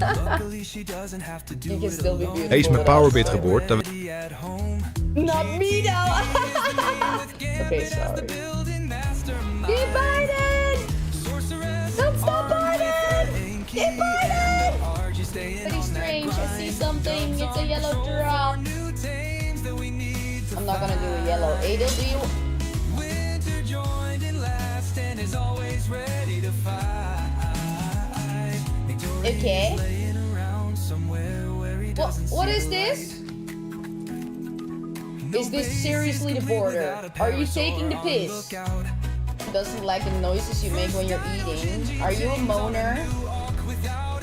You can still be beautiful. Hij is met Powerbit geboord. Not me now. Okay, sorry. Keep Biden! Don't stop Biden! Keep Biden! Pretty strange. I see something. It's a yellow drop. I'm not gonna do a yellow. Adel, do you? Okay. What is this? Is this seriously the border? Are you taking the piss? Doesn't like the noises you make when you're eating. Are you a moaner?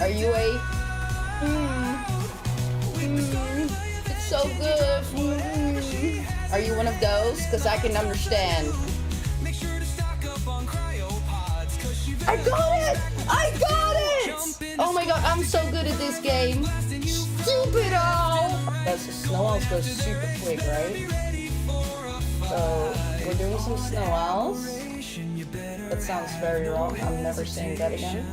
Are you a... it's so good. Are you one of those? Because I can understand. I got it! I got it! Oh my god, I'm so good at this game. Stupido! Because the snow owls go super quick, right? So, we're doing some snow owls. That sounds very wrong. I'm never saying that again.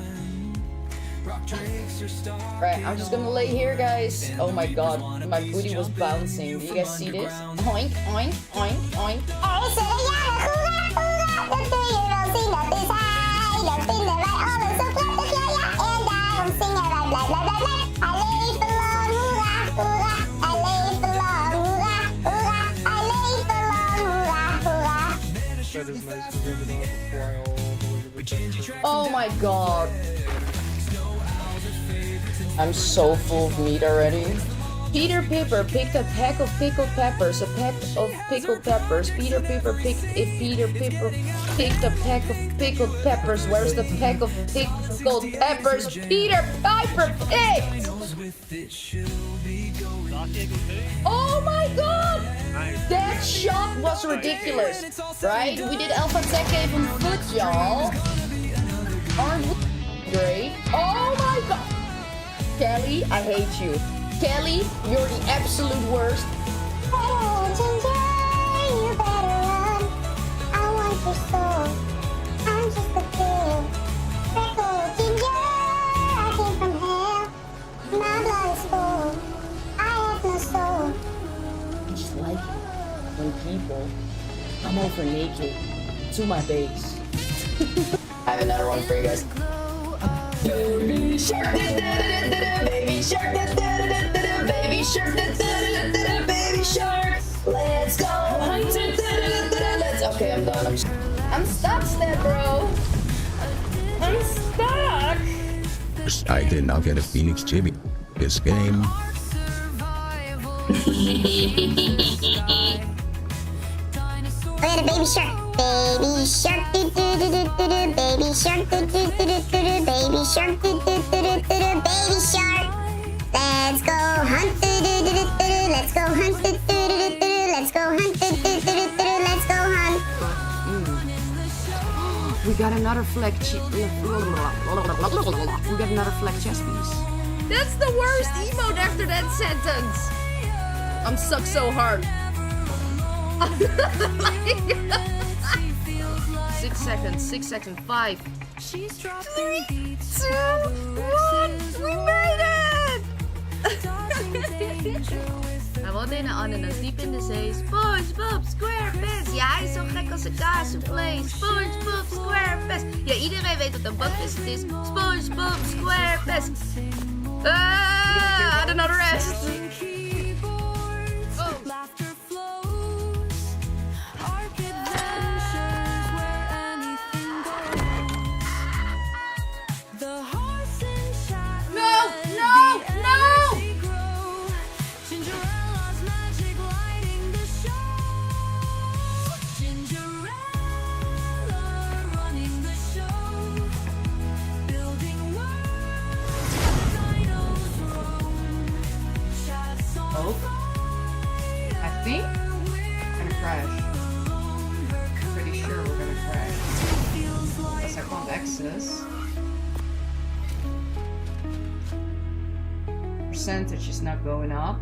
Right, I'm just gonna lay here, guys. Oh my god, my booty was bouncing. Do you guys see this? Oink, oink, oink, oink. Oh my god. I'm so full of meat already. Peter Piper picked a pack of pickled peppers. A pack of pickled peppers. Peter Piper picked a pack of pickled peppers. Where's the pack of pickled peppers? Peter Piper picked! Oh my god! That shot was ridiculous, right? We did Alpha Tech even foot, y'all. Aren't we great? Oh my god! Kelly, I hate you. Kelly, you're the absolute worst. Oh, Ginger, you better run. I want your soul. I'm just a kid. Freckle, Ginger, I came from hell. My blood is full. I have no soul. I just like it when people come over naked to my base. I have another one for you guys. Baby shark, baby shark, baby shark, baby shark. Let's go. Let's. Okay, I'm done. I'm stuck, Snap, bro. I'm stuck. I did not get a Phoenix Jimmy this game. Oh yeah, the baby shark. Baby shark, do do do do do do. Baby shark, do do do do do do. Baby shark, do do do do do do. Baby shark. Let's go hunt, do do do do do. Let's go hunt, do do do do do. Let's go hunt, do do do do do. Let's go hunt. We got another flag. We got another flag chest piece. That's the worst emote after that sentence. I'm stuck so hard. 6 seconds, 6 seconds, 5, 3, 2, 1, we made it! Hij woonde in een ananas diep in de zee. SpongeBob SquarePants. Ja, hij is zo gek als een kaassoufflé. SpongeBob SquarePants. Ja, iedereen weet wat een bakvis het is. SpongeBob SquarePants. I don't know the rest. I think I'm gonna crash. I'm pretty sure we're gonna crash. Unless I can't access. Percentage is not going up.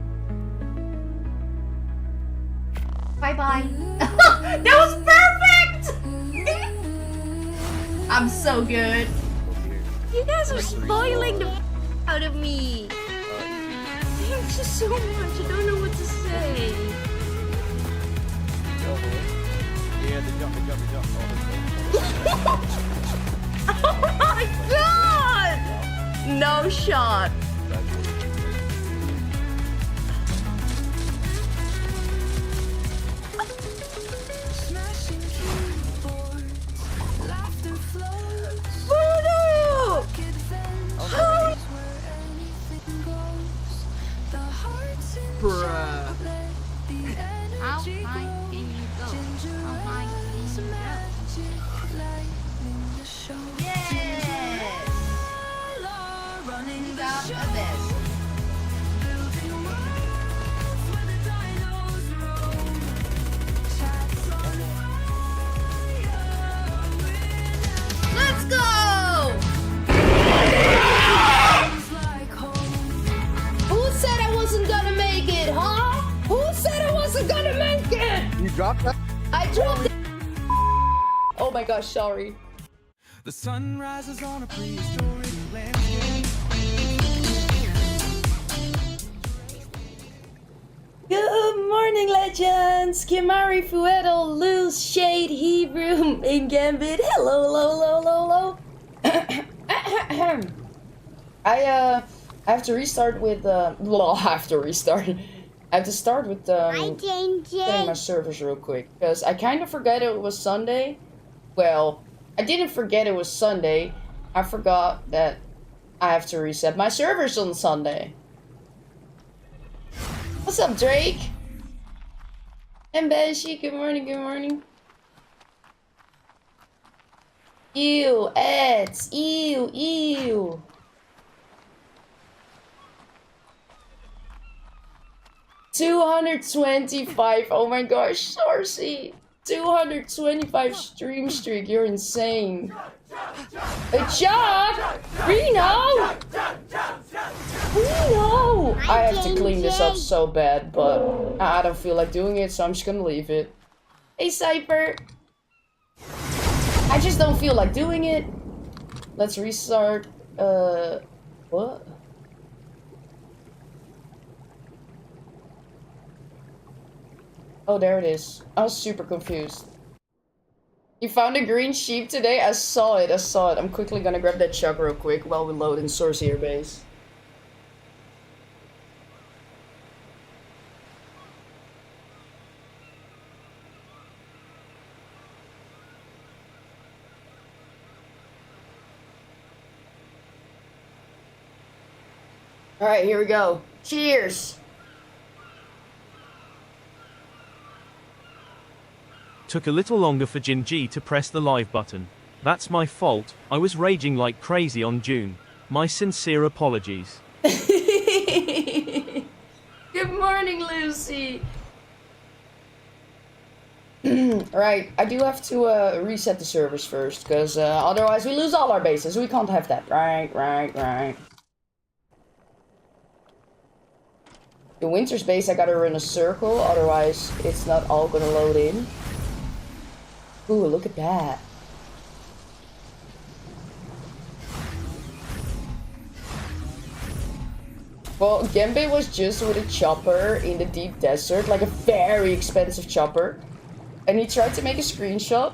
Bye bye. That was perfect! I'm so good. You guys are spoiling the out of me. Thank you so much. I don't know what to say. Yeah, the jump. Oh my god! No shot. Voodoo! How? Bruh. How high can you go? How high can you go? Yes! Running the abyss. Let's go! Who said I wasn't gonna make it, huh? Who said I wasn't gonna make it? You dropped that? I dropped it. Oh my gosh, sorry. The sun rises on a prehistoric landscape. Good morning, legends! Kimari, Fuedo, Luz, Shade, Hebrew, and Gambit. Hello. I have to restart with well, I have to restart. I have to start with getting my servers real quick because I kind of forgot it was Sunday. Well, I didn't forget it was Sunday. I forgot that I have to reset my servers on Sunday. What's up, Drake? And Banshee, good morning. Ew, ads, ew. $225, oh my gosh, Sarcy. 225 stream streak, you're insane. Hey, Chuck! Reno! I have to clean this up so bad, but I don't feel like doing it, so I'm just gonna leave it. Hey, Cypher! I just don't feel like doing it. Let's restart. What? Oh, there it is. I was super confused. You found a green sheep today? I saw it. I'm quickly gonna grab that chug real quick while we load in Sorcerer base. Alright, here we go. Cheers! Took a little longer for Jinji to press the live button. That's my fault, I was raging like crazy on June. My sincere apologies. Good morning, Lucy! Right, I do have to reset the servers first, because otherwise we lose all our bases. We can't have that. Right. The Winter's base, I gotta run a circle, otherwise it's not all gonna load in. Ooh, look at that. Well, Gambit was just with a chopper in the deep desert, like a very expensive chopper. And he tried to make a screenshot,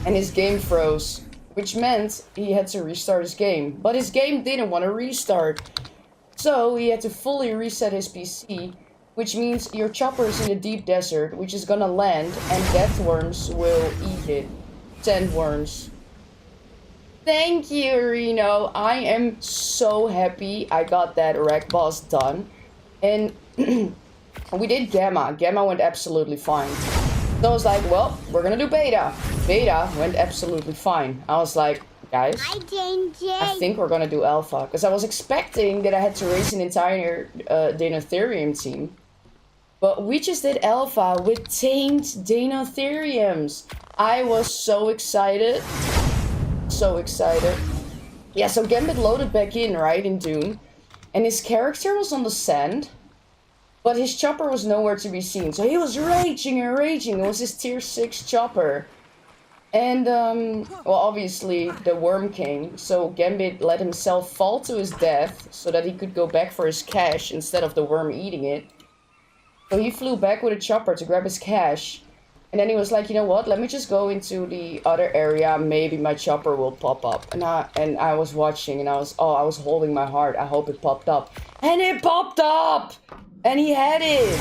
and his game froze. Which meant he had to restart his game. But his game didn't want to restart. So he had to fully reset his PC. Which means your chopper is in the deep desert, which is gonna land, and death worms will eat it. Sandworms. Thank you, Reno. I am so happy I got that wreck boss done. And we did Gamma. Gamma went absolutely fine. So I was like, well, we're gonna do Beta. Beta went absolutely fine. I was like, guys, I think we're gonna do Alpha. Because I was expecting that I had to raise an entire Dinotherium team. But we just did Alpha with tamed Dinotheriums. I was so excited. So excited. Yeah, so Gambit loaded back in, right, in Dune. And his character was on the sand. But his chopper was nowhere to be seen. So he was raging and raging. It was his tier 6 chopper. And, well, obviously, the worm came, so Gambit let himself fall to his death so that he could go back for his cash instead of the worm eating it. So he flew back with a chopper to grab his cash. And then he was like, you know what, let me just go into the other area, maybe my chopper will pop up. And I was watching, and I was holding my heart, I hope it popped up. And it popped up! And he had it!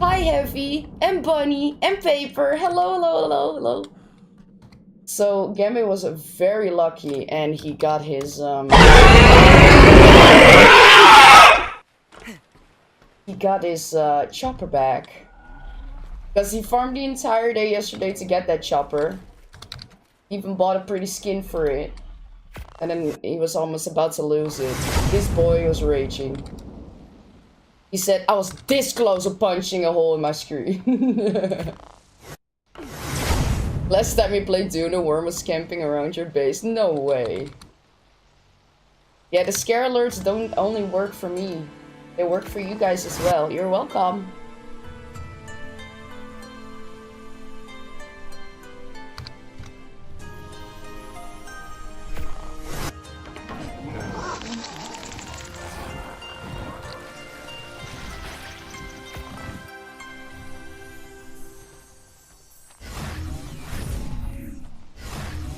Hi, Heavy, and Bunny, and Paper, hello, hello, hello, hello. So Gambit was very lucky, and he got his, he got his, chopper back. Because he farmed the entire day yesterday to get that chopper. He even bought a pretty skin for it. And then he was almost about to lose it. This boy was raging. He said, I was this close to punching a hole in my screen. Last time we played Dune, a worm was camping around your base. No way. Yeah, the scare alerts don't only work for me. They work for you guys as well. You're welcome.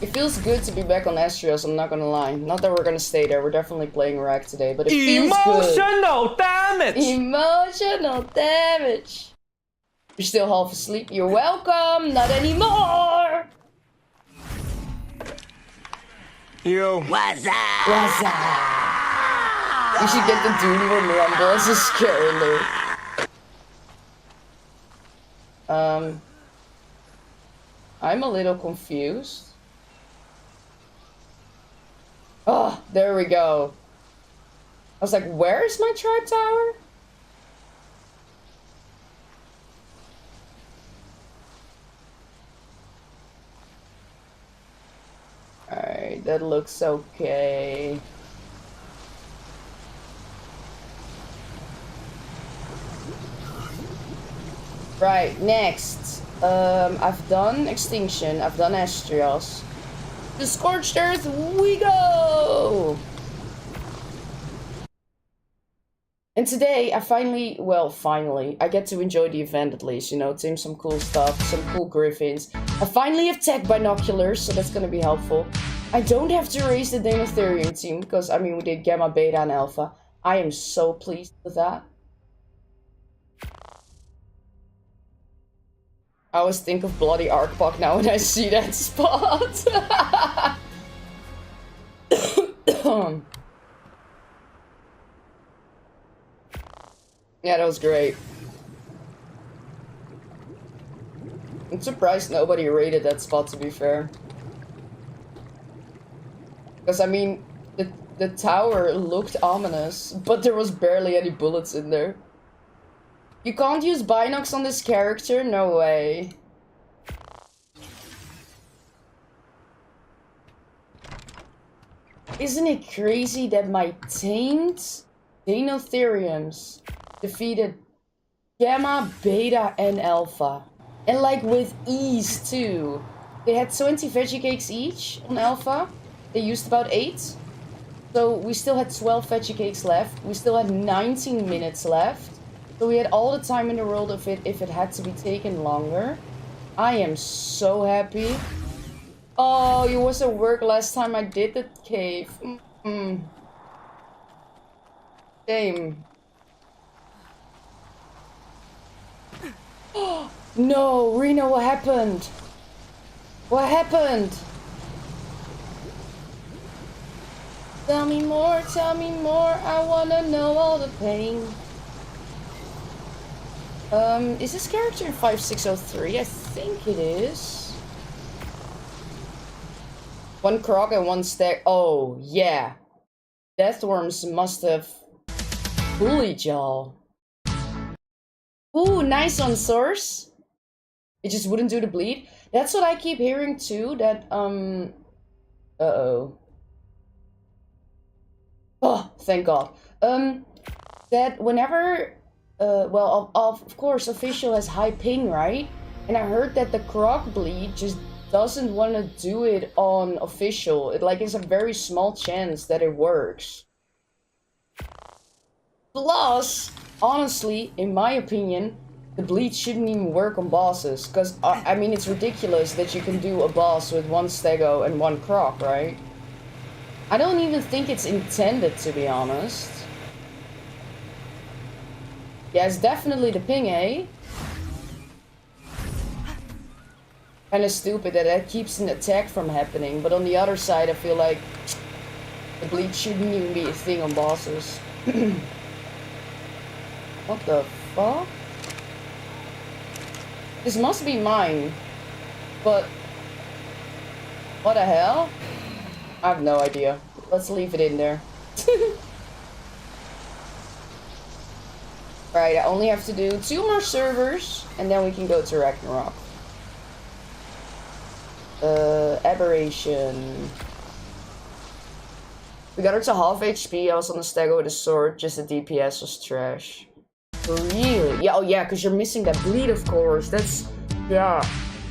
It feels good to be back on Astrios, I'm not gonna lie. Not that we're gonna stay there, we're definitely playing Rack today, but it feels good. Emotional damage! Emotional damage! You're still half asleep? You're welcome! Not anymore! Yo. What's up? What's up? You should get the Dune from Rumble as a scare alert. I'm a little confused. Oh, there we go. I was like, where's my tribe tower? Alright, that looks okay. Right, next. I've done Extinction, I've done Astrios. To Scorched Earth we go! And today I finally, I get to enjoy the event at least, you know, tame some cool stuff, some cool griffins. I finally have tech binoculars, so that's gonna be helpful. I don't have to raise the Demotherium team, because, I mean, we did Gamma, Beta, and Alpha. I am so pleased with that. I always think of Bloody Arkbok now when I see that spot. Yeah, that was great. I'm surprised nobody raided that spot, to be fair. Because, I mean, the tower looked ominous, but there was barely any bullets in there. You can't use binocs on this character? No way. Isn't it crazy that my tamed Deinotheriums defeated Gamma, Beta, and Alpha? And like with ease too. They had 20 veggie cakes each on Alpha. They used about 8. So we still had 12 veggie cakes left. We still had 19 minutes left. So we had all the time in the world if it had to be taken longer. I am so happy. Oh, it was at work last time I did the cave. Shame. No, Reno, what happened? What happened? Tell me more, I wanna know all the pain. Is this character in 5603? I think it is. 1 croc and 1 stack. Oh, yeah. Deathworms must have bullied y'all. Ooh, nice on source. It just wouldn't do the bleed. That's what I keep hearing too, that, uh-oh. Oh, thank God. That whenever... well, of course, official has high ping, right? And I heard that the croc bleed just doesn't want to do it on official. It like is a very small chance that it works. Plus, honestly, in my opinion, the bleed shouldn't even work on bosses. Because, I mean, it's ridiculous that you can do a boss with 1 stego and 1 croc, right? I don't even think it's intended, to be honest. Yeah, it's definitely the ping, eh? Kinda stupid that keeps an attack from happening, but on the other side, I feel like the bleed shouldn't even be a thing on bosses. What the fuck? This must be mine, but what the hell? I have no idea. Let's leave it in there. Right, I only have to do 2 more servers, and then we can go to Ragnarok. Aberration. We got her to half HP, I was on the stagger with a sword, just the DPS was trash. Really? Yeah, oh yeah, because you're missing that bleed, of course. That's, yeah.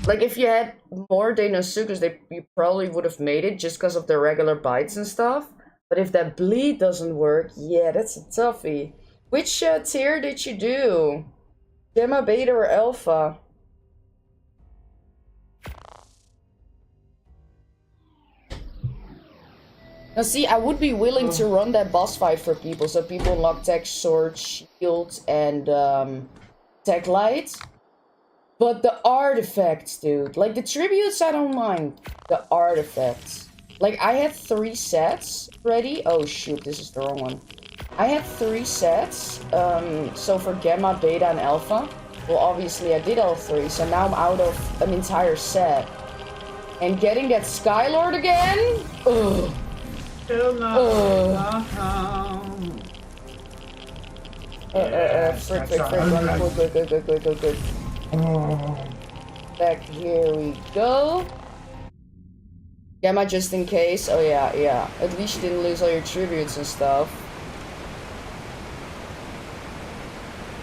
Like, if you had more Deinosuchus, you probably would have made it just because of the regular bites and stuff. But if that bleed doesn't work, yeah, that's a toughie. Which tier did you do? Gamma, Beta, or Alpha? Now see, I would be willing to run that boss fight for people, so people unlock tech, sword, shield, and tech light. But the artifacts, dude. Like, the tributes, I don't mind. The artifacts. Like, I had 3 sets ready. Oh, shoot, this is the wrong one. I had 3 sets. So for Gamma, Beta, and Alpha. Well, obviously, I did all 3, so now I'm out of an entire set. And getting that Skylord again? Ugh. Frick, good. Back, here we go. Gamma just in case. Oh yeah. At least you didn't lose all your tributes and stuff.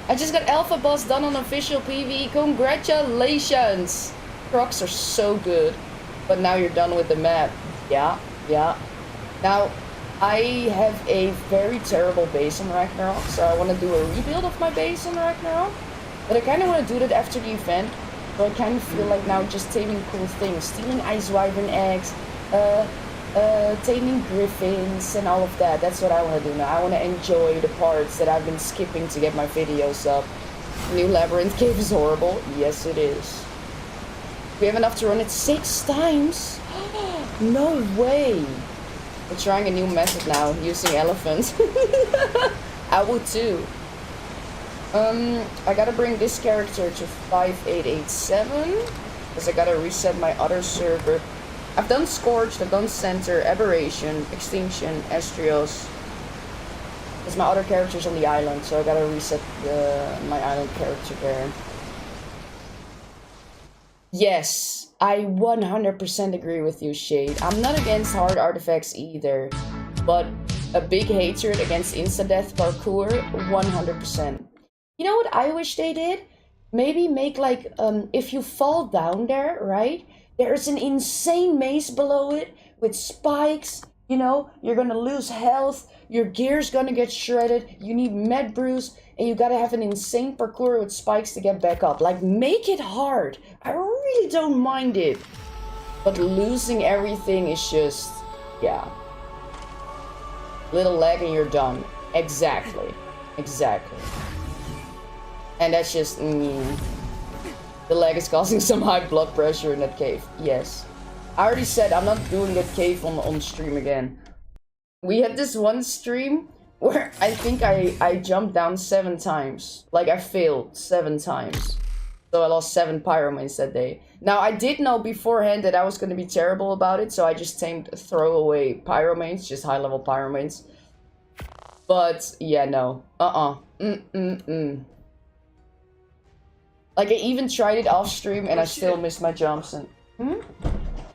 I just got Alpha Boss done on official PVE. Congratulations! Crocs are so good. But now you're done with the map. Yeah. Now, I have a very terrible base in Ragnarok, so I want to do a rebuild of my base in Ragnarok. But I kind of want to do that after the event. So I kind of feel like now just taming cool things. Stealing Ice Wyvern eggs, taming griffins, and all of that. That's what I want to do now. I want to enjoy the parts that I've been skipping to get my videos up. New Labyrinth Cave is horrible. Yes, it is. We have enough to run it 6 times? No way! We're trying a new method now, using elephants. I would too. I gotta bring this character to 5887. Because I gotta reset my other server. I've done Scorched, I've done Center, Aberration, Extinction, Estrios. Because my other character's on the island, so I gotta reset my island character there. Yes, I 100% agree with you, Shade. I'm not against hard artifacts either, but a big hatred against insta-death parkour, 100%. You know what I wish they did? Maybe make like, if you fall down there, right? There's an insane maze below it with spikes, you know? You're gonna lose health, your gear's gonna get shredded, you need med brews, and you gotta have an insane parkour with spikes to get back up. Like, make it hard. I really don't mind it. But losing everything is just, yeah. Little lag and you're done. Exactly. And that's just, the lag is causing some high blood pressure in that cave. Yes. I already said I'm not doing that cave on stream again. We had this one stream where I think I jumped down 7 times. Like, I failed 7 times. So I lost 7 pyromanes that day. Now, I did know beforehand that I was going to be terrible about it, so I just tamed throwaway pyromanes, just high-level pyromanes. But, yeah, no. Like, I even tried it off-stream, and I still missed my jumps. And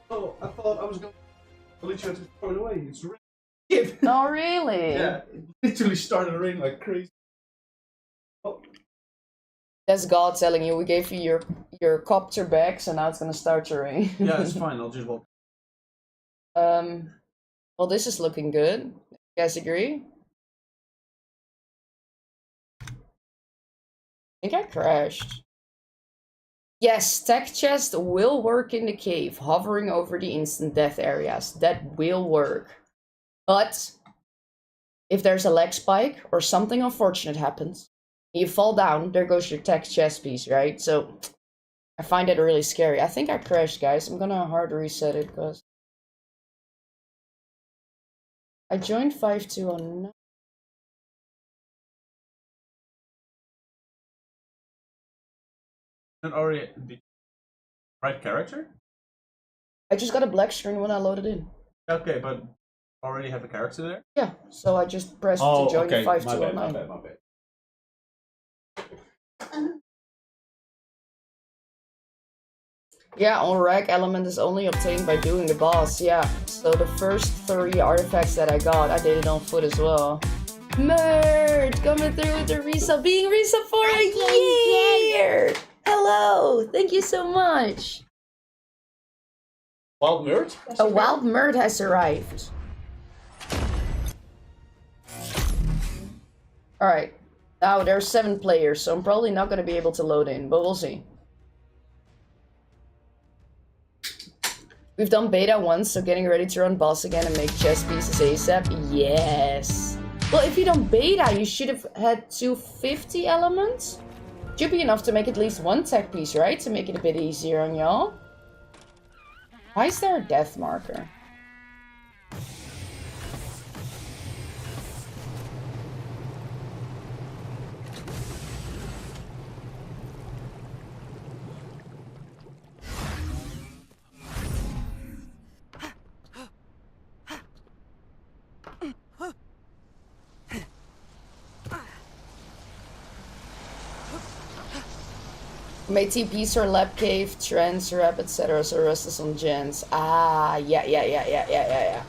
Oh, I thought I was going to literally just throw it away. It's raining. Oh, really? Yeah, it literally started raining like crazy. Oh. That's God telling you, we gave you your copter back, so now it's gonna start to rain. Yeah, it's fine. I'll just walk. Well, this is looking good. You guys agree? I think I crashed. Yes, tech chest will work in the cave, hovering over the instant death areas. That will work. But if there's a lag spike or something unfortunate happens, you fall down, there goes your tech chest piece, right? So I find it really scary. I think I crashed, guys. I'm gonna hard reset it because I joined 5209. And already the right character? I just got a black screen when I loaded in. Okay, but already have a character there? Yeah, so I just pressed Oh, to join okay. 5209. My bad. Yeah, on rag element is only obtained by doing the boss, yeah. So the first 3 artifacts that I got, I did it on foot as well. Mert, coming through with the resub, being resub for a year! Hello, thank you so much. Wild Mert? A wild Mert has arrived. Alright, now there's 7 players, so I'm probably not going to be able to load in, but we'll see. We've done beta once, so getting ready to run boss again and make chess pieces ASAP. Yes. Well, if you done beta, you should have had 250 elements. Should be enough to make at least 1 tech piece, right? To make it a bit easier on y'all. Why is there a death marker? Made TPs or lab cave, trends, rap, etc. So rest is on gens. Ah, yeah.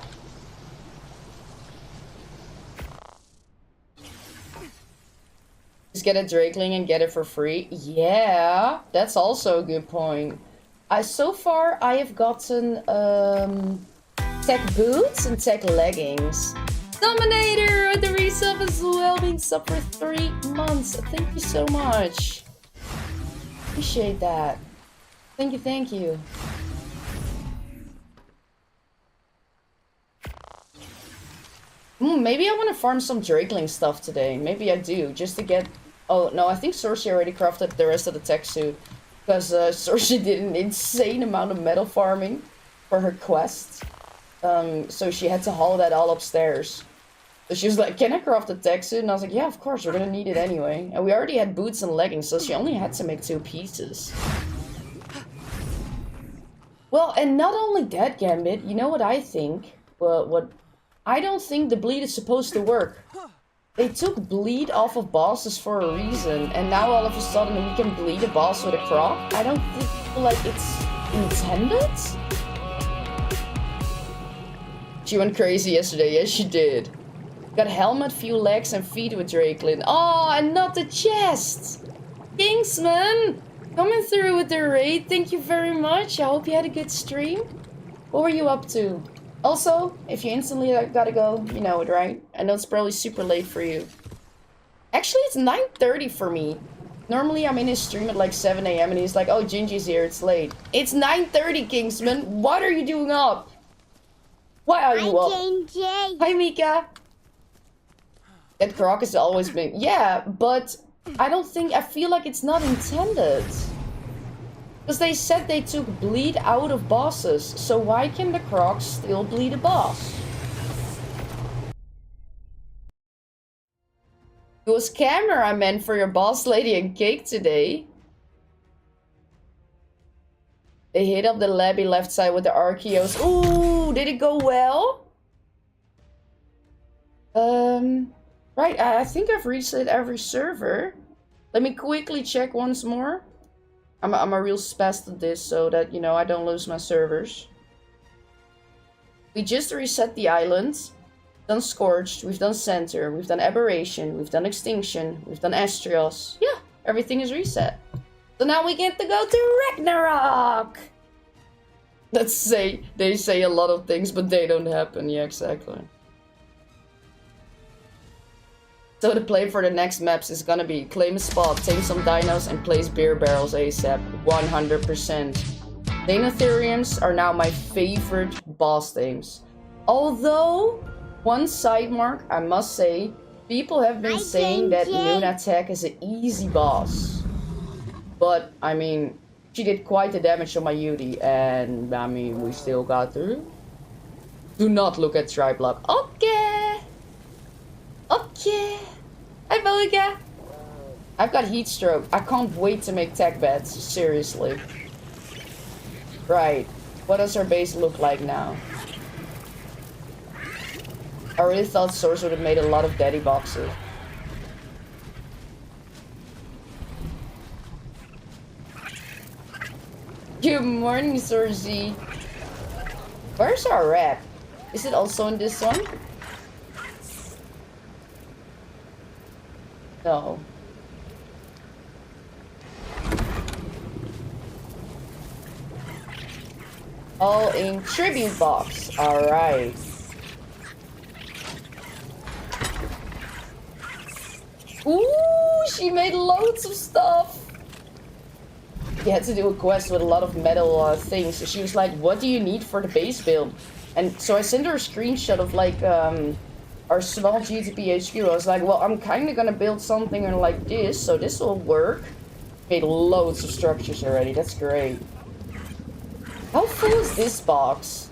Just get a Drakeling and get it for free. Yeah, that's also a good point. So far I have gotten tech boots and tech leggings. Dominator with the resub as well, being sub for 3 months. Thank you so much. Appreciate that. Thank you. Maybe I want to farm some Drakeling stuff today. Maybe I do, just to get... Oh, no, I think Sorcy already crafted the rest of the tech suit. Because Sorcy did an insane amount of metal farming for her quest. So she had to haul that all upstairs. So she was like, can I craft a tech suit? And I was like, yeah, of course, we're gonna need it anyway. And we already had boots and leggings, so she only had to make 2 pieces. Well, and not only that, Gambit, you know what I think? What I don't think the bleed is supposed to work. They took bleed off of bosses for a reason, and now all of a sudden we can bleed a boss with a croc? I don't feel like it's intended? She went crazy yesterday, yes she did. Got helmet, few legs, and feet with Drakelin. Oh, and not the chest! Kingsman! Coming through with the raid, thank you very much. I hope you had a good stream. What were you up to? Also, if you instantly gotta go, you know it, right? I know it's probably super late for you. Actually, it's 9:30 for me. Normally, I'm in his stream at like 7 AM and he's like, oh, Gingy's here, it's late. It's 9:30, Kingsman. What are you doing up? Why are you up? Hi, Hi, Mika. That croc has always been... Yeah, but I feel like it's not intended. Because they said they took bleed out of bosses, so why can the croc still bleed a boss? It was camera I meant for your boss lady and cake today. They hit up the labby left side with the Archeos. Ooh, did it go well? Right, I think I've reset every server. Let me quickly check once more. I'm a real spast at this so that, you know, I don't lose my servers. We just reset the islands. We've done Scorched, we've done Center, we've done Aberration, we've done Extinction, we've done Astrios. Yeah, everything is reset. So now we get to go to Ragnarok! They say a lot of things, but they don't happen. Yeah, exactly. So the play for the next maps is gonna be claim a spot, tame some dinos, and place beer barrels ASAP. 100%. Dinotheriums are now my favorite boss tames. Although, one side mark, I must say, people have been saying that Nunatek is an easy boss. But, I mean, she did quite the damage on my Yudi, and, I mean, we still got through. Do not look at Triblock. Okay! Okay! Hi, Boiga! I've got heat stroke. I can't wait to make tech beds, seriously. Right. What does our base look like now? I really thought Source would have made a lot of daddy boxes. Good morning, Sourcey. Where's our rep? Is it also in this one? No. All in tribute box. Alright. Ooh, she made loads of stuff. She had to do a quest with a lot of metal things. So she was like, what do you need for the base build? And so I sent her a screenshot of like our small GTP HQ. I was like, well, I'm kind of gonna build something like this, so this will work. Made loads of structures already. That's great. How full is this box?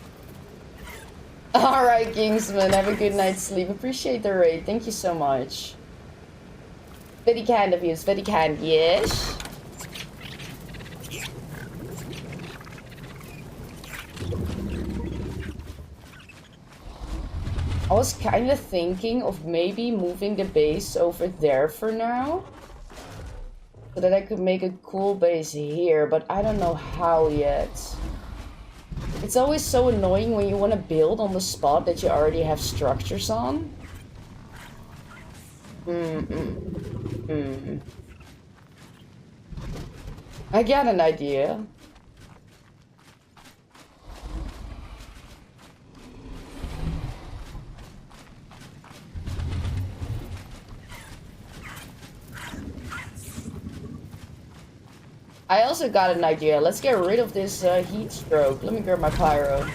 Alright, Kingsman. Have a good night's sleep. Appreciate the raid. Thank you so much. Very kind of you. It's very kind. Yes. I was kind of thinking of maybe moving the base over there for now. So that I could make a cool base here, but I don't know how yet. It's always so annoying when you want to build on the spot that you already have structures on. I got an idea. I also got an idea. Let's get rid of this heat stroke. Let me grab my pyro.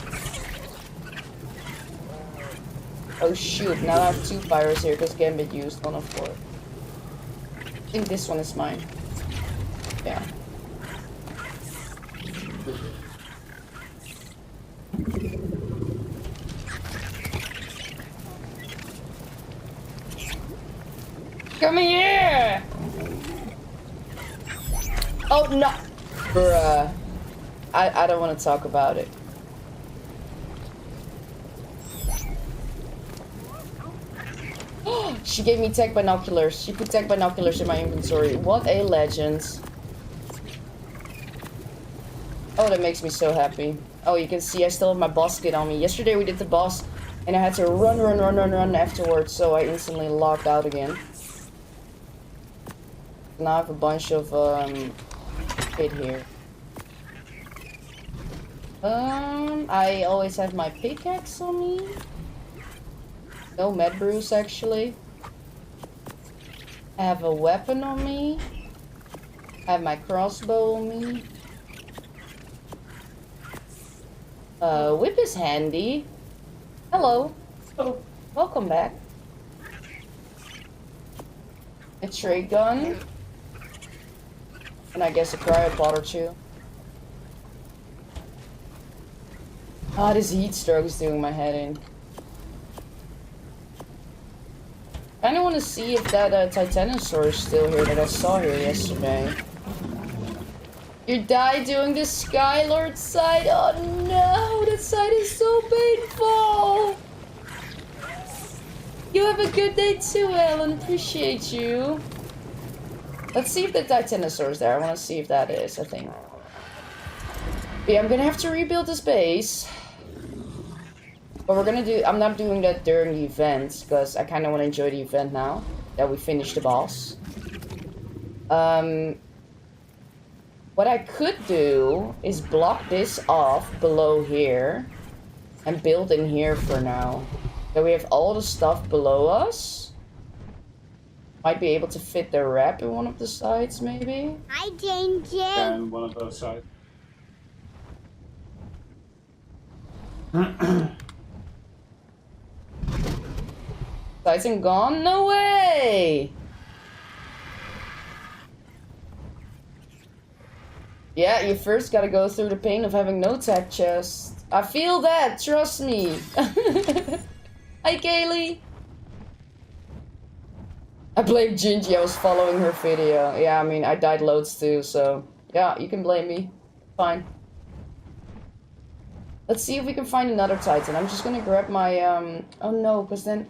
Oh shoot, now I have 2 pyros here because Gambit used one of 4. I think this one is mine. Yeah. Come here! Oh no! Bruh. I don't want to talk about it. She gave me tech binoculars. She put tech binoculars in my inventory. What a legend. Oh, that makes me so happy. Oh, you can see I still have my boss kit on me. Yesterday we did the boss and I had to run afterwards, so I instantly logged out again. Now I have a bunch of kit here. I always have my pickaxe on me. No med brews actually. I have a weapon on me. I have my crossbow on me. Whip is handy. Hello. Oh, welcome back. A trade gun. And I guess a cryopod or 2. Ah, this heat stroke is doing my head in. I kinda wanna see if that Titanosaur is still here that I saw here yesterday. You died doing the Skylord side? Oh no, that side is so painful! You have a good day too, Ellen. Appreciate you. Let's see if the Titanosaur is there. I wanna see if that is, I think. Yeah, I'm gonna have to rebuild this base. But we're gonna do, I'm not doing that during the event, because I kinda wanna enjoy the event now, that we finished the boss. What I could do is block this off below here and build in here for now. So we have all the stuff below us. Might be able to fit the wrap in one of the sides, maybe. Hi, Jane Jane. And one of those sides. Sides and gone? No way! Yeah, you first gotta go through the pain of having no tech chest. I feel that, trust me. Hi, Kaylee. I blame Gingy, I was following her video. Yeah, I mean, I died loads too, so... Yeah, you can blame me. Fine. Let's see if we can find another Titan. I'm just gonna grab my, Oh no, because then...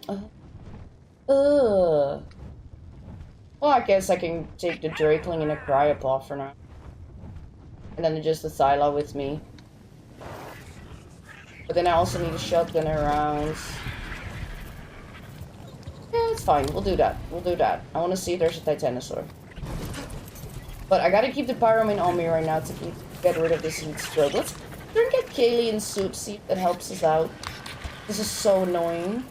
Well, I guess I can take the Drakeling and a Cryopod for now. And then just the Thyla with me. But then I also need a shotgun around. Yeah, it's fine. We'll do that. We'll do that. I want to see if there's a Titanosaur. But I gotta keep the Pyromin on me right now to get rid of this heat stroke. Let's get Kaylee in soup, see if that helps us out. This is so annoying.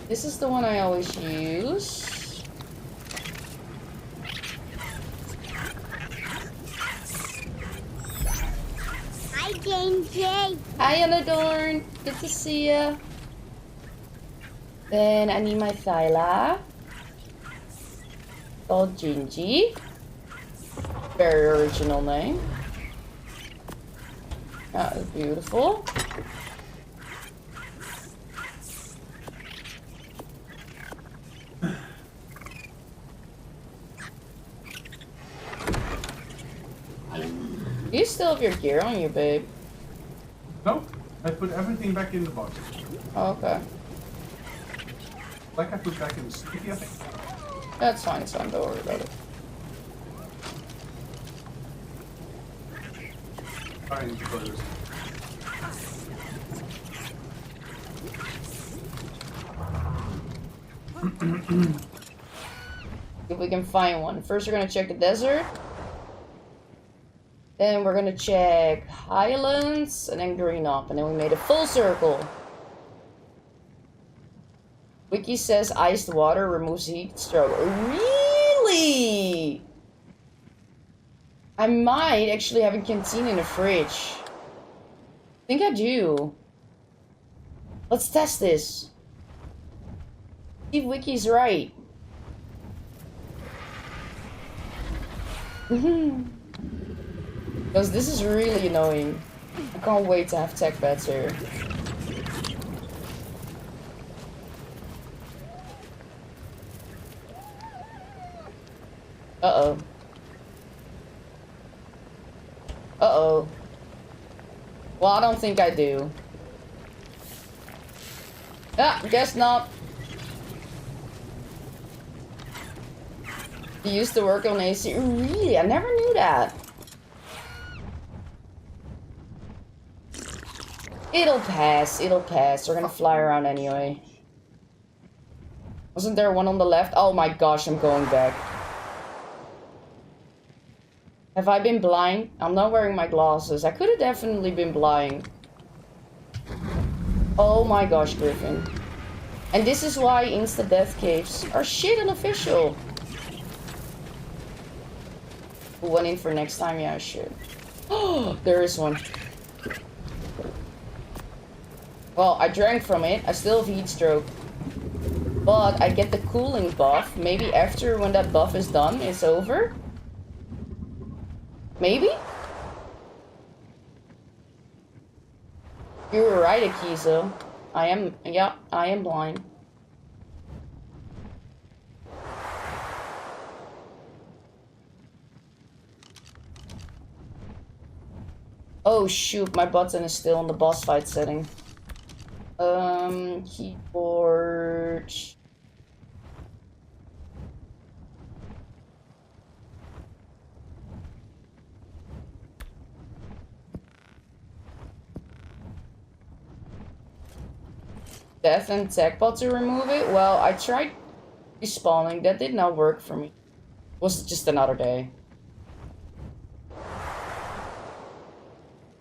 This is the one I always use. Hi, Jane Jane. Hi, Anadorn. Good to see ya. Then I need my Thyla. Called Gingy. Very original name. That is beautiful. Do you still have your gear on you, babe? No, I put everything back in the box. Oh, okay. Like I put back in the sticky, I think. That's fine, son. Don't worry about it. I need to close this. If we can find one. First, we're gonna check the desert. Then we're gonna check Highlands, and then Green Up, and then we made a full circle. Wiki says iced water removes heat stroke. Really? I might actually have a canteen in the fridge. I think I do. Let's test this. See if Wiki's right. Because this is really annoying. I can't wait to have tech beds here. Uh-oh. Uh-oh. Well, I don't think I do. Ah, guess not. You used to work on AC. Really? I never knew that. It'll pass. It'll pass. We're gonna fly around anyway. Wasn't there one on the left? Oh my gosh, I'm going back. Have I been blind? I'm not wearing my glasses. I could have definitely been blind. Oh my gosh, Griffin. And this is why insta-death caves are shit unofficial. One in for next time? Yeah, I should. Oh, there is one. Well, I drank from it. I still have heat stroke. But I get the cooling buff. Maybe after when that buff is done, it's over? Maybe? You were right, Akizo. I am blind. Oh shoot, my button is still on the boss fight setting. Keyboard. death and tech bot to remove it? Well, I tried respawning. That did not work for me. It was just another day.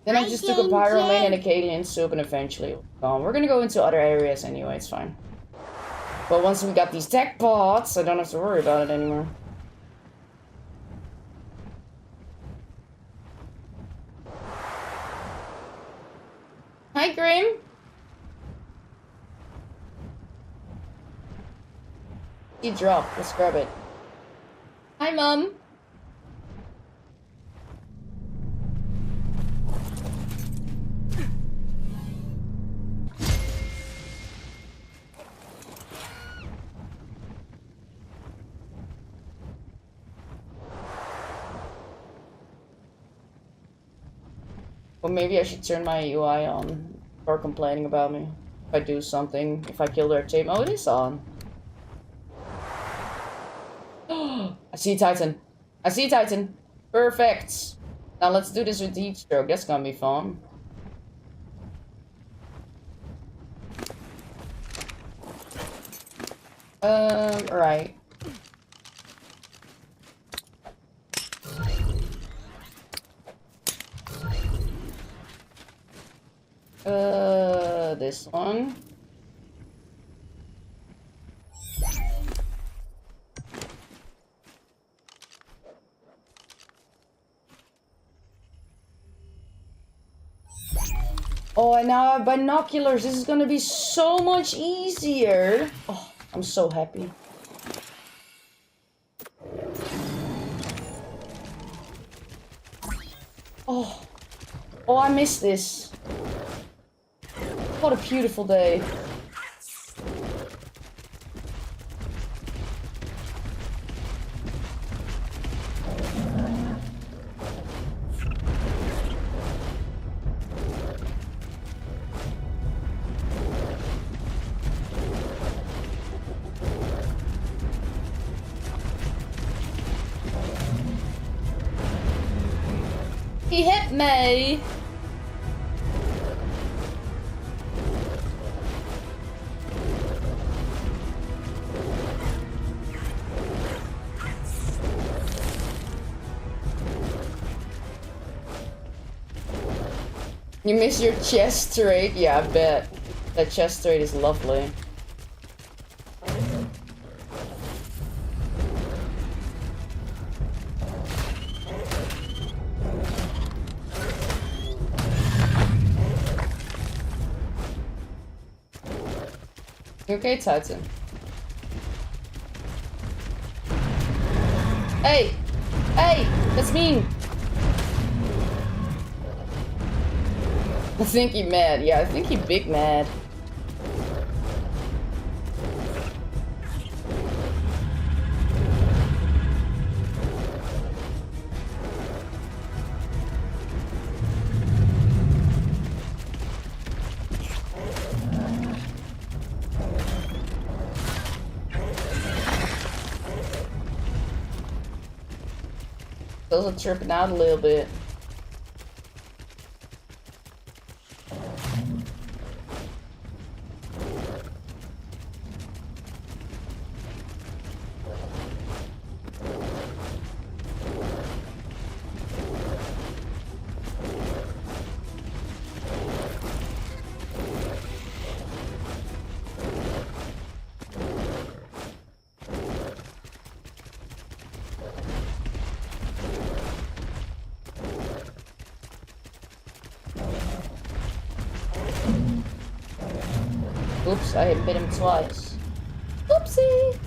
Then I just took a pyro main and a Cadian soup and eventually it was gone. We're gonna go into other areas anyway, it's fine. But once we got these tech bots, I don't have to worry about it anymore. Hi, Grim. He dropped. Let's grab it. Hi, Mom. Well, maybe I should turn my UI on for complaining about me. If I do something, if I kill their team. Oh, it is on. I see Titan. I see Titan. Perfect. Now let's do this with heat stroke. That's gonna be fun. Right. This one. Oh, and now I have binoculars. This is gonna be so much easier. Oh, I'm so happy. Oh, oh, I missed this. What a beautiful day. He hit me. You miss your chest rate? Yeah, I bet. That chest rate is lovely. You okay, Titan? Hey! Hey! That's mean! I think he mad. Yeah, I think he big mad. Those are tripping out a little bit. Oops, I hit him twice. Oopsie!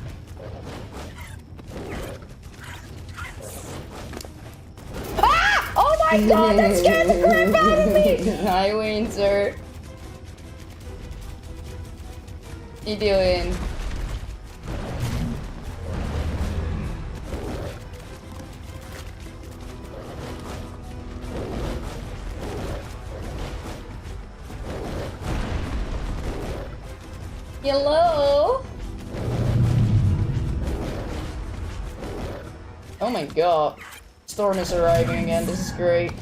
Ah! Oh my god, that scared the crap out of me! Hi, Winter. What you doing? Hello? Oh my god. Storm is arriving again. This is great.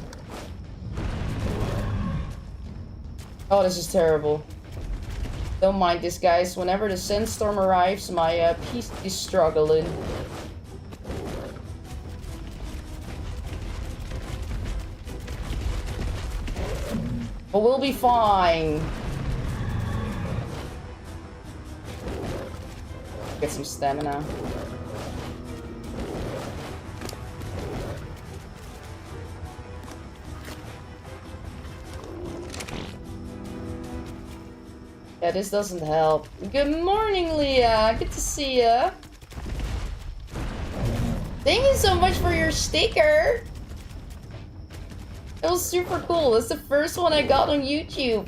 Oh, this is terrible. Don't mind this, guys. Whenever the sandstorm arrives, my PC is struggling. But we'll be fine. Get some stamina. Yeah, this doesn't help. Good morning, Leah. Good to see ya. Thank you so much for your sticker. It was super cool. That's the first one I got on YouTube.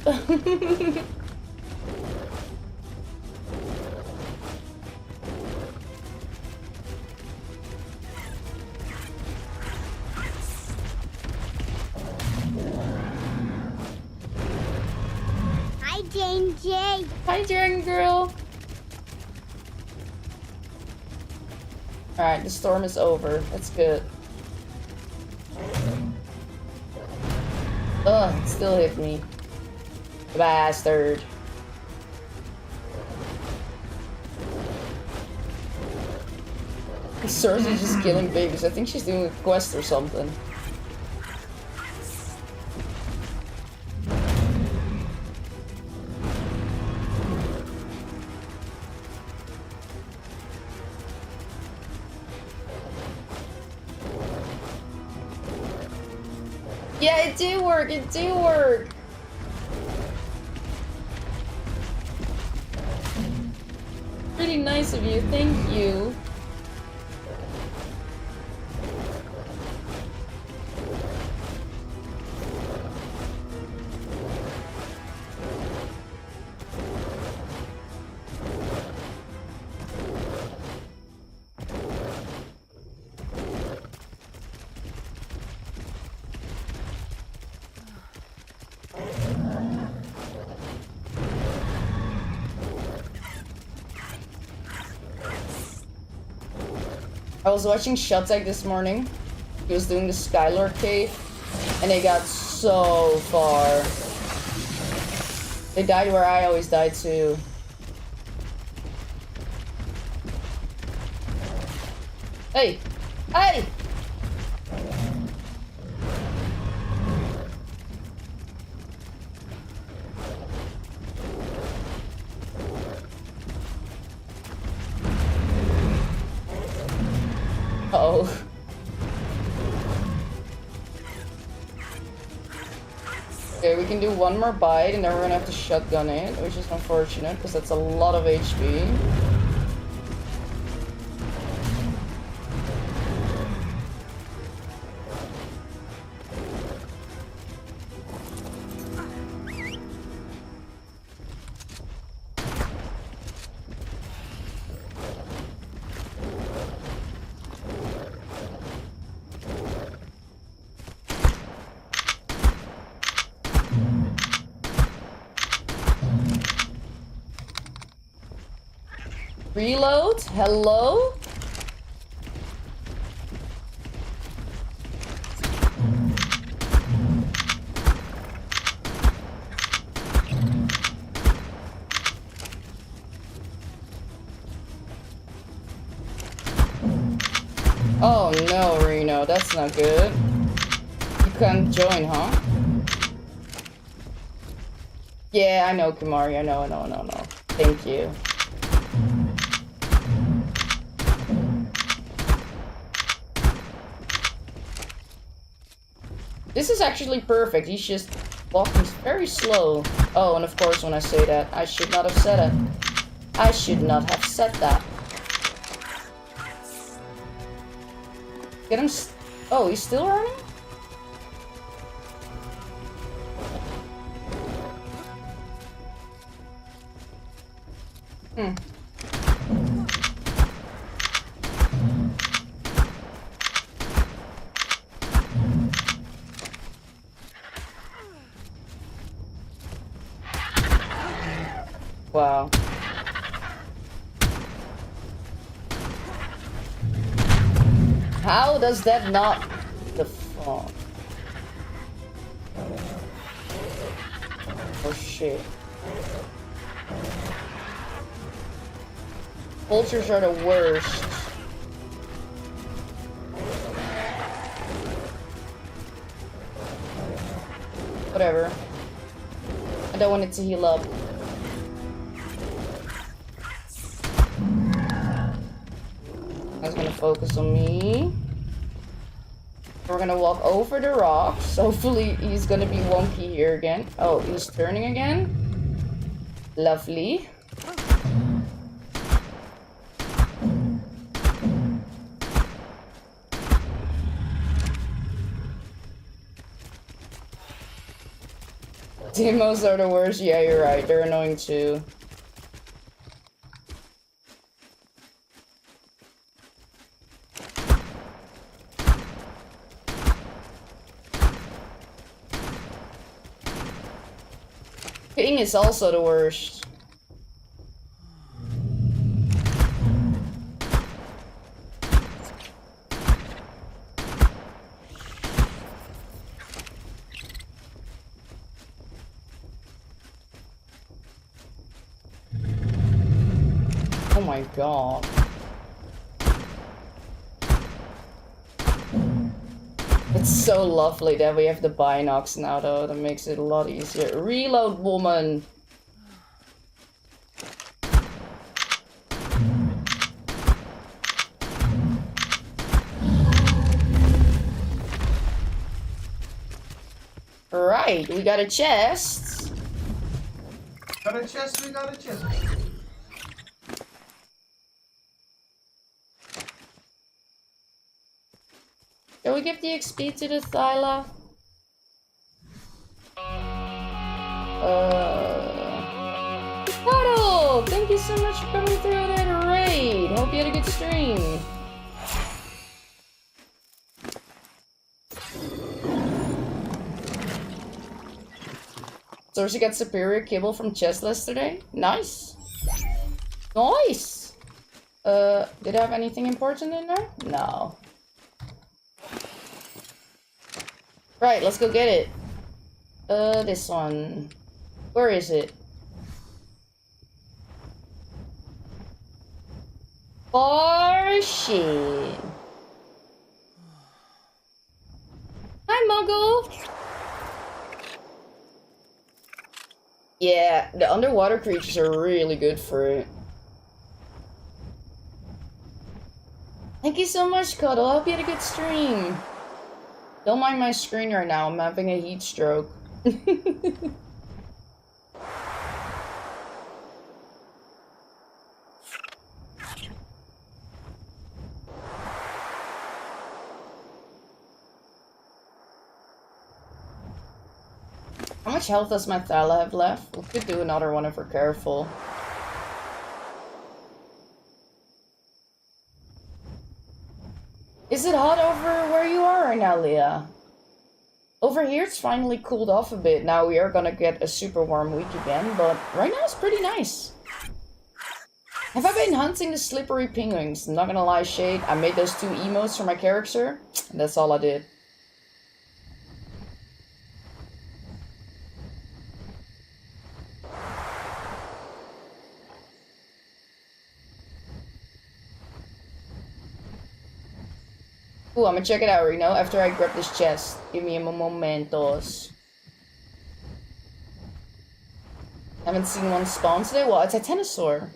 Hi, Jane J. Hi, Dragon Girl. Alright, the storm is over. That's good. Ugh, it still hit me. Bastard. Cersei's just killing babies. I think she's doing a quest or something. Yeah, it do work, it do work. Really nice of you, thank you. I was watching Shotek this morning. He was doing the Skylord cave, and they got so far. They died where I always die too. Hey! Hey! Uh-oh. Okay, we can do one more bite and then we're gonna have to shotgun it, which is unfortunate because that's a lot of HP. Reload? Hello? Oh no, Reno, that's not good. You can't join, huh? Yeah, I know, Kimari, I know. Thank you. This is actually perfect. He's just walking very slow. Oh, and of course when I say that, I should not have said it. I should not have said that. Get him oh, he's still running? Wow. How does that not... the fuck? Oh shit. Vultures are the worst. Whatever. I don't want it to heal up. That's gonna focus on me. We're gonna walk over the rocks. Hopefully he's gonna be wonky here again. Oh, he's turning again. Lovely. Demos are the worst. Yeah, you're right. They're annoying too. Ping is also the worst. Oh my god. It's so lovely that we have the binocs now though, that makes it a lot easier. Reload, woman! Right, we got a chest. Got a chest, we got a chest. Can we give the XP to the Thyla? Puddle! Thank you so much for coming through that raid. Hope you had a good stream. So she got superior kibble from chest yesterday. Nice. Nice! Did I have anything important in there? No. Right, let's go get it. This one. Where is it? For shit. Hi, Muggle. Yeah, the underwater creatures are really good for it. Thank you so much, Cuddle. I hope you had a good stream. Don't mind my screen right now. I'm having a heat stroke. How much health does my Thala have left? We could do another one if we're careful. Is it hot over where you are right now, Leah? Over here it's finally cooled off a bit. Now we are gonna get a super warm week again, but right now it's pretty nice. Have I been hunting the slippery penguins? I'm not gonna lie, Shade. I made those 2 emotes for my character, and that's all I did. Ooh, I'm gonna check it out, Reno, after I grab this chest. Give me a momentos. Haven't seen one spawn today? Well, it's a Titanosaur.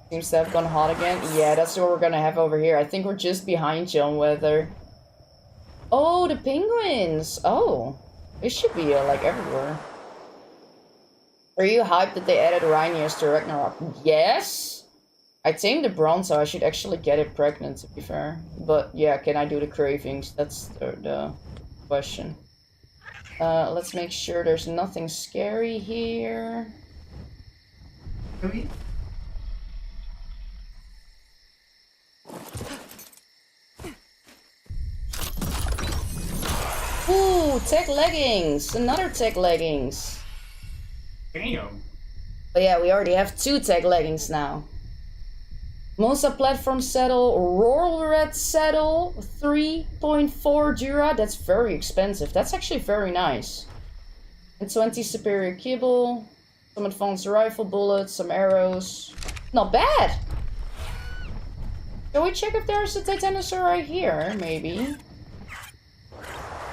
Seems to have gone hot again. Yeah, that's what we're gonna have over here. I think we're just behind you on weather. Oh, the penguins! Oh, they should be, like, everywhere. Are you hyped that they added rhinos to Ragnarok? Yes! I tamed the bronze, so I should actually get it pregnant, to be fair. But yeah, can I do the cravings? That's the question. Let's make sure there's nothing scary here. Ooh, tech leggings! Another tech leggings! Damn. But yeah, we already have 2 tech leggings now. Monza platform saddle, Royal Red saddle, 3.4 Jura. That's very expensive. That's actually very nice. And 20 superior kibble, some advanced rifle bullets, some arrows. Not bad! Shall we check if there's a Titanosaur right here? Maybe.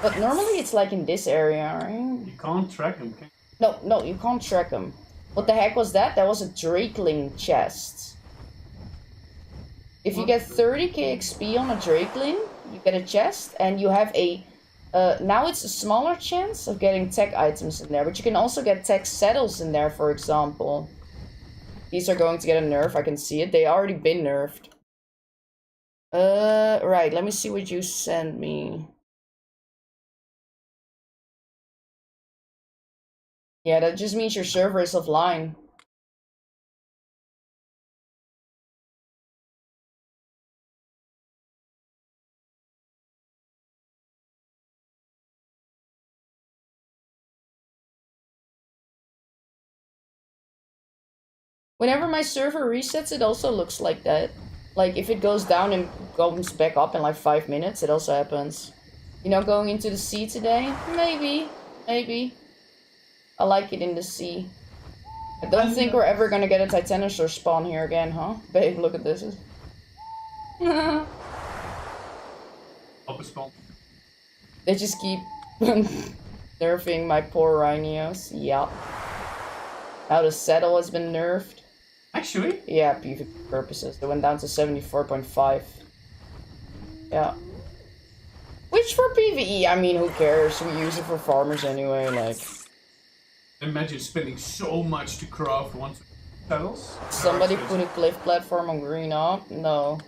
But normally it's like in this area, right? You can't track him, can you? No, you can't track him. What the heck was that? That was a Drakeling chest. If you get 30k XP on a Drakeling, you get a chest, and you have a... now it's a smaller chance of getting tech items in there, but you can also get tech saddles in there, for example. These are going to get a nerf, I can see it. They already been nerfed. Right, let me see what you sent me. Yeah, that just means your server is offline. Whenever my server resets, it also looks like that. Like, if it goes down and comes back up in like 5 minutes, it also happens. You know, going into the sea today? Maybe. Maybe. I like it in the sea. I don't think we're ever gonna get a Titanosaur spawn here again, huh? Babe, look at this. Up a spawn. They just keep nerfing my poor rhinos. Yeah. Now the saddle has been nerfed. Actually? Yeah, PvP purposes. They went down to 74.5. Yeah. Which for PvE, I mean, who cares? We use it for farmers anyway, like... Imagine spending so much to craft one saddles. Somebody put a cliff platform on green up? No.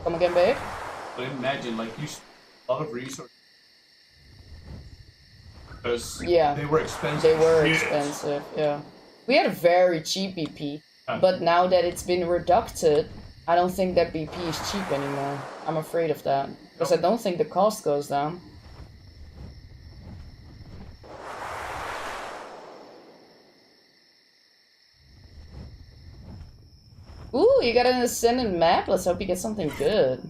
Come again, babe? But imagine, like, you spend a lot of resources. Because Yeah. they were expensive. They were Yes. expensive, yeah. We had a very cheap BP, but now that it's been reducted, I don't think that BP is cheap anymore. I'm afraid of that. Because I don't think the cost goes down. Ooh, you got an ascendant map? Let's hope you get something good.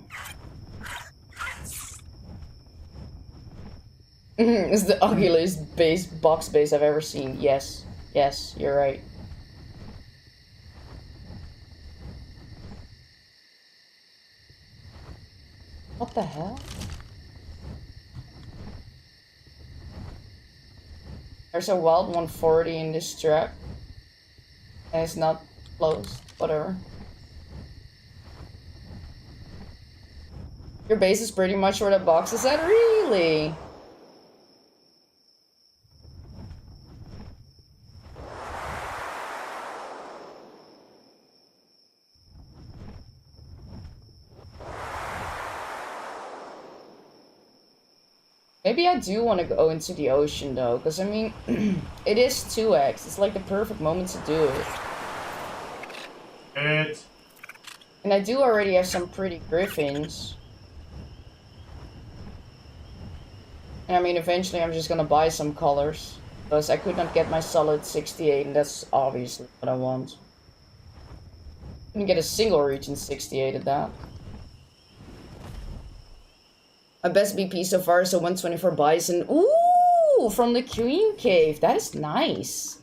It's the ugliest box base I've ever seen. Yes. Yes, you're right. What the hell? There's a wild 140 in this trap. And it's not closed. Whatever. Your base is pretty much where the box is at? Really? Maybe I do want to go into the ocean though, because I mean, it is 2x. It's like the perfect moment to do it. And I do already have some pretty griffins. And I mean, eventually I'm just gonna buy some colors. Because I could not get my solid 68, and that's obviously what I want. Couldn't get a single region 68 at that. My best BP so far is a 124 bison. Ooh, from the Queen Cave. That is nice.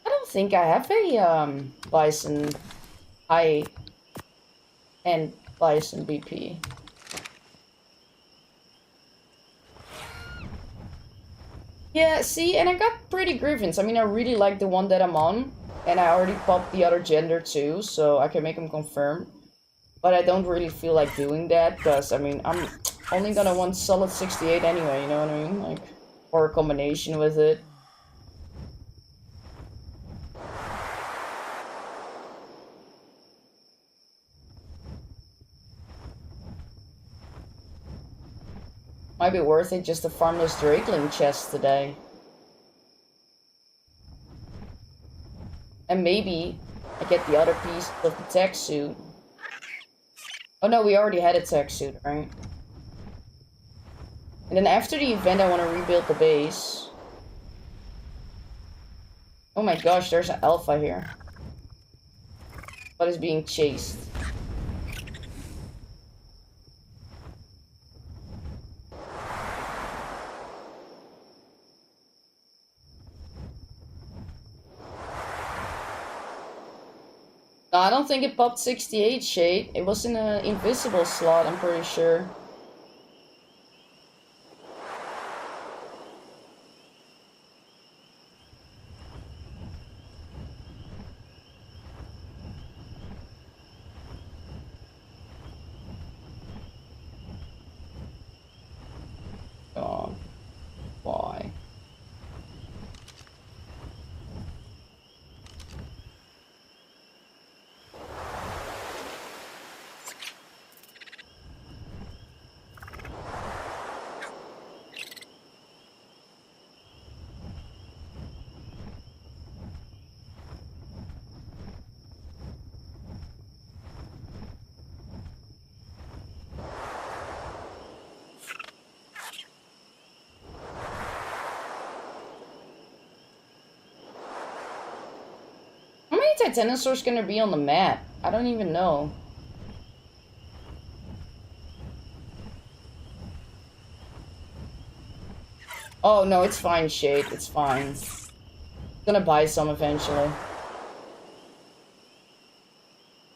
I don't think I have a bison high-end bison BP. Yeah, see, and I got pretty griffins. I mean, I really like the one that I'm on. And I already popped the other gender too, so I can make them confirm. But I don't really feel like doing that, because, I mean, I'm only gonna want solid 68 anyway, you know what I mean? Like, or a combination with it. Might be worth it just to farm those Drakeling chests today. And maybe I get the other piece of the tech suit. Oh no, we already had a tech suit, right? And then after the event, I want to rebuild the base. Oh my gosh, there's an alpha here. But is being chased. No, I don't think it popped 68 shade. It was in an invisible slot, I'm pretty sure. Oh, why? How many Titanosaurs gonna be on the map? I don't even know. Oh no, it's fine, Shade. It's fine. I'm gonna buy some eventually.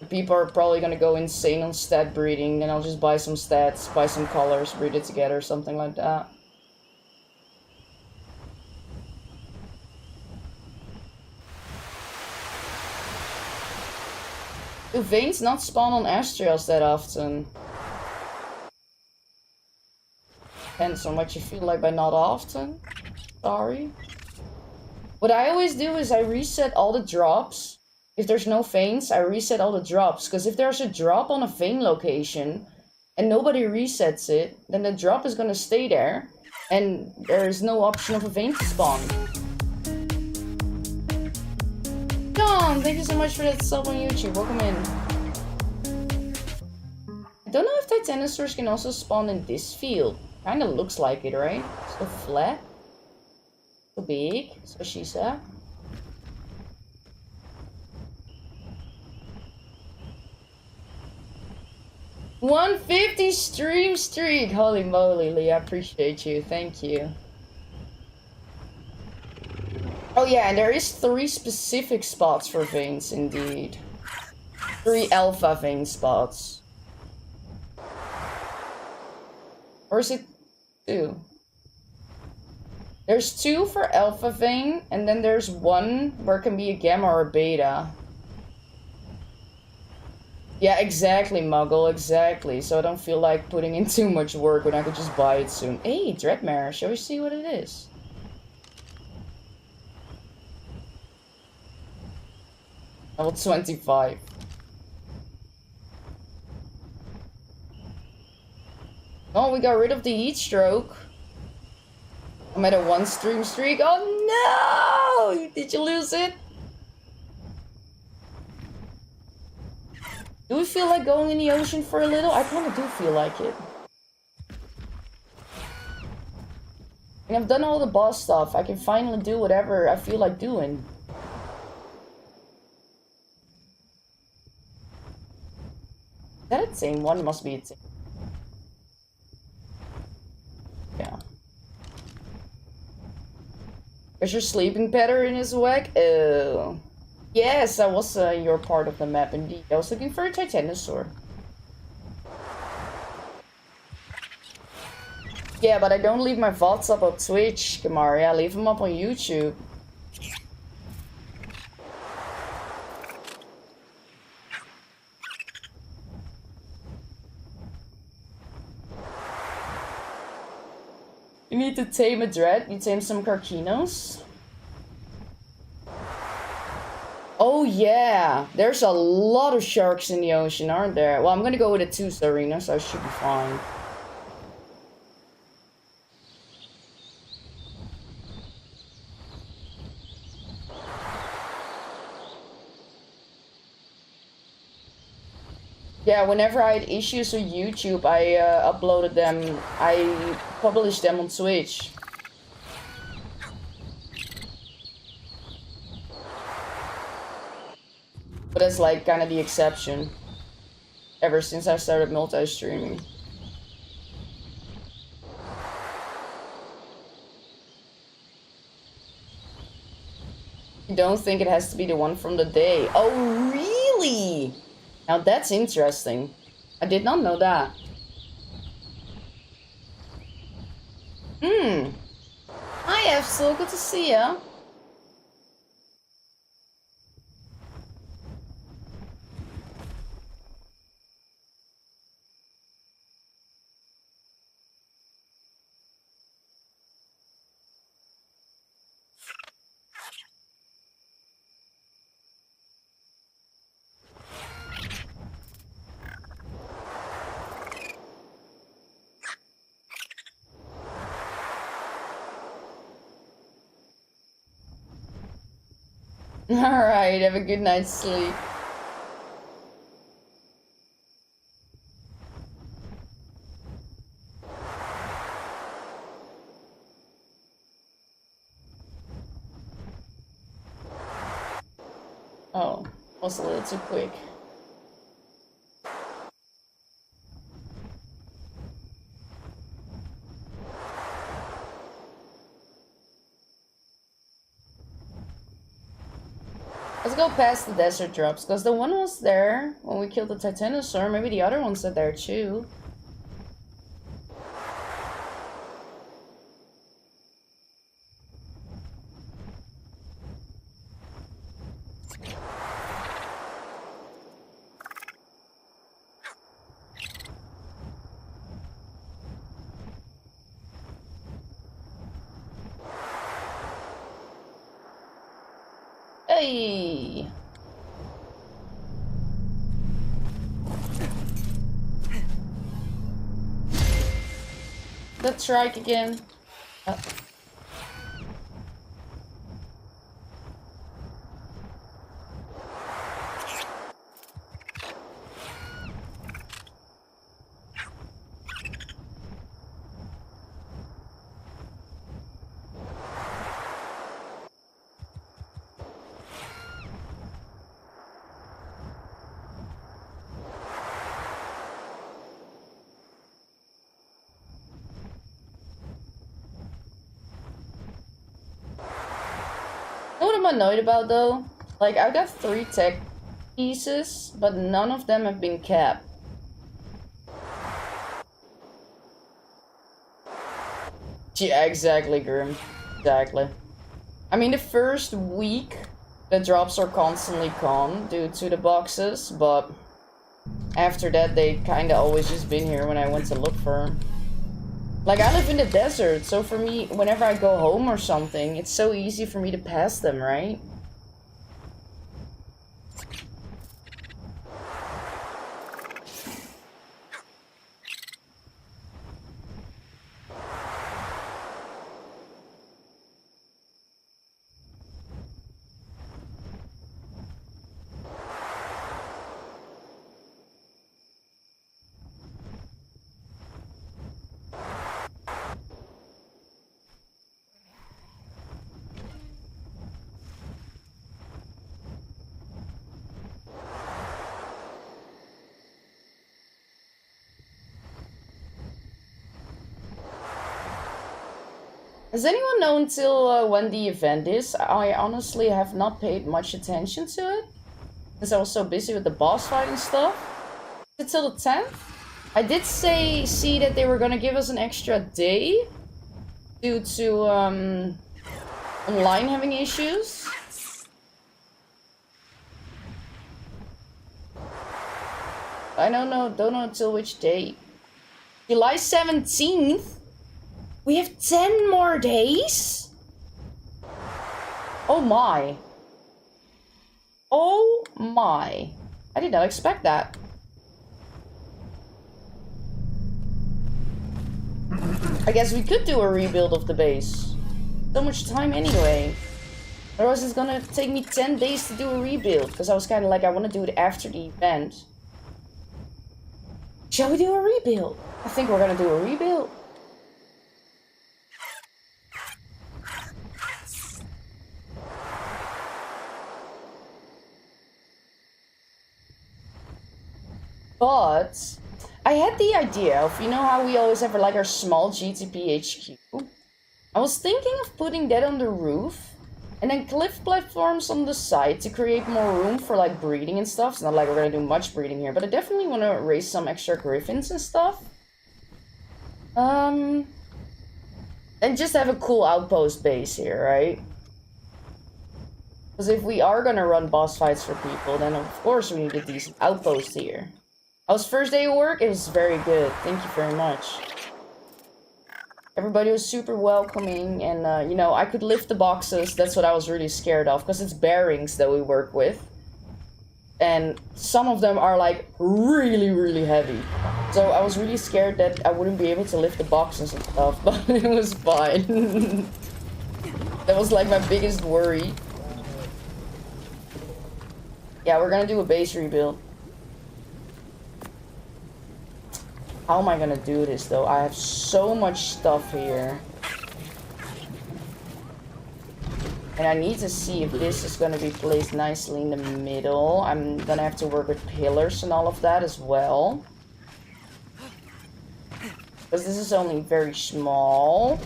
People are probably gonna go insane on stat breeding, and I'll just buy some stats, buy some colors, breed it together, something like that. Do veins not spawn on astrials that often? Depends on what you feel like by not often. Sorry. What I always do is I reset all the drops. If there's no veins, I reset all the drops. Because if there's a drop on a vein location and nobody resets it, then the drop is gonna stay there. And there is no option of a vein to spawn. John, thank you so much for that sub on YouTube. Welcome in. I don't know if Titanosaurs can also spawn in this field. Kinda looks like it, right? So flat. So big. So she said. $150 stream streak! Holy moly, Lee, I appreciate you. Thank you. Oh yeah, and there is 3 specific spots for veins, indeed. 3 alpha vein spots. Or is it 2? There's 2 for alpha vein, and then there's 1 where it can be a gamma or a beta. Yeah, exactly, Muggle, exactly. So I don't feel like putting in too much work when I could just buy it soon. Hey, Dreadmare, shall we see what it is? Level 25. Oh, we got rid of the heat stroke. I'm at a 1 stream streak. Oh no! Did you lose it? Do we feel like going in the ocean for a little? I kind of do feel like it. And I've done all the boss stuff. I can finally do whatever I feel like doing. Is that a same one? Must be a same. Yeah. Is your sleeping pattern is whack? Oh. Yes, that was your part of the map indeed. I was looking for a Titanosaur. Yeah, but I don't leave my VODs up on Twitch, Kamari. I leave them up on YouTube. You need to tame a dread. You tame some Carcinos. Oh yeah, there's a lot of sharks in the ocean, aren't there? Well, I'm gonna go with a 2 arena, so I should be fine. Yeah, whenever I had issues with YouTube, I uploaded them. I published them on Twitch. But that's like kind of the exception. Ever since I started multi-streaming. You don't think it has to be the one from the day? Oh, really? Now that's interesting. I did not know that. Hi, F. So good to see ya. Alright, have a good night's sleep. Oh, was a little too quick. Let's go past the desert drops, because the one was there when we killed the Titanosaur. Maybe the other ones are there too. Hey! Let's strike again. You know what I'm annoyed about though? Like, I got 3 tech pieces, but none of them have been capped. Yeah, exactly, Grim. Exactly. I mean, the first week, the drops are constantly gone due to the boxes, but after that, they kinda always just been here when I went to look for them. Like, I live in the desert, so for me, whenever I go home or something, it's so easy for me to pass them, right? Does anyone know until when the event is? I honestly have not paid much attention to it, because I was so busy with the boss fight and stuff. Is it till the 10th? I did see that they were gonna give us an extra day due to online having issues. I don't know until which date. July 17th? We have 10 more days? Oh my. Oh my. I did not expect that. I guess we could do a rebuild of the base. So much time anyway. Otherwise it's gonna take me 10 days to do a rebuild. Because I was kind of like, I want to do it after the event. Shall we do a rebuild? I think we're gonna do a rebuild. But I had the idea of, you know how we always have like our small GTP HQ? I was thinking of putting that on the roof and then cliff platforms on the side to create more room for like breeding and stuff. It's not like we're gonna do much breeding here, but I definitely want to raise some extra griffins and stuff. And just have a cool outpost base here, right? Because if we are gonna run boss fights for people, then of course we need a decent outpost here. How's first day of work? It was very good. Thank you very much. Everybody was super welcoming, and you know, I could lift the boxes. That's what I was really scared of, because it's bearings that we work with. And some of them are like really, really heavy. So I was really scared that I wouldn't be able to lift the boxes and stuff, but it was fine. That was like my biggest worry. Yeah, we're gonna do a base rebuild. How am I gonna do this though? I have so much stuff here. And I need to see if this is gonna be placed nicely in the middle. I'm gonna have to work with pillars and all of that as well. Because this is only very small.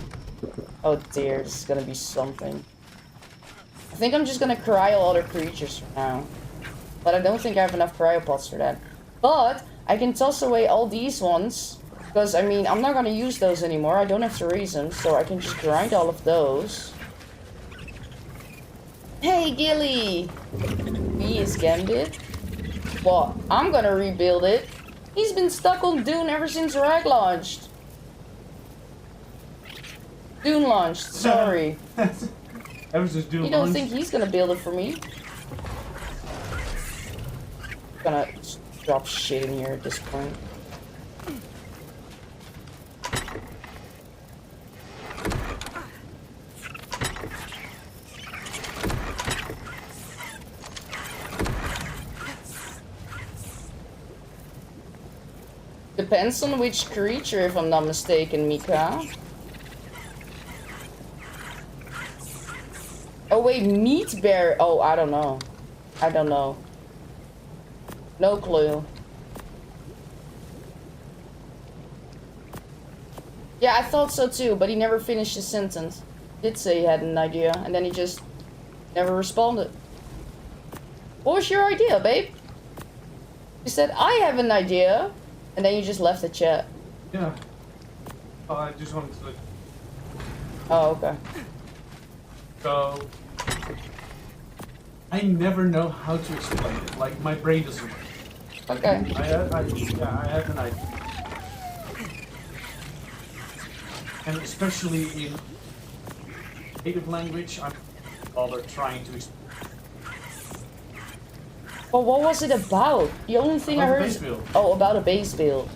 Oh dear, this is gonna be something. I think I'm just gonna cryo all the creatures for now. But I don't think I have enough cryopods for that. But I can toss away all these ones. Because, I mean, I'm not gonna use those anymore. I don't have to raise them. So I can just grind all of those. Hey, Gilly! B is Gambit. Well, I'm gonna rebuild it. He's been stuck on Dune ever since Rag launched. Dune launched, sorry. Ever since Dune You don't launched. think he's gonna build it for me? Gonna drop shit in here at this point. Depends on which creature, if I'm not mistaken, Mika. Oh wait, meat bear. Oh, I don't know. I don't know. No clue. Yeah, I thought so too, but he never finished his sentence. Did say he had an idea, and then he just never responded. What was your idea, babe? You said, I have an idea, and then you just left the chat. Yeah. Oh, I just wanted to. Oh, okay. So. I never know how to explain it. Like, my brain doesn't work. Okay. I have an idea. And especially in native language, I'm bother trying to explain. Well, what was it about? The only thing I About a heard base is... build. Oh, about a base build.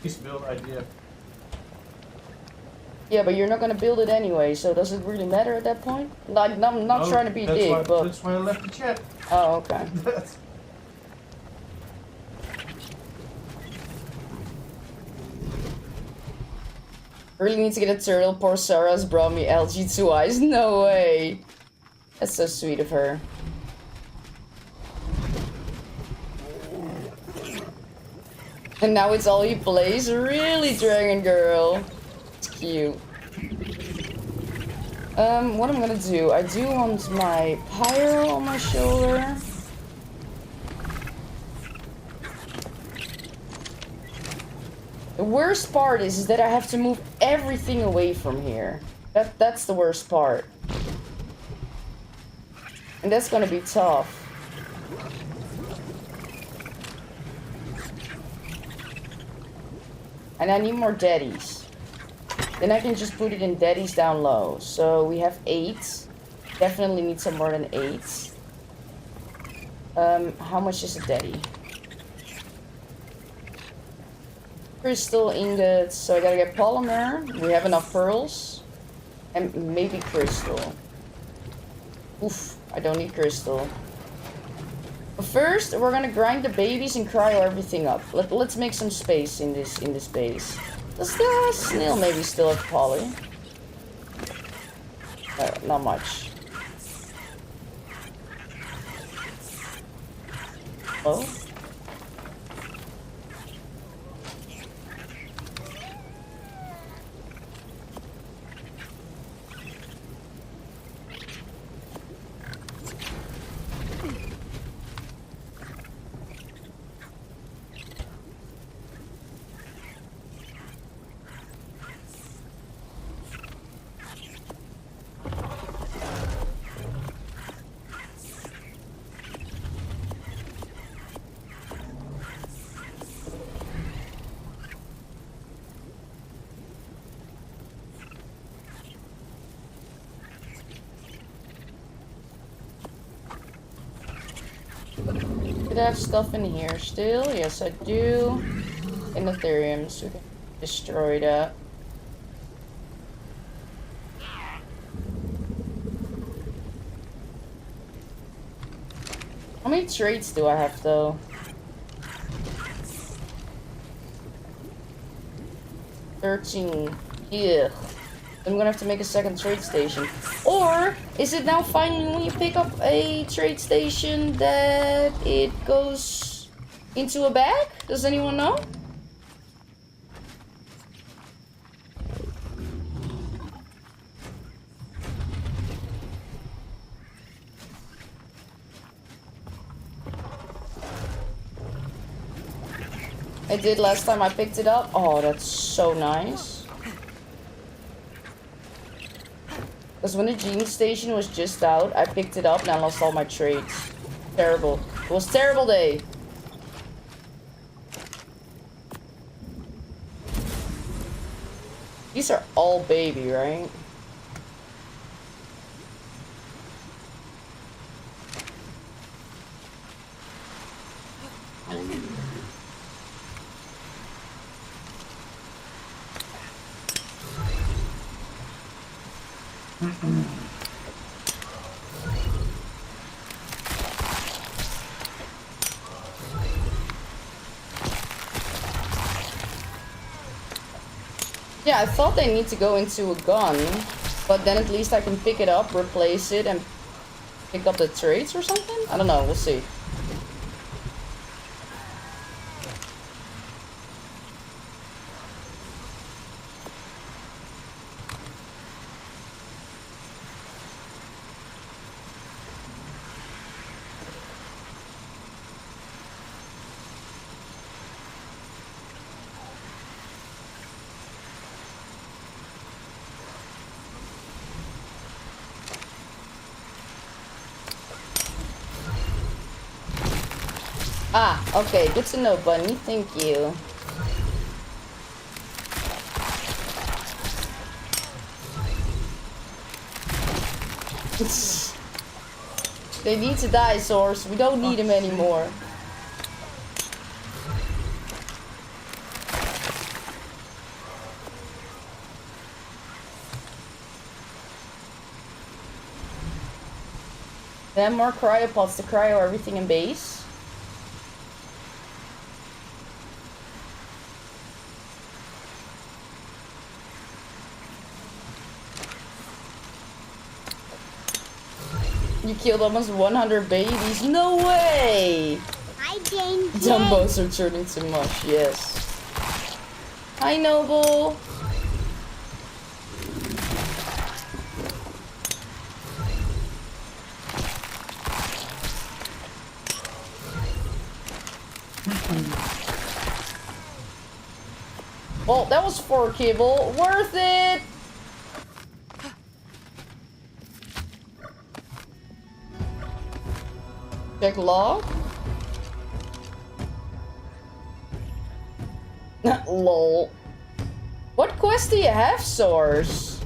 Base build idea. Yeah, but you're not gonna build it anyway, so does it really matter at that point? Like, I'm not No, trying to be that's dick, why, but... that's why I left the chat. Oh, okay. Really need to get a turtle. Poor Sarah's brought me LG 2 eyes. No way. That's so sweet of her. And now it's all he plays? Really, Dragon Girl? It's cute. What I'm gonna do, I do want my pyro on my shoulder. The worst part is that I have to move everything away from here. That's the worst part. And that's gonna be tough. And I need more daddies. Then I can just put it in daddies down low. So we have 8. Definitely need some more than 8. How much is a daddy? Crystal ingots. So I gotta get polymer. We have enough pearls. And maybe crystal. Oof, I don't need crystal. But first, we're gonna grind the babies and cryo everything up. Let's make some space in this base. Does the snail maybe still have poly? Not much. Oh? Did I have stuff in here still? Yes, I do. In Ethereum, so we can destroy that. How many traits do I have though? 13. Yeah. I'm gonna have to make a second trade station. Or is it now fine when you pick up a trade station that it goes into a bag? Does anyone know? I did last time I picked it up. Oh, that's so nice. Because when the gene station was just out, I picked it up and I lost all my trades. Terrible. It was a terrible day. These are all baby, right? Yeah, I thought they need to go into a gun, but then at least I can pick it up, replace it, and pick up the traits or something? I don't know, we'll see. Ah, okay, good to know, Bunny. Thank you. They need to die, Source. We don't need them anymore. Then more cryopods to cryo everything in base. You killed almost 100 babies? No way! Hi, Jane. Dumbos are turning to mush, yes. Hi, Noble! Well, that was 4 kibble. Worth it! Check log. Lol. What quest do you have, Source?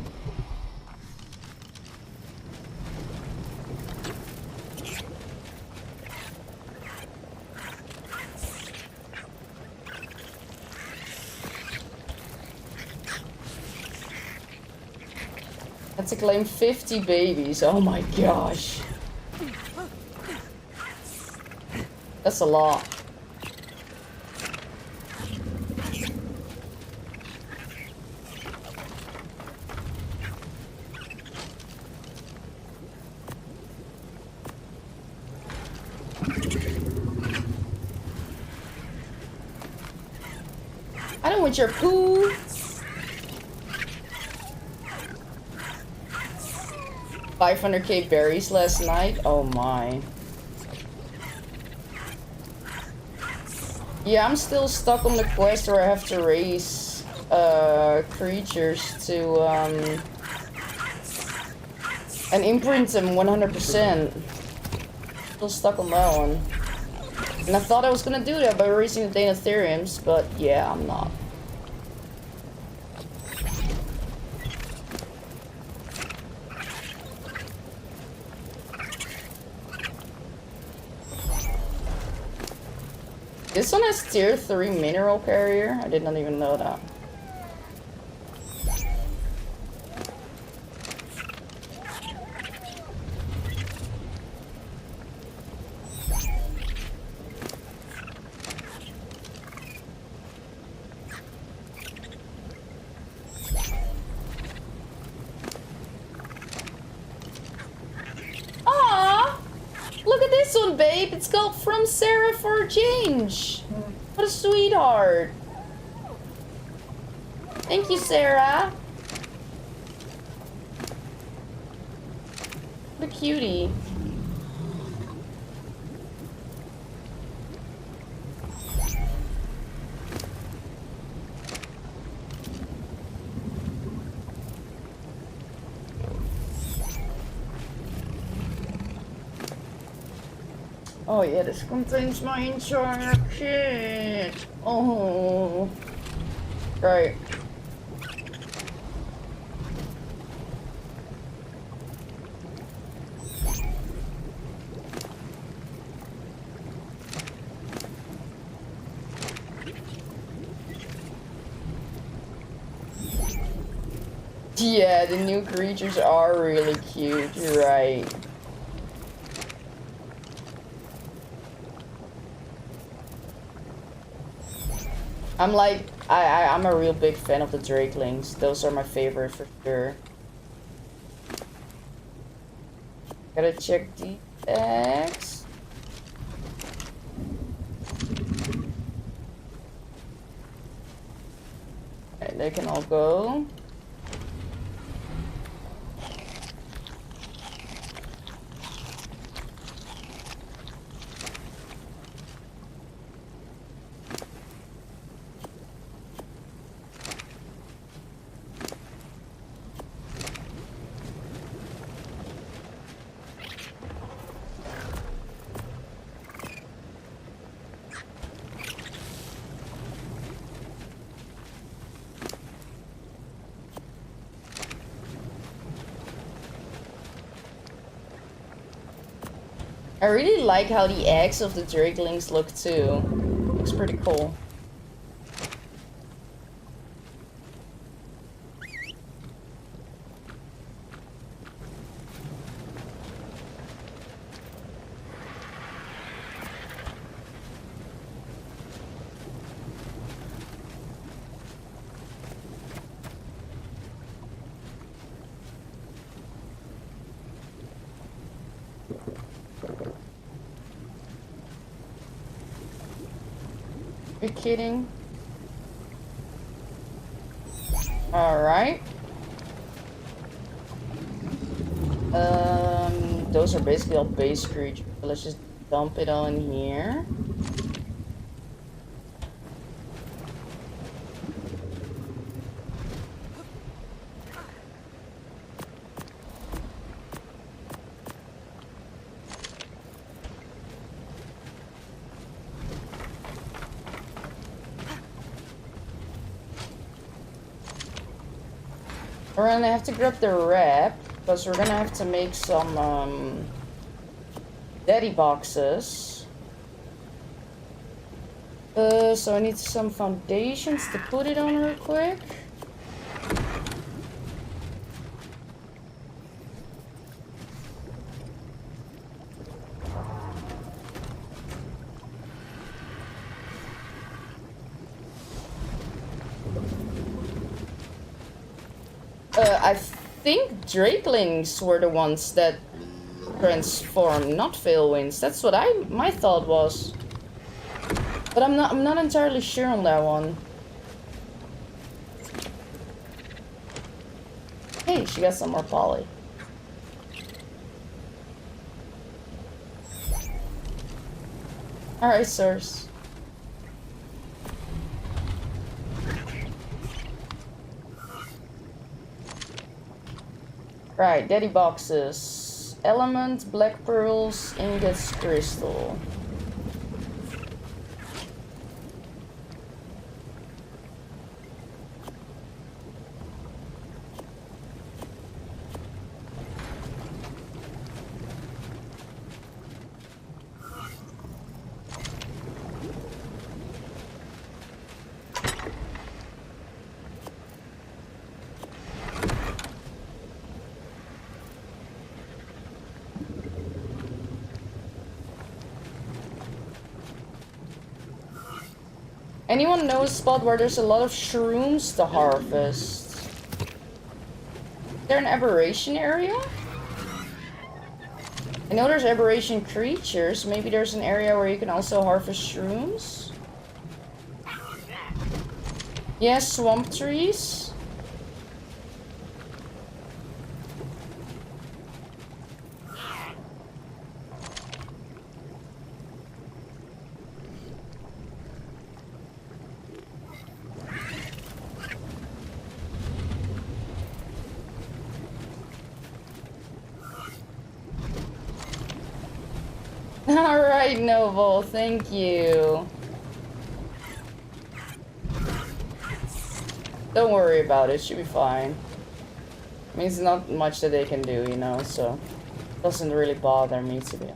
Had to claim 50 babies. Oh my gosh. That's a lot. I don't want your poo. $500k berries last night. Oh my. Yeah, I'm still stuck on the quest where I have to raise creatures to and imprint them 100%. Still stuck on that one. And I thought I was gonna do that by raising the Danatheriums, but yeah, I'm not. This one has tier 3 mineral carrier. I did not even know that. Look at this one, babe. It's called From Sarah for a Change. What a sweetheart. Thank you, Sarah. What a cutie. Oh yeah, this contains my entire kit. Oh, right. Yeah, the new creatures are really cute. You're right. I'm like, I'm a real big fan of the Drakelings. Those are my favorite for sure. Gotta check the eggs. Okay, they can all go. I really like how the eggs of the Drakelings look too. Looks pretty cool. You're kidding? Alright. Those are basically all base creatures. Let's just dump it all in here. We're gonna have to grab the wrap, because we're gonna have to make some, daddy boxes. So I need some foundations to put it on real quick. I think Drakelings were the ones that transformed, not Veilwinds. That's what my thought was. But I'm not entirely sure on that one. Hey, she got some more poly. Alright, sirs. Right, daddy boxes. Element, black pearls, ingots, crystal. Anyone know a spot where there's a lot of shrooms to harvest? Is there an aberration area? I know there's aberration creatures. Maybe there's an area where you can also harvest shrooms? Yeah, swamp trees. Alright, Noble, thank you. Don't worry about it, should be fine. I mean, it's not much that they can do, you know, so it doesn't really bother me to be.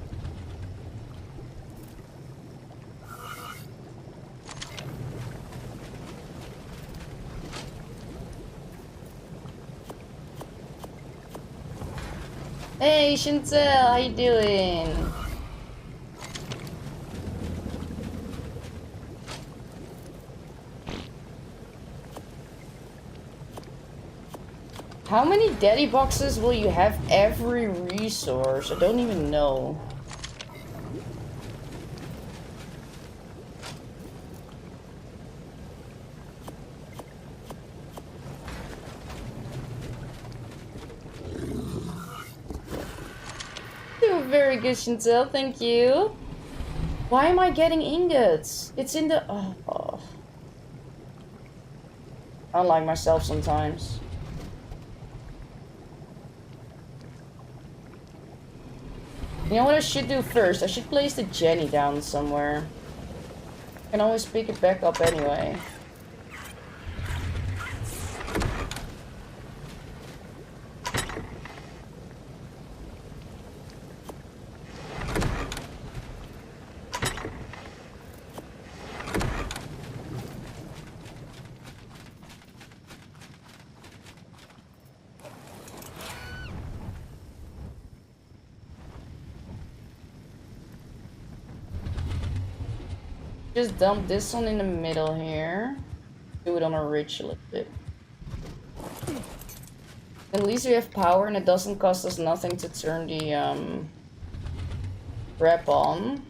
Hey, Chantel, how you doing? How many daddy boxes will you have every resource? I don't even know. You're very good, Chantel, thank you. Why am I getting ingots? It's in the... Oh. I don't like myself sometimes. You know what I should do first? I should place the Jenny down somewhere. I can always pick it back up anyway. Just dump this one in the middle here. Do it on a ridge a little bit. At least we have power and it doesn't cost us nothing to turn the wrap on.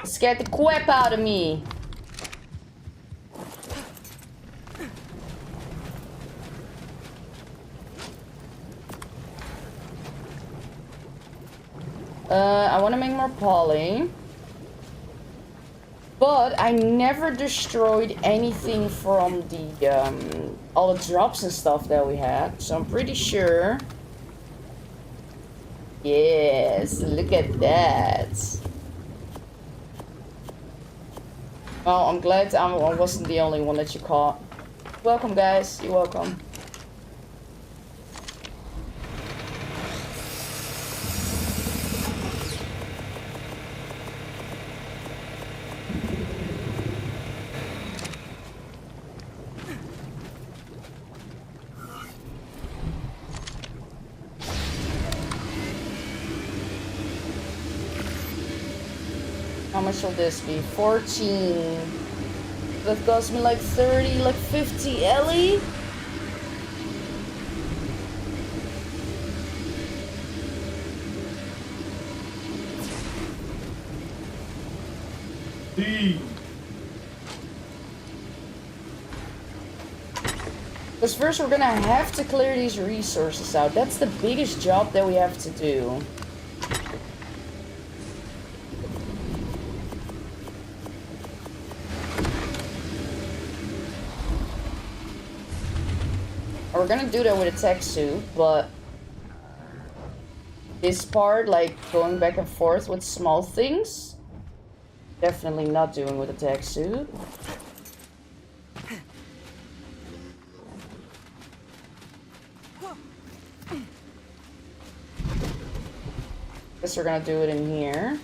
Scared the crap out of me. I want to make more poly. But I never destroyed anything from the all the drops and stuff that we had. So I'm pretty sure. Yes, look at that. Well, I'm glad I wasn't the only one that you caught. Welcome, guys. You're welcome. How much will this be? 14. That cost me like 30, like 50 Ellie? Because first we're gonna have to clear these resources out. That's the biggest job that we have to do. We're gonna do that with a tech suit, but this part, like going back and forth with small things, definitely not doing with a tech suit. Guess we're gonna do it in here.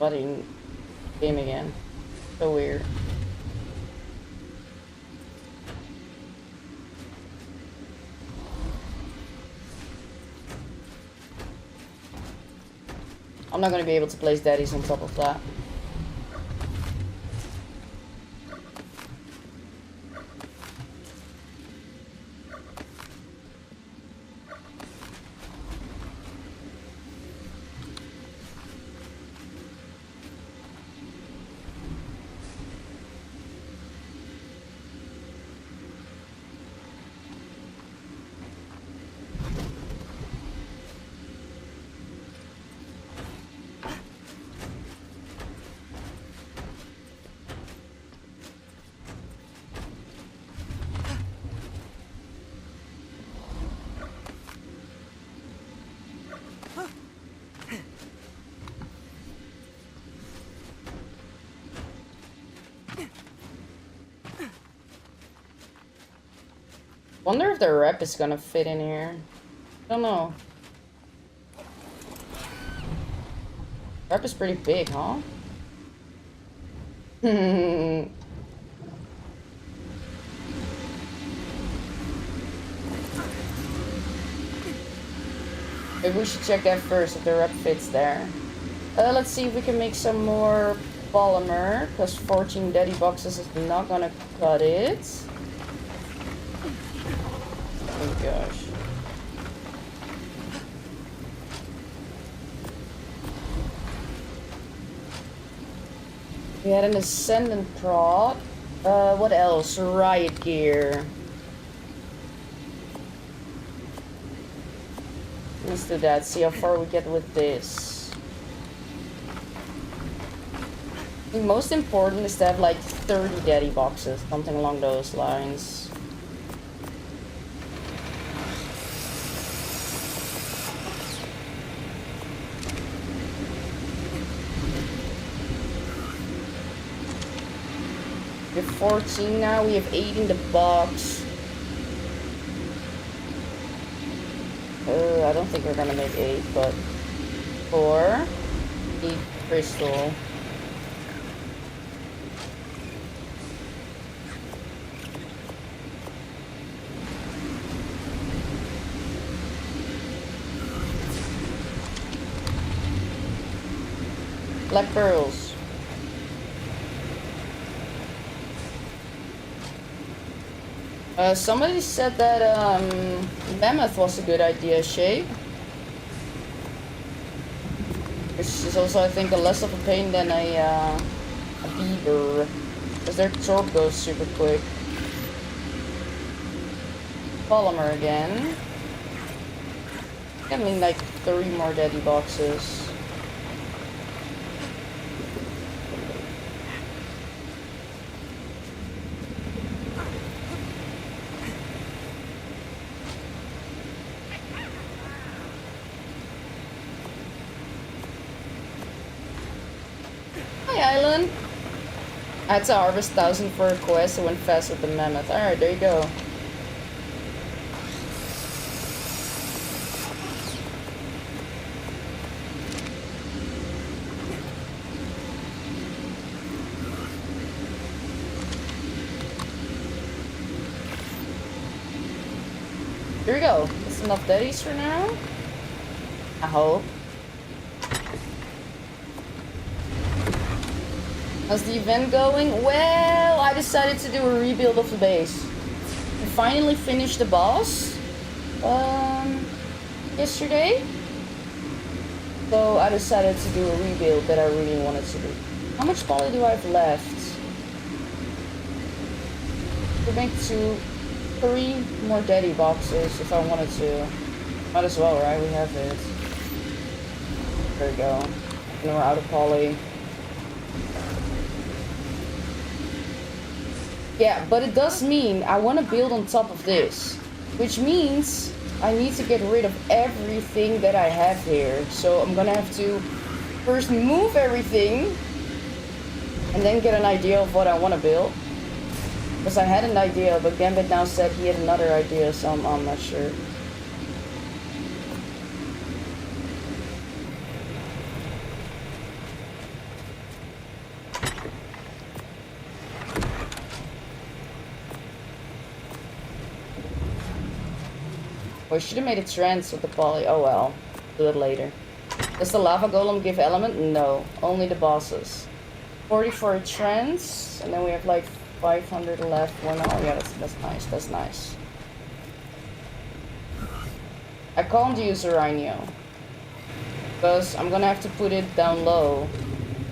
body game again. So weird. I'm not gonna be able to place daddies on top of that. Wonder if the rep is gonna fit in here. Don't know. Rep is pretty big, huh? Maybe we should check that first if the rep fits there. Let's see if we can make some more polymer, because 14 daddy boxes is not gonna cut it. Oh gosh. We had an ascendant prod. What else? Riot gear. Let's do that. See how far we get with this. The most important is to have like 30 daddy boxes, something along those lines. We have 14 now, we have 8 in the box. I don't think we're gonna make 8, but 4. Need crystal. Black pearls. Somebody said that mammoth was a good idea, Shay. Which is also, I think, a less of a pain than a beaver, because their torp goes super quick. Polymer again. I mean, like 3 more daddy boxes. Island. I had to harvest 1,000 for a quest. It went fast with the mammoth. Alright, there you go. Here we go. That's enough daddies for now. I hope. How's the event going? Well, I decided to do a rebuild of the base. We finally finished the boss yesterday. So I decided to do a rebuild that I really wanted to do. How much poly do I have left? To make 3 more daddy boxes if I wanted to. Might as well, right? We have it. There we go. And we're out of poly. Yeah, but it does mean I want to build on top of this, which means I need to get rid of everything that I have here. So I'm gonna have to first move everything and then get an idea of what I want to build. Because I had an idea, but Gambit now said he had another idea, so I'm not sure. Oh, I should have made a trance with the poly. Oh well. Do it later. Does the lava golem give element? No. Only the bosses. 40 for a trance. And then we have like 500 left. One. Oh yeah, that's nice. That's nice. I can't use a rhino. Because I'm gonna have to put it down low.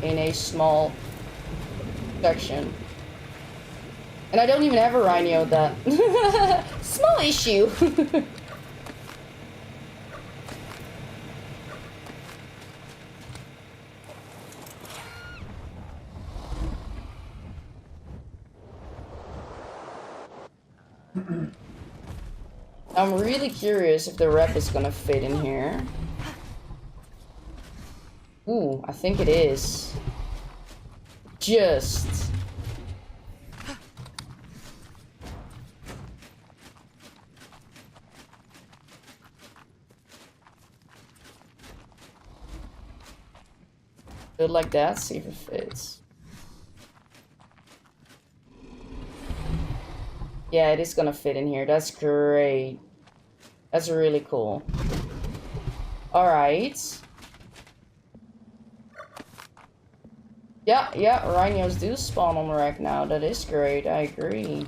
In a small section. And I don't even have a rhino that. Small issue. I'm really curious if the rep is gonna fit in here. Ooh, I think it is. Just. Do it like that, see if it fits. Yeah, it is gonna fit in here. That's great. That's really cool. Alright. Yeah, rhinos do spawn on the rack now. That is great, I agree.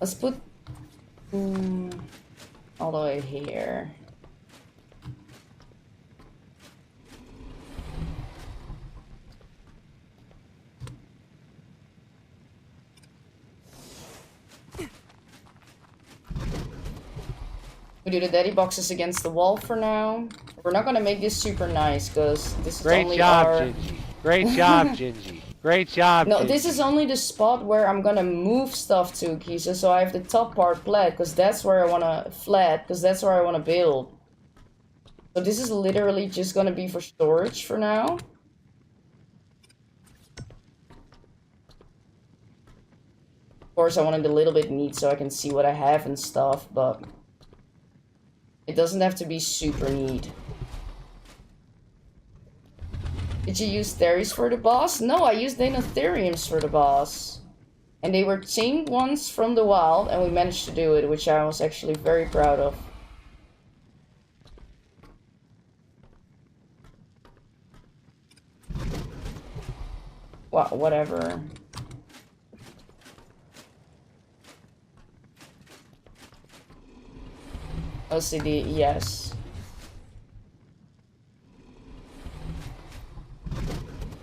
Let's put... all the way here. We do the daddy boxes against the wall for now. We're not gonna make this super nice because this is only our... Gingy. Great job, Gingy. Great job. No, Gingy. this is only the spot where I'm gonna move stuff to, Kisa. So I have the top part flat because that's where I wanna build. So this is literally just gonna be for storage for now. Of course, I want it a little bit neat so I can see what I have and stuff, but it doesn't have to be super neat. Did you use Theris for the boss? No, I used Danotheriums for the boss. And they were tamed ones from the wild, and we managed to do it, which I was actually very proud of. Whatever. OCD, yes.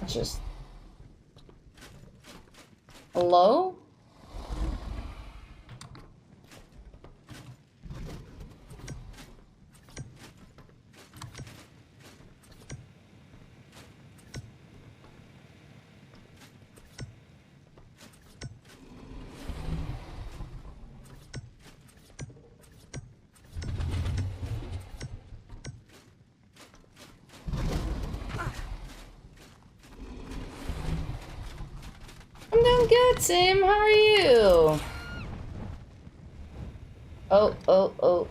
Just... Hello? I'm doing good, Tim. How are you? Oh.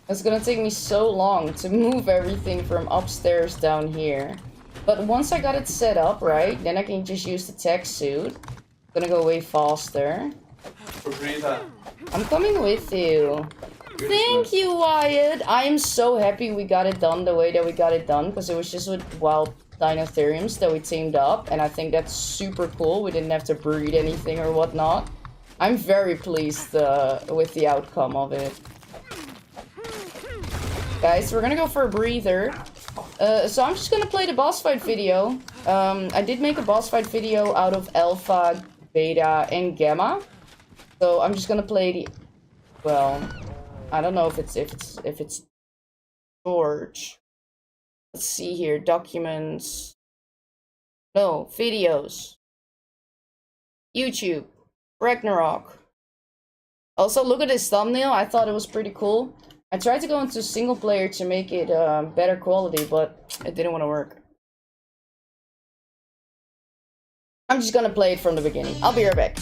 It's gonna take me so long to move everything from upstairs down here. But once I got it set up, right, then I can just use the tech suit. It's gonna go way faster. I'm coming with you. Thank you, Wyatt! I am so happy we got it done the way that we got it done, because it was just with wild Dinotheriums that we teamed up, and I think that's super cool. We didn't have to breed anything or whatnot. I'm very pleased with the outcome of it. Guys, we're gonna go for a breather. So I'm just gonna play the boss fight video. I did make a boss fight video out of Alpha, Beta, and Gamma. So I'm just gonna play the... Well, I don't know if it's George. Let's see here. Documents. No, videos. YouTube. Ragnarok. Also, look at this thumbnail. I thought it was pretty cool. I tried to go into single player to make it better quality, but it didn't want to work. I'm just gonna play it from the beginning. I'll be right back.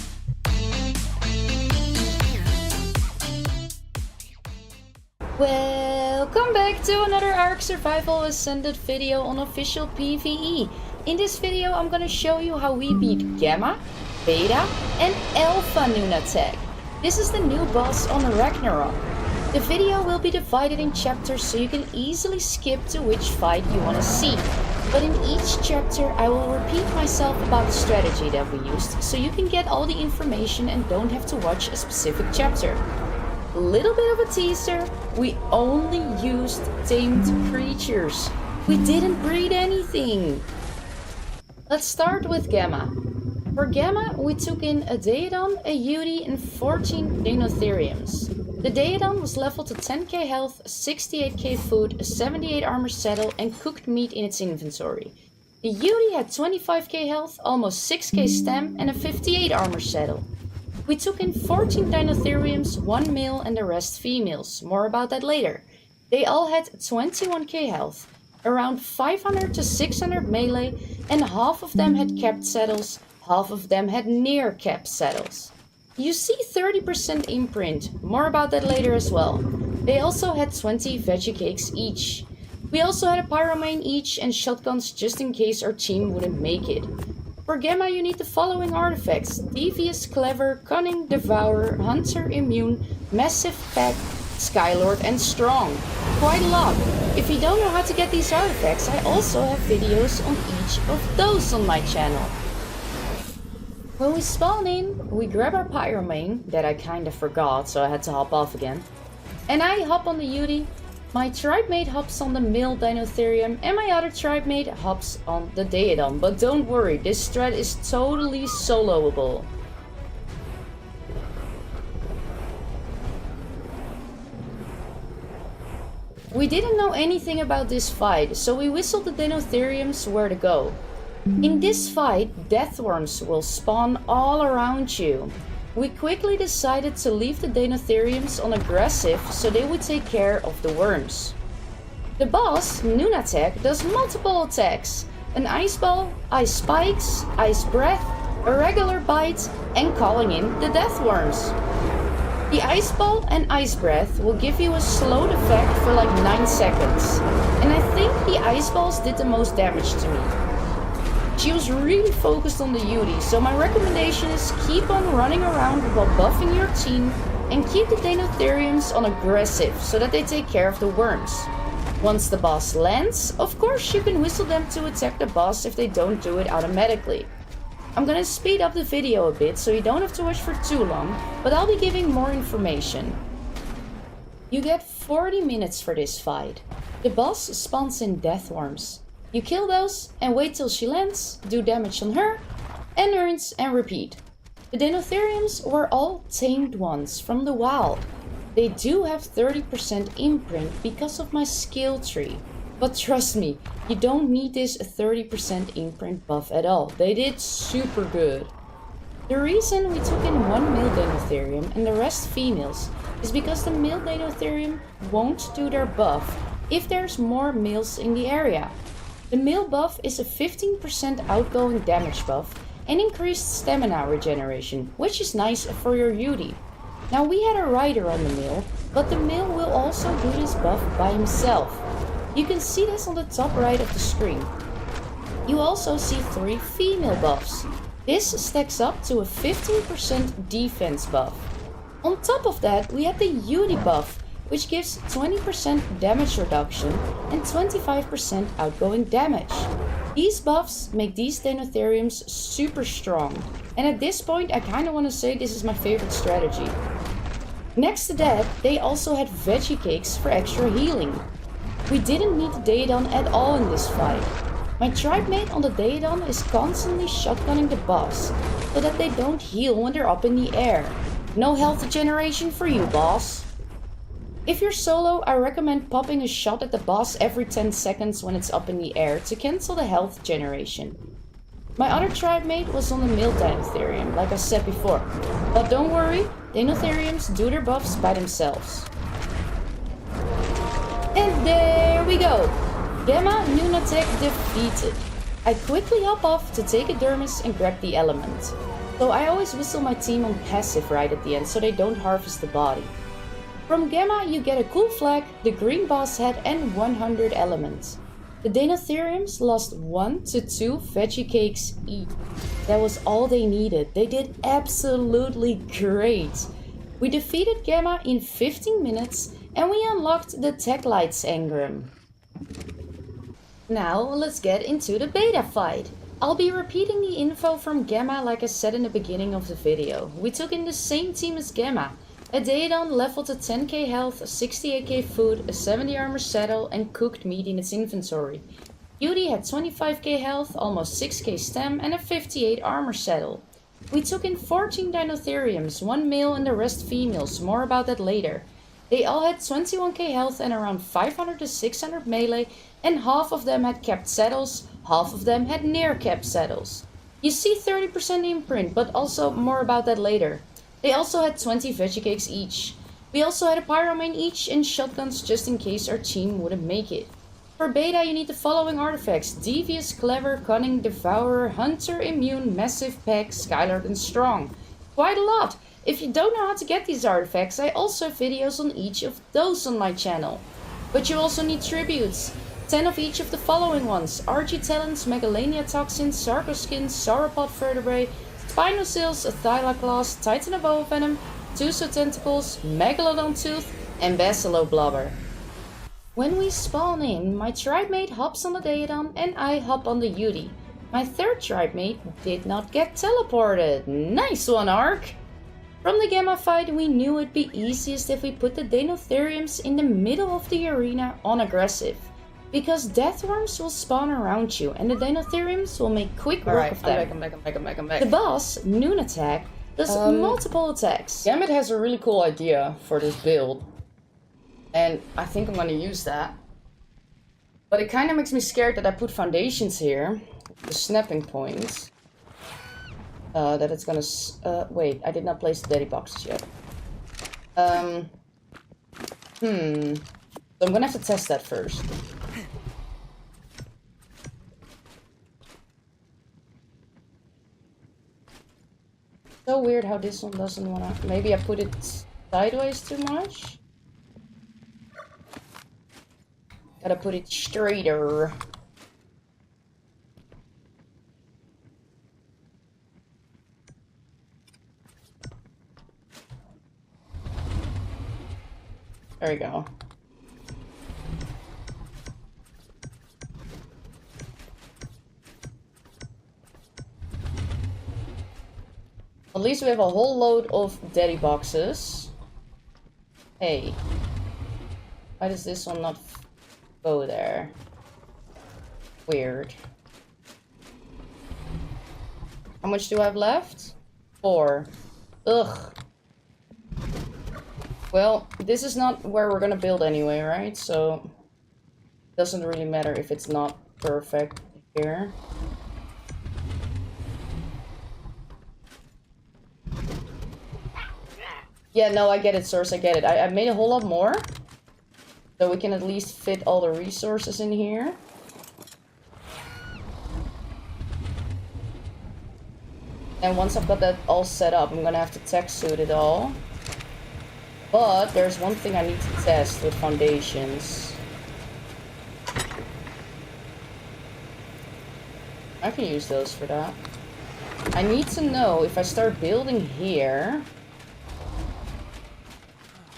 Welcome back to another Ark Survival Ascended video on official PVE. In this video I'm gonna show you how we beat Gamma, Beta and Alpha Nunatek. This is the new boss on Ragnarok. The video will be divided in chapters so you can easily skip to which fight you want to see. But in each chapter I will repeat myself about the strategy that we used so you can get all the information and don't have to watch a specific chapter. Little bit of a teaser, we only used tamed creatures. We didn't breed anything. Let's start with Gamma. For Gamma, we took in a Daedon, a Yudi and 14 Dinotheriums. The Daedon was leveled to 10k health, 68k food, a 78 armor saddle and cooked meat in its inventory. The Yudi had 25k health, almost 6k stam and a 58 armor saddle. We took in 14 Dinotheriums, 1 male and the rest females, more about that later. They all had 21k health, around 500 to 600 melee and half of them had capped saddles, half of them had near capped saddles. You see 30% imprint, more about that later as well. They also had 20 veggie cakes each. We also had a pyromane each and shotguns just in case our team wouldn't make it. For Gamma you need the following artifacts: Devious, Clever, Cunning, Devourer, Hunter, Immune, Massive Pack, Skylord and Strong. Quite a lot. If you don't know how to get these artifacts, I also have videos on each of those on my channel. When we spawn in, we grab our pyromane, that I kinda forgot so I had to hop off again. And I hop on the Yudi. My tribe mate hops on the male Dinotherium and my other tribe mate hops on the Daedon. But don't worry, this strat is totally soloable. We didn't know anything about this fight, so we whistled the Dinotheriums where to go. In this fight, deathworms will spawn all around you. We quickly decided to leave the Dinotheriums on aggressive so they would take care of the worms. The boss, Nunatek, does multiple attacks: an ice ball, ice spikes, ice breath, a regular bite, and calling in the deathworms. The ice ball and ice breath will give you a slowed effect for like 9 seconds, and I think the ice balls did the most damage to me. She was really focused on the Yudi, so my recommendation is keep on running around while buffing your team and keep the Dinotheriums on aggressive so that they take care of the worms. Once the boss lands, of course you can whistle them to attack the boss if they don't do it automatically. I'm gonna speed up the video a bit so you don't have to watch for too long, but I'll be giving more information. You get 40 minutes for this fight. The boss spawns in deathworms. You kill those and wait till she lands, do damage on her, and rinse and repeat. The Dinotheriums were all tamed ones from the wild. They do have 30% imprint because of my skill tree. But trust me, you don't need this 30% imprint buff at all. They did super good. The reason we took in 1 male Dinotherium and the rest females is because the male Dinotherium won't do their buff if there's more males in the area. The male buff is a 15% outgoing damage buff and increased stamina regeneration, which is nice for your Yudi. Now we had a rider on the male, but the male will also do this buff by himself. You can see this on the top right of the screen. You also see 3 female buffs. This stacks up to a 15% defense buff. On top of that, we had the Yudi buff, which gives 20% damage reduction and 25% outgoing damage. These buffs make these Dinotheriums super strong, and at this point I kinda wanna say this is my favorite strategy. Next to that, they also had veggie cakes for extra healing. We didn't need the Daedon at all in this fight. My tribe mate on the Daedon is constantly shotgunning the boss, so that they don't heal when they're up in the air. No health regeneration for you, boss. If you're solo, I recommend popping a shot at the boss every 10 seconds when it's up in the air to cancel the health generation. My other tribe mate was on the male Deinotherium, like I said before. But don't worry, Deinotheriums do their buffs by themselves. And there we go! Gamma Lunatech defeated. I quickly hop off to take a Dermis and grab the element. So I always whistle my team on passive right at the end so they don't harvest the body. From Gamma you get a cool flag, the green boss head and 100 elements. The Deinotheriums lost 1 to 2 veggie cakes each. That was all they needed. They did absolutely great. We defeated Gamma in 15 minutes and we unlocked the Tech Lights engram. Now let's get into the beta fight. I'll be repeating the info from Gamma like I said in the beginning of the video. We took in the same team as Gamma. A Daedon leveled to 10k health, 68k food, a 70 armor saddle and cooked meat in its inventory. Beauty had 25k health, almost 6k stam and a 58 armor saddle. We took in 14 Deinotheriums, 1 male and the rest females, more about that later. They all had 21k health and around 500 to 600 melee, and half of them had capped saddles, half of them had near capped saddles. You see 30% imprint, but also more about that later. They also had 20 veggie cakes each. We also had a pyromane each and shotguns just in case our team wouldn't make it. For beta you need the following artifacts: Devious, Clever, Cunning, Devourer, Hunter, Immune, Massive, Pack, Skylord and Strong. Quite a lot! If you don't know how to get these artifacts, I also have videos on each of those on my channel. But you also need tributes. 10 of each of the following ones: Argy Talons, Megalania Toxins, Sarcoskin, Sauropod Vertebrae, Spinosaurs, Thylaclaws, Titan of Venom, Tuso Tentacles, Megalodon Tooth, and Bacillo Blubber. When we spawn in, my tribe mate hops on the Daedon and I hop on the Yudi. My third tribe mate did not get teleported. Nice one, Ark! From the Gamma fight, we knew it'd be easiest if we put the Deinotheriums in the middle of the arena on aggressive. Because Deathworms will spawn around you and the Deinotheriums will make quick work of them. I'm back. The boss, Lunatech, does multiple attacks. Gambit has a really cool idea for this build. And I think I'm gonna use that. But it kind of makes me scared that I put foundations here. The snapping points. That it's gonna... wait, I did not place the daddy boxes yet. So I'm gonna have to test that first. So weird how this one doesn't wanna... Maybe I put it sideways too much? Gotta put it straighter. There we go. At least we have a whole load of daddy boxes. Hey. Why does this one not go there? Weird. How much do I have left? 4. Ugh. Well, this is not where we're gonna build anyway, right? So it doesn't really matter if it's not perfect here. Yeah, no, I get it, Source, I get it. I made a whole lot more. So we can at least fit all the resources in here. And once I've got that all set up, I'm gonna have to tech suit it all. But there's one thing I need to test with foundations. I can use those for that. I need to know if I start building here,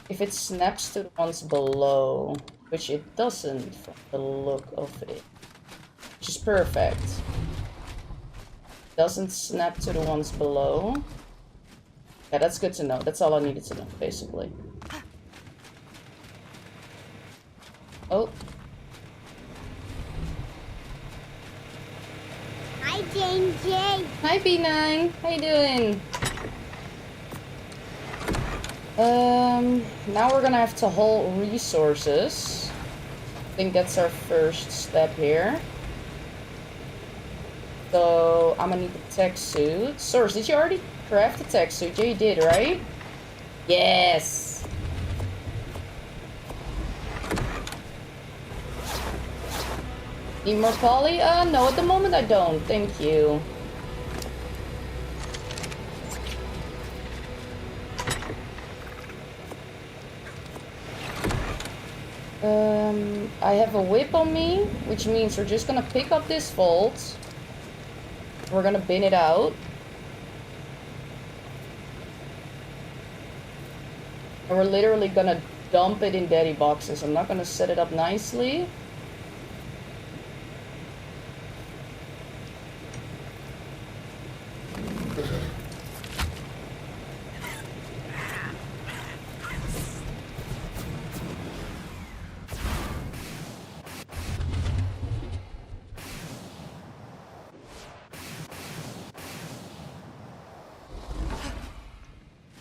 if it snaps to the ones below, which it doesn't from the look of it, which is perfect. Doesn't snap to the ones below. Yeah, that's good to know. That's all I needed to know, basically. Oh. Hi, Jane J. Hi, B9. How you doing? Now we're gonna have to haul resources. I think that's our first step here. So I'm gonna need the tech suit. Source, did you already craft the tech suit? Yeah, you did, right? Yes. Need more poly? No, at the moment I don't. Thank you. I have a whip on me, which means we're just gonna pick up this vault. We're gonna bin it out. And we're literally gonna dump it in daddy boxes. I'm not gonna set it up nicely.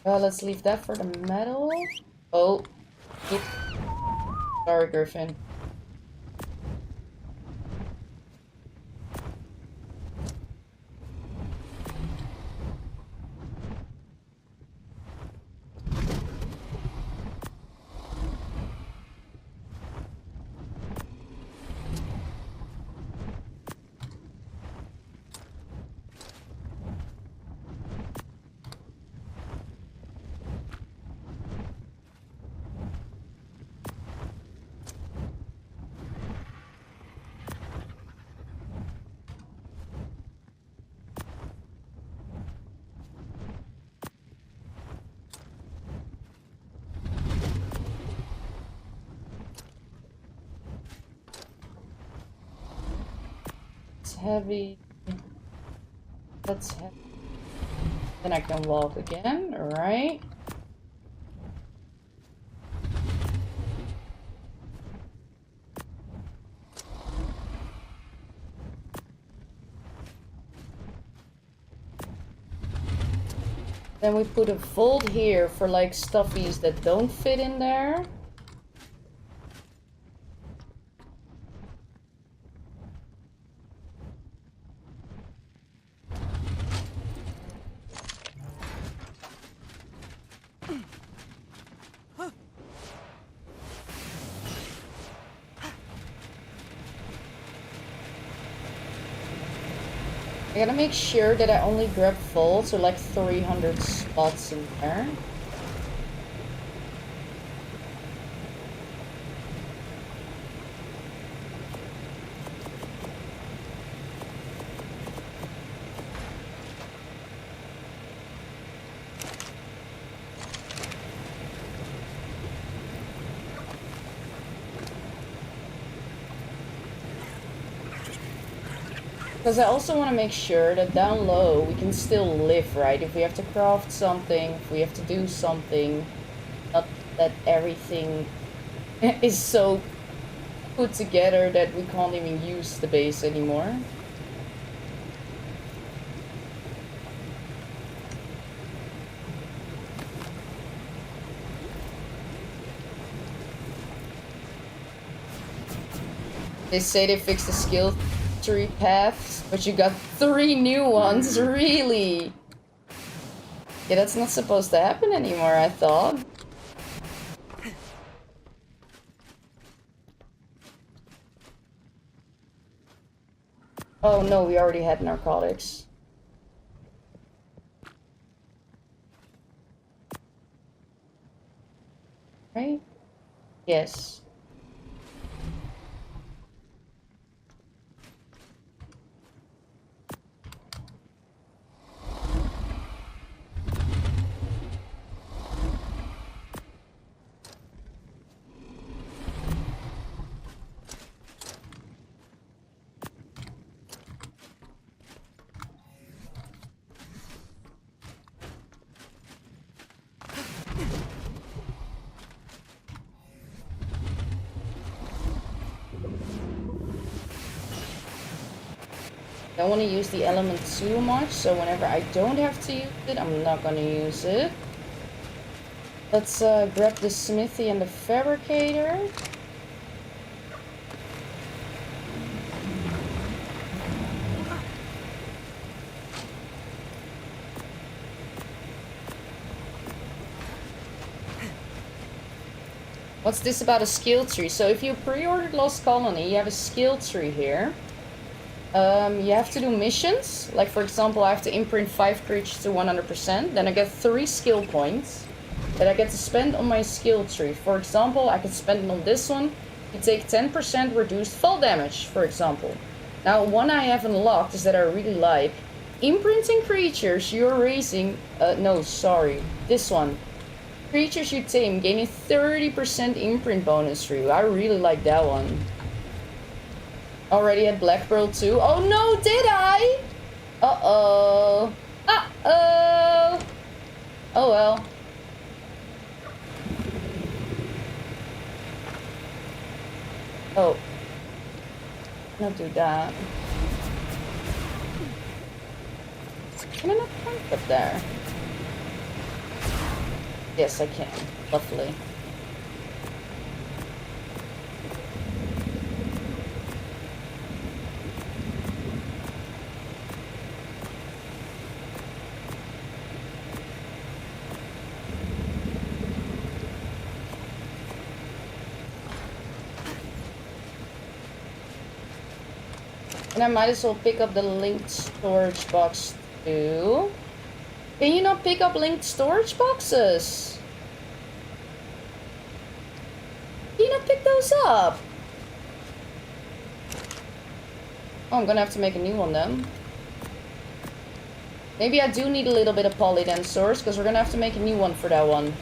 Let's leave that for the metal. Oh. Sorry, Griffin. Heavy. That's heavy. Then I can walk again, alright. Then we put a vault here for like stuffies that don't fit in there. I gotta make sure that I only grab vaults or like 300 spots in there. Because I also want to make sure that down low we can still live, right? If we have to craft something, if we have to do something, not that everything is so put together that we can't even use the base anymore. They say they fixed the skill tree paths, but you got 3 new ones, really? Yeah, that's not supposed to happen anymore, I thought. Oh no, we already had narcotics. Right? Yes. I don't want to use the element too much, so whenever I don't have to use it, I'm not going to use it. Let's grab the smithy and the fabricator. What's this about a skill tree? So if you pre-ordered Lost Colony, you have a skill tree here. You have to do missions. Like for example, I have to imprint 5 creatures to 100%. Then I get 3 skill points that I get to spend on my skill tree. For example, I can spend it on this one. You take 10% reduced fall damage, for example. Now, one I have unlocked is that I really like. Imprinting creatures you're raising... no, sorry. This one. Creatures you tame gain a 30% imprint bonus for you. I really like that one. Already had Black Pearl too. Oh no, did I? Uh-oh. Uh-oh. Oh well. Oh. Not do that. Can I not climb up there? Yes, I can. Lovely. And I might as well pick up the linked storage box too. Can you not pick up linked storage boxes? Can you not pick those up? Oh, I'm gonna have to make a new one then. Maybe I do need a little bit of poly then, source, because we're gonna have to make a new one for that one.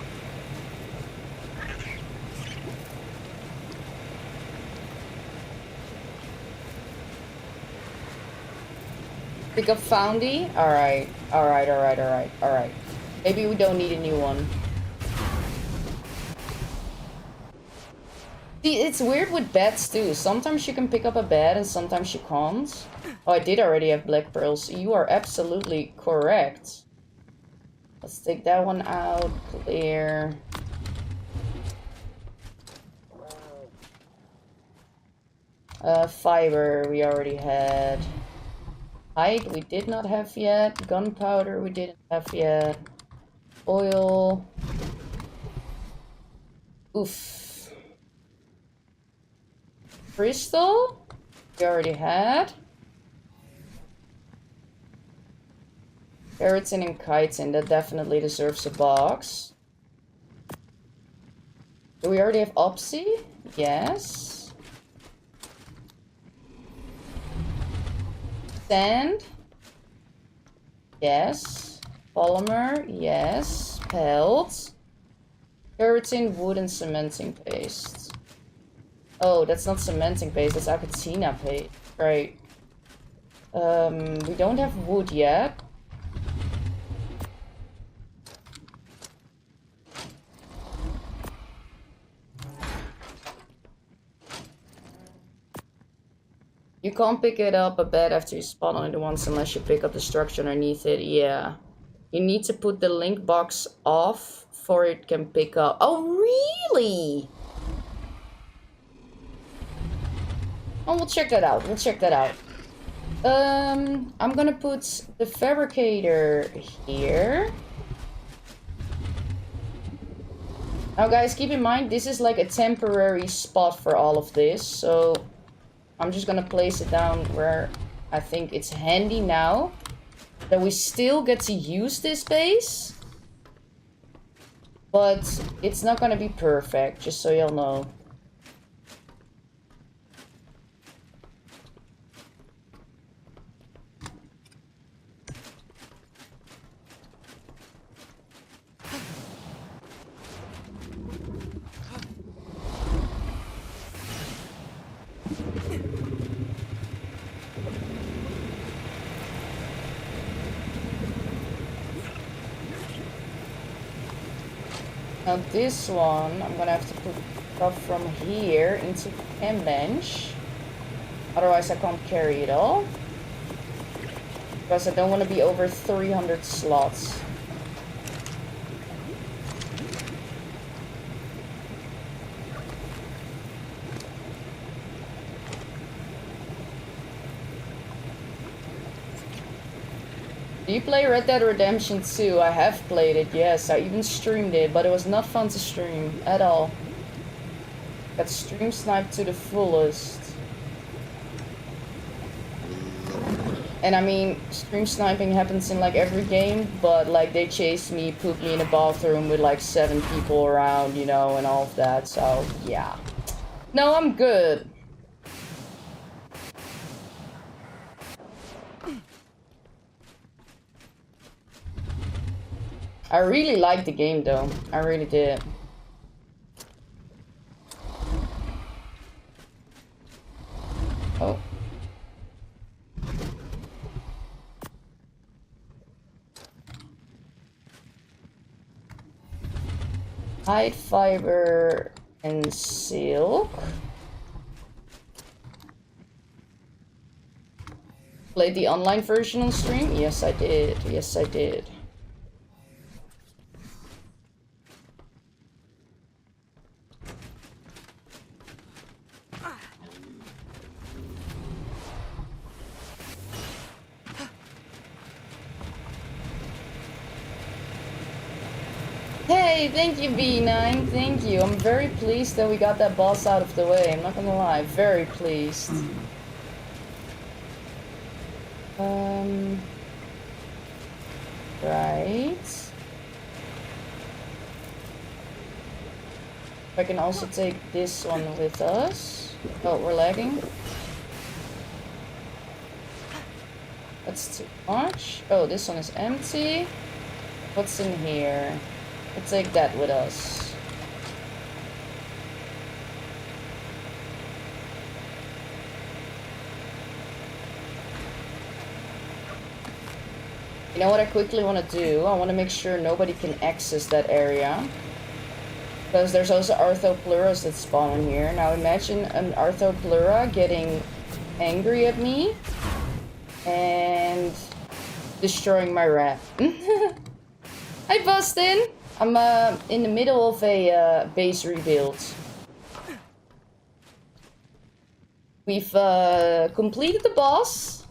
Pick up Foundy? Alright. Alright. Maybe we don't need a new one. See, it's weird with beds too. Sometimes you can pick up a bed and sometimes you can't. Oh, I did already have Black Pearls. You are absolutely correct. Let's take that one out. Clear. Fiber we already had. Hide we did not have yet. Gunpowder we didn't have yet. Oil. Oof. Crystal we already had. Keratin and chitin, that definitely deserves a box. Do we already have Opsy? Yes. Sand? Yes. Polymer? Yes. Pelt? Keratin, wood, and cementing paste. Oh, that's not cementing paste, that's Acatina paste. Right. We don't have wood yet. You can't pick it up a bed after you spawn on it once unless you pick up the structure underneath it. Yeah. You need to put the link box off for it can pick up. Oh, really? Oh, we'll check that out. We'll check that out. I'm gonna put the fabricator here. Now, guys, keep in mind, this is like a temporary spot for all of this, so I'm just gonna place it down where I think it's handy now. That we still get to use this base. But it's not gonna be perfect, just so y'all know. Now this one, I'm gonna have to put stuff from here into the cam bench. Otherwise I can't carry it all. Because I don't want to be over 300 slots. Do you play Red Dead Redemption 2? I have played it, yes. I even streamed it, but it was not fun to stream at all. Got stream sniped to the fullest. And I mean, stream sniping happens in like every game, but like they chased me, put me in a bathroom with like 7 people around, you know, and all of that, so yeah. No, I'm good. I really liked the game though, I really did. Oh. Hide fiber and silk. Played the online version on stream? Yes, I did. Yes, I did. Hey, thank you, B9. Thank you. I'm very pleased that we got that boss out of the way. I'm not gonna lie. Very pleased. Right. I can also take this one with us. Oh, we're lagging. That's too much. Oh, this one is empty. What's in here? We'll take that with us. You know what I quickly want to do? I want to make sure nobody can access that area. Because there's also Arthropluras that spawn in here. Now imagine an Arthroplura getting angry at me and destroying my rat. Hi Boston! I'm in the middle of a base rebuild. We've completed the boss.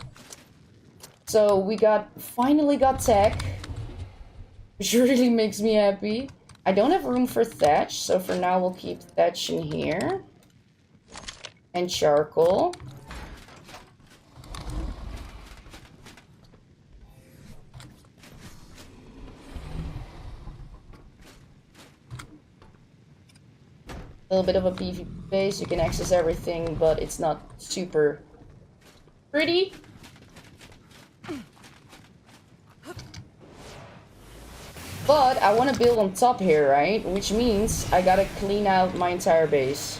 So we finally got tech, which really makes me happy. I don't have room for thatch, so for now we'll keep thatch in here. And charcoal. A little bit of a PvP base, you can access everything, but it's not super pretty. But I want to build on top here, right? Which means I gotta clean out my entire base.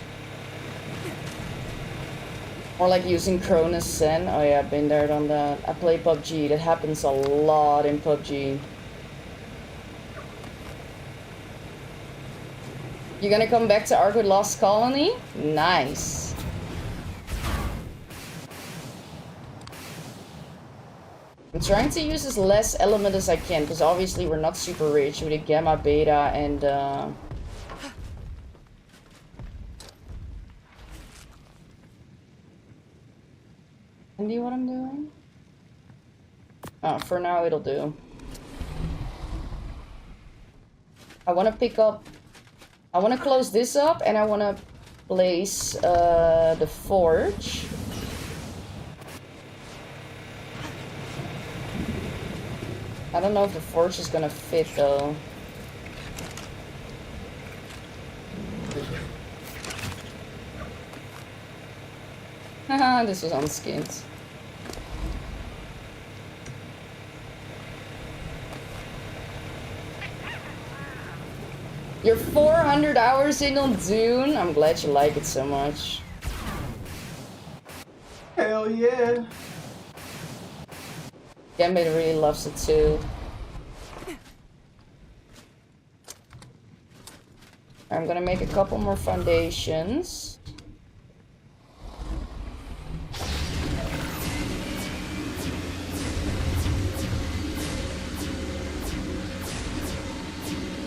Or like using Cronus Sen. Oh yeah, I've been there, done that. I play PUBG, that happens a lot in PUBG. You gonna come back to Ark with Lost Colony? Nice. I'm trying to use as less element as I can, because obviously we're not super rich with a gamma, beta, and see what I'm doing? Oh, for now it'll do. I want to pick up... I want to close this up, and I want to place the forge. I don't know if the forge is gonna fit though. Haha, this was unskinned. You're 400 hours in on Dune? I'm glad you like it so much. Hell yeah. Gambit really loves it too. I'm gonna make a couple more foundations.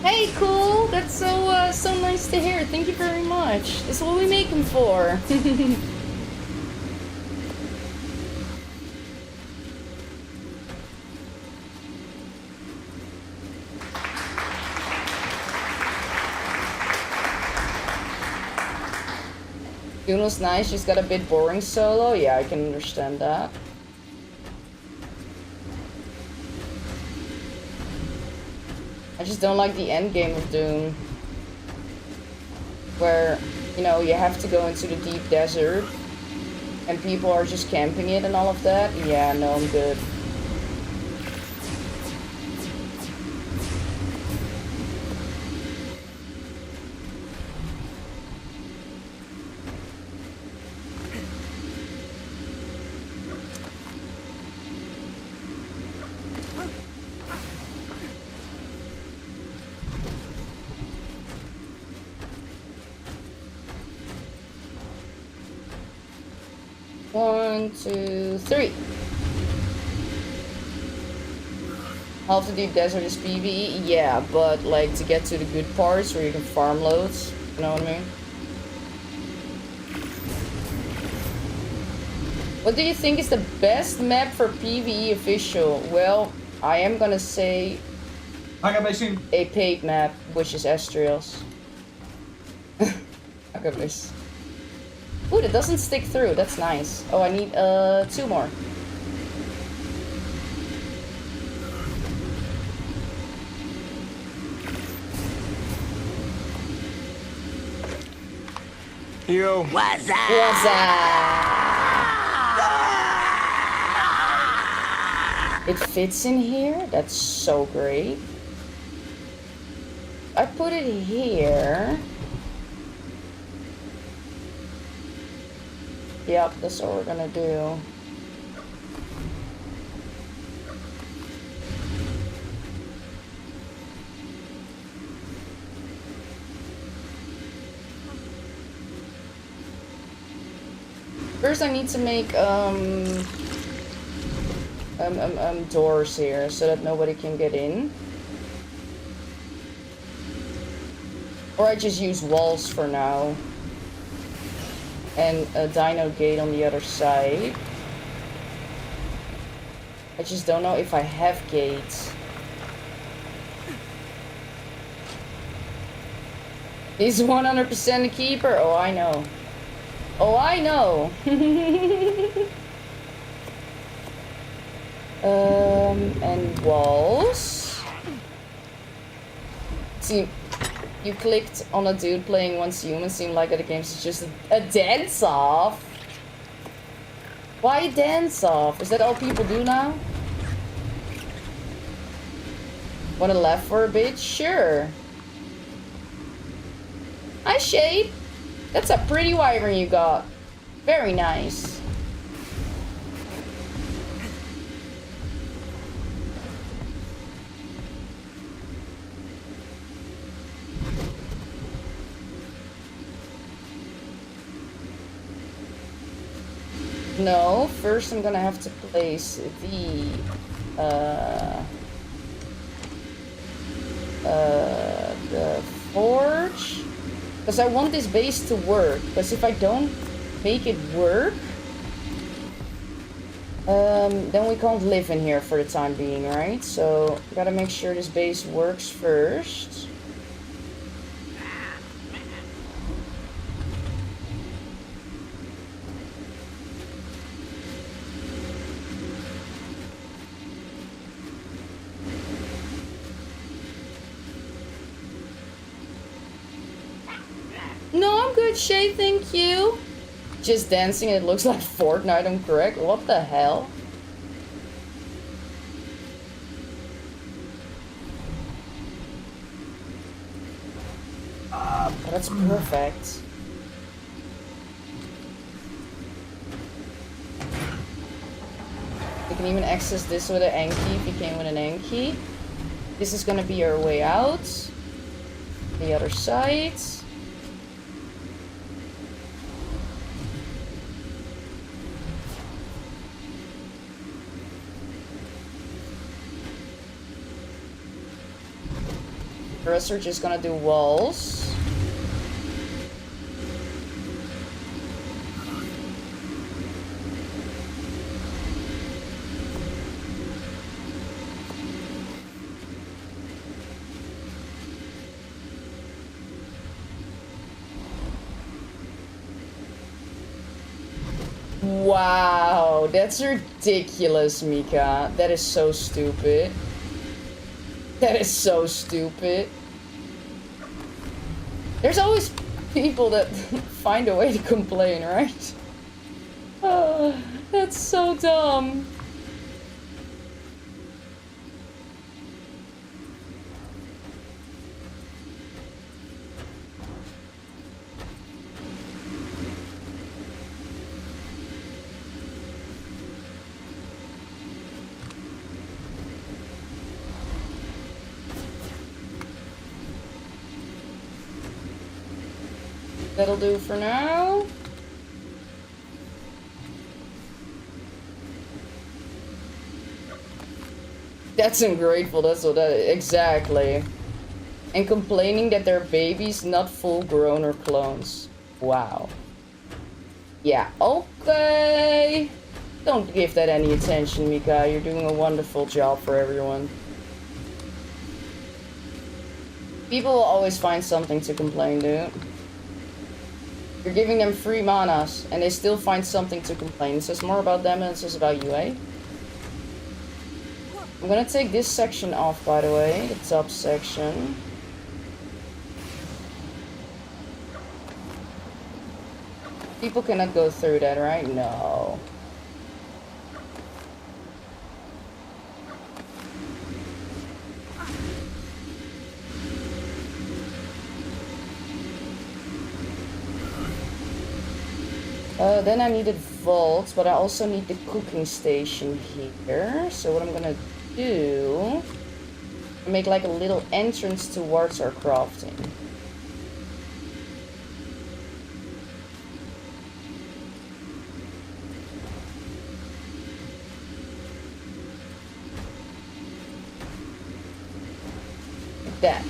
Hey, cool! That's so nice to hear. Thank you very much. That's what we make them for. Dune was nice, just got a bit boring solo. Yeah, I can understand that. I just don't like the end game of Dune. Where, you know, you have to go into the deep desert and people are just camping it and all of that. Yeah, no, I'm good. One, two, three. Half the deep desert is PVE, yeah, but like to get to the good parts where you can farm loads, you know what I mean? What do you think is the best map for PVE official? Well, I am gonna say a paid map, which is Estrios. I got this. Ooh, that doesn't stick through. That's nice. Oh, I need 2 more. Yo. What's up? What's up? It fits in here. That's so great. I put it here. Yep, that's what we're gonna do. First I need to make doors here so that nobody can get in. Or I just use walls for now. And a dino gate on the other side. I just don't know if I have gates. He's 100% a keeper? Oh, I know. Oh, I know. And walls. See, you clicked on a dude playing once human, seemed like the game's just a dance-off. Why dance-off? Is that all people do now? Wanna laugh for a bit? Sure. Hi, Shade. That's a pretty wyvern you got. Very nice. No, first I'm gonna have to place the forge, because I want this base to work. Because if I don't make it work, then we can't live in here for the time being, right? So gotta make sure this base works first. No, I'm good, Shay, thank you. Just dancing, it looks like Fortnite, I'm correct. What the hell? Oh, that's perfect. You can even access this with an Anki if you came with an Anki. This is gonna be our way out. The other side. The rest are just gonna do walls. Wow, that's ridiculous, Mika. That is so stupid. That is so stupid. There's always people that find a way to complain, right? Oh, that's so dumb. That'll do for now. That's ungrateful, that's what that is. Exactly. And complaining that they're babies, not full grown or clones. Wow. Yeah, okay. Don't give that any attention, Mika. You're doing a wonderful job for everyone. People will always find something to complain, dude. You're giving them free manas, and they still find something to complain. It says more about them than it says about you, eh? I'm gonna take this section off, by the way. The top section. People cannot go through that, right? No. Then I needed vaults, but I also need the cooking station here. So what I'm gonna do, make like a little entrance towards our crafting. Like that.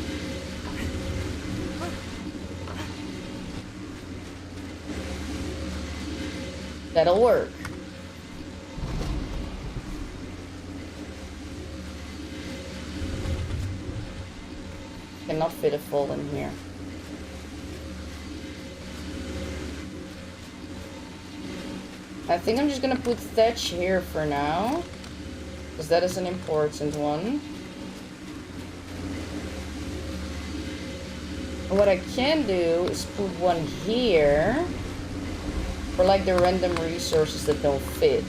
That'll work. Cannot fit a fold in here. I think I'm just gonna put thatch here for now, because that is an important one. And what I can do is put one here for like the random resources that don't fit.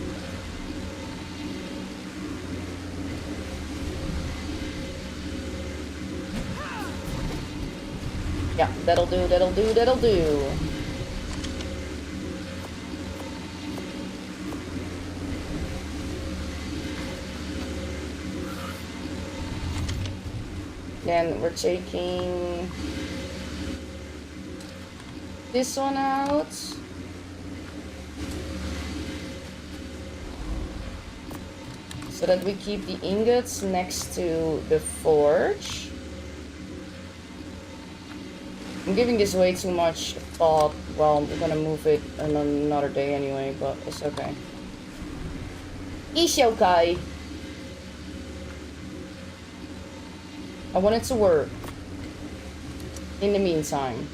Yeah, that'll do, that'll do, that'll do. Then we're taking this one out. So that we keep the ingots next to the forge. I'm giving this way too much thought. Well, I'm gonna move it on another day anyway, but it's okay. It's okay. I want it to work. In the meantime.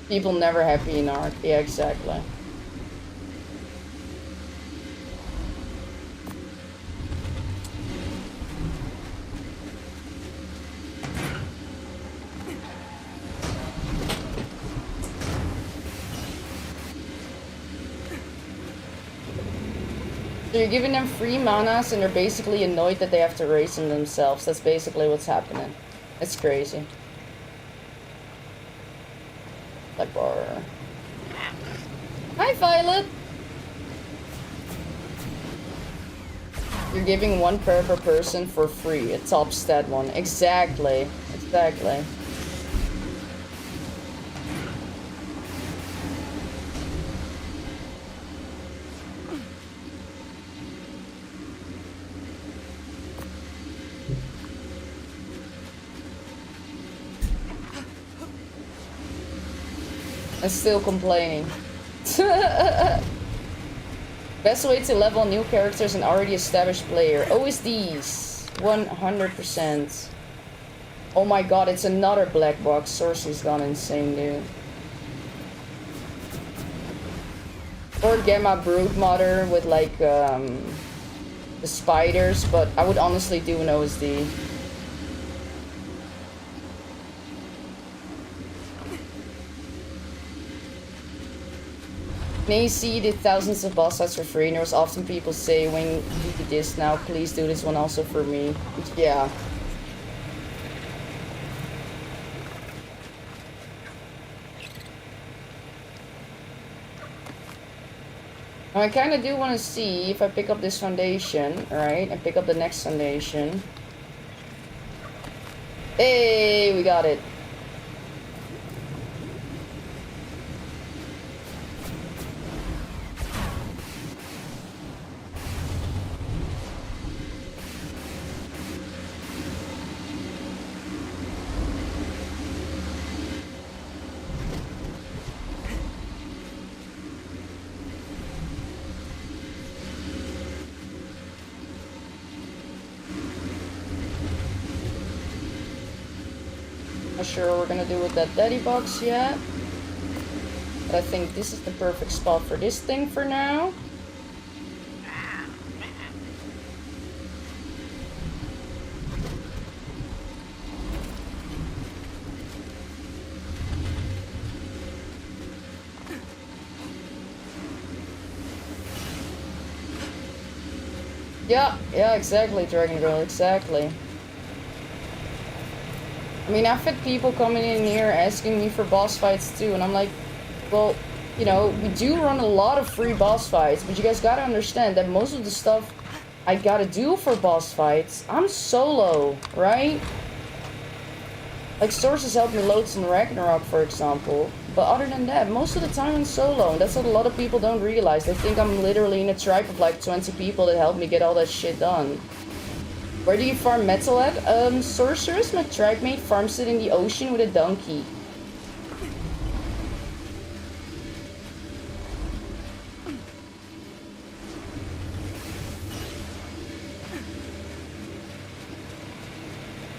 People never happy in art. Yeah, exactly. So you're giving them free manas and they're basically annoyed that they have to raise them themselves. That's basically what's happening. It's crazy. Black bar. Hi, Violet! You're giving one pair per person for free. A top stat one. Exactly. Exactly. I'm still complaining. Best way to level new characters and already established player. OSDs. 100%. Oh my god, it's another black box. Sorcery's gone insane, dude. Or get my brood mother with like the spiders, but I would honestly do an OSD. Nacy did thousands of boss fights for free, and there's often people say, when you do this now, please do this one also for me. Yeah. I kind of do want to see if I pick up this foundation, right? And pick up the next foundation. Hey, we got it. Not sure what we're gonna do with that daddy box yet. But I think this is the perfect spot for this thing for now. Yeah, exactly, Dragon Girl, exactly. I mean, I've had people coming in here asking me for boss fights too, and I'm like, well, you know, we do run a lot of free boss fights, but you guys gotta understand that most of the stuff I gotta do for boss fights, I'm solo, right? Like, sources help me loads in Ragnarok, for example, but other than that, most of the time I'm solo, and that's what a lot of people don't realize. They think I'm literally in a tribe of like 20 people that help me get all that shit done. Where do you farm metal at? Sorceress, my tribe mate, farms it in the ocean with a donkey.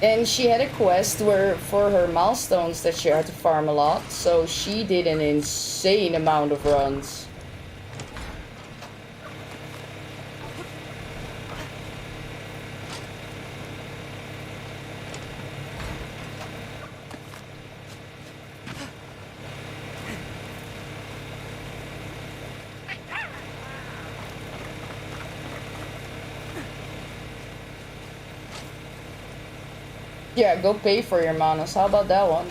And she had a quest where for her milestones that she had to farm a lot, so she did an insane amount of runs. Yeah, go pay for your manas. How about that one?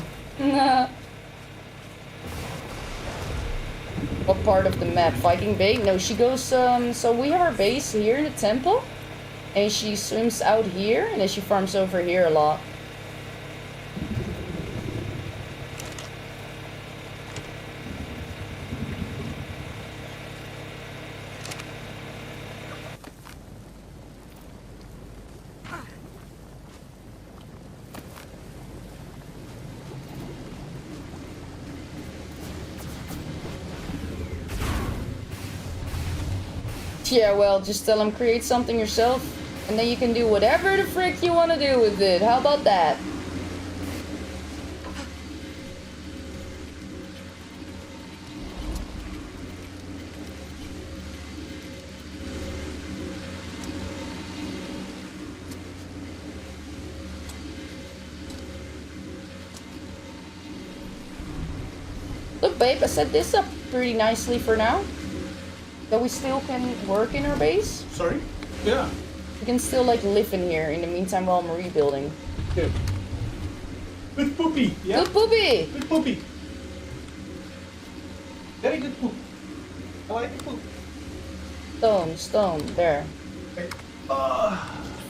What part of the map? Viking Bay? No, she goes, so we have our base here in the temple. And she swims out here, and then she farms over here a lot. Yeah, well, just tell them create something yourself, and then you can do whatever the frick you want to do with it. How about that? Look, babe, I set this up pretty nicely for now. That we still can work in our base. Sorry? Yeah. We can still like live in here in the meantime while I'm rebuilding. Good. Good poopy. Yeah. Good poopy. Good poopy. Very good poop. I like the poop. Stone, there. Okay.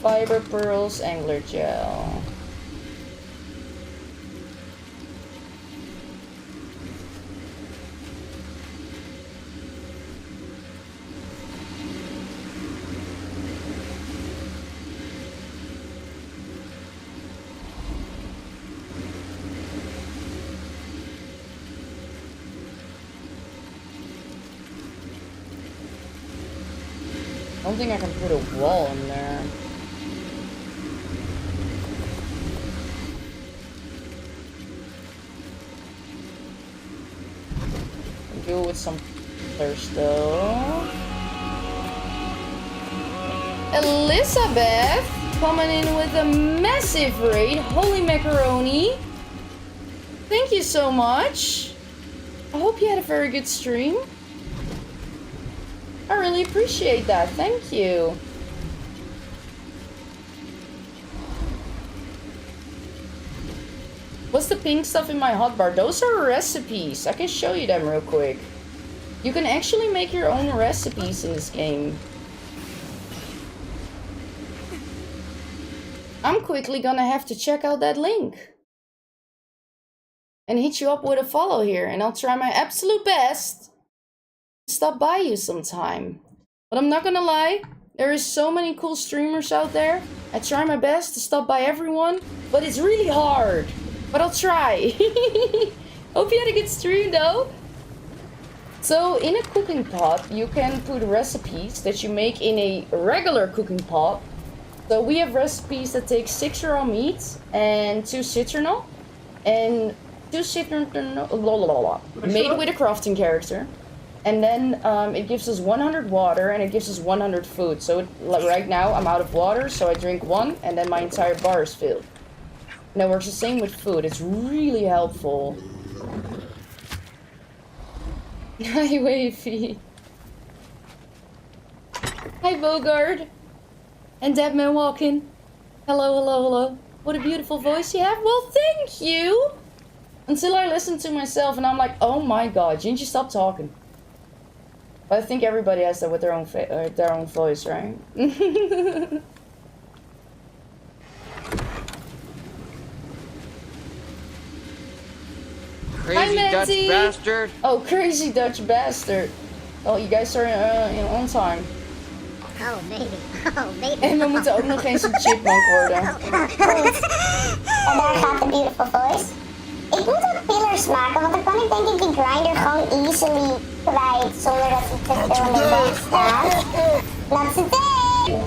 Fiber pearls, angler gel. I don't think I can put a wall in there. I'll do it with some First though. Elizabeth coming in with a massive raid. Holy macaroni. Thank you so much. I hope you had a very good stream. I really appreciate that. Thank you. What's the pink stuff in my hotbar? Those are recipes. I can show you them real quick. You can actually make your own recipes in this game. I'm quickly gonna have to check out that link. And hit you up with a follow here. And I'll try my absolute best to stop by you sometime. But I'm not gonna lie. There is so many cool streamers out there. I try my best to stop by everyone. But it's really hard. But I'll try. Hope you had a good stream though. So in a cooking pot, you can put recipes that you make in a regular cooking pot. So we have recipes that take 6 raw meat and 2 citronal. And 2 citronal made with a crafting character. And then it gives us 100 water and it gives us 100 food. So right now I'm out of water, so I drink 1 and then my entire bar is filled. And it works the same with food. It's really helpful. Hi, Wavy. Hi, Bogard. And Deadman walking. Hello, hello, hello. What a beautiful voice you have. Well, thank you. Until I listen to myself and I'm like, oh my god, Gingy, stop talking. But I think everybody has that with their own voice, right? Crazy Dutch bastard. Oh, crazy Dutch bastard. Oh, you guys are on time. Oh, baby. Oh, baby. En we moeten ook nog eens een chipmunk worden. En daar gaat de beautiful voice. Ik moet ook pillars maken, want dan kan ik denk ik die grinder gewoon easily kwijt zonder dat hij te veel in de weg staat. That's the day!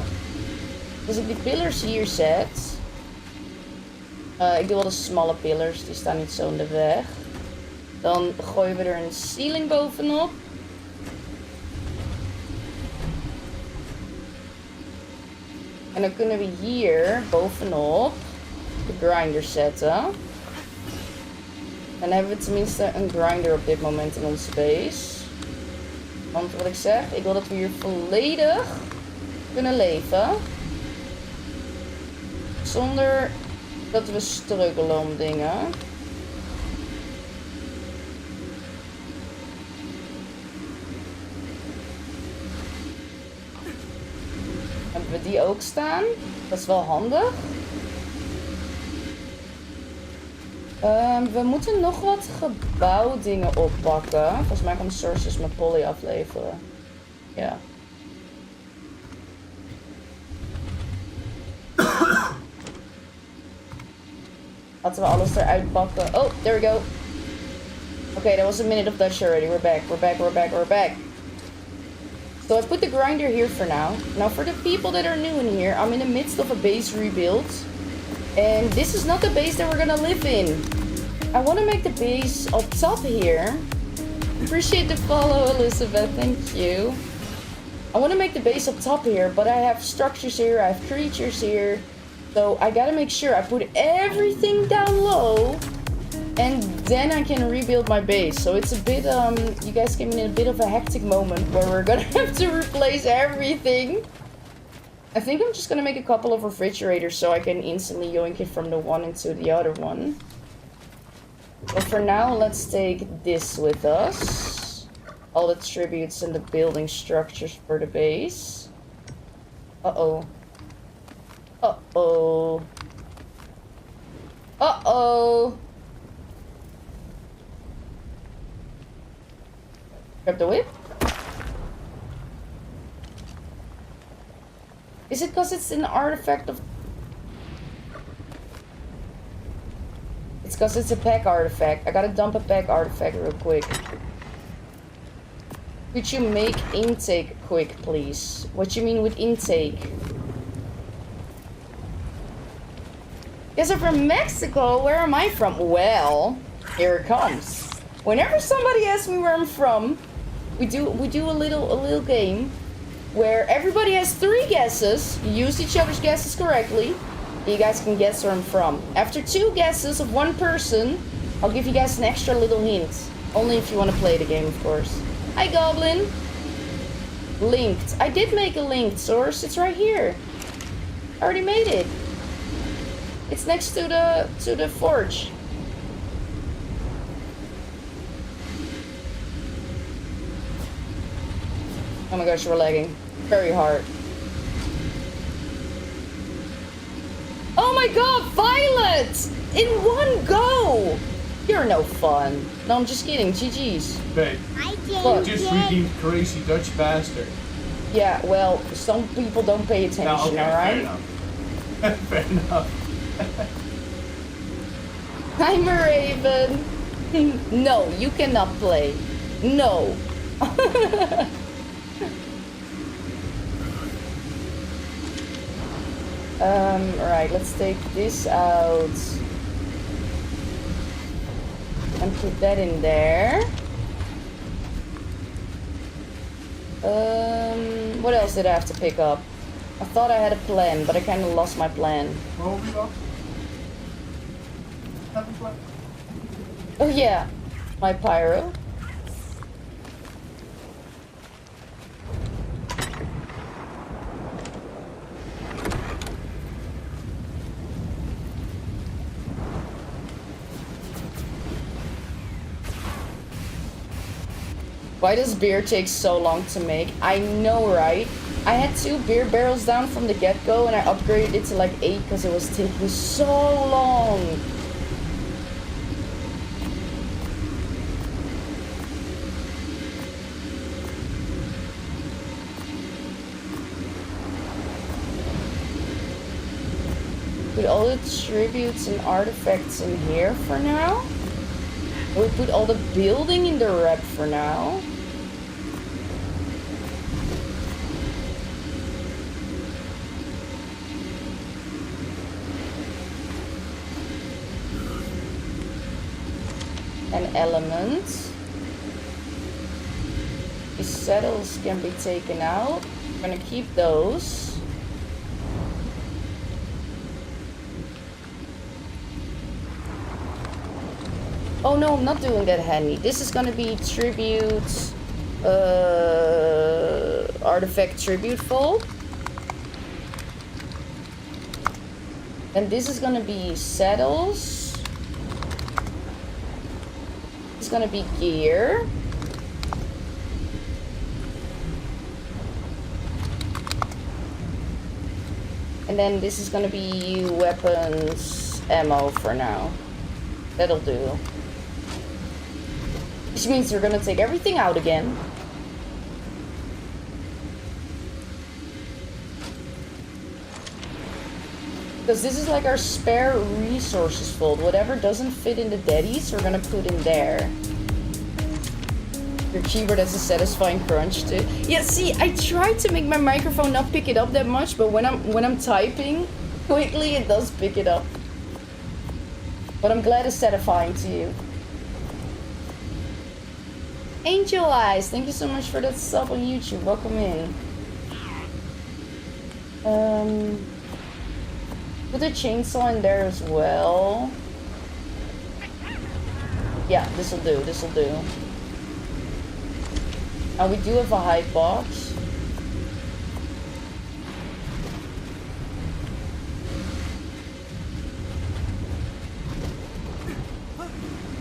Als ik die pillars hier zet... ik doe wel de smalle pillars, die staan niet zo in de weg. Dan gooien we er een ceiling bovenop. En dan kunnen we hier bovenop de grinder zetten. En dan hebben we tenminste een grinder op dit moment in onze base. Want wat ik zeg, ik wil dat we hier volledig kunnen leven. Zonder dat we struggelen om dingen. Hebben we die ook staan? Dat is wel handig. We moeten nog wat gebouwdingen oppakken. Volgens mij kan Sources mijn poly afleveren. Ja. Laten we alles eruit pakken. Oh, there we go. Okay, that was a minute of Dutch already. We're back, we're back, we're back, we're back. So I put the grinder here for now. Now for the people that are new in here, I'm in the midst of a base rebuild. And this is not the base that we're gonna live in. I want to make the base up top here. Appreciate the follow, Elizabeth, thank you. I want to make the base up top here, but I have structures here, I have creatures here. So I gotta make sure I put everything down low. And then I can rebuild my base. So it's a bit, you guys came in a bit of a hectic moment where we're gonna have to replace everything. I think I'm just gonna make a couple of refrigerators so I can instantly yoink it from the one into the other one. But for now, let's take this with us. All the tributes and the building structures for the base. Uh-oh. Uh-oh. Uh-oh. Grab the whip. Is it because it's an artifact of... It's because it's a pack artifact. I gotta dump a pack artifact real quick. Could you make intake quick, please? What you mean with intake? Guys are from Mexico? Where am I from? Well, here it comes. Whenever somebody asks me where I'm from, we do a little game where everybody has 3 guesses. You use each other's guesses correctly. You guys can guess where I'm from. After 2 guesses of 1 person, I'll give you guys an extra little hint. Only if you want to play the game, of course. Hi, Goblin. Linked. I did make a linked source. It's right here. I already made it. It's next to the forge. Oh my gosh, we're lagging. Very hard. Oh my god, Violet! In 1 go! You're no fun. No, I'm just kidding. GG's. Babe, Look. just redeemed crazy Dutch bastard. Yeah, well, some people don't pay attention, No, okay, alright? fair enough. I'm a raven. No, you cannot play. No. Right, let's take this out. And put that in there. What else did I have to pick up? I thought I had a plan, but I kind of lost my plan. What will we got? Have a plan? Oh yeah, my pyro. Why does beer take so long to make? I know, right? I had 2 beer barrels down from the get-go and I upgraded it to like 8 because it was taking so long. Put all the tributes and artifacts in here for now. We put all the building in the rep for now. And elements. These saddles can be taken out. I'm gonna keep those. Oh no, I'm not doing that handy. This is gonna be tribute, artifact tribute fold. And this is gonna be saddles. It's gonna be gear. And then this is gonna be weapons, ammo for now. That'll do. Which means we're gonna take everything out again. Because this is like our spare resources fold. Whatever doesn't fit in the daddies, we're gonna put in there. Your keyboard has a satisfying crunch too. Yeah, see, I tried to make my microphone not pick it up that much, but when I'm typing quickly, it does pick it up. But I'm glad it's satisfying to you. Angel Eyes, thank you so much for that sub on YouTube. Welcome in. Put a chainsaw in there as well. Yeah, this'll do, this'll do. And we do have a hide box.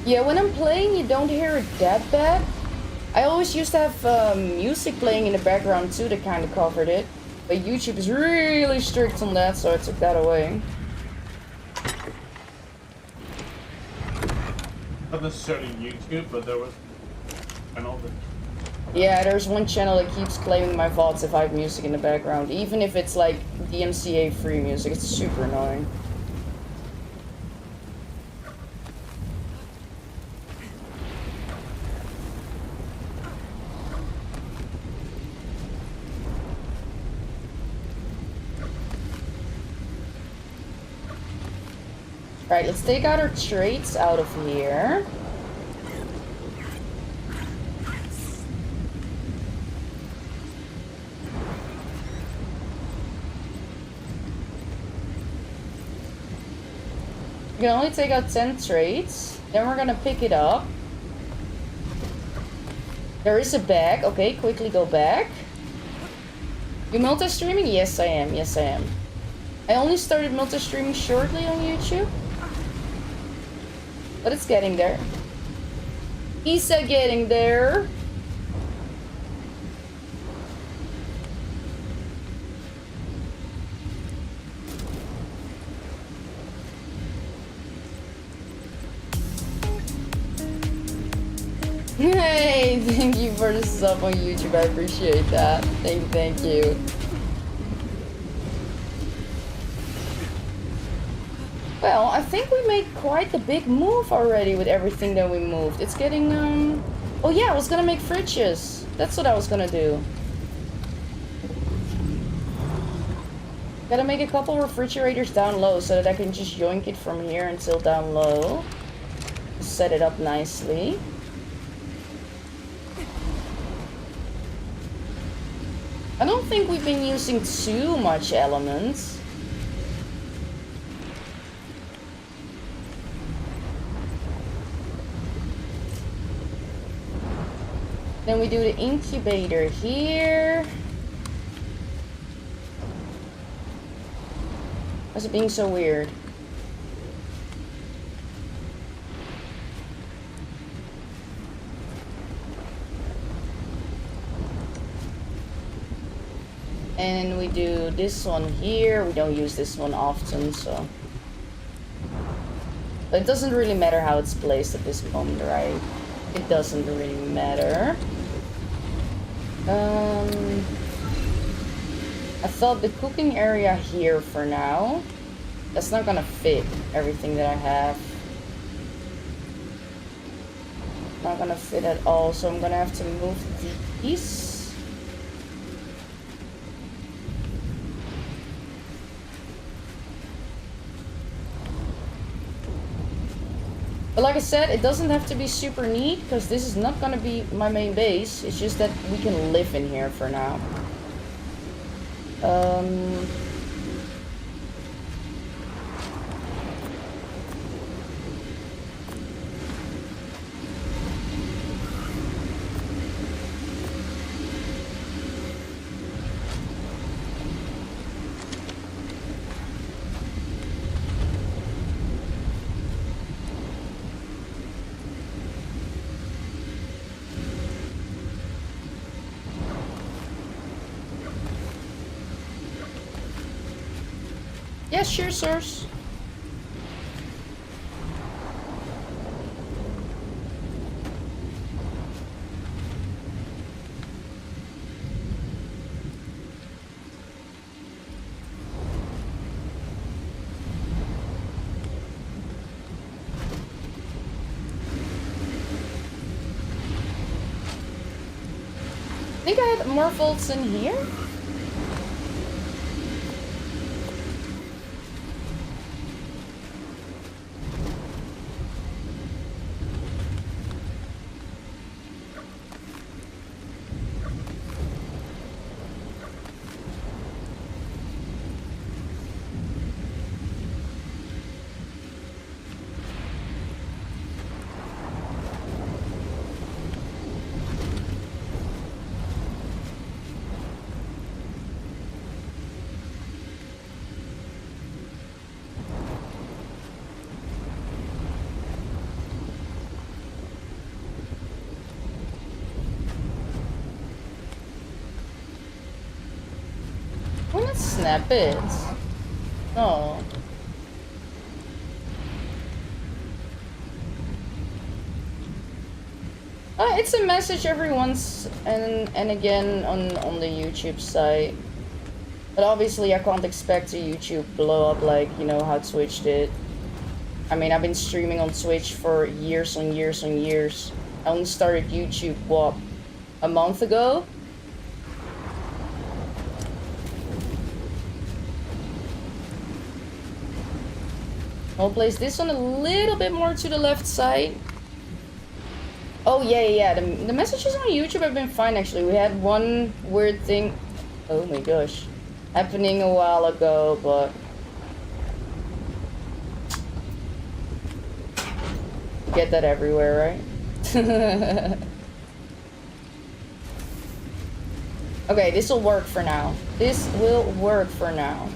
Yeah, when I'm playing, you don't hear it that bad. I always used to have music playing in the background too that kind of covered it. But YouTube is really strict on that, so I took that away. Not necessarily YouTube, but there was an older. Yeah, there's one channel that keeps claiming my VODs if I have music in the background. Even if it's like DMCA free music, it's super annoying. Right, let's take out our traits out of here. You can only take out 10 traits. Then we're gonna pick it up. There is a bag. Okay, quickly go back. You multi-streaming? Yes, I am. Yes, I am. I only started multi-streaming shortly on YouTube. But it's getting there. Isa getting there. Hey, thank you for the sub on YouTube. I appreciate that. Thank you. Well, I think we made quite a big move already with everything that we moved. It's getting, Oh yeah, I was gonna make fridges. That's what I was gonna do. Gotta make a couple refrigerators down low so that I can just yoink it from here until down low. Set it up nicely. I don't think we've been using too much elements. Then we do the incubator here. Why's it being so weird? And we do this one here. We don't use this one often, so. But it doesn't really matter how it's placed at this moment, right? It doesn't really matter. I thought the cooking area here for now. That's not gonna fit everything that I have. Not gonna fit at all, so I'm gonna have to move these. But like I said, it doesn't have to be super neat, because this is not gonna be my main base. It's just that we can live in here for now. Yeah, sure, sirs. I think I had more vaults in here. Why not snap it? Oh. It's a message every once and again on the YouTube site. But obviously I can't expect a YouTube blow up like, you know, how Twitch did. I mean, I've been streaming on Twitch for years and years and years. I only started YouTube, what, a month ago? I'll place this one a little bit more to the left side. Oh, yeah. The messages on YouTube have been fine, actually. We had one weird thing, oh my gosh, happening a while ago, but get that everywhere, right? Okay, this will work for now. This will work for now.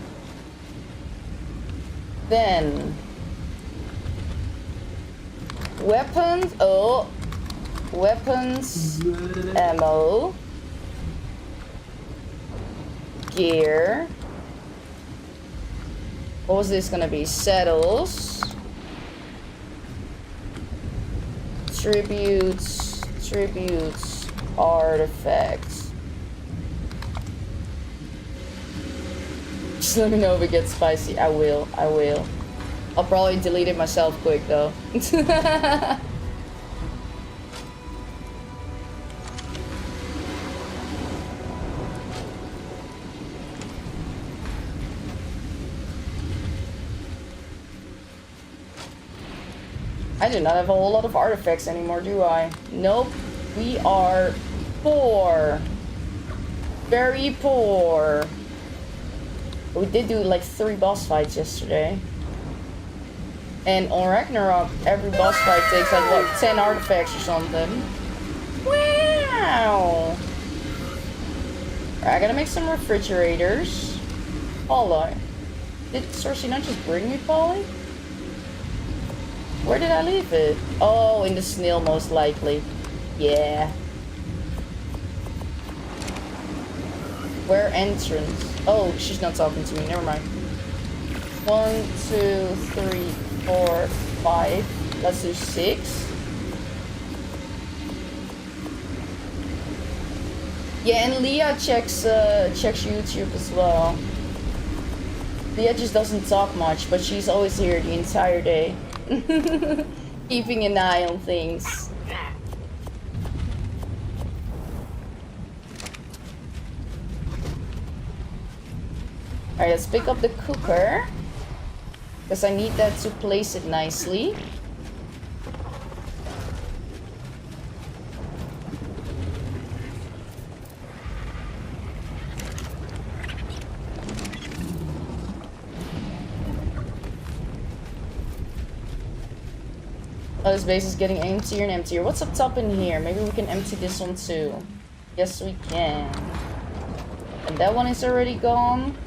Then... weapons. Oh. Weapons. Ammo. Gear. What was this gonna be? Saddles. Tributes. Tributes. Artifacts. Just let me know if it gets spicy. I will. I will. I'll probably delete it myself quick though. I do not have a whole lot of artifacts anymore, do I? Nope. We are poor. Very poor. We did do like 3 boss fights yesterday. And on Ragnarok, every boss fight takes like, what, 10 artifacts or something. Wow! I gotta make some refrigerators. Polly. Did Cersei not just bring me Polly? Where did I leave it? Oh, in the snail most likely. Yeah. Where entrance? Oh, she's not talking to me. Never mind. 1, 2, 3, 4, 5. Let's do 6. Yeah, and Leah checks YouTube as well. Leah just doesn't talk much, but she's always here the entire day. Keeping an eye on things. Alright, let's pick up the cooker. Because I need that to place it nicely. Oh, this base is getting emptier and emptier. What's up top in here? Maybe we can empty this one too. Yes, we can. And that one is already gone.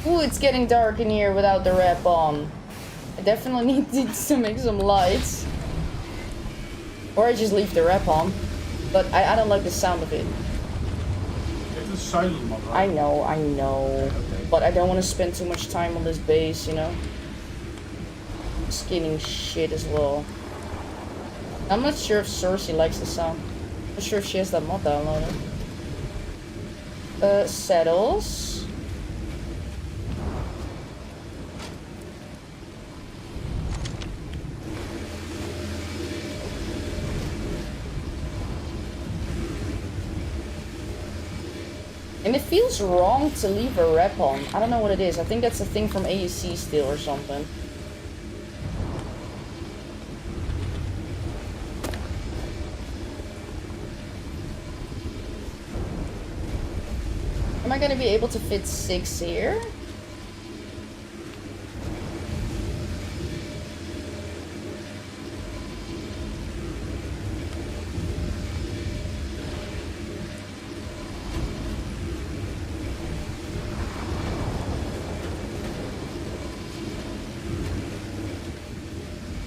Ooh, it's getting dark in here without the red on. I definitely need to make some lights. Or I just leave the wrap on. But I don't like the sound of it. It is silent mode, right? I know. Okay. But I don't want to spend too much time on this base, you know? Skinning shit as well. I'm not sure if Cersei likes the sound. I'm not sure if she has that mod downloaded. Saddles. And it feels wrong to leave a rep on. I don't know what it is. I think that's a thing from AUC still or something. Am I gonna be able to fit 6 here?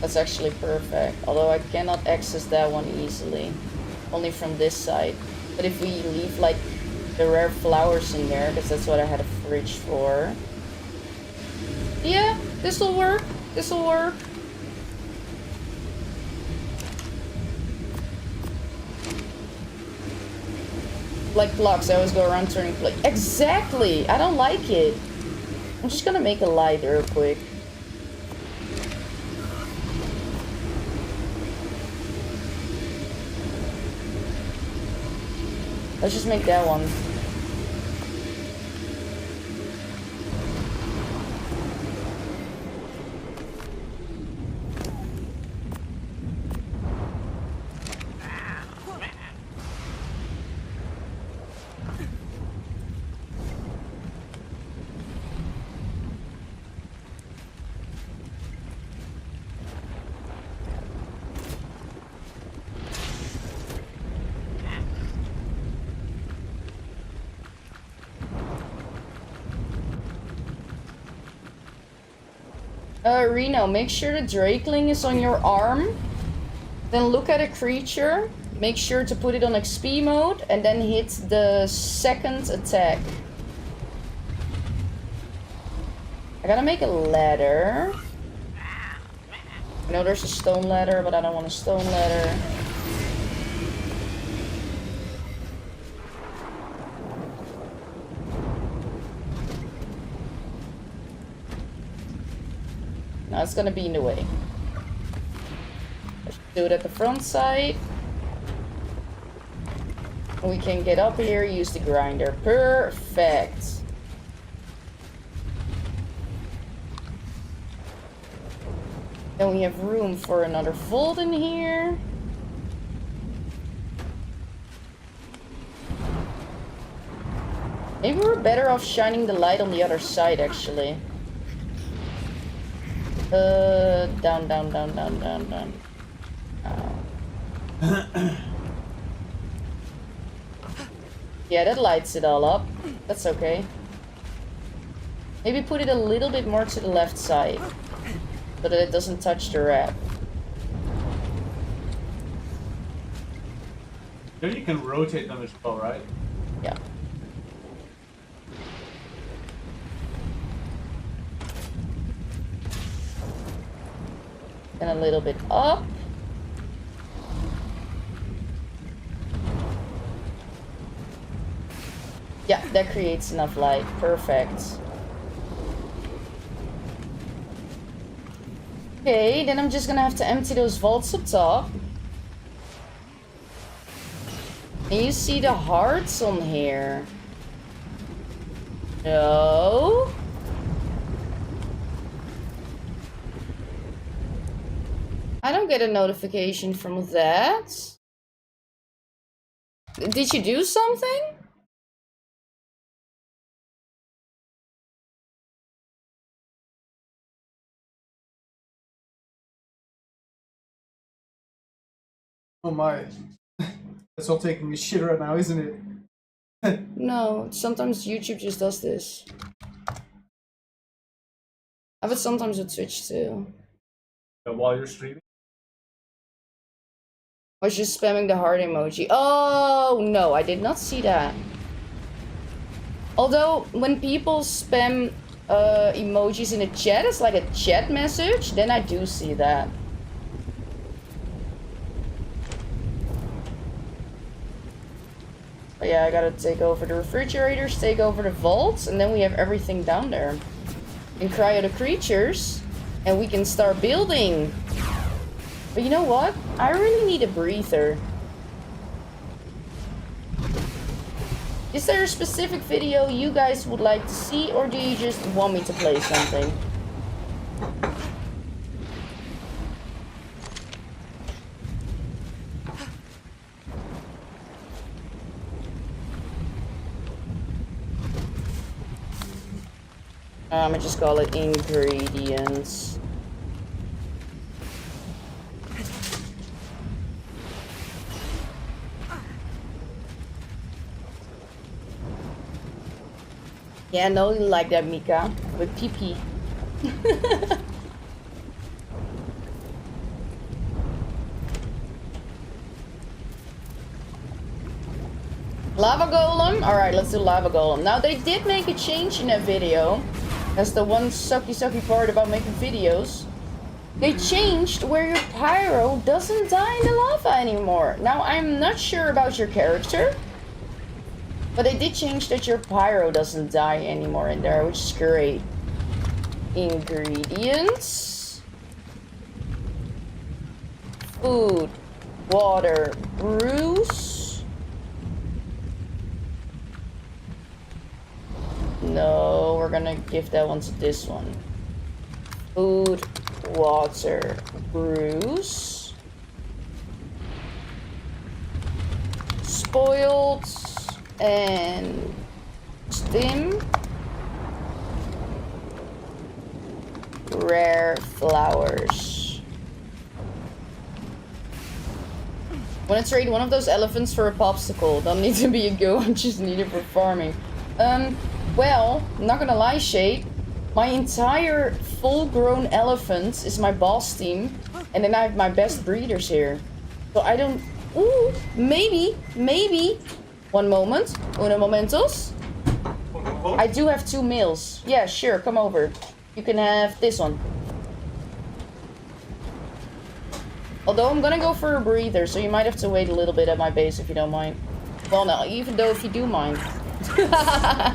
That's actually perfect, although I cannot access that one easily, only from this side. But if we leave like the rare flowers in there, because that's what I had a fridge for. Yeah, this will work. This will work. Like blocks, I always go around turning plate. Exactly! I don't like it. I'm just gonna make a light real quick. Let's just make that one. Reno, make sure the Drakeling is on your arm. Then look at a creature. Make sure to put it on XP mode. And then hit the second attack. I gotta make a ladder. I know there's a stone ladder, but I don't want a stone ladder. Now it's gonna be in the way. Let's do it at the front side. We can get up here, use the grinder. Perfect. Then we have room for another vault in here. Maybe we're better off shining the light on the other side, actually. Down, down, down, down, down, down. Yeah, that lights it all up. That's okay. Maybe put it a little bit more to the left side, so that it doesn't touch the wrap. Then you can rotate them as well, right? Yeah. And a little bit up. Yeah, that creates enough light. Perfect. Okay, then I'm just gonna have to empty those vaults up top. Can you see the hearts on here? No. I don't get a notification from that. Did you do something? Oh my. That's all taking me shit right now, isn't it? No, sometimes YouTube just does this. I have it sometimes with Twitch too. While you're streaming? I was just spamming the heart emoji. Oh, no, I did not see that. Although, when people spam emojis in a chat, it's like a chat message, then I do see that. But yeah, I gotta take over the refrigerators, take over the vaults, and then we have everything down there. And cryo the creatures, and we can start building. But you know what? I really need a breather. Is there a specific video you guys would like to see, or do you just want me to play something? I just call it ingredients. Yeah, no, you like that, Mika. With PP. Lava Golem? Alright, let's do Lava Golem. Now, they did make a change in that video. That's the one sucky part about making videos. They changed where your pyro doesn't die in the lava anymore. Now, I'm not sure about your character. But they did change that your pyro doesn't die anymore in there, which is great. Ingredients. Food. Water. Brews. No, we're gonna give that one to this one. Food. Water. Brews. Spoiled. And stim. Rare flowers. Want to trade one of those elephants for a popsicle? Don't need to be a go, I just need it for farming. Well, not gonna lie, Shade. My entire full-grown elephant is my boss team, and then I have my best breeders here. So I don't... Ooh, maybe. One moment. Uno momentos. I do have 2 meals. Yeah, sure, come over. You can have this one. Although I'm gonna go for a breather, so you might have to wait a little bit at my base if you don't mind. Well, no, even though if you do mind. Hi,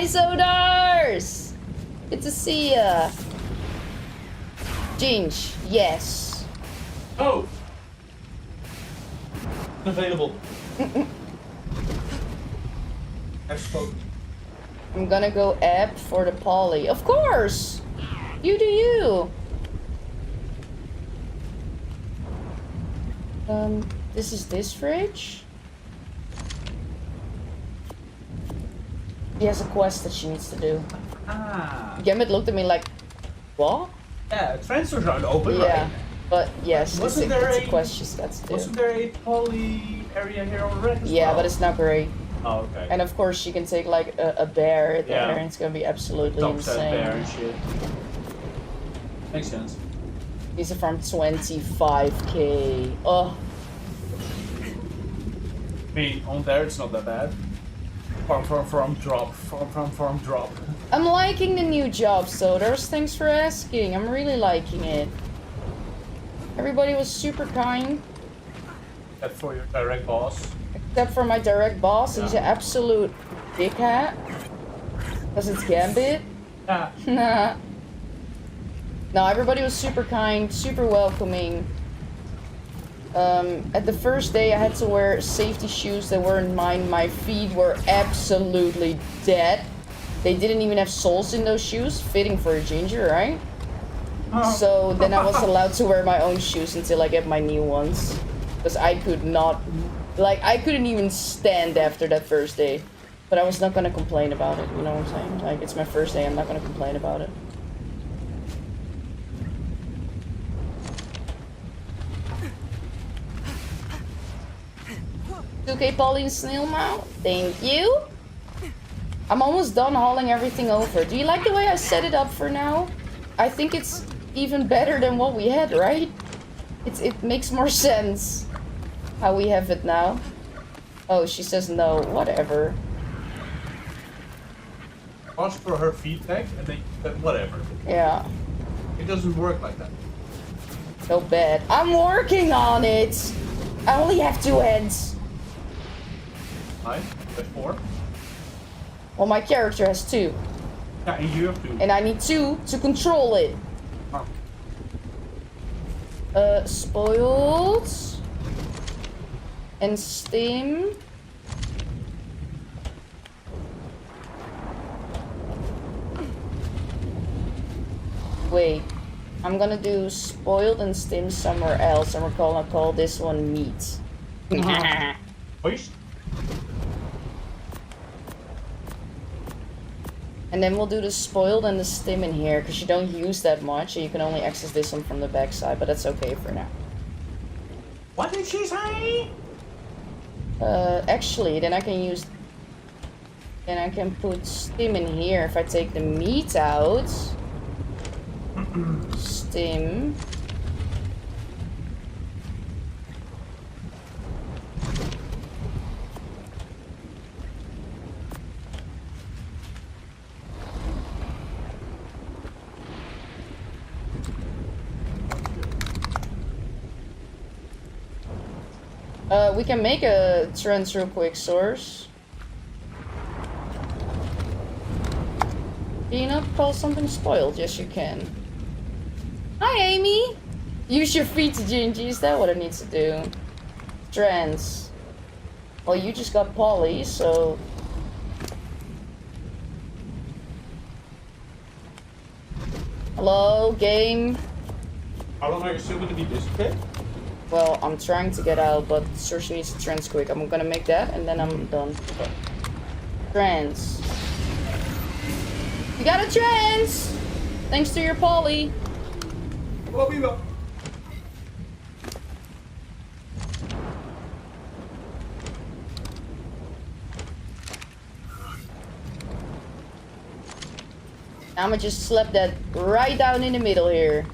Sodars! Good to see ya. Ginge, yes. Oh! Unavailable. I spoke. I'm gonna go app for the poly. Of course! You do you! This is this fridge. She has a quest that she needs to do. Ah. Gambit looked at me like, what? Yeah, transfers aren't open, Yeah, right? but yes, it's Wasn't a, there it's a a- quest she's got to do. Wasn't there a poly area here already? as Yeah, well? but it's not great. Oh, okay. And of course she can take like a bear there Yeah. and it's gonna be absolutely Top set there insane. and shit. Makes sense. These are from 25k. Oh, I mean, on there it's not that bad. Farm, drop. Farm, drop. I'm liking the new job, Soders. Thanks for asking. I'm really liking it. Everybody was super kind, That for your direct boss. except for my direct boss. He's an absolute dickhead. Because it's Gambit. Yeah. No, everybody was super kind, super welcoming. At the first day I had to wear safety shoes that weren't mine. My feet were absolutely dead. They didn't even have soles in those shoes, fitting for a ginger, right? So then I was allowed to wear my own shoes until I get my new ones. Because I could not, like, I couldn't even stand after that first day. But I was not gonna complain about it, you know what I'm saying? Like, it's my first day, I'm not gonna complain about it. 2k Pauline snail mouth. Thank you. I'm almost done hauling everything over. Do you like the way I set it up for now? I think it's even better than what we had, right? It makes more sense how we have it now. Oh, she says no. Whatever. Ask for her feedback and then whatever. Yeah. It doesn't work like that. So bad. I'm working on it. I only have 2 heads. Nice. That's 4. Well, my character has 2. Yeah, and you have 2. And I need 2 to control it. Oh. Spoiled. And Steam. Wait. I'm gonna do spoiled and stim somewhere else, and we're gonna call this one meat. Please? And then we'll do the spoiled and the stim in here, because you don't use that much, and you can only access this one from the backside, but that's okay for now. What did she say? Actually, then I can use... Then I can put stim in here if I take the meat out. Stim. We can make a trends real quick, source. Can you not call something spoiled? Yes, you can. Hi, Amy! Use your feet to Gingy, is that what it needs to do? Trends. Well, you just got Polly, so... Hello, game? How long are you still going to be this kid? Well, I'm trying to get out, but Search needs a trans quick. I'm gonna make that, and then I'm done. Okay. Trans. You got a trans! Thanks to your poly. Well, we will. I'ma just slap that right down in the middle here.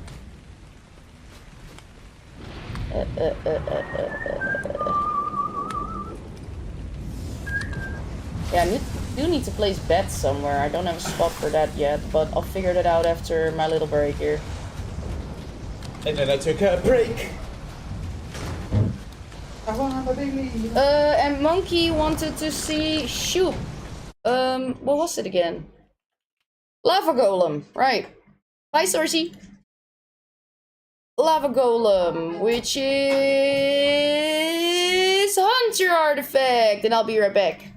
Yeah, I do need to place bets somewhere. I don't have a spot for that yet, but I'll figure that out after my little break here. And then I took a break. And Monkey wanted to see Shoop. What was it again? Lava Golem, right. Bye, Sorsey. Lava Golem, which is Hunter Artifact, and I'll be right back.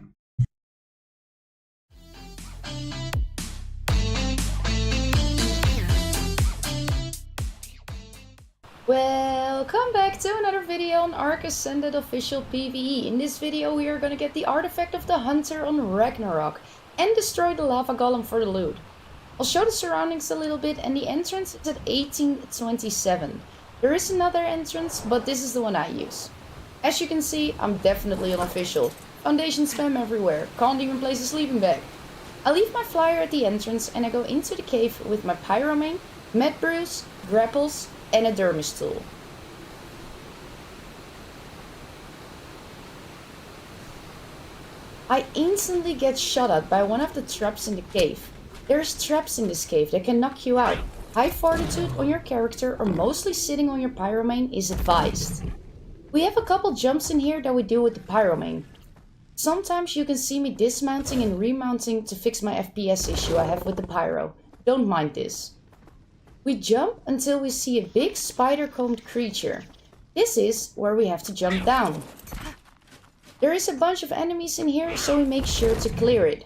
Welcome back to another video on Ark Ascended Official PVE. In this video we are gonna get the artifact of the Hunter on Ragnarok and destroy the Lava Golem for the loot. I'll show the surroundings a little bit, and the entrance is at 1827. There is another entrance, but this is the one I use. As you can see, I'm definitely unofficial. Foundation spam everywhere, can't even place a sleeping bag. I leave my flyer at the entrance and I go into the cave with my pyromane, med brews, grapples and a dermis tool. I instantly get shot at by one of the traps in the cave. There's traps in this cave that can knock you out. High fortitude on your character or mostly sitting on your pyromane is advised. We have a couple jumps in here that we do with the pyromane. Sometimes you can see me dismounting and remounting to fix my FPS issue I have with the pyro. Don't mind this. We jump until we see a big spider-combed creature. This is where we have to jump down. There is a bunch of enemies in here, so we make sure to clear it.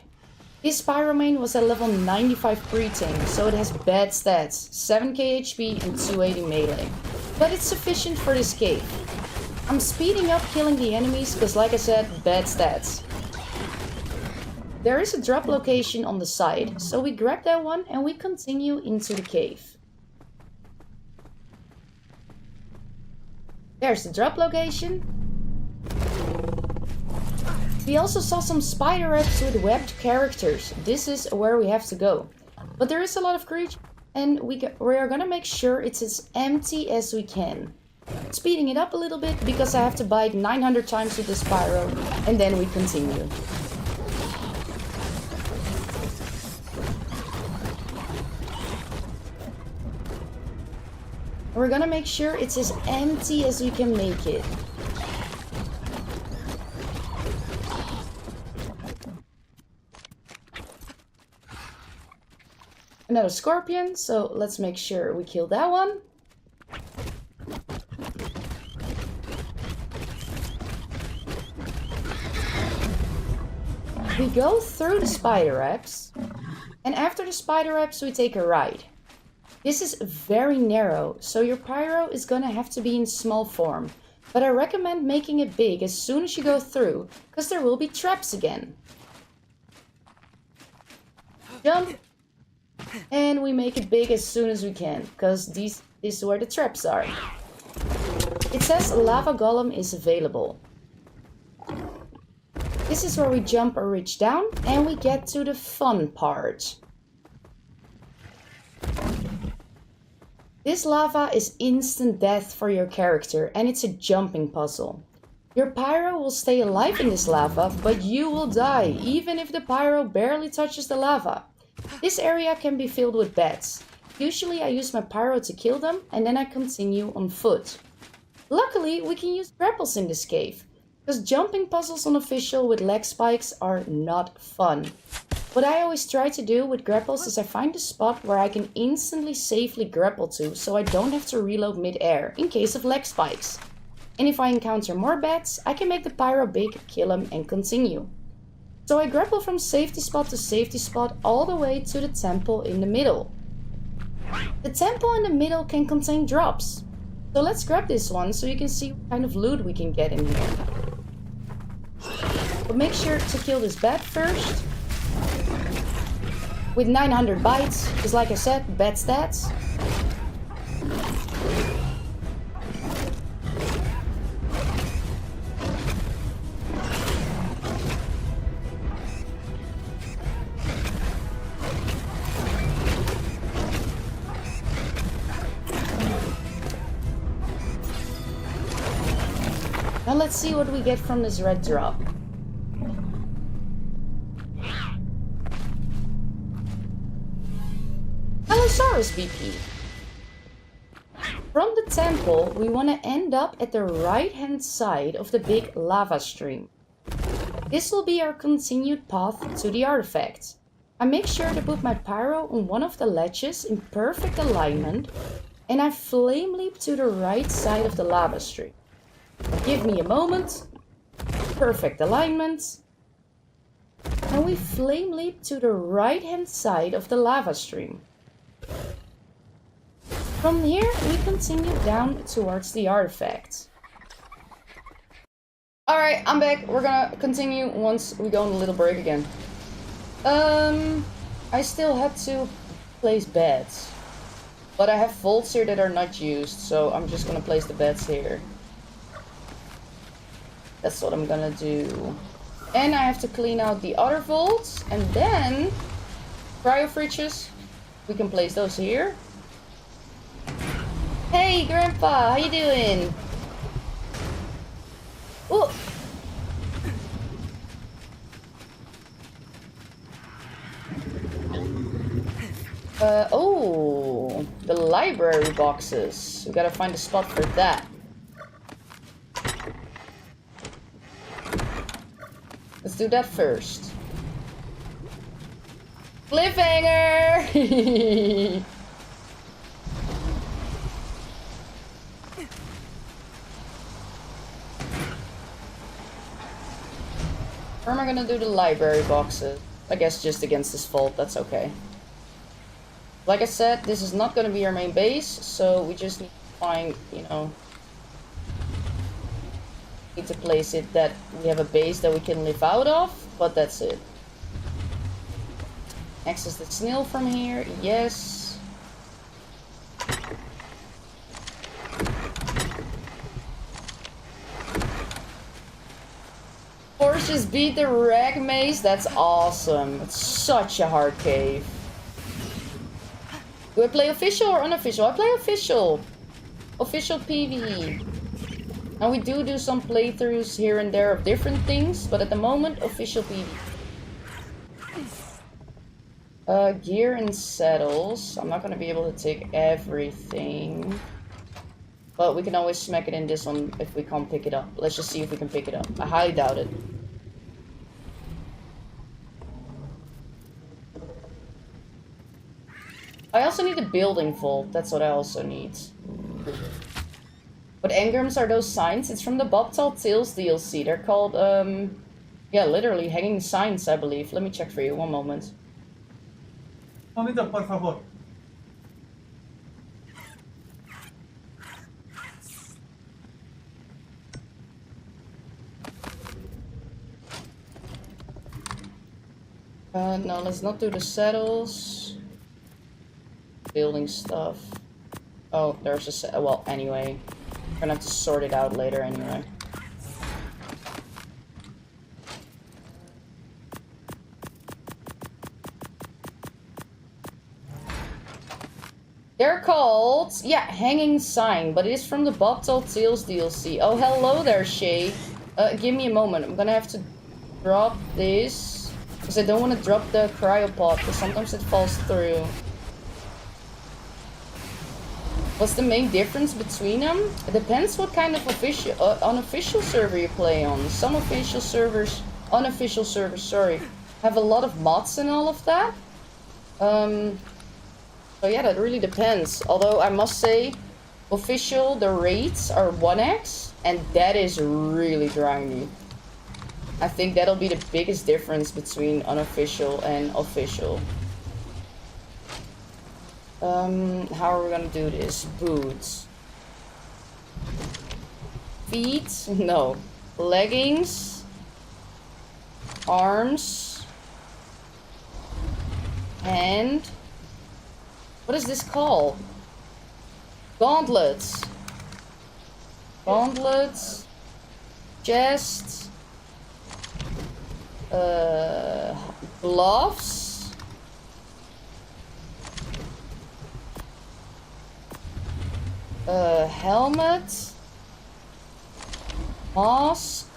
This pyromane was at level 95 pre-tame, so it has bad stats, 7k HP and 280 melee. But it's sufficient for this cave. I'm speeding up killing the enemies because, like I said, bad stats. There is a drop location on the side, so we grab that one and we continue into the cave. There's the drop location. We also saw some spider reps with webbed characters. This is where we have to go. But there is a lot of creatures and we are gonna make sure it's as empty as we can. Speeding it up a little bit because I have to bite 900 times with this pyro and then we continue. We're gonna make sure it's as empty as we can make it. Another scorpion, so let's make sure we kill that one. We go through the spider webs, and after the spider webs we take a ride. This is very narrow, so your pyro is gonna have to be in small form, but I recommend making it big as soon as you go through, because there will be traps again. Jump! And we make it big as soon as we can, because this is where the traps are. It says Lava Golem is available. This is where we jump or reach down, and we get to the fun part. This lava is instant death for your character, and it's a jumping puzzle. Your pyro will stay alive in this lava, but you will die, even if the pyro barely touches the lava. This area can be filled with bats. Usually I use my pyro to kill them and then I continue on foot. Luckily we can use grapples in this cave, because jumping puzzles on official with leg spikes are not fun. What I always try to do with grapples is I find a spot where I can instantly safely grapple to, so I don't have to reload mid-air in case of leg spikes. And if I encounter more bats, I can make the pyro big, kill them and continue. So I grapple from safety spot to safety spot all the way to the temple in the middle. The temple in the middle can contain drops. So let's grab this one so you can see what kind of loot we can get in here. But make sure to kill this bat first. With 900 bites, because like I said, bad stats. Now let's see what we get from this red drop. Allosaurus BP. From the temple, we want to end up at the right-hand side of the big lava stream. This will be our continued path to the artifact. I make sure to put my pyro on one of the ledges in perfect alignment, and I flame leap to the right side of the lava stream. Give me a moment. Perfect alignment. And we flame leap to the right-hand side of the lava stream. From here, we continue down towards the artifact. Alright, I'm back. We're gonna continue once we go on a little break again. I still had to place beds. But I have vaults here that are not used, so I'm just gonna place the beds here. That's what I'm gonna do. And I have to clean out the other vaults, and then cryo fridges. We can place those here. Hey, Grandpa, how you doing? Ooh. Oh, the library boxes. We gotta find a spot for that. Let's do that first. Cliffhanger! Where am I gonna do the library boxes? I guess just against this vault, that's okay. Like I said, this is not gonna be our main base, so we just need to find, you know... Need to place it that we have a base that we can live out of, but that's it. Access the snail from here, yes. Horses beat the rag maze, that's awesome. It's such a hard cave. Do I play official or unofficial? I play official. Official PVE. And we do some playthroughs here and there of different things, but at the moment, official PVE. Gear and saddles. I'm not gonna be able to take everything. But we can always smack it in this one if we can't pick it up. Let's just see if we can pick it up. I highly doubt it. I also need a building vault. That's what I also need. What engrams are those signs? It's from the Bobtail Tales DLC. They're called, yeah, literally hanging signs, I believe. Let me check for you. One moment. Momento, por favor. No, let's not do the saddles. Building stuff. Oh, there's a well, anyway. We're gonna have to sort it out later anyway. They're called, yeah, Hanging Sign, but it is from the Bobtail Tales DLC. Oh, hello there, Shay. Give me a moment. I'm gonna have to drop this. Because I don't want to drop the cryopod, because sometimes it falls through. What's the main difference between them? It depends what kind of unofficial server you play on. Some official servers, unofficial servers, sorry, have a lot of mods and all of that. So yeah, that really depends. Although I must say, official, the rates are 1x, and that is really grindy. I think that'll be the biggest difference between unofficial and official. How are we gonna do this? Boots. Feet? No. Leggings. Arms. Hand. What is this called? Gauntlets. Gauntlets. Chest. Gloves. Helmet. Mosque.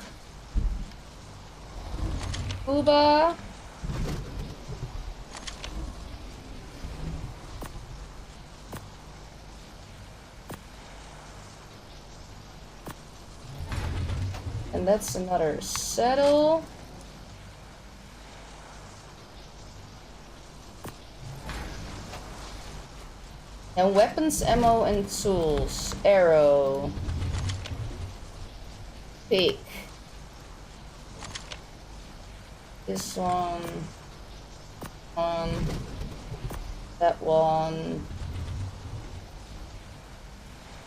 Cuba. And that's another settle. And weapons, ammo, and tools. Arrow. Pick. This one. That one.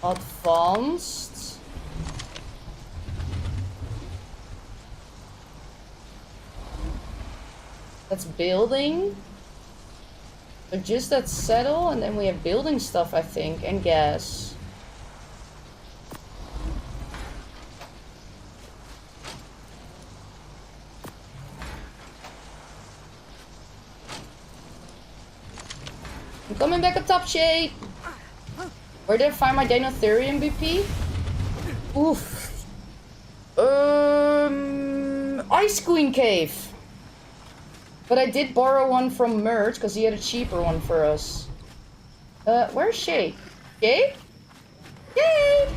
Advanced. That's building. So just that settle, and then we have building stuff, I think, and gas. I'm coming back up top, Shade. Where did I find my Dinotherium BP? Oof. Ice Queen Cave. But I did borrow one from Merge, because he had a cheaper one for us. Where's Shade? Shade? Shade!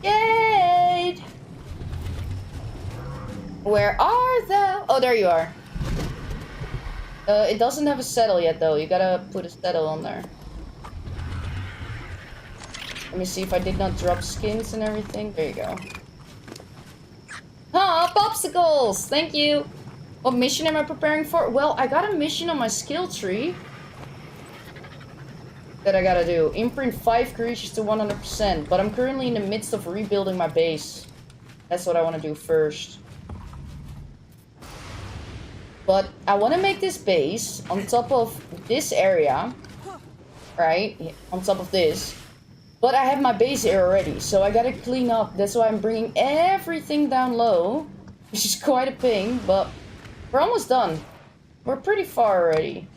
Shade! Where are thou? Oh, there you are. It doesn't have a settle yet, though. You gotta put a settle on there. Let me see if I did not drop skins and everything. There you go. Ah, popsicles! Thank you! What mission am I preparing for? Well, I got a mission on my skill tree that I gotta do. Imprint 5 creatures to 100%, but I'm currently in the midst of rebuilding my base. That's what I want to do first. But I want to make this base on top of this area, right? Yeah, on top of this. But I have my base here already, so I gotta clean up. That's why I'm bringing everything down low, which is quite a pain, but we're almost done. We're pretty far already.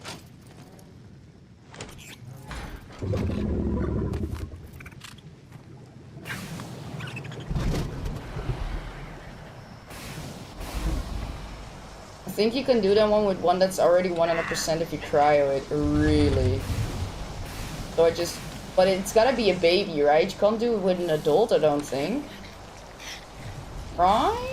I think you can do that one with one that's already 100% if you cryo it, really. So I just... But it's gotta be a baby, right? You can't do it with an adult, I don't think. Right?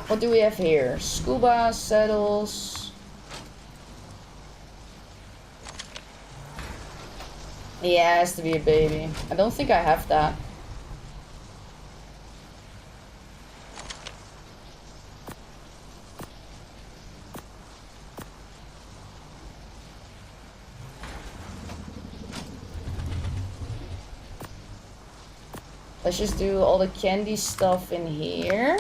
What do we have here? Scuba, saddles. Yeah, it has to be a baby. I don't think I have that. Let's just do all the candy stuff in here.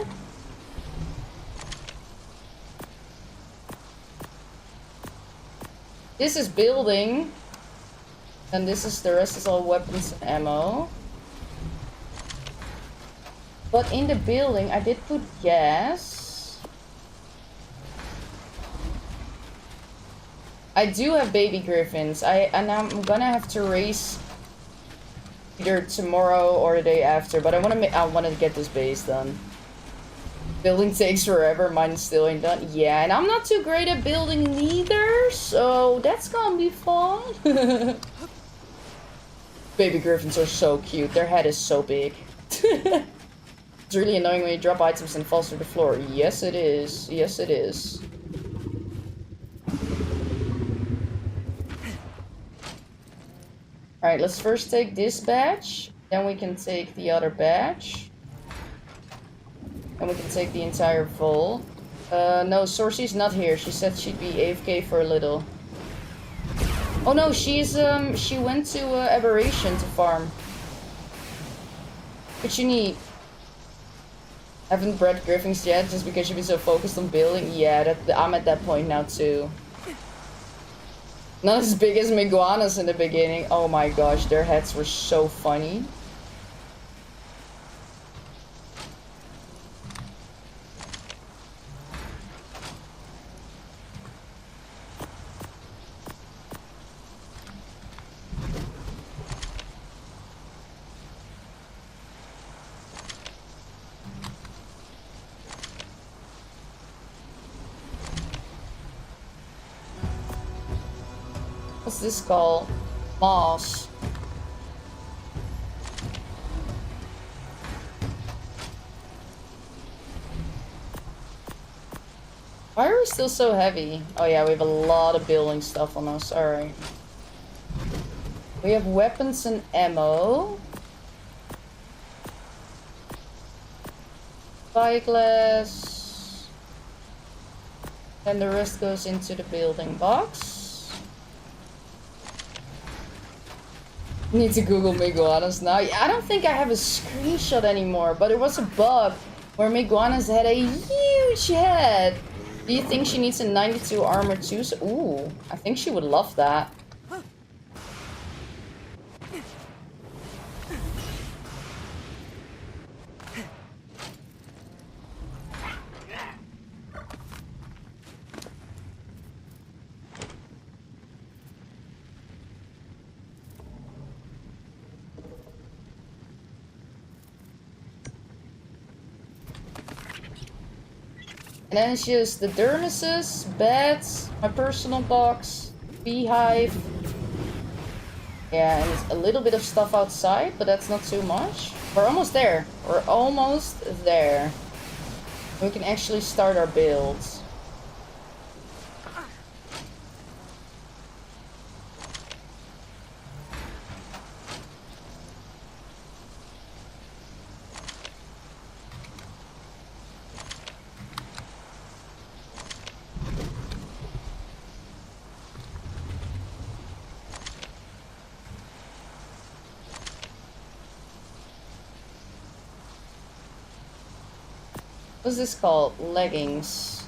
This is building. And this is, the rest is all weapons and ammo. But in the building, I did put gas. I do have baby griffins. And I'm gonna have to race either tomorrow or the day after, but I want to get this base done. Building takes forever, mine still ain't done. Yeah, and I'm not too great at building neither, so that's gonna be fun. Baby griffins are so cute. Their head is so big. It's really annoying when you drop items and it falls to the floor. Yes, it is. Yes, it is. Alright, let's first take this batch. Then we can take the other batch. And we can take the entire vault. No, Sorcy's not here. She said she'd be AFK for a little. Oh no, she went to Aberration to farm. What you need? Haven't bred griffins yet, just because you've been so focused on building? Yeah, I'm at that point now too. Not as big as Miguanas in the beginning. Oh my gosh, their heads were so funny. What's this called? Moss. Why are we still so heavy? Oh yeah, we have a lot of building stuff on us. Alright. We have weapons and ammo. Spyglass. And the rest goes into the building box. Need to Google Miguanas now. I don't think I have a screenshot anymore, but it was a bug where Miguanas had a huge head. Do you think she needs a 92 armor too? So, ooh, I think she would love that. And then it's just the dermises, beds, my personal box, beehive. Yeah, and it's a little bit of stuff outside, but that's not too much. We're almost there. We're almost there. We can actually start our builds. What's this called? Leggings.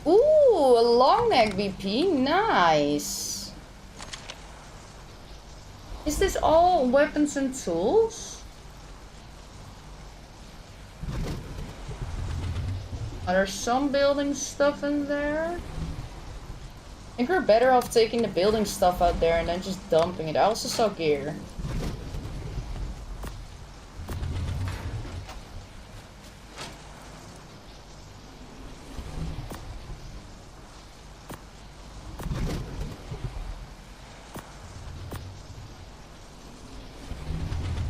Ooh, a long neck VP. Nice. Is this all weapons and tools? Are there some building stuff in there? I think we're better off taking the building stuff out there and then just dumping it. I also saw gear.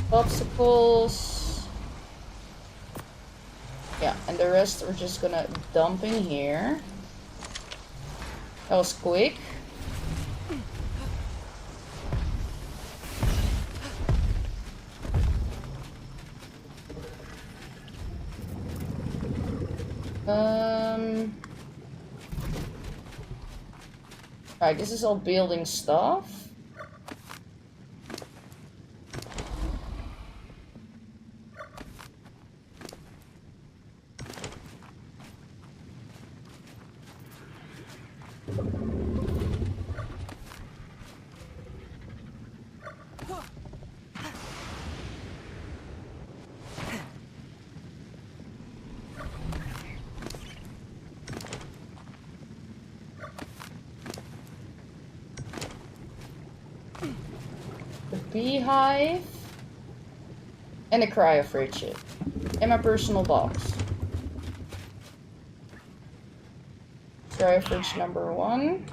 Popsicles. Yeah, and the rest we're just gonna dump in here. That was quick. Right, this is all building stuff. Beehive and a cryo fridge in my personal box. Cryo fridge number 1.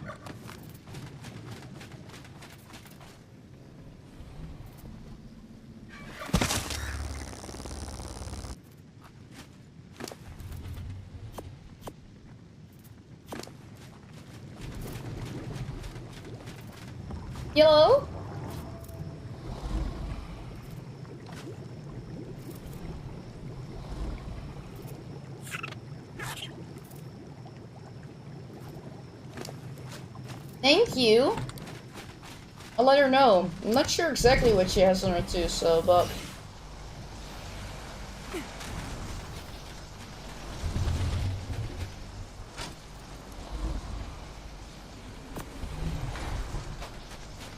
Yellow. Thank you. I'll let her know. I'm not sure exactly what she has on her too, so, but...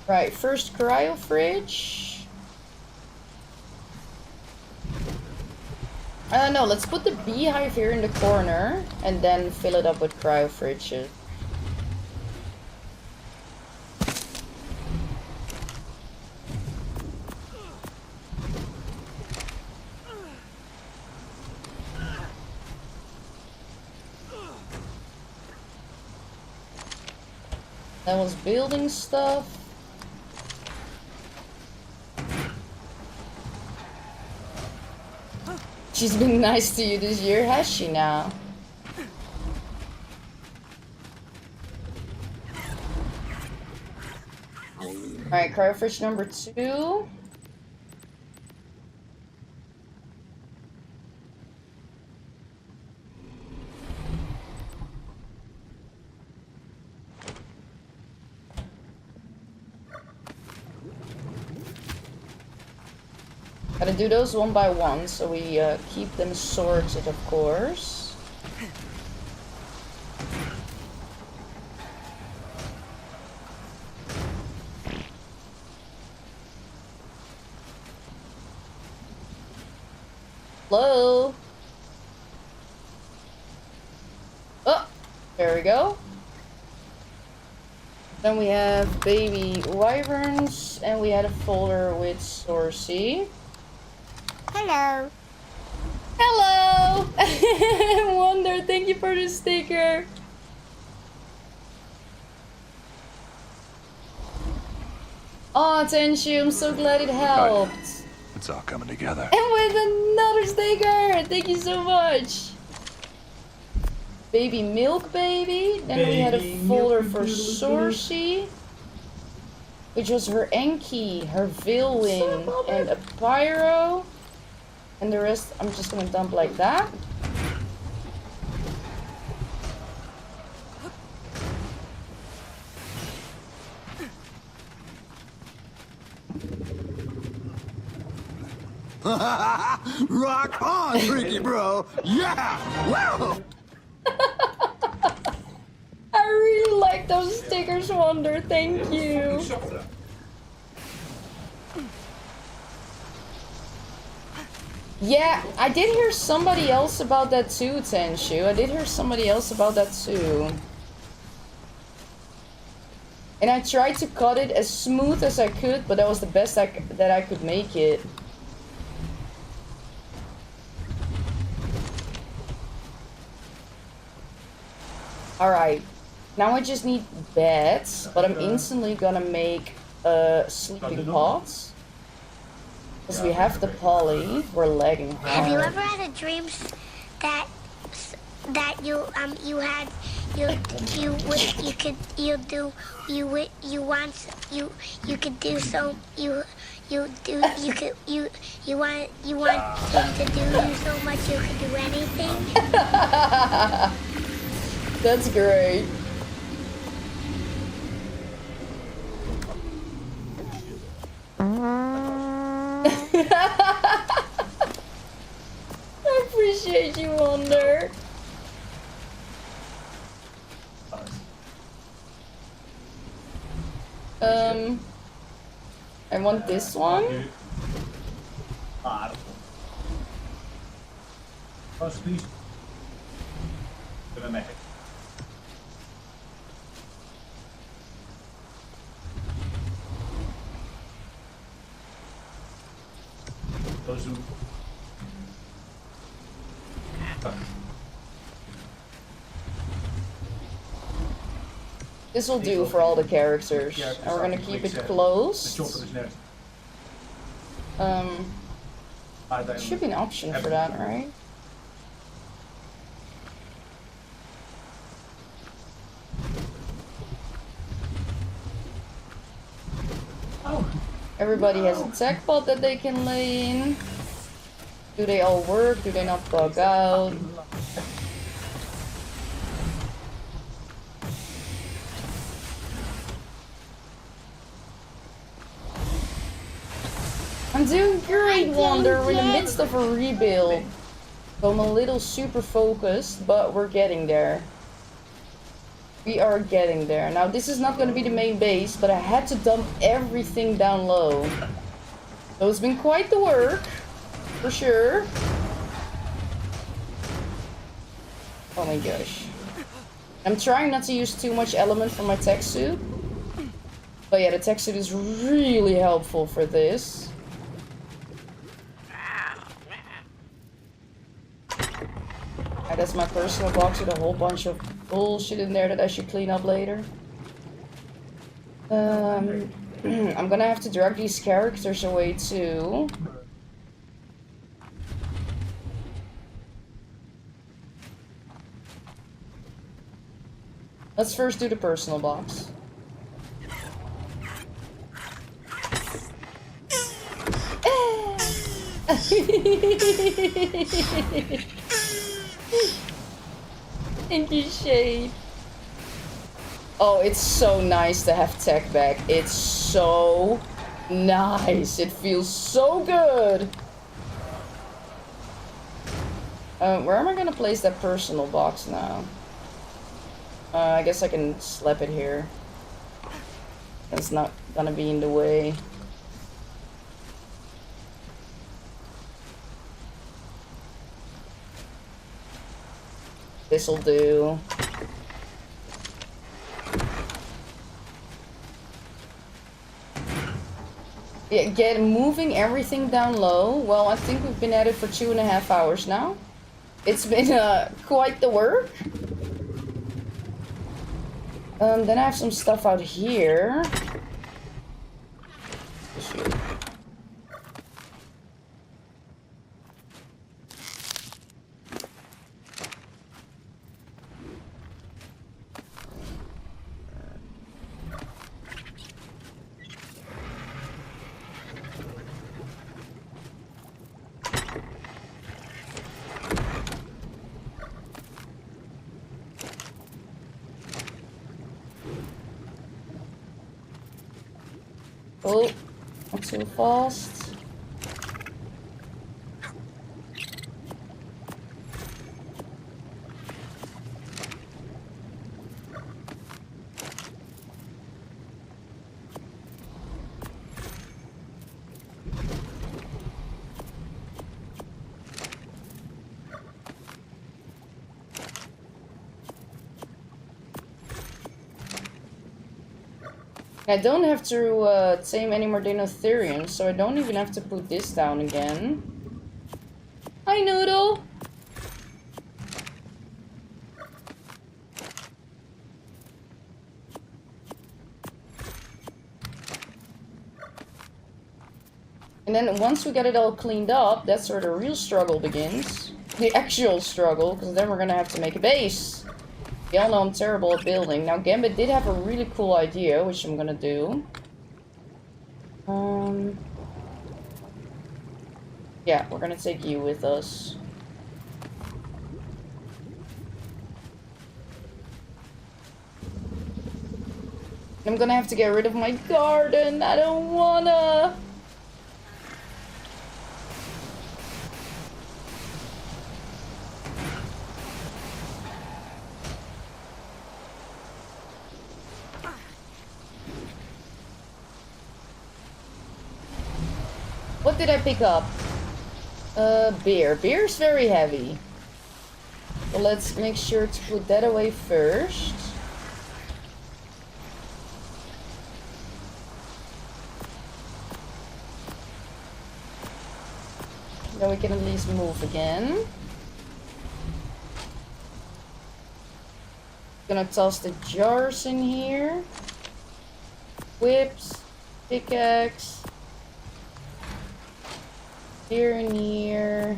Right, first cryo fridge. No, let's put the beehive here in the corner and then fill it up with cryo fridges. That was building stuff. She's been nice to you this year, has she now? Alright, crayfish number 2. Gotta do those one by one, so we keep them sorted, of course. Hello? Oh, there we go. Then we have baby wyverns, and we had a folder with Sourcey. Hello. Hello! Wonder, thank you for the sticker. Oh, Tenshu, I'm so glad it helped. It's all coming together. And with another sticker! Thank you so much. Baby milk baby. Then we had a folder for Sourcey, which was her Enki, her Veilwind, and a Pyro. And the rest I'm just gonna dump like that. Rock on, freaky bro! Yeah! Wow! I really like those stickers, Wonder. Thank you. Yeah, I did hear somebody else about that too, Tenshu. I did hear somebody else about that too. And I tried to cut it as smooth as I could, but that was the best that I could make it. Alright, now I just need beds, but I'm instantly gonna make sleeping pods. Because we have the poly, we're lagging hard. Have you ever had a dream that you want him to do you so much you could do anything? That's great. I appreciate you, Wonder. I want this one. This will do for all the characters, and we're gonna keep it closed. There should be an option for that, right? Everybody has a tech pod that they can lay in. Do they all work? Do they not bug out? I'm doing great, Wonder. We're in the midst of a rebuild. So I'm a little super focused, but we're getting there. We are getting there. Now, this is not going to be the main base, but I had to dump everything down low. So it's been quite the work, for sure. Oh my gosh. I'm trying not to use too much element for my tech suit. But yeah, the tech suit is really helpful for this. That's my personal box with a whole bunch of bullshit in there that I should clean up later. I'm gonna have to drag these characters away too. Let's first do the personal box. Thank you, Shade. Oh, it's so nice to have tech back. It's so nice. It feels so good. Where am I gonna place that personal box now? I guess I can slap it here. That's not gonna be in the way. This'll do. Yeah, moving everything down low. Well, I think we've been at it for 2.5 hours now. It's been quite the work. Then I have some stuff out here. Oh, not too fast. I don't have to tame any more Dinotherians, so I don't even have to put this down again. Hi, Noodle! And then once we get it all cleaned up, that's where the real struggle begins. The actual struggle, because then we're gonna have to make a base. Y'all know I'm terrible at building. Now, Gambit did have a really cool idea, which I'm gonna do. Yeah, we're gonna take you with us. I'm gonna have to get rid of my garden. I don't wanna. What did I pick up? Beer. Beer's very heavy. So let's make sure to put that away first. Then we can at least move again. Gonna toss the jars in here. Whips, pickaxe. Here and here.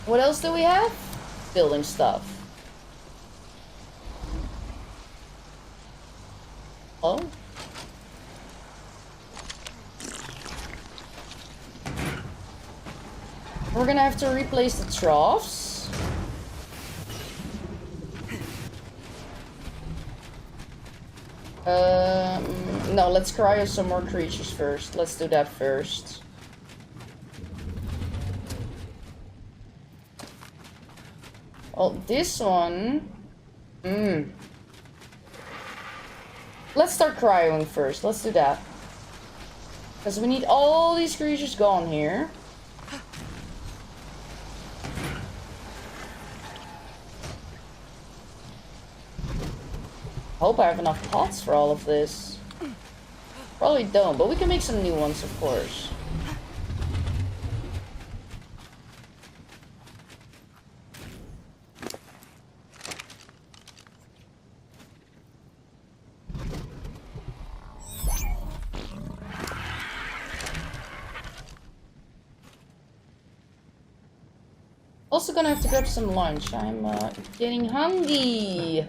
What else do we have? Building stuff. Oh. We're gonna have to replace the troughs. No, let's cryo some more creatures first. Let's do that first. Oh, this one... Let's start cryoing first. Let's do that. Because we need all these creatures gone here. Hope I have enough pots for all of this. Probably don't, but we can make some new ones, of course. Also gonna have to grab some lunch. I'm getting hungry.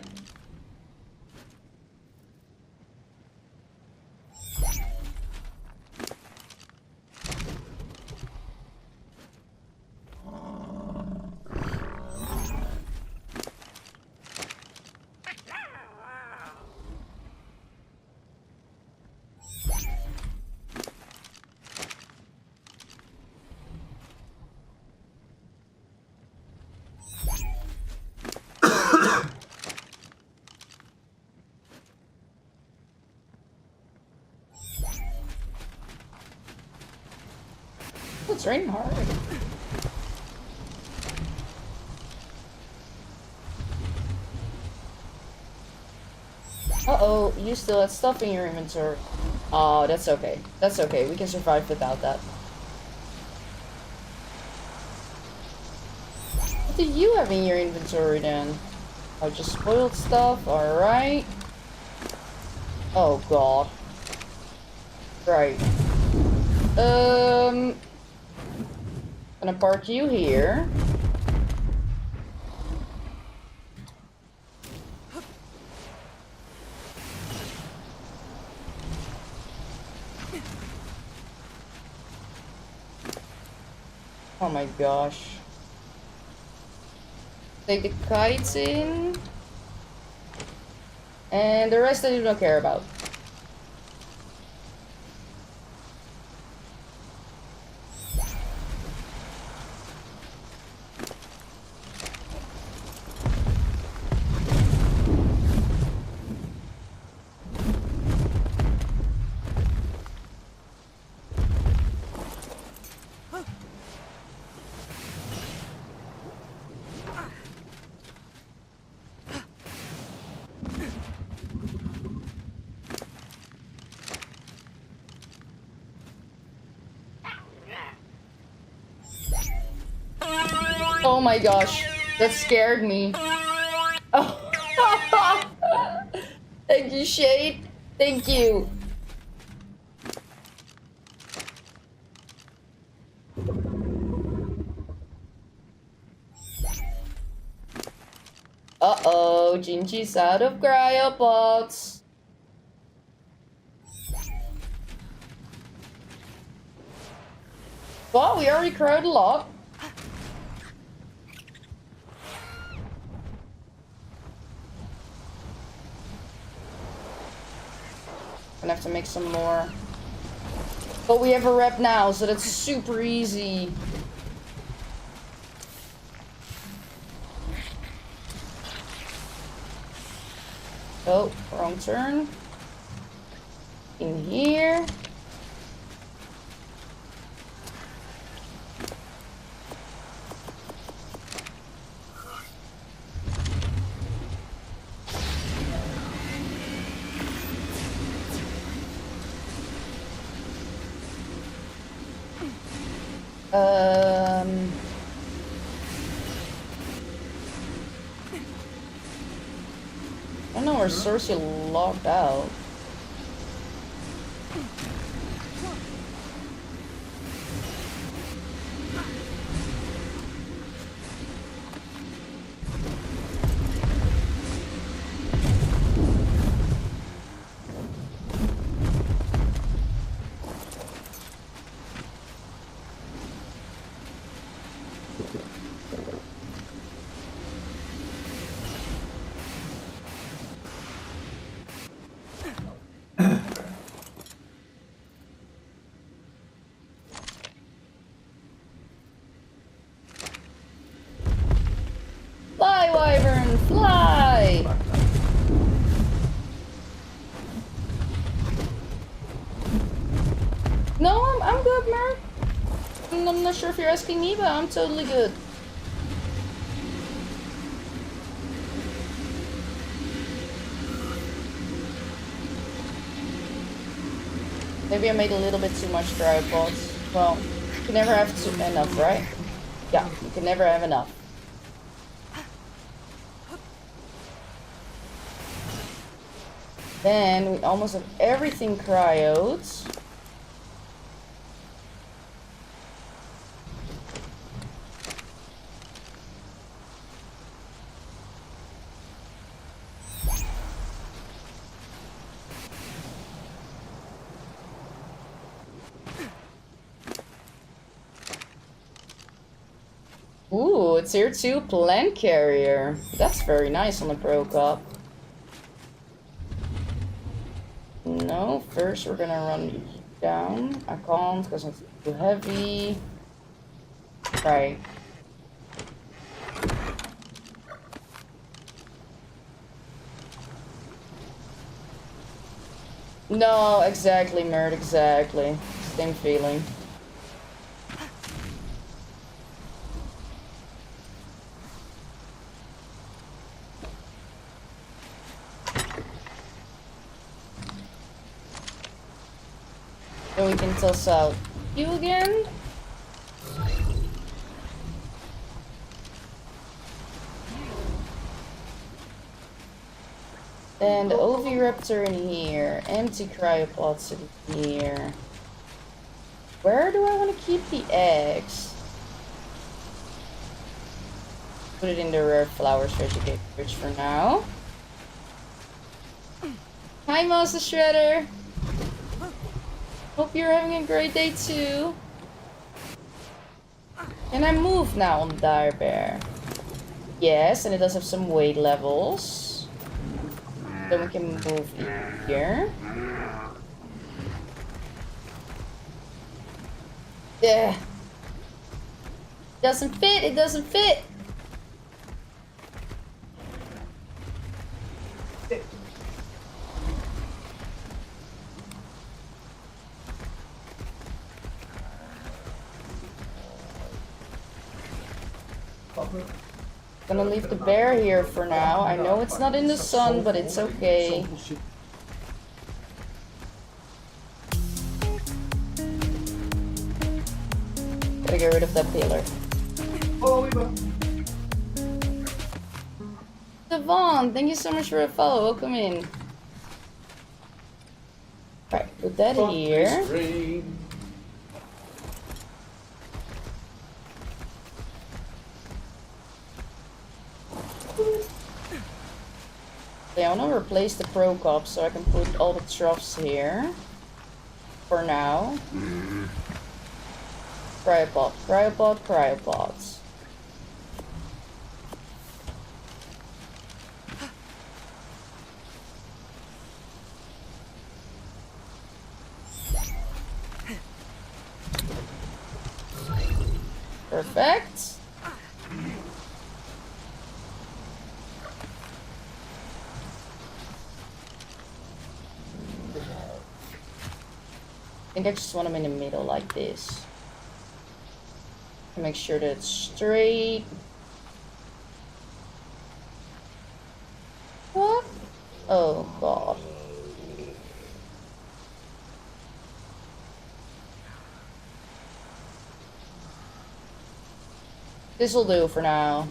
It's raining hard. Uh-oh, you still have stuff in your inventory. Oh, that's okay. That's okay. We can survive without that. What do you have in your inventory then? Oh, just spoiled stuff. Alright. Oh, God. Right. Gonna park you here. Oh my gosh. Take the kites in. And the rest I do not care about. Oh my gosh, that scared me. Oh. Thank you, Shade. Thank you. Uh-oh, Gingy's out of cryopods. Well, we already crowed a lot. Gonna have to make some more. But we have a rep now, so that's super easy. Oh, wrong turn. In here. I don't know where Cersei logged out. Fly, Wyvern, fly! No, I'm good, Merc. I'm not sure if you're asking me, but I'm totally good. Maybe I made a little bit too much tripods. Well, you can never have enough, right? Yeah, you can never have enough. Then we almost have everything cryoed. Ooh, a tier 2 plant carrier. That's very nice on the Pro Cup. No, first we're gonna run down. I can't because it's too heavy. Right. No, exactly, Mert, exactly. Same feeling. So we can toss out you again. And Oviraptor in here. Empty cryopods in here. Where do I want to keep the eggs? Put it in the rare flowers vegetable fridge for now. Hi, Master Shredder. Hope you're having a great day too. Can I move now on the dire bear? Yes, and it does have some weight levels. Then we can move here. Yeah. Doesn't fit, it doesn't fit. Gonna leave the bear here for now. I know it's not in the sun, but it's okay. Gotta get rid of that pillar. Devon, thank you so much for a follow. Welcome in. Right, put that here. Okay, I want to replace the Pro Cup so I can put all the troughs here. For now. Cryopod, cryopod, cryopods. Perfect. I think I just want them in the middle like this. To make sure that it's straight. What? Oh god. This'll do for now.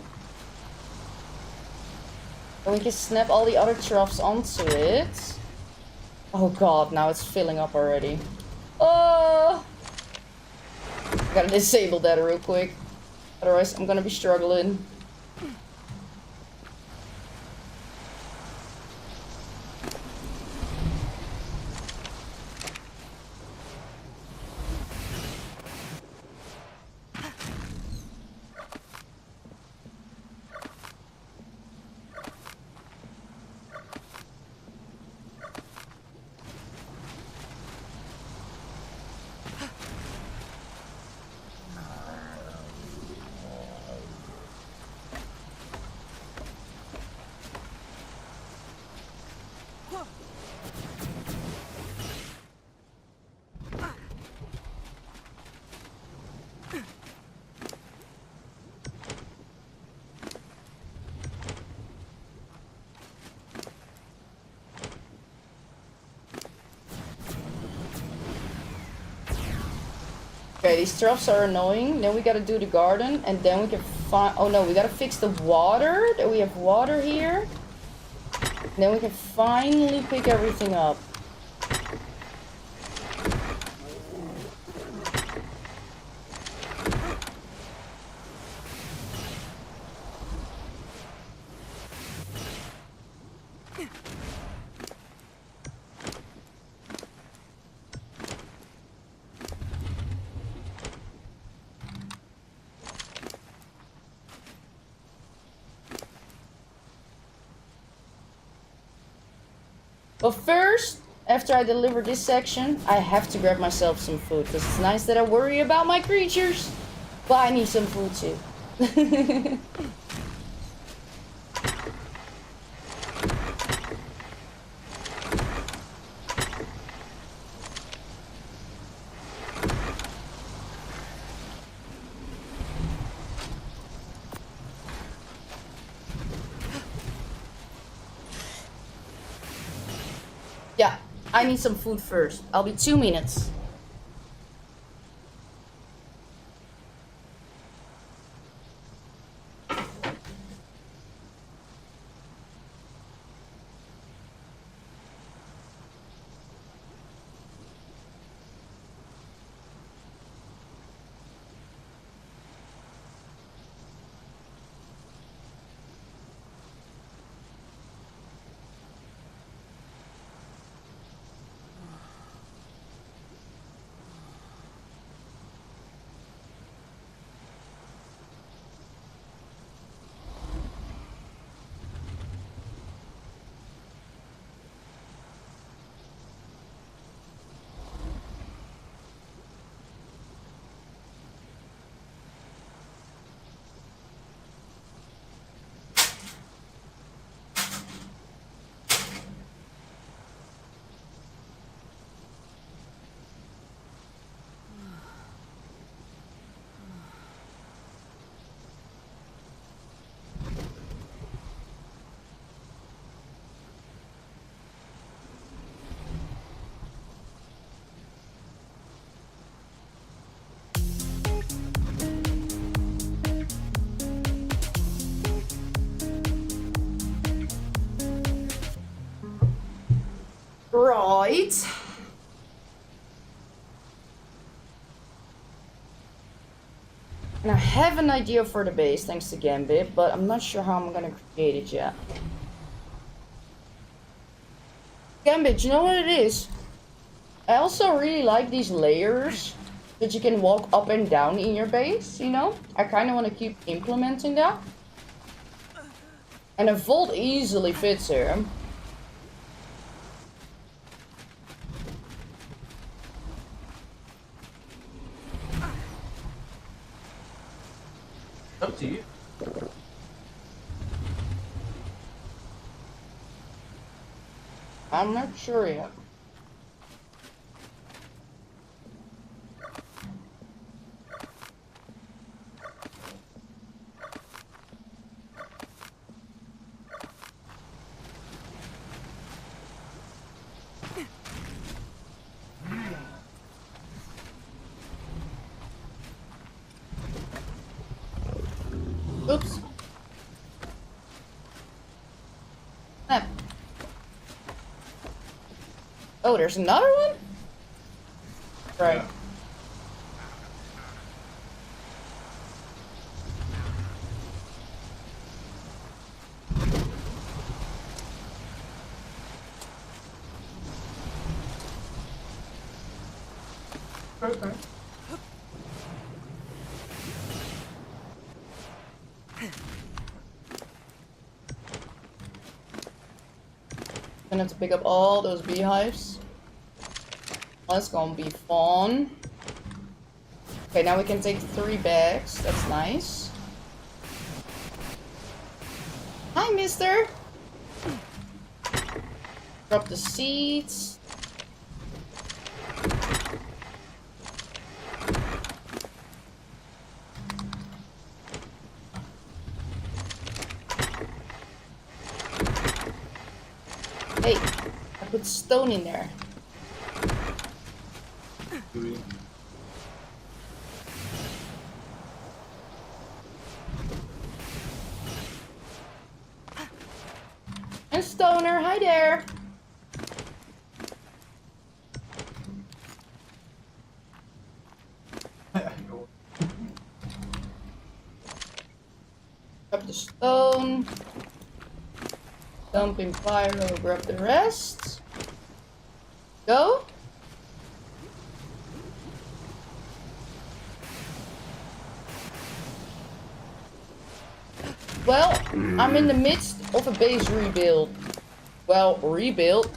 And we can snap all the other troughs onto it. Oh god, now it's filling up already. Oh! I gotta disable that real quick. Otherwise, I'm gonna be struggling. Okay, these troughs are annoying. Then we gotta do the garden, and then we can find. Oh no, we gotta fix the water. Then we have water here. And then we can finally pick everything up. But first, after I deliver this section, I have to grab myself some food. Because it's nice that I worry about my creatures. But I need some food too. Yeah, I need some food first. I'll be 2 minutes. Right. And I have an idea for the base thanks to Gambit, but I'm not sure how I'm gonna create it yet. Gambit, you know what it is? I also really like these layers that you can walk up and down in your base, you know? I kind of want to keep implementing that. And a vault easily fits here. Up to you. I'm not sure yet. Oops. Snap. Oh, there's another one? Right. Yeah. Okay. Gonna have to pick up all those beehives. That's gonna be fun. Okay, now we can take 3 bags. That's nice. Hi, mister. Drop the seeds. Hey, I put stone in there. And Stoner, hi there. Grab the stone. Dump in pyro, grab the rest. Go. Well, I'm in the midst of a base rebuild. Well, rebuild.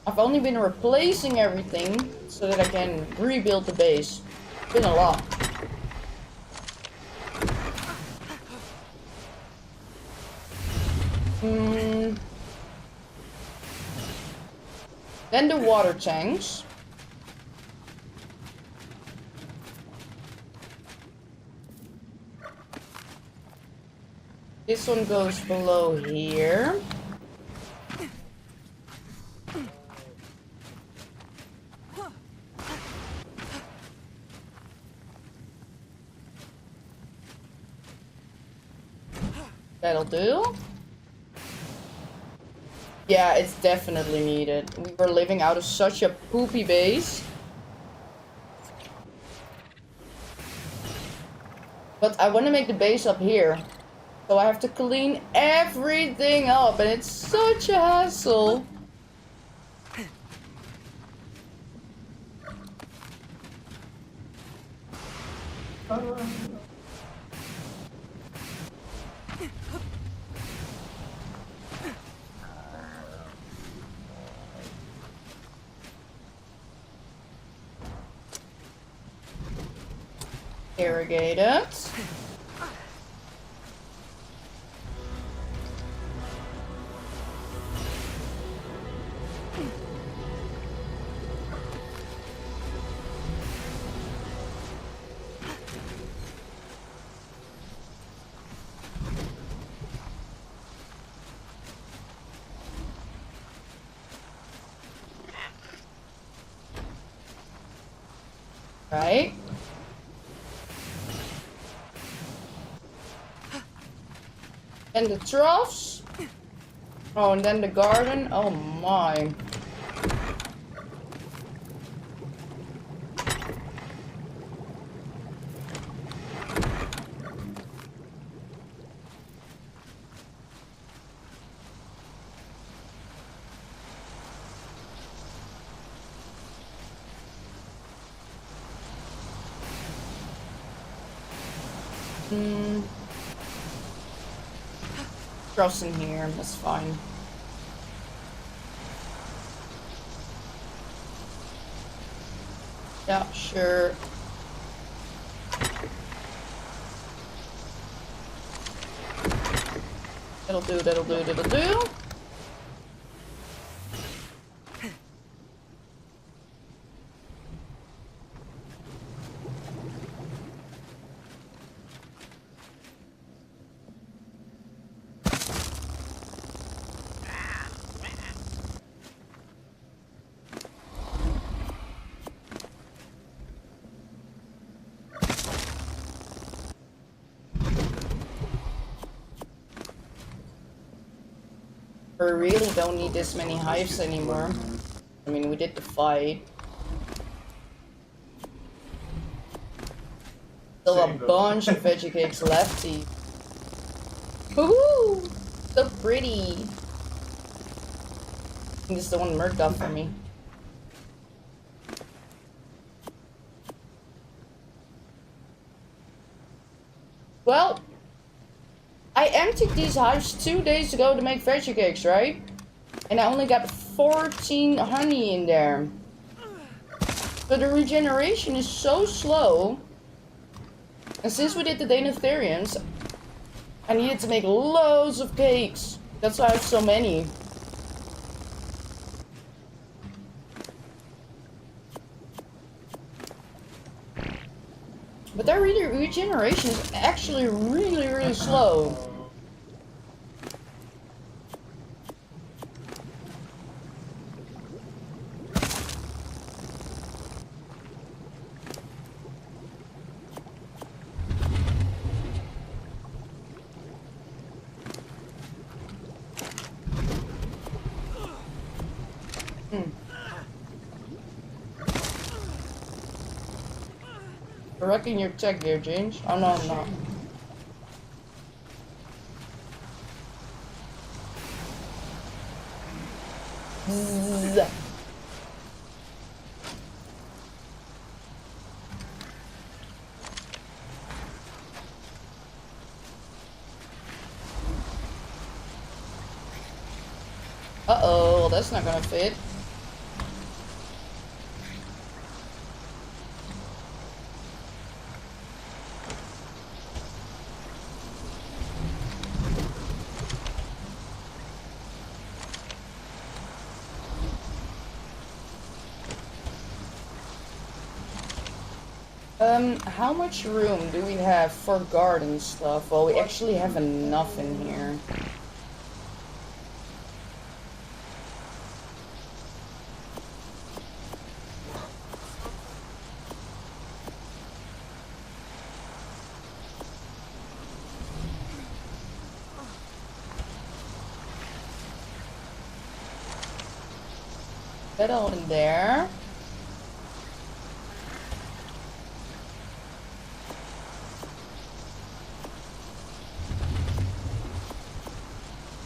I've only been replacing everything so that I can rebuild the base. It's been a lot. Then the water tanks. This one goes below here. That'll do. Yeah, it's definitely needed. We were living out of such a poopy base. But I want to make the base up here. So I have to clean everything up, and it's such a hassle. Irrigate it. Right. And the troughs. Oh, and then the garden. Oh my. Troughs in here, that's fine. Yeah, sure. That'll do, that'll do, that'll do. We really don't need this many hives anymore. I mean, we did the fight. Still a bunch of veggie cakes left to eat. Woohoo! So pretty. I think this is the one Merc got for me. Well, I emptied these hives 2 days ago to make veggie cakes, right? And I only got 14 honey in there. So the regeneration is so slow. And since we did the Dinotherians, I needed to make loads of cakes. That's why I have so many. But their regeneration is actually really slow. I reckon you're tech there, James. Oh no, I'm not. Zzz. Uh-oh, well, that's not gonna fit. How much room do we have for garden stuff? Well, we actually have enough in here. That all in there.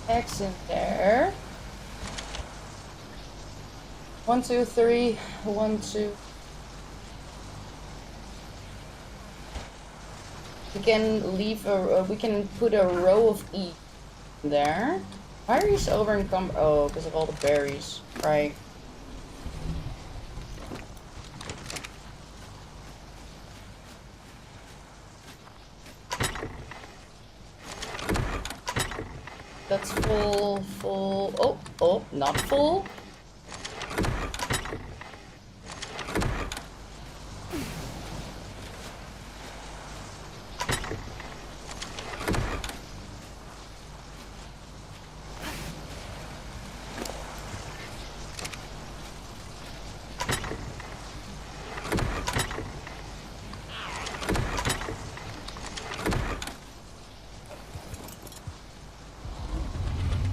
X in there. 1, 2, 3. 1, 2. We can leave a. We can put a row of E in there. Why are you so over encumbered? Oh, because of all the berries, right? That's full, full. Oh, oh, not full.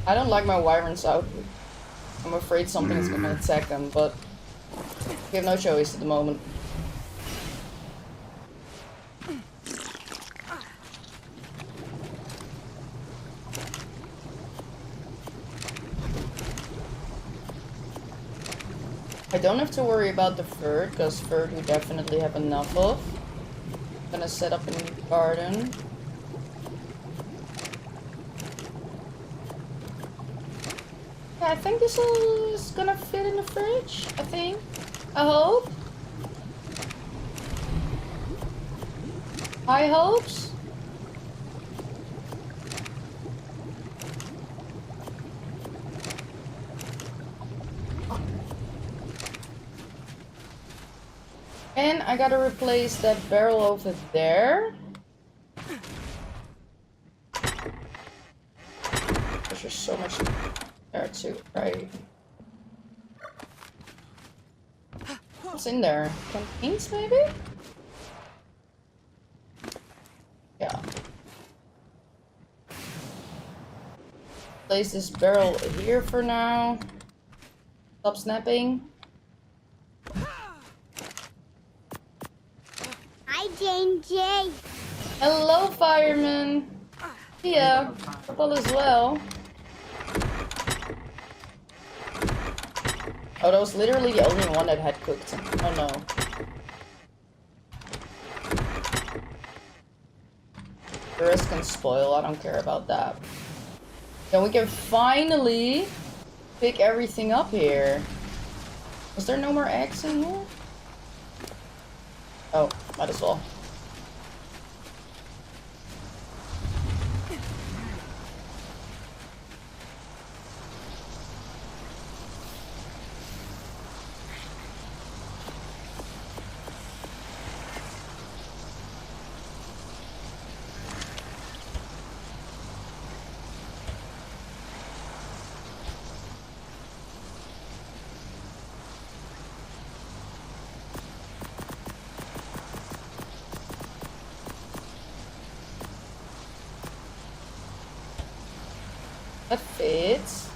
I don't like my wyverns out. I'm afraid something's gonna attack them, but we have no choice at the moment. I don't have to worry about the fur, because fur we definitely have enough of. I'm gonna set up a new garden. Yeah, I think this is gonna fit in the fridge, I think. I hope. High hopes. And I gotta replace that barrel over there. There's just so much there too, right? What's in there? Contains maybe? Yeah. Place this barrel here for now. Stop snapping. Hi, Jane J. Hello, fireman. Yeah, purple as well. Oh, that was literally the only one that had cooked. Oh no. The rest can spoil, I don't care about that. Then we can finally pick everything up here. Was there no more eggs in here? Oh, might as well. That fits.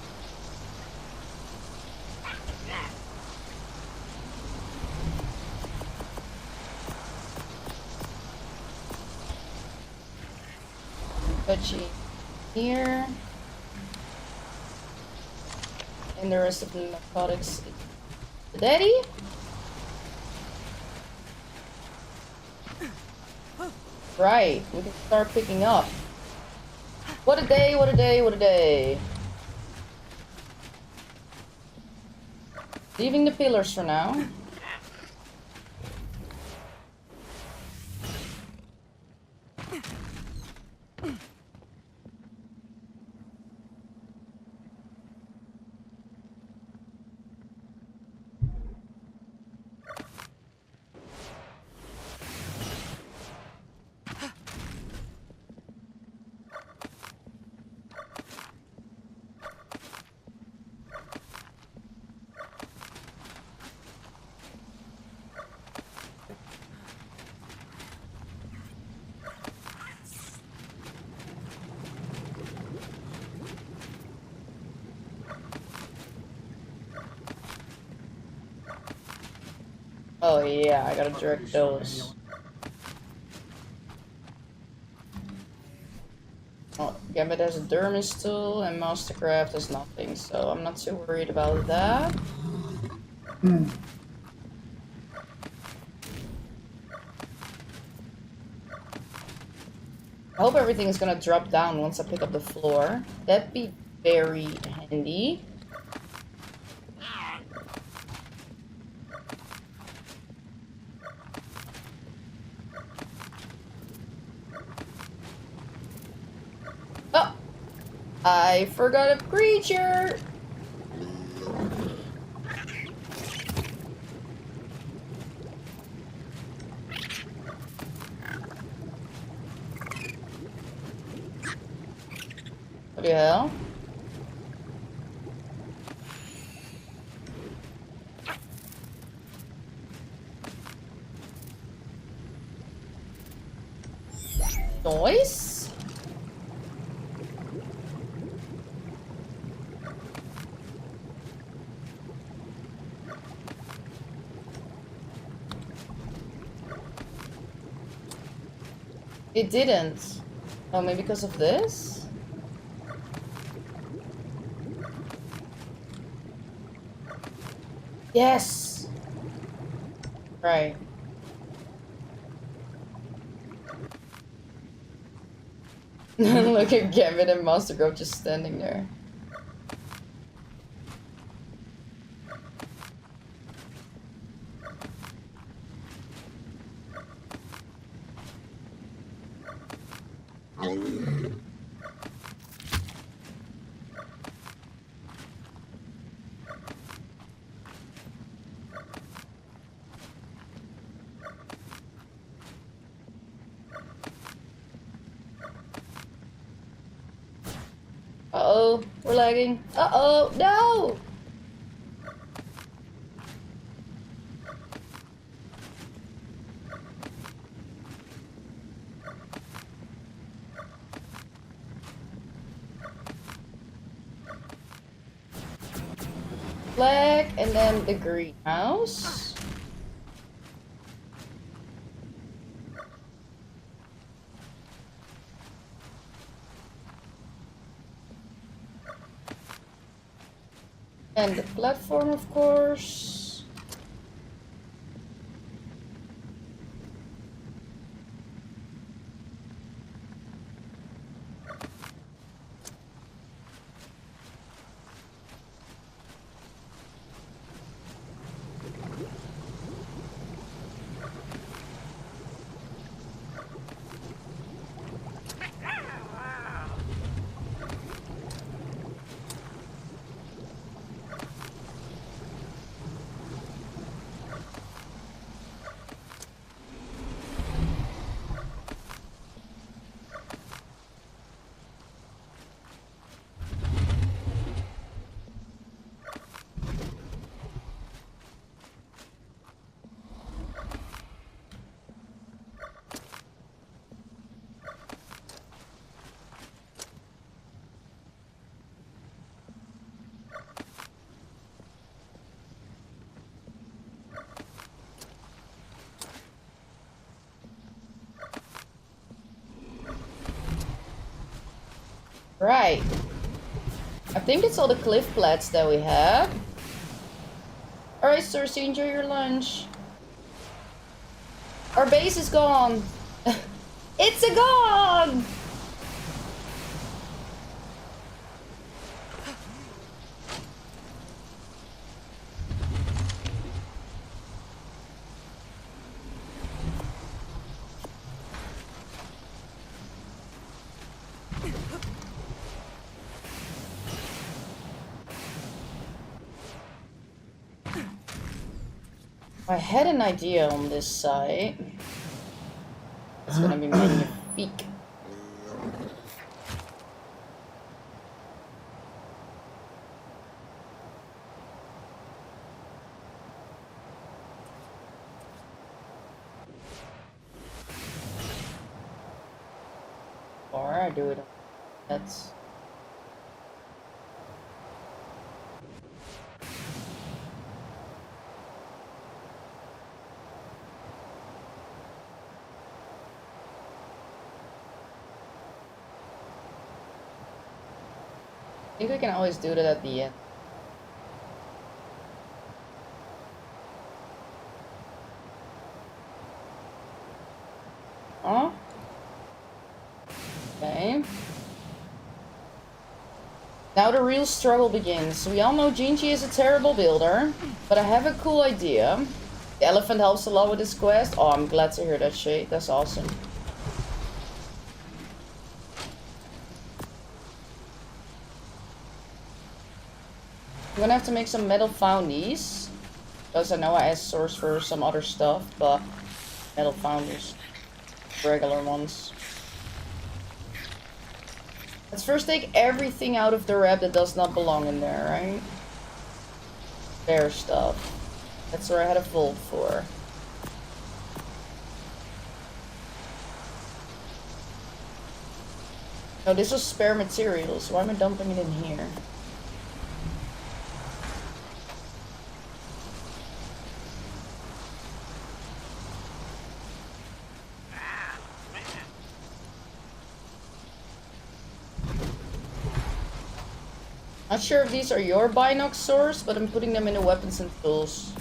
Veggie here. And the rest of the narcotics. Daddy? Right, we can start picking up. What a day, what a day, what a day. Leaving the pillars for now. Oh yeah, I gotta direct those. Oh, Gambit has a Dermis tool and Mastercraft has nothing, so I'm not too worried about that. I hope everything is gonna drop down once I pick up the floor. That'd be very handy. Oh! I forgot a creature! What the hell? Noise? It didn't. Oh, maybe because of this? Yes! Right. Look at Gambit and Monster Grove just standing there. Uh-oh, we're lagging. Uh-oh, no! Black, and then the greenhouse. And the platform, of course. Right. I think it's all the cliff plats that we have. Alright, Cersei, enjoy your lunch. Our base is gone. It's a gone! I had an idea on this site. It's gonna be magnifique. Or I do it on that's I think we can always do that at the end. Huh? Okay. Now the real struggle begins. We all know Gingy is a terrible builder, but I have a cool idea. The elephant helps a lot with this quest. Oh, I'm glad to hear that, Shay. That's awesome. I'm gonna have to make some metal foundies. Because I know I asked Source for some other stuff, but metal foundies. Regular ones. Let's first take everything out of the wrap that does not belong in there, right? Bear stuff. That's where I had a vault for. No, this was spare materials. Why am I dumping it in here? Not sure if these are your binocs Source, but I'm putting them in the weapons and tools.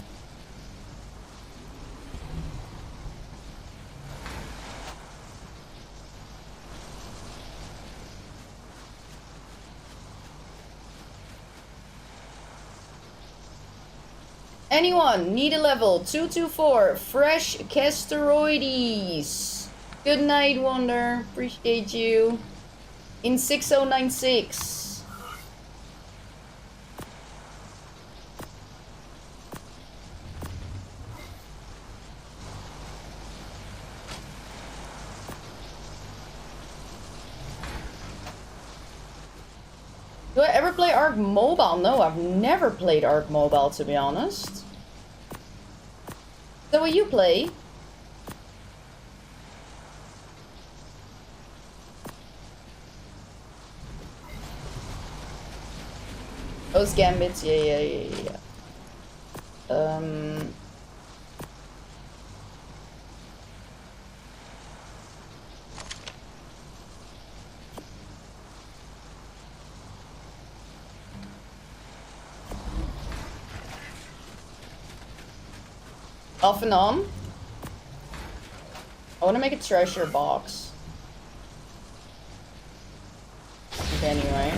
Anyone need a level 224 fresh casteroides? Good night, Wonder. Appreciate you. In 6096. Do I ever play Ark Mobile? No, I've never played Ark Mobile, to be honest. Is that what you play? Those gambits, yeah. Off and on. I want to make a treasure box. Okay, anyway.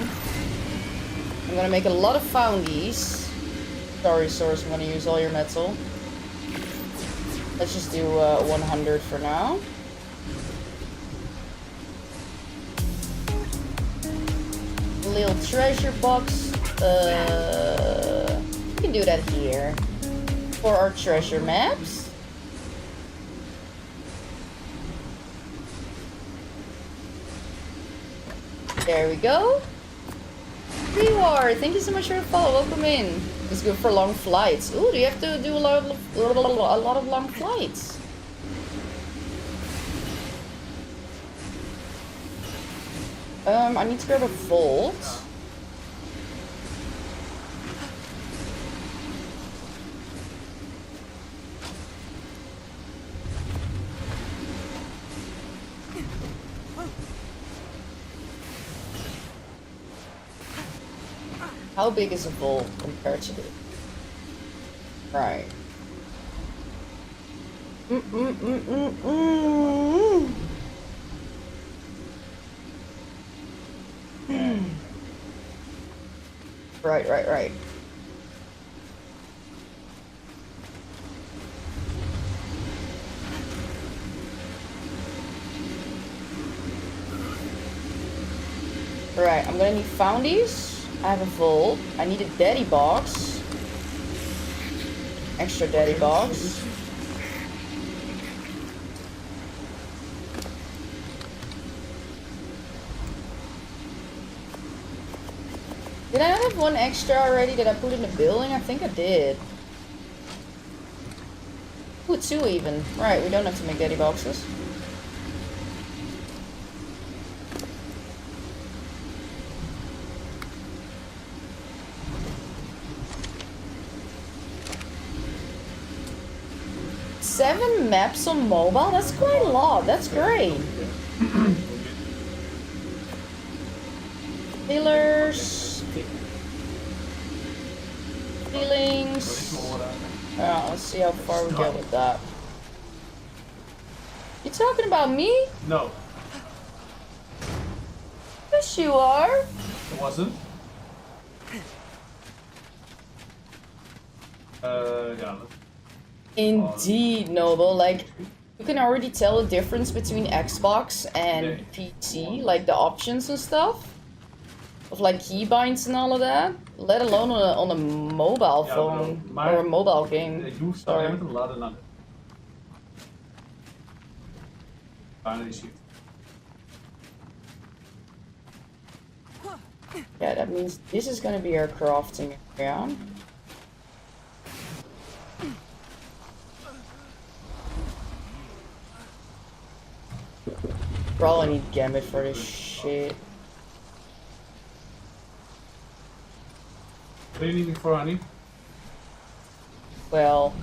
I'm gonna make a lot of foundies. Sorry, Source, I'm gonna use all your metal. Let's just do 100 for now. A little treasure box. We can do that here. For our treasure maps. There we go. Reward, thank you so much for the follow. Welcome in. It's good for long flights. Ooh, do you have to do a lot of long flights? I need to grab a vault. How big is a vault compared to this? Right. Right. Right, I'm gonna need foundies. I have a vault. I need a daddy box. Extra daddy box. Did I not have one extra already that I put in the building? I think I did. Ooh, 2 even. Right, we don't have to make daddy boxes. Seven maps on mobile? That's quite a lot. That's great. Pillars, think. Feelings. Yeah, let's see how far we go with that. You talking about me? No, Yes, you are. it wasn't. Yeah. Indeed, Noble. Like, you can already tell the difference between Xbox and PC, like the options and stuff. Of like keybinds and all of that. Let alone on a mobile phone or a mobile game. Du står hjemme til laden aan. Finally shoot. Yeah, that means this is gonna be our crafting area. Probably need Gambit for this shit. What do you need me for, honey? Well,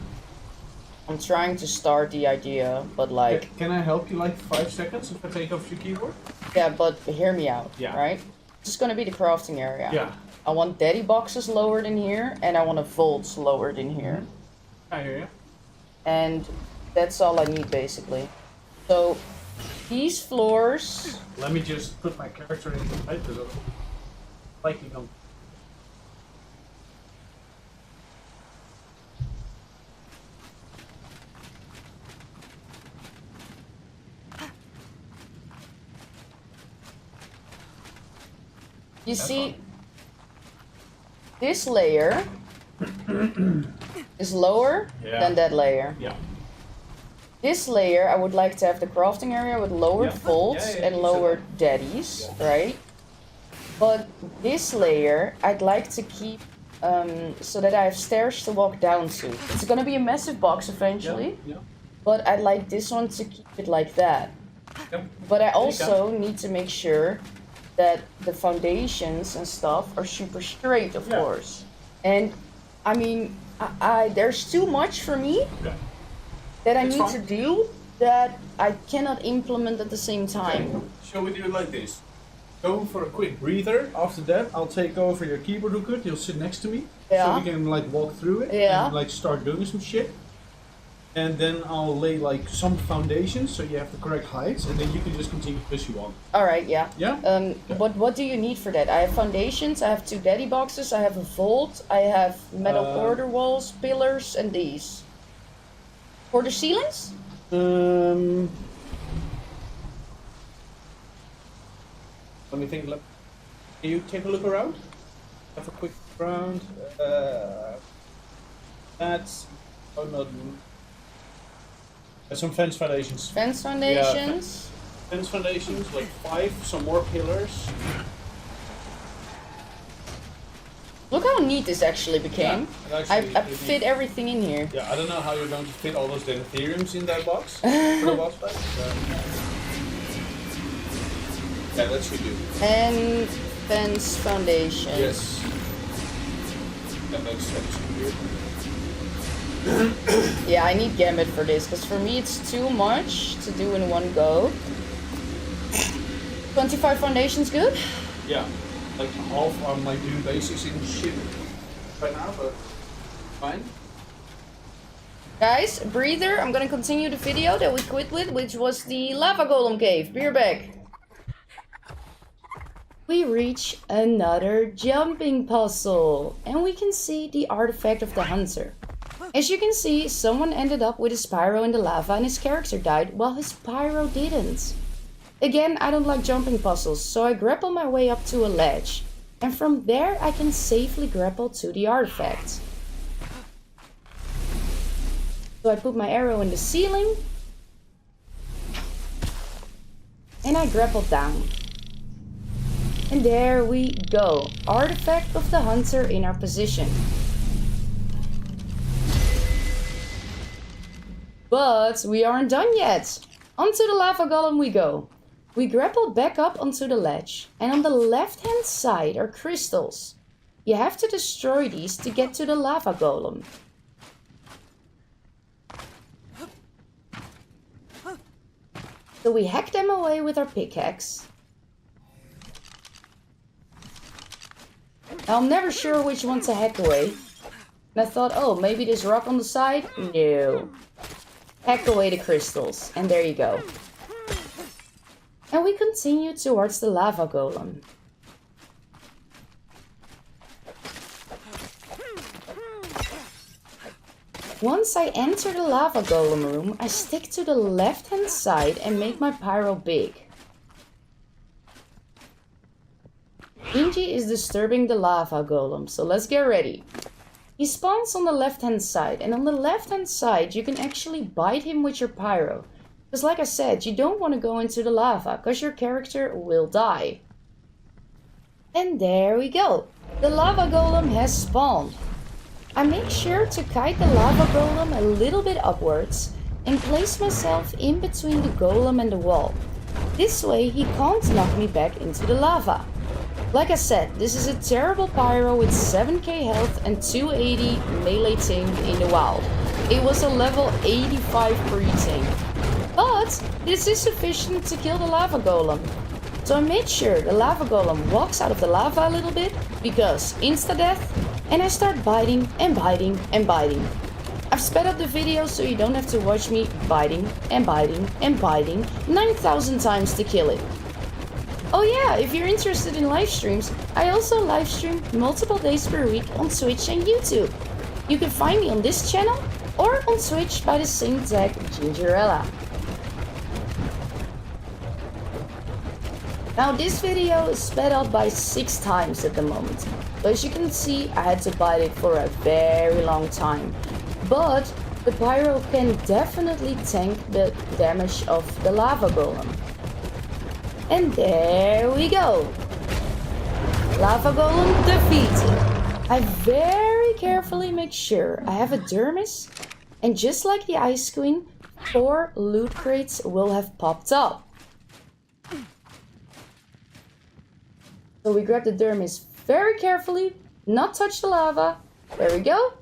I'm trying to start the idea, but like... Can I help you like 5 seconds if I take off your keyboard? Yeah, but hear me out, Yeah. right? This is gonna be the crafting area. Yeah. I want daddy boxes lowered in here, and I want a vaults lowered in here. I hear you. And that's all I need, basically. So, these floors... Let me just put my character in the fight because I'm likely going. You see, this layer is lower than that layer. Yeah. This layer, I would like to have the crafting area with lowered vaults and lowered daddies, right? But this layer, I'd like to keep so that I have stairs to walk down to. It's gonna be a massive box eventually, but I'd like this one to keep it like that. But I also need to make sure that the foundations and stuff are super straight, of course. And I mean, there's too much for me that I need to do that I cannot implement at the same time. Shall we do it like this? Go for a quick breather. After that, I'll take over your keyboard hook. You'll sit next to me, so we can like walk through it and like start doing some shit. And then I'll lay like some foundations so you have the correct heights, and then you can just continue as you want. Alright, yeah. Yeah? But what do you need for that? I have foundations, I have 2 daddy boxes, I have a vault, I have metal border walls, pillars, and these. For the ceilings? Let me think. Can you take a look around? Have a quick round. That's... Oh no. Some fence foundations. Fence foundations? Yeah, fence foundations, like 5, some more pillars. Look how neat this actually became. Yeah, I fit everything in here. Yeah, I don't know how you're going to fit all those Ethereums in that box. For the boss fight. Yeah, that should do. And fence foundation. Yes. That makes sense. Yeah, I need Gambit for this, because for me it's too much to do in one go. 25 foundations good? Yeah, like half on my doing basics in shit right now, but fine. Guys, breather, I'm gonna continue the video that we quit with, which was the lava golem cave. Be right back. We reach another jumping puzzle, and we can see the artifact of the hunter. As you can see, someone ended up with his pyro in the lava and his character died, while his pyro didn't. Again, I don't like jumping puzzles, so I grapple my way up to a ledge, and from there I can safely grapple to the artifact. So I put my arrow in the ceiling, and I grapple down. And there we go, artifact of the hunter in our position. But we aren't done yet. Onto the lava golem we go. We grapple back up onto the ledge, and on the left hand side are crystals. You have to destroy these to get to the lava golem. So we hack them away with our pickaxe. I'm never sure which one to hack away. And I thought, oh, maybe this rock on the side? No. Hack away the crystals. And there you go. And we continue towards the lava golem. Once I enter the lava golem room, I stick to the left hand side and make my pyro big. Inji is disturbing the lava golem, so let's get ready. He spawns on the left hand side, and on the left hand side you can actually bite him with your pyro. Because like I said, you don't want to go into the lava, because your character will die. And there we go. The lava golem has spawned. I make sure to kite the lava golem a little bit upwards and place myself in between the golem and the wall. This way he can't knock me back into the lava. Like I said, this is a terrible pyro with 7k health and 280 melee ting in the wild. It was a level 85 pre-ting. But this is sufficient to kill the lava golem. So I made sure the lava golem walks out of the lava a little bit, because insta-death, and I start biting and biting and biting. I've sped up the video so you don't have to watch me biting and biting and biting 9,000 times to kill it. Oh yeah, if you're interested in live streams, I also live stream multiple days per week on Twitch and YouTube. You can find me on this channel or on Twitch by the same tag Gingerella. Now this video is sped up by 6 times at the moment. So as you can see, I had to bite it for a very long time. But the pyro can definitely tank the damage of the lava golem. And there we go. Lava golem defeated. I very carefully make sure I have a dermis. And just like the Ice Queen, 4 loot crates will have popped up. So we grab the dermis very carefully, not touch the lava. There we go.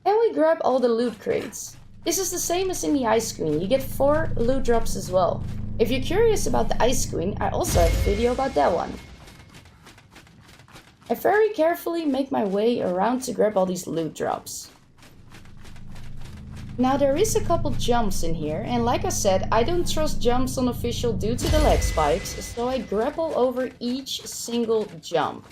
And we grab all the loot crates. This is the same as in the Ice Queen. You get 4 loot drops as well. If you're curious about the Ice Queen, I also have a video about that one. I very carefully make my way around to grab all these loot drops. Now there is a couple jumps in here, and like I said, I don't trust jumps on official due to the lag spikes, so I grapple over each single jump.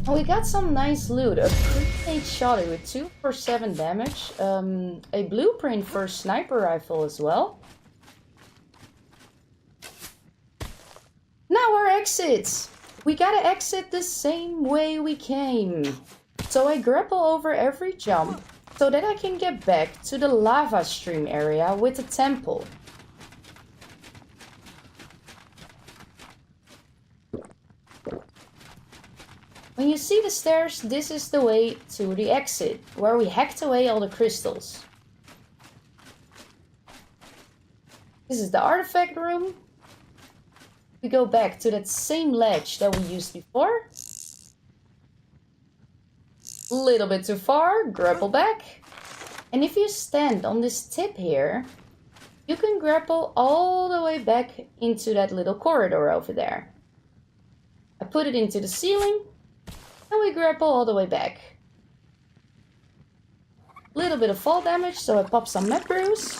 We got some nice loot, a pre-made shotty with 2 for 7 damage, a blueprint for a sniper rifle as well. Now our exits! We gotta exit the same way we came. So I grapple over every jump so that I can get back to the lava stream area with the temple. When you see the stairs, this is the way to the exit, where we hacked away all the crystals. This is the artifact room. We go back to that same ledge that we used before. A little bit too far, grapple back. And if you stand on this tip here, you can grapple all the way back into that little corridor over there. I put it into the ceiling. And we grapple all the way back. Little bit of fall damage, so I pop some map brews.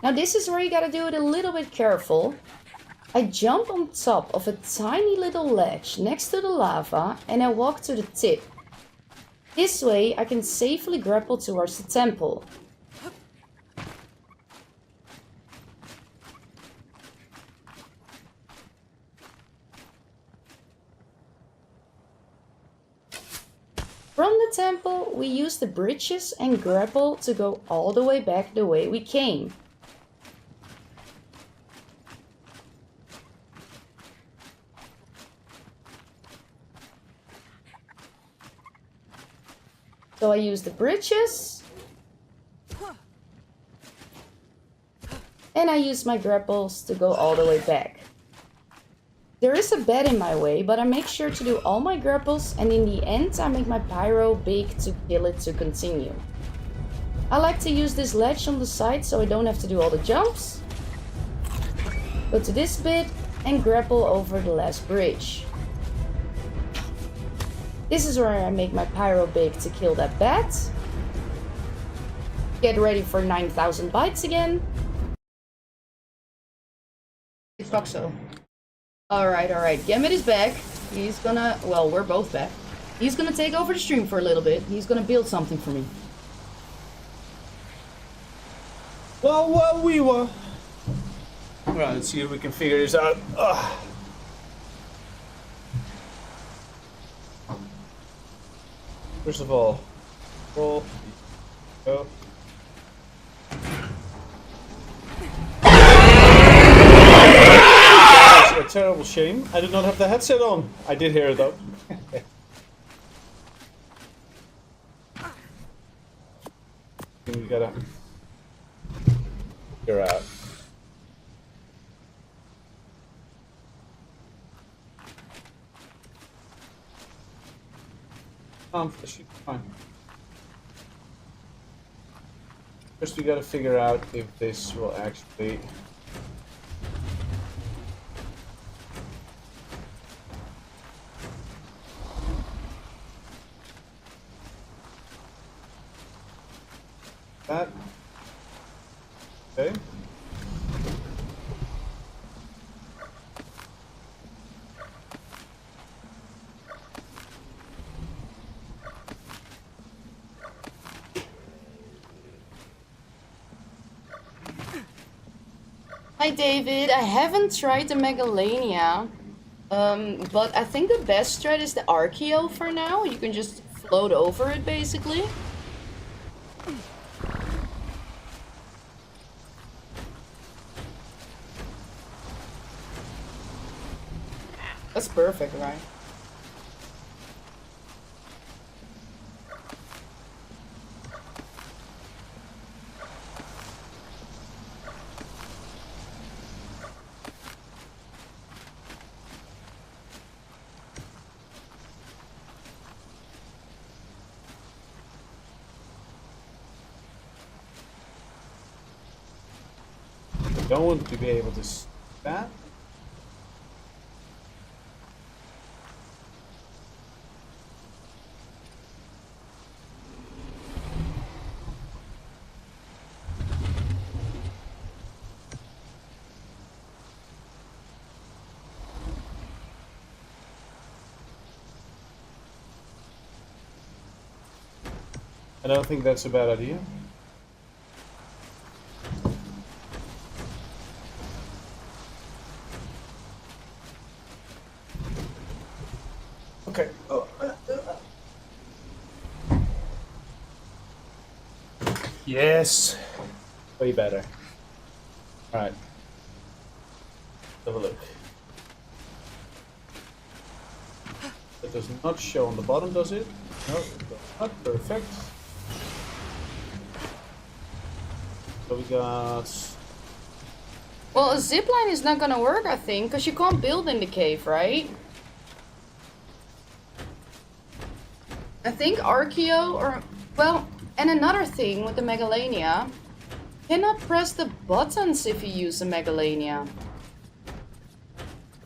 Now this is where you gotta do it a little bit careful. I jump on top of a tiny little ledge next to the lava and I walk to the tip. This way I can safely grapple towards the temple. From the temple, we use the bridges and grapple to go all the way back the way we came. So I use the bridges. And I use my grapples to go all the way back. There is a bed in my way, but I make sure to do all my grapples, and in the end I make my pyro big to kill it to continue. I like to use this ledge on the side so I don't have to do all the jumps. Go to this bit and grapple over the last bridge. This is where I make my pyro big to kill that bat. Get ready for 9,000 bites again. Fuck so. Alright. Gambit is back. He's gonna... Well, we're both back. He's gonna take over the stream for a little bit. He's gonna build something for me. Well, we were. Alright, let's see if we can figure this out. First of all, roll. Go. A terrible shame. I did not have the headset on. I did hear it though. We gotta figure out. Shoot, fine. First, we gotta figure out if this will actually. That. Okay. Hi David, I haven't tried the Megalania, but I think the best strat is the Archeo for now. You can just float over it basically. That's perfect, right? I don't want to be able to see that. I don't think that's a bad idea. Okay. Yes. Way better. Alright. Have a look. That does not show on the bottom, does it? No, it does not. Perfect. So we got... Well, a zipline is not gonna work, I think, because you can't build in the cave, right? I think Archeo or... Well, and another thing with the Megalania, you cannot press the buttons if you use the Megalania.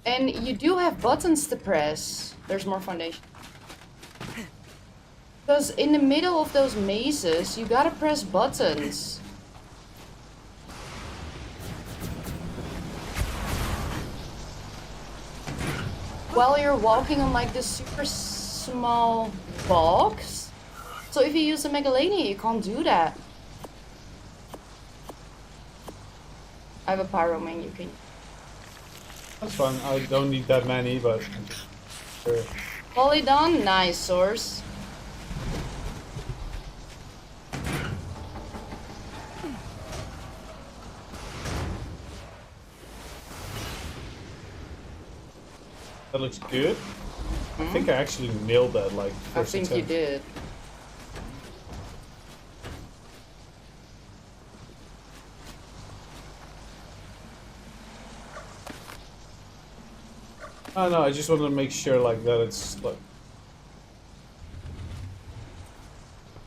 And you do have buttons to press. There's more foundation. Because in the middle of those mazes, you gotta press buttons. While you're walking on like this super small box. So if you use a Megalania, you can't do that. I have a pyro main, you can... That's fine, I don't need that many, but... Sure. Polydon, nice source. That looks good. I think I actually nailed that, like, I first think attempt. you did. Oh no, I just wanted to make sure like that it's like.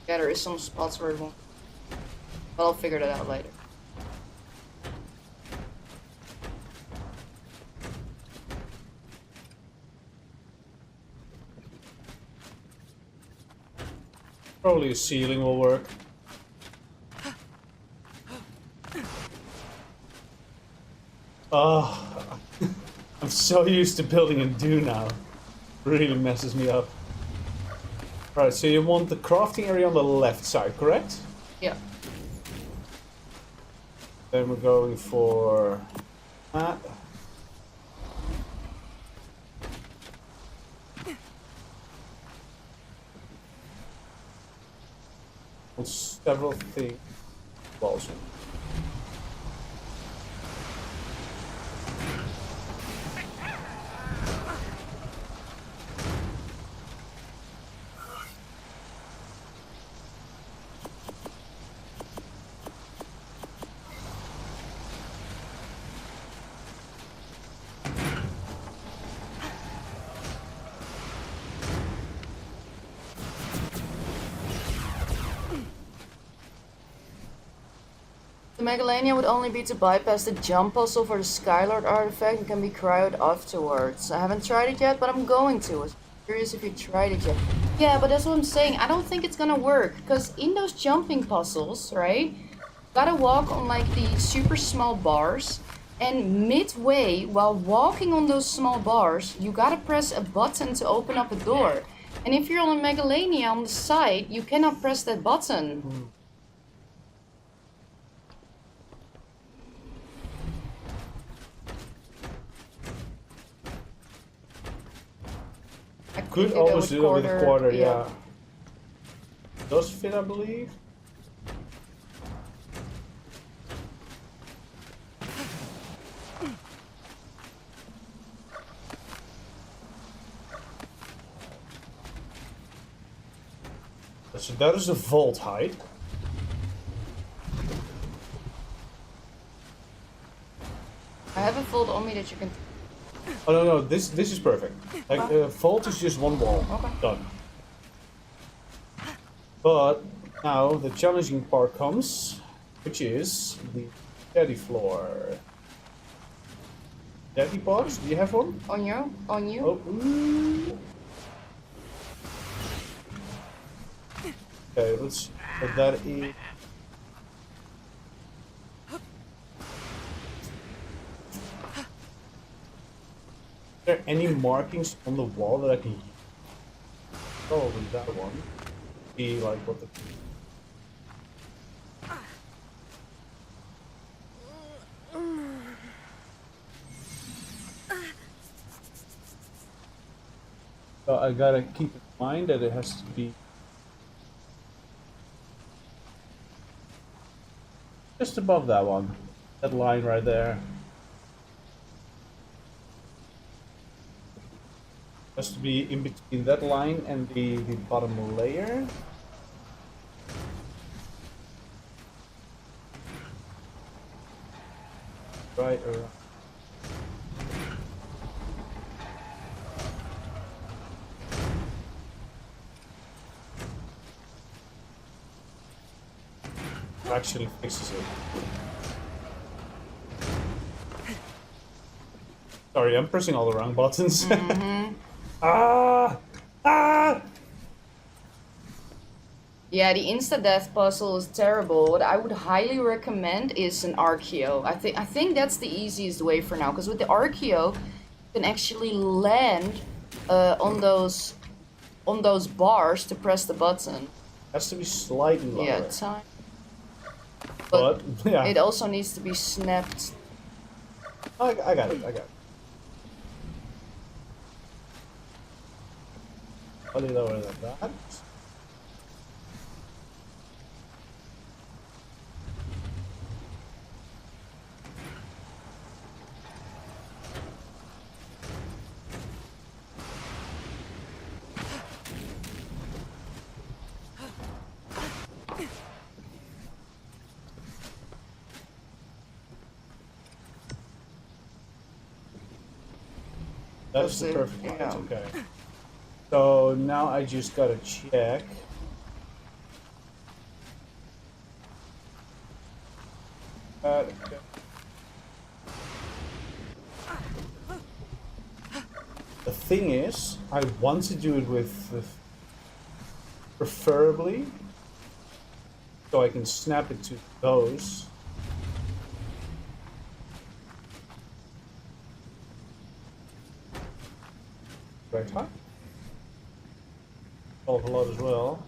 Yeah, there is some spots where it won't. But I'll figure that out later. Probably a ceiling will work. Oh, I'm so used to building in Do now. Really messes me up. Right, so you want the crafting area on the left side, correct? Yeah. Then we're going for that. Several things also. The Megalania would only be to bypass the jump puzzle for the Skylord artifact and can be cryoed afterwards. I haven't tried it yet, but I'm going to. I'm curious if you tried it yet. Yeah, but that's what I'm saying. I don't think it's gonna work, because in those jumping puzzles, right, you gotta walk on like these super small bars, and midway, while walking on those small bars, you gotta press a button to open up a door. And if you're on a Megalania on the side, you cannot press that button. I Could always do it with a quarter, yeah. Does fit, I believe. So that is the vault height. I have a vault on me that you can... Oh no, this is perfect. Like vault is just one wall. Okay. Done. But now the challenging part comes, which is the daddy floor. Daddy box? Do you have one? On you? On you? Oh, ooh. Okay, let's put that in. Are there any markings on the wall that I can use? Probably that one. Be like what the. So I gotta keep in mind that it has to be just above that one. That line right there. Has to be in between that line and the bottom layer. Right around. Actually fixes it. Sorry, I'm pressing all the wrong buttons. Ah! Yeah, the insta-death puzzle is terrible. What I would highly recommend is an Archeo. I think that's the easiest way for now, because with the Archeo, you can actually land on those bars to press the button. Has to be slightly lower. Yeah, time. But yeah, it also needs to be snapped. I got it. A little lower than that. That's the perfect height, okay. So now I just gotta check. Okay. The thing is, I want to do it with preferably, so I can snap it to those. Right height. Solve a lot as well.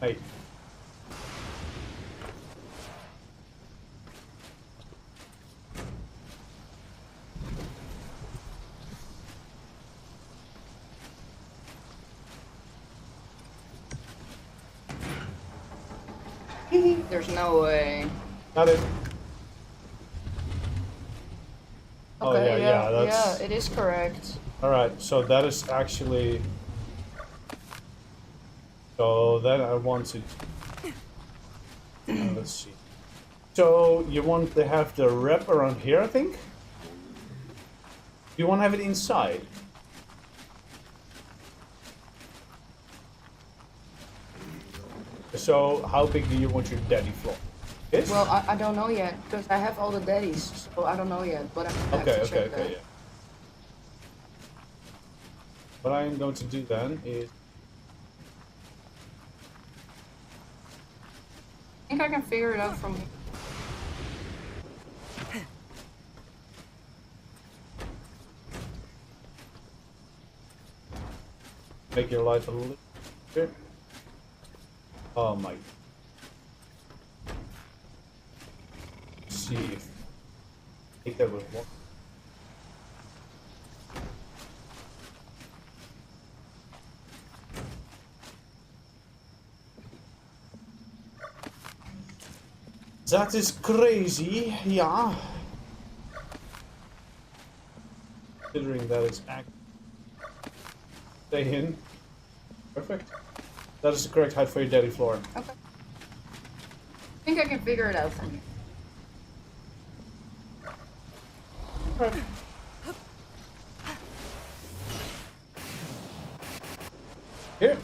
Hey. There's no way. Got it. Okay, that's... yeah, it is correct. Alright, so that is actually... So then I want to... let's see. So you want to have the wrap around here, I think? You want to have it inside? So how big do you want your daddy floor? This? Well, I don't know yet, because I have all the daddies, so I don't know yet, but I'm gonna have to check that. Yeah. What I'm going to do then is... I think I can figure it out from here. Make your life a little bit... Oh my... See if... Take that with one. That is crazy, yeah. Considering that it's stay in. Perfect. That is the correct height for your daddy floor. Okay. I think I can figure it out from here. Right. Here.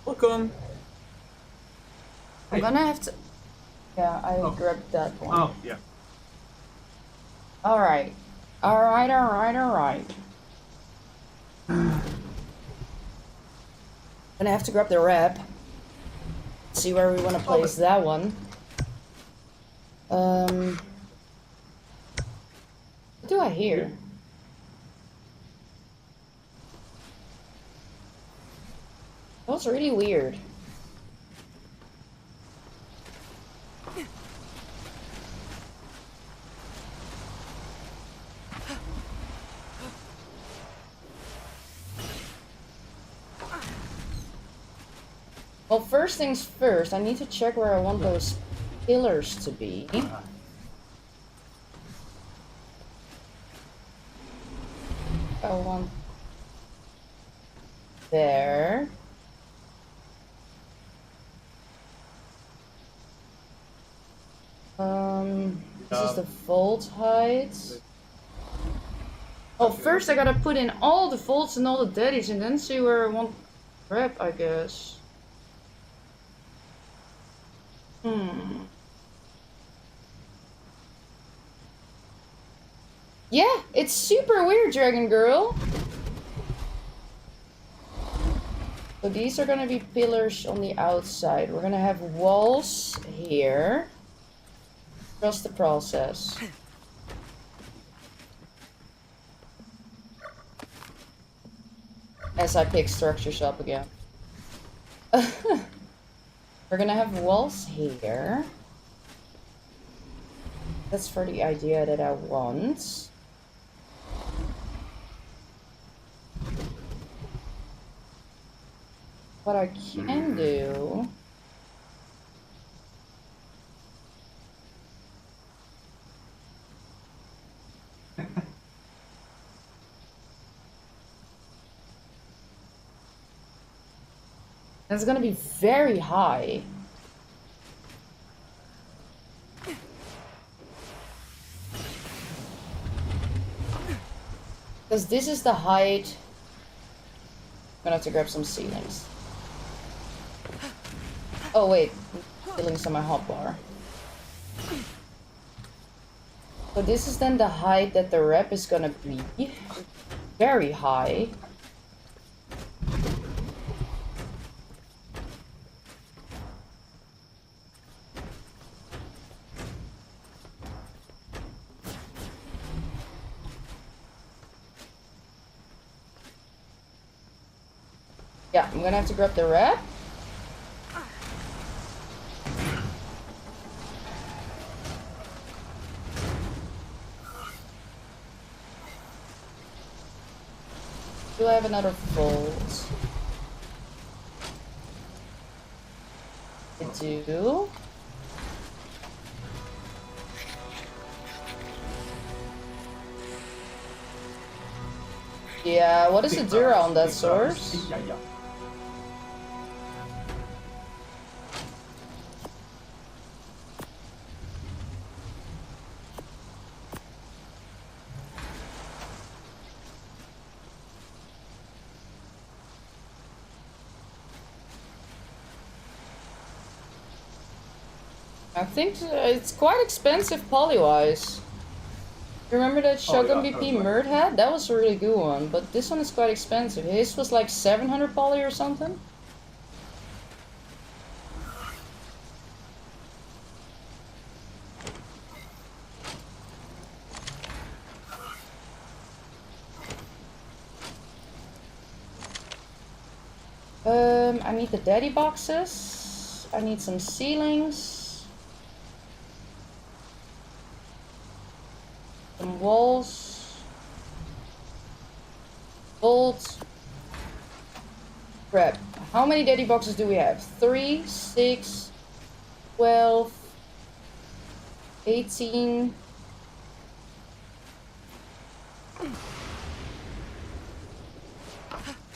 Welcome. I'm gonna have to... Yeah, I grabbed that one. Oh, yeah. Alright. Alright. Gonna have to grab the wrap. See where we want to place that one. What do I hear? That's really weird. Well, first things first, I need to check where I want those pillars to be. I want there. This is the vault height. Oh, first I gotta put in all the vaults and all the daddies and then see where I want wrap, I guess. Yeah, it's super weird, Dragon Girl. So these are gonna be pillars on the outside. We're gonna have walls here. Trust the process. As I pick structures up again. We're gonna have walls here. That's for the idea that I want. What I can do... That's gonna be very high. Because this is the height. I'm gonna have to grab some ceilings. Oh wait, ceilings on my hotbar. So this is then the height that the rep is gonna be. Very high. Yeah, I'm gonna have to grab the rep. Do I have another fold? I do. Yeah, what is the Dura on that source? I think it's quite expensive poly-wise. Remember that Shogun BP Murd had? That was a really good one, but this one is quite expensive. His was like 700 poly or something. I need the daddy boxes. I need some ceilings. Some walls. Bolts. Crap. How many daddy boxes do we have? 3, 6, 12, 18.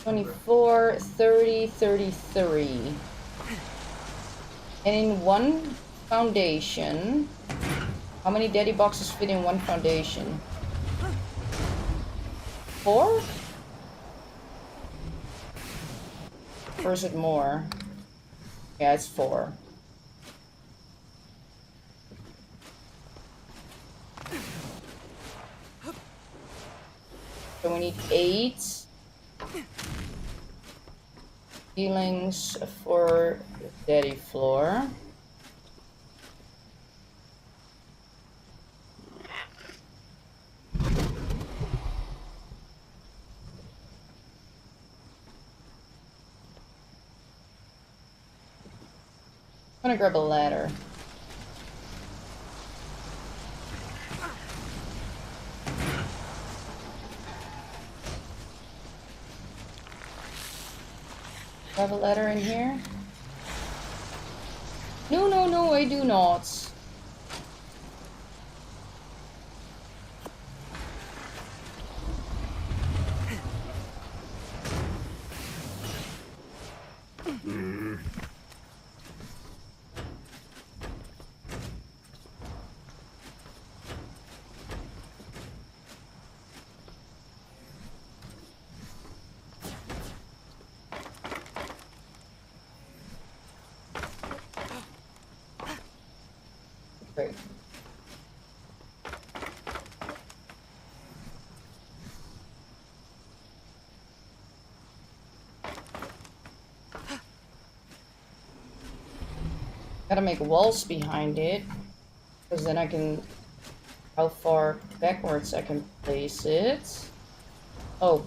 24, 30, 33. And in one foundation, how many daddy boxes fit in one foundation? 4? Or is it more? Yeah, it's 4. So we need 8 ceilings for the daddy floor. I'm gonna grab a ladder. Do I have a ladder in here? No, no, no, I do not. Great. Gotta make walls behind it, because then I can, how far backwards I can place it. Oh.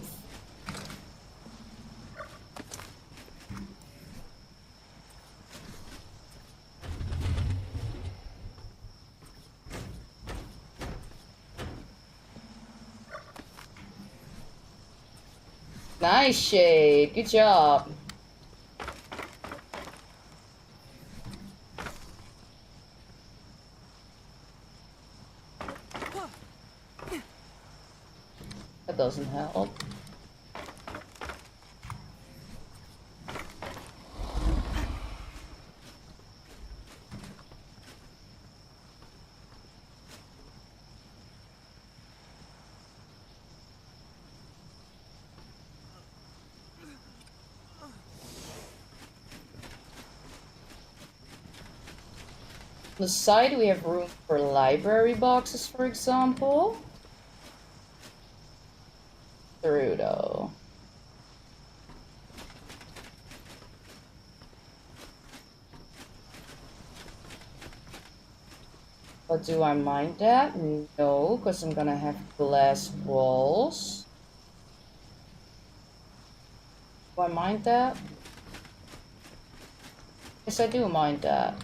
Nice shade, good job. That doesn't help. On the side we have room for library boxes, for example. Through though. But do I mind that? No, because I'm gonna have glass walls. Do I mind that? Yes, I do mind that.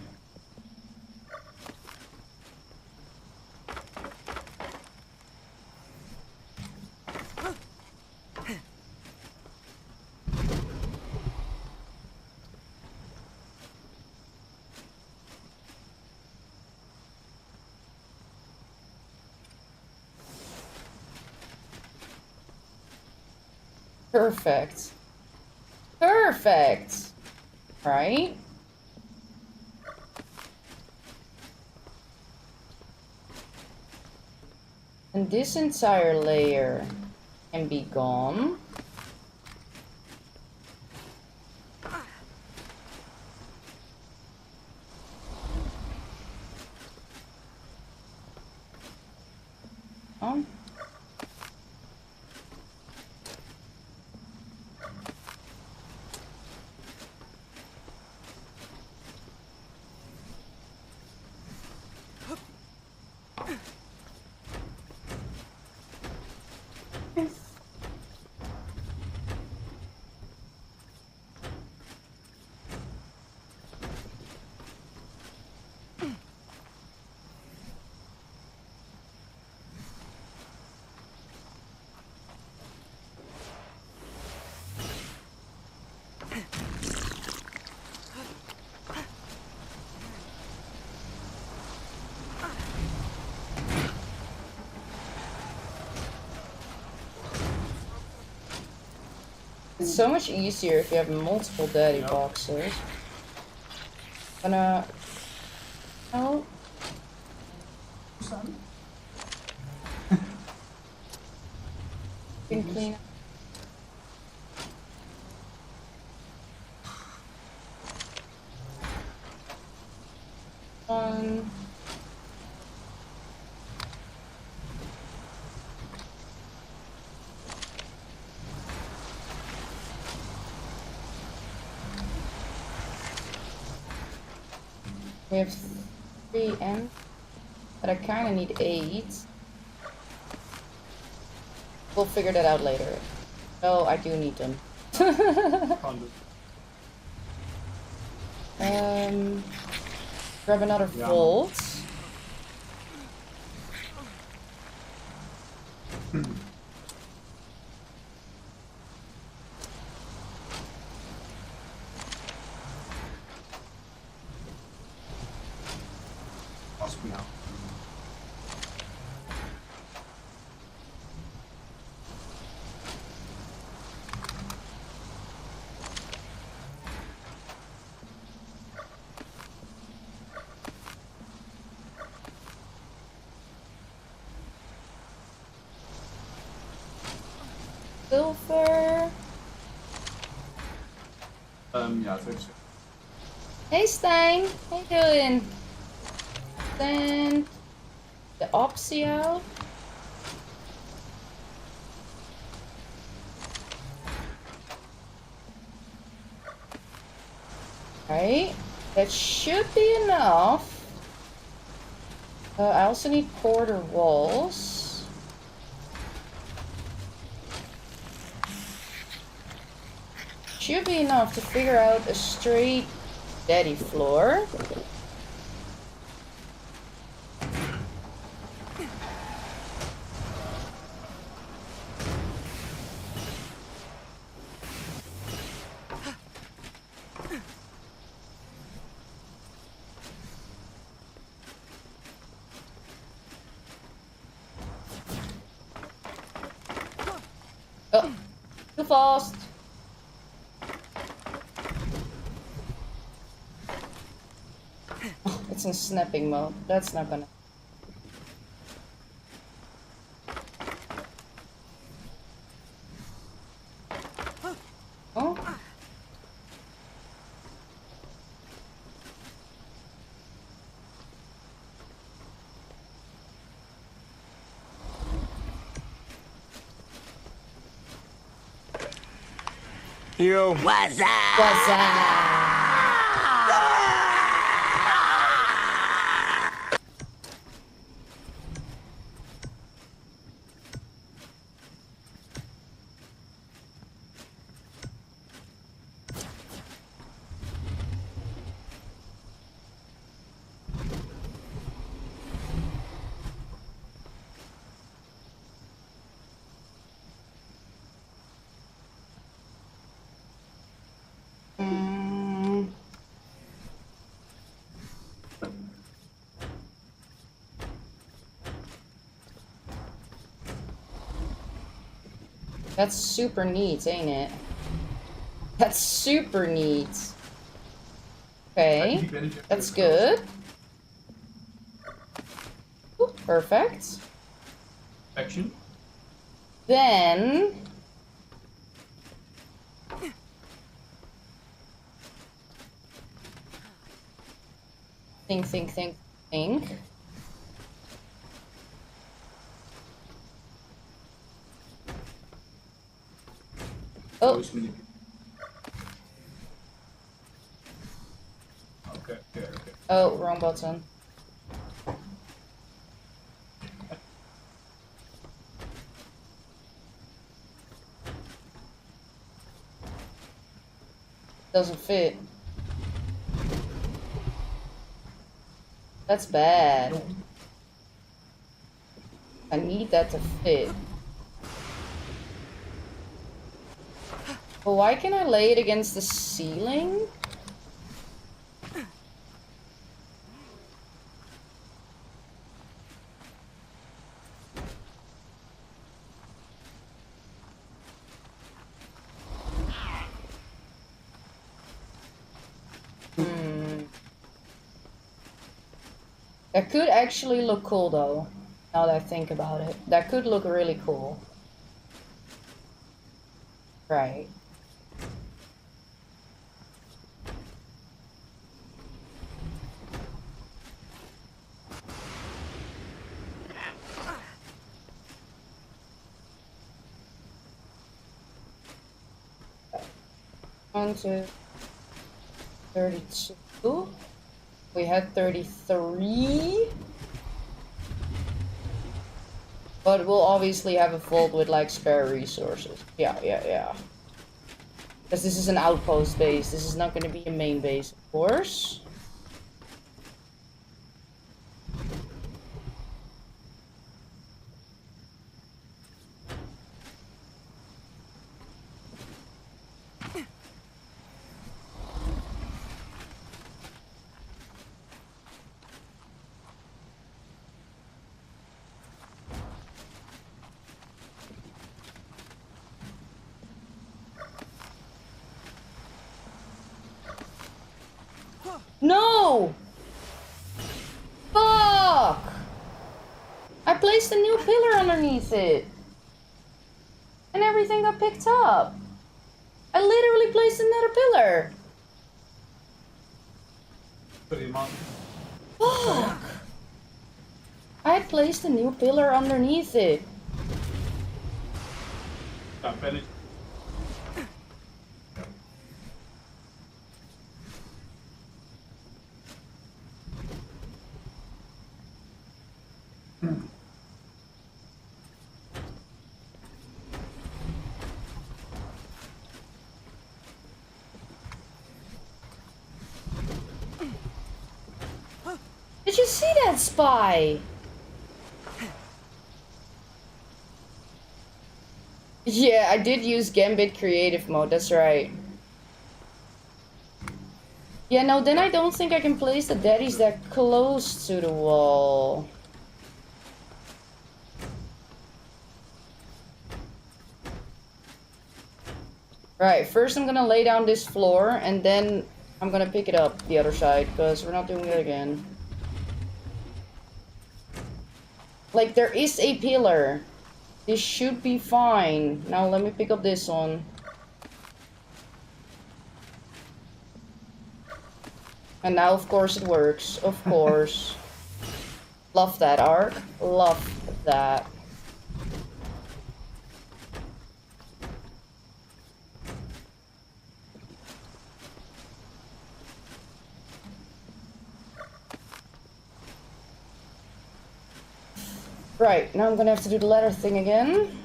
Perfect. Perfect! Right? And this entire layer can be gone. Oh. It's so much easier if you have multiple daddy boxes. Gonna... Oh. Can clean up. One. We have 3 ends, but I kind of need 8. We'll figure that out later. Oh, I do need them. Grab another vault. Silver. Ja, fix. Hey Stijn, how you doing? Then the Opsio. Right, that should be enough. I also need quarter walls. Should be enough to figure out a straight daddy floor. Oh, too fast. Oh, it's in snapping mode. That's not gonna. Oh. Yo. What's up? What's up? That's super neat, ain't it? That's super neat. Okay, that's good. Ooh, perfect. Action. Then... Think. Oh. Okay. Oh, wrong button. Doesn't fit. That's bad. I need that to fit. But why can I lay it against the ceiling? That could actually look cool though, now that I think about it. That could look really cool. Right. On to 32. We had 33. But we'll obviously have a vault with like spare resources. Yeah. Because this is an outpost base. This is not going to be a main base, of course. No! Fuck! I placed a new pillar underneath it. And everything got picked up. I literally placed another pillar. Fuck! I had placed a new pillar underneath it. Did you see that spy? Yeah, I did use Gambit creative mode, that's right. Yeah, no, then I don't think I can place the daddies that close to the wall. Right, first I'm gonna lay down this floor and then I'm gonna pick it up the other side because we're not doing it again. Like, there is a pillar. This should be fine. Now let me pick up this one. And now, of course, it works. Of course. Love that, Ark. Love that. Right, now I'm gonna have to do the ladder thing again.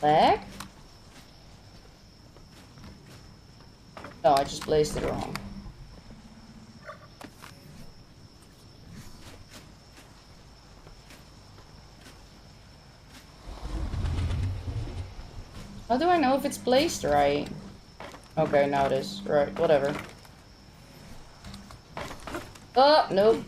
Back? No, I just placed it wrong. How do I know if it's placed right? Okay, now it is. Right, whatever. Oh, nope.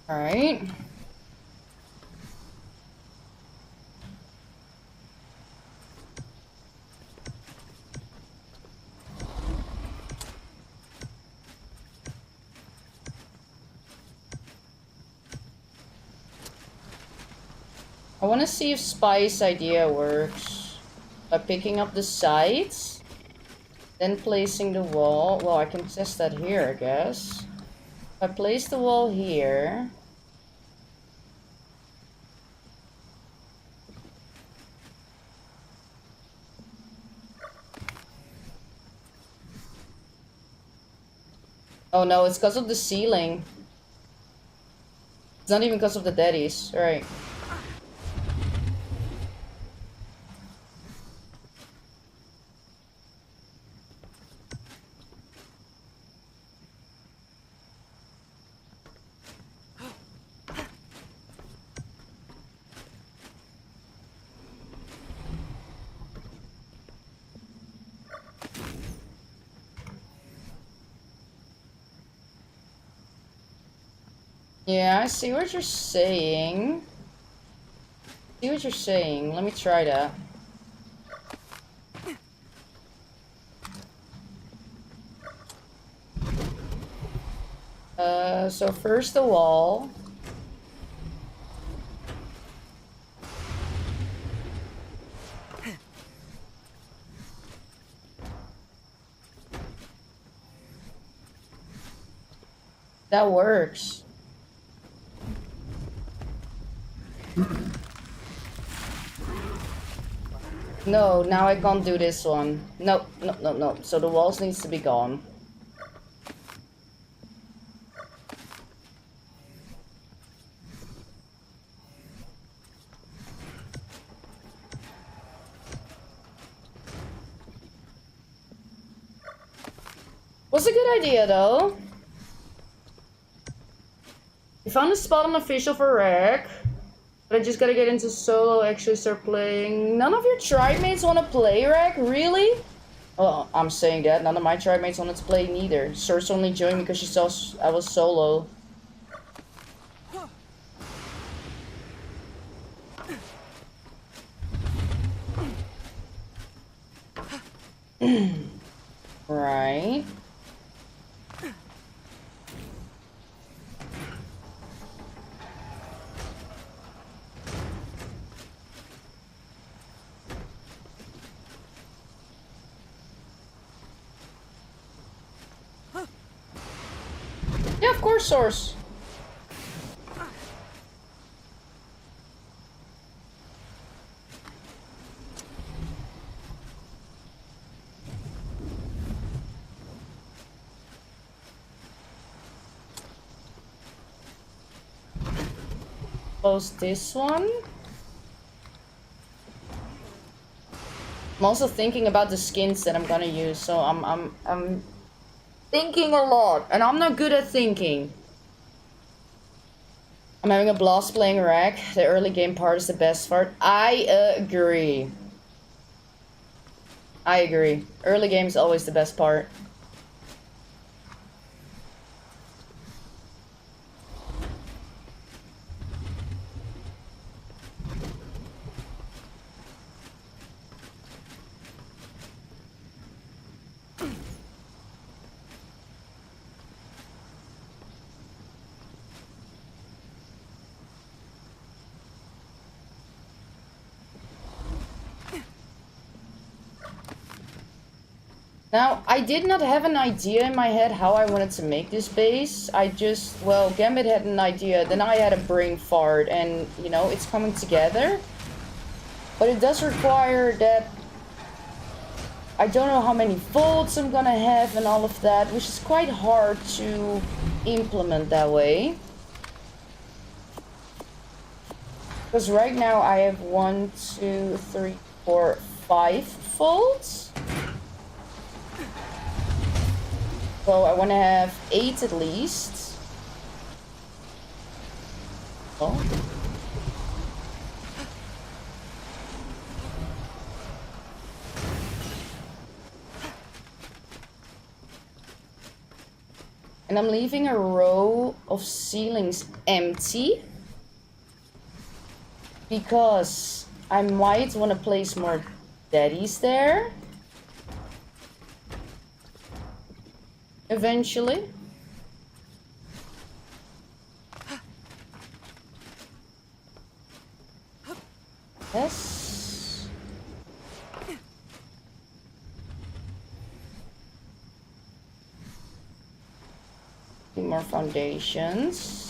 Alright. I want to see if Spy's idea works. By picking up the sides, then placing the wall. Well, I can test that here, I guess. If I place the wall here... Oh no, it's because of the ceiling. It's not even because of the daddies. Right. Yeah, I see what you're saying. See what you're saying. Let me try that. So first the wall. That works. No, now I can't do this one. No, no, no, no. So the walls needs to be gone. Was a good idea though. We found a spot on official for Rec. But I just gotta get into solo, actually start playing. None of your tribe mates wanna play Rec? Really? Well, I'm saying that. None of my tribe mates wanted to play neither. Source only joined because she saw I was solo. Right. Yeah, of course, Source. Close this one. I'm also thinking about the skins that I'm gonna use, so I'm thinking a lot, and I'm not good at thinking. I'm having a blast playing Rec. The early game part is the best part. I agree. I agree. Early game is always the best part. Now, I did not have an idea in my head how I wanted to make this base. I just, well, Gambit had an idea, then I had a brain fart, and, you know, it's coming together. But it does require that... I don't know how many volts I'm gonna have and all of that, which is quite hard to implement that way. Because right now I have 1, 2, 3, 4, 5 volts. So I want to have 8 at least. Oh. And I'm leaving a row of ceilings empty. Because I might want to place more daddies there. Eventually. Yes. Few more foundations.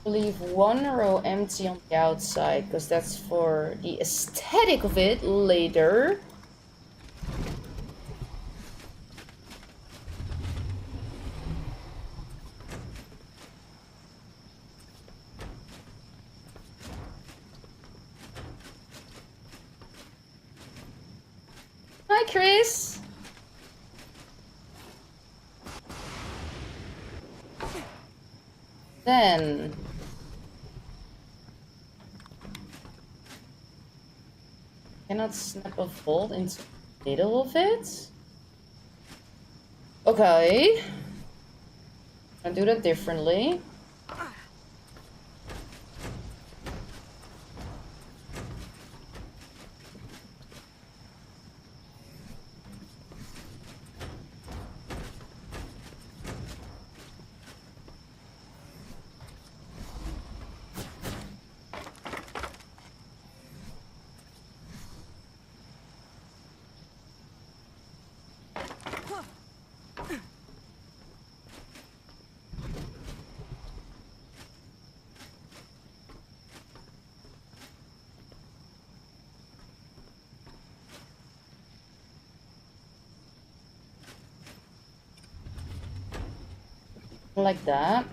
Leave one row empty on the outside because that's for the aesthetic of it later. Hi, Chris. Then cannot snap a bolt into the middle of it. Okay. I'll do that differently. Like that.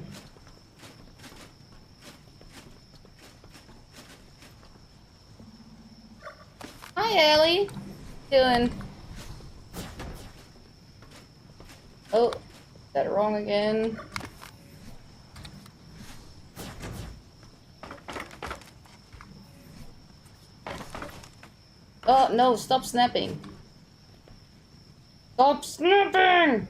Hi, Ellie. Doing? Oh, that wrong again. Oh no! Stop snapping. Stop snapping!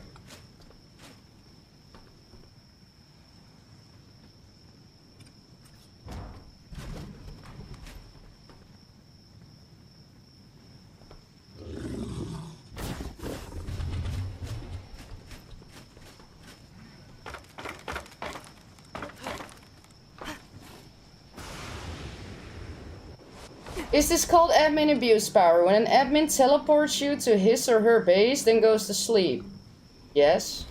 Is this called admin abuse power? When an admin teleports you to his or her base, then goes to sleep. Yes?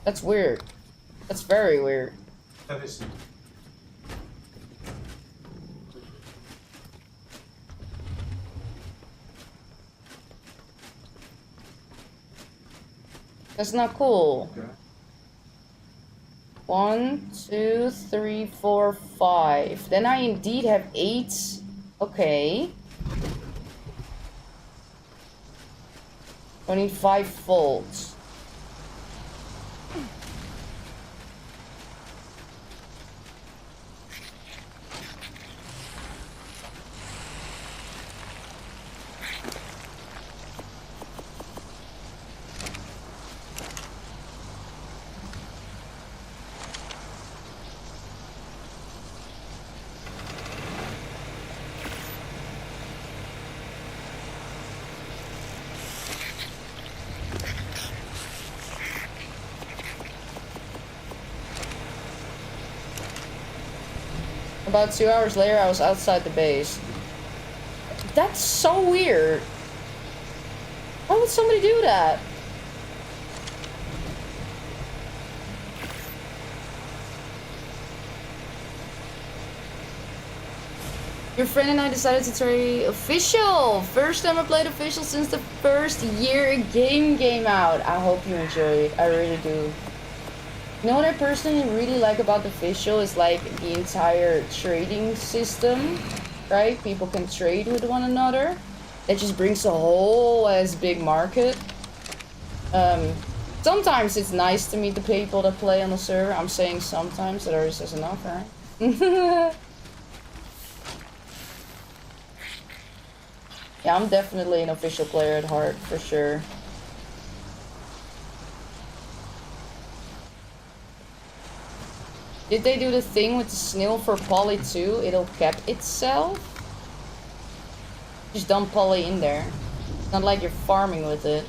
That's weird. That's very weird. That is. That's not cool. Okay. 1, 2, 3, 4, 5. Then I indeed have 8 Okay. I need 5 volts. About 2 hours later, I was outside the base. That's so weird. Why would somebody do that? Your friend and I decided to try official. First time I played official since the first year a game came out. I hope you enjoy it. I really do. You know what I personally really like about the official is like the entire trading system, right? People can trade with one another. It just brings a whole ass big market. Sometimes it's nice to meet the people that play on the server. I'm saying sometimes, that already says enough, right? Yeah, I'm definitely an official player at heart, for sure. Did they do the thing with the snail for poly too? It'll cap itself? Just dump poly in there. It's not like you're farming with it.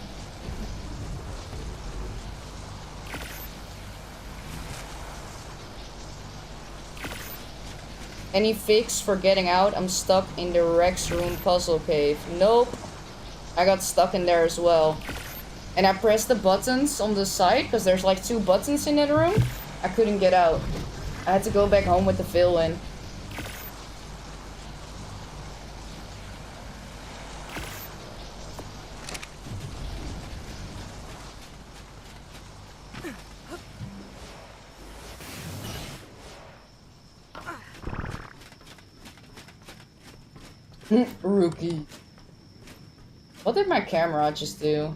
Any fix for getting out? I'm stuck in the Rex room puzzle cave. Nope. I got stuck in there as well. And I pressed the buttons on the side, because there's like 2 buttons in that room. I couldn't get out. I had to go back home with the fill-in. Rookie. What did my camera just do?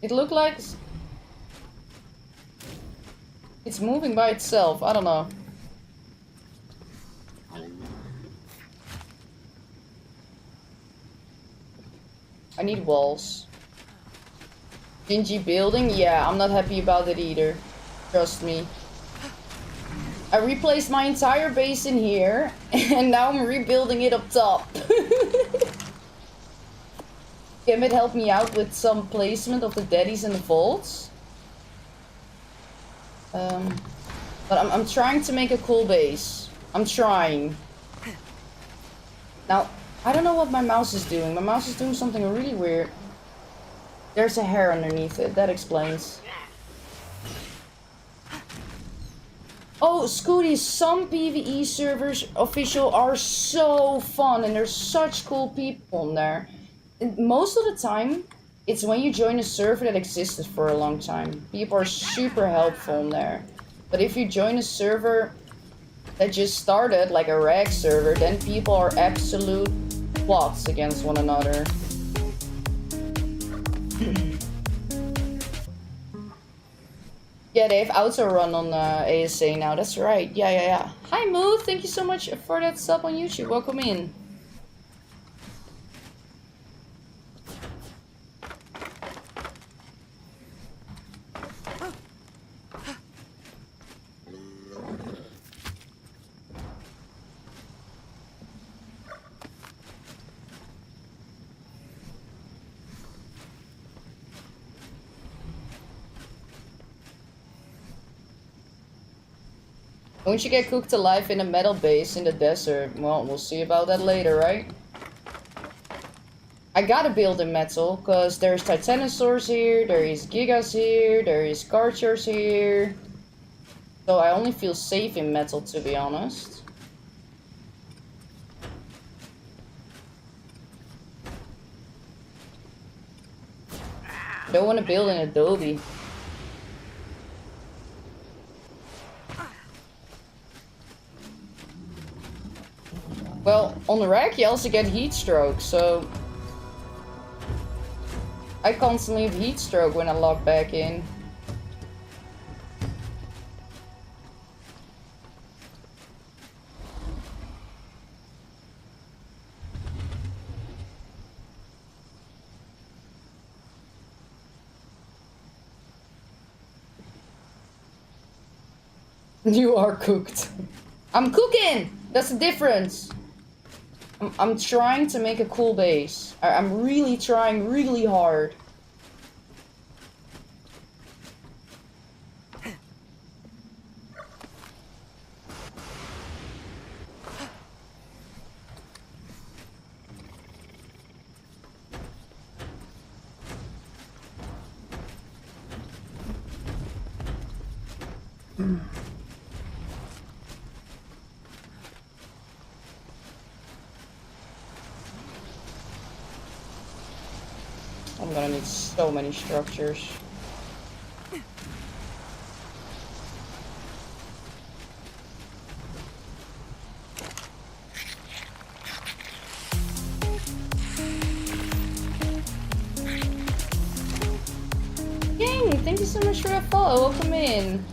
It looked like it's moving by itself. I don't know. I need walls. Dingy building? Yeah, I'm not happy about it either. Trust me. I replaced my entire base in here, and now I'm rebuilding it up top. Can it help me out with some placement of the daddies and the vaults? But I'm trying to make a cool base. I'm trying. Now, I don't know what my mouse is doing. My mouse is doing something really weird. There's a hair underneath it. That explains. Oh, Scooty, some PVE servers official are so fun and there's such cool people in there. And most of the time, it's when you join a server that existed for a long time. People are super helpful in there. But if you join a server that just started, like a rag server, then people are absolute plots against one another. Yeah, they have auto run on ASA now. That's right. Yeah. Hi, Moo. Thank you so much for that sub on YouTube. Welcome in. Won't you get cooked alive in a metal base in the desert? Well, we'll see about that later, right? I gotta build in metal, because there's Titanosaurs here, there is Gigas here, there is Karchers here. So I only feel safe in metal, to be honest. Don't want to build in Adobe. Well, On the rack, you also get heat stroke, so I constantly have heat stroke when I log back in. You are cooked. I'm cooking! That's the difference. I'm trying to make a cool base. I'm really trying really hard. I'm gonna need so many structures. Yay! Thank you so much for that follow. Welcome in.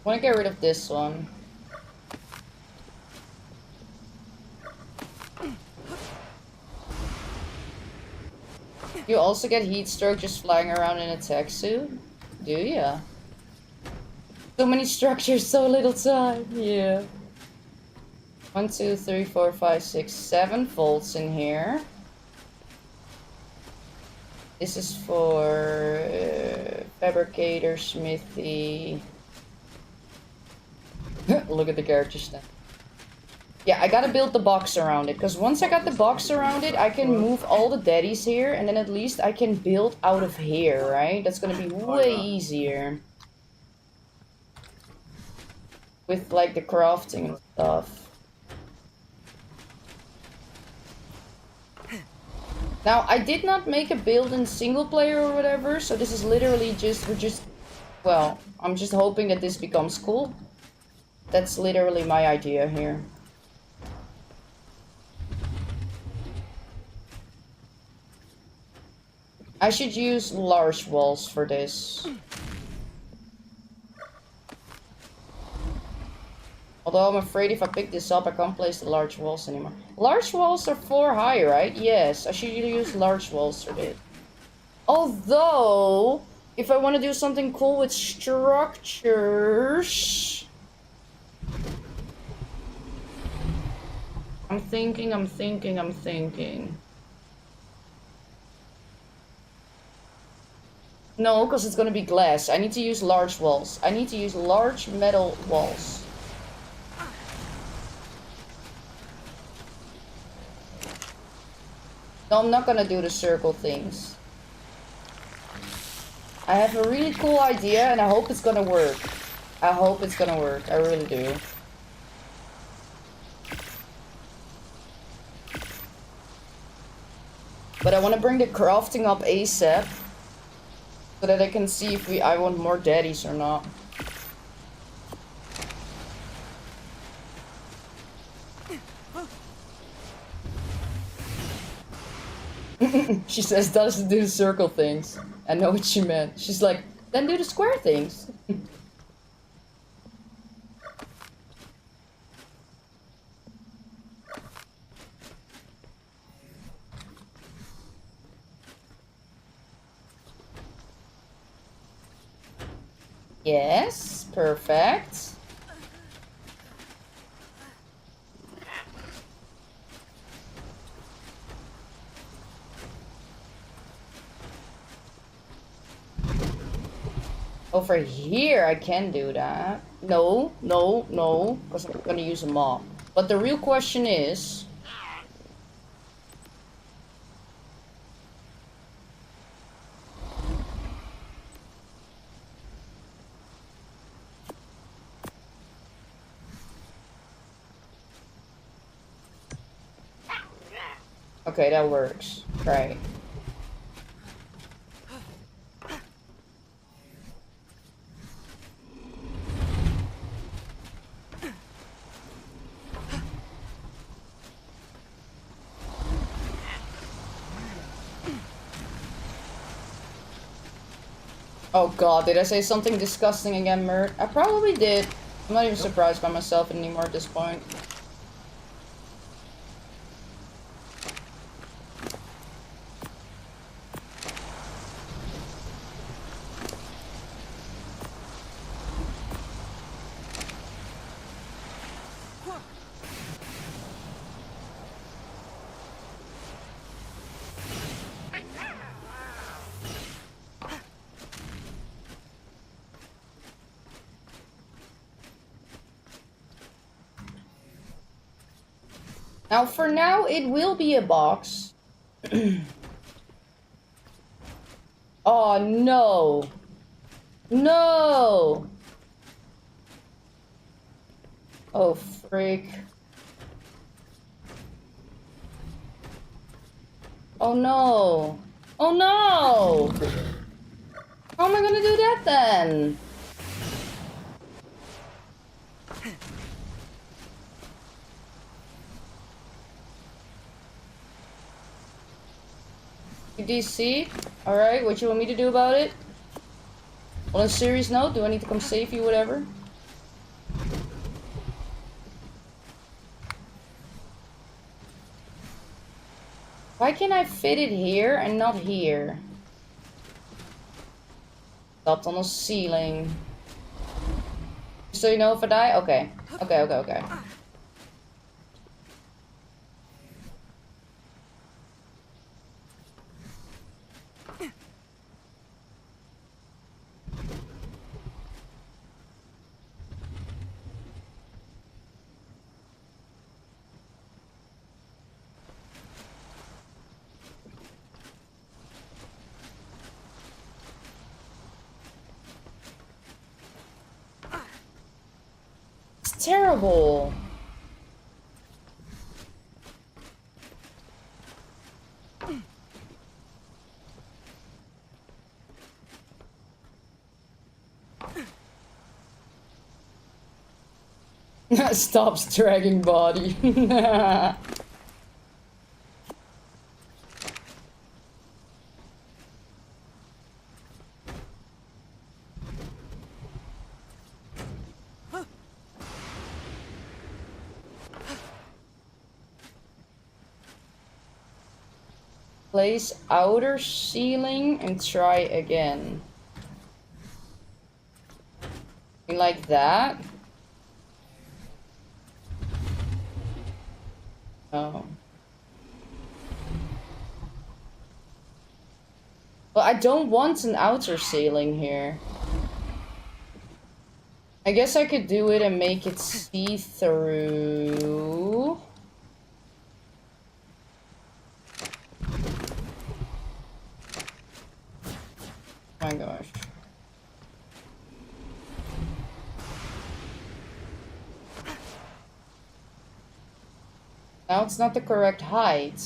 I want to get rid of this one. You also get heat stroke just flying around in a tech suit? Do ya? So many structures, so little time. Yeah. 1, 2, 3, 4, 5, 6, 7 volts in here. This is for fabricator, smithy. Look at the character stand. Yeah, I gotta build the box around it, because once I got the box around it, I can move all the daddies here, and then at least I can build out of here, right? That's gonna be way easier. With, like, the crafting and stuff. Now, I did not make a build in single player or whatever, so this is literally just, well, I'm just hoping that this becomes cool. That's literally my idea here. I should use large walls for this. Although I'm afraid if I pick this up, I can't place the large walls anymore. Large walls are 4 high, right? Yes, I should use large walls for this. Although, if I want to do something cool with structures... I'm thinking. No, because it's gonna be glass. I need to use large walls. I need to use large metal walls. No, I'm not gonna do the circle things. I have a really cool idea and I hope it's gonna work. I hope it's gonna work. I really do. But I want to bring the crafting up ASAP. So that I can see if I want more daddies or not. She says, doesn't do the circle things. I know what she meant. She's like, then do the square things. Yes, perfect. Over here, I can do that. No, no, no, because I'm gonna use a mop. But the real question is... Okay, that works. Right. Oh god, did I say something disgusting again, Mert? I probably did. I'm not even surprised by myself anymore at this point. Now, for now, it will be a box. Oh, no. No! Oh, freak. Oh, no. Oh, no! How am I gonna do that, then? DC? Alright, what you want me to do about it? On a serious note, do I need to come save you, whatever? Why can I fit it here and not here? Stopped on the ceiling. So you know if I die? Okay. Okay, okay, okay. Terrible. Stops dragging body. Place outer ceiling and try again. Like that? Oh. Well, I don't want an outer ceiling here. I guess I could do it and make it see-through. My gosh. Now it's not the correct height.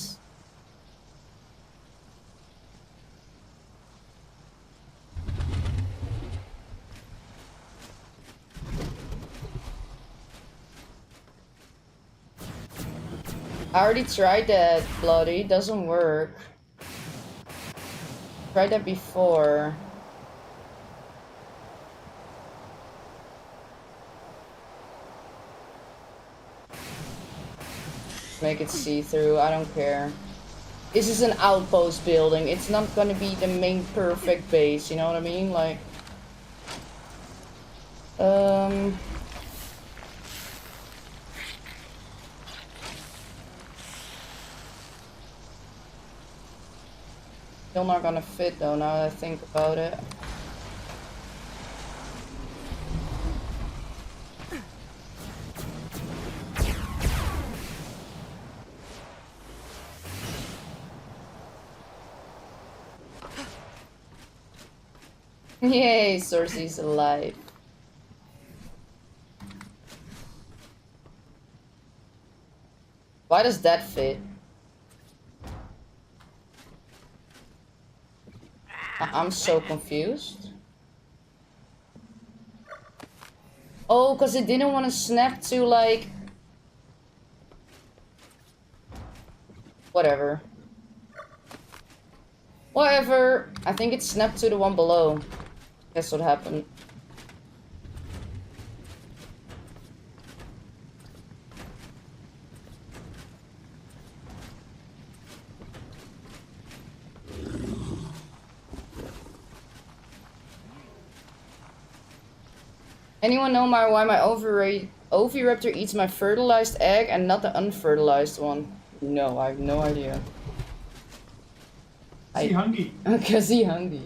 I already tried that, Bloody. Doesn't work. Tried that before. Make it see-through, I don't care. This is an outpost building. It's not gonna be the main perfect base, you know what I mean? Like... Still not gonna fit though, now that I think about it. Yay, Cersei's alive. Why does that fit? I'm so confused. Oh, because it didn't want to snap to, like... Whatever. Whatever. I think it snapped to the one below. Guess what happened. Anyone know why my oviraptor eats my fertilized egg and not the unfertilized one? No, I have no idea. Is he hungry? Because he hungry.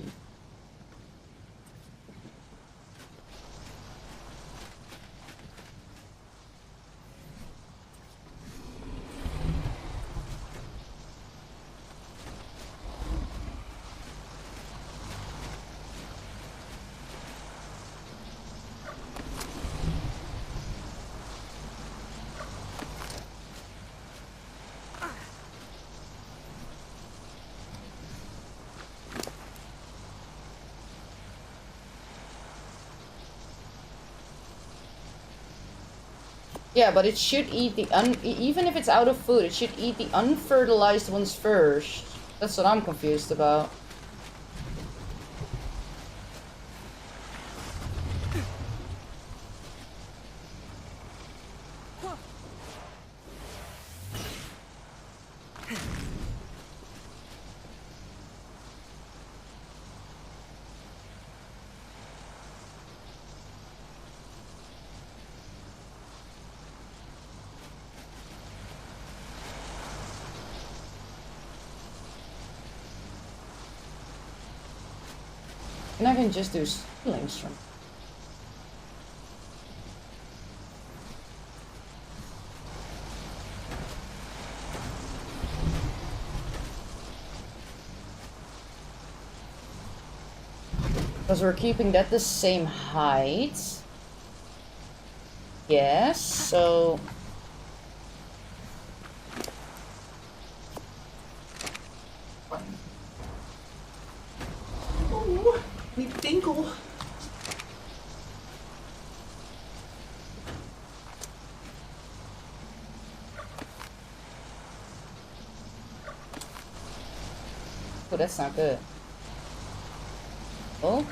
Yeah, but it should eat the even if it's out of food, it should eat the unfertilized ones first. That's what I'm confused about. And I can just do links from. Because we're keeping that the same height. Yes, so... Oh, die tinkel. Oh, that's not good. Oh.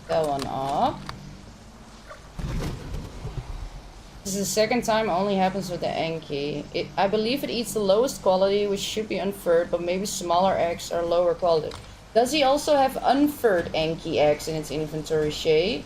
That one up. This is the second time, only happens with the Enki. I believe it eats the lowest quality, which should be unfurred, but maybe smaller eggs are lower quality. Does he also have unfurred Enki eggs in its inventory, Shay?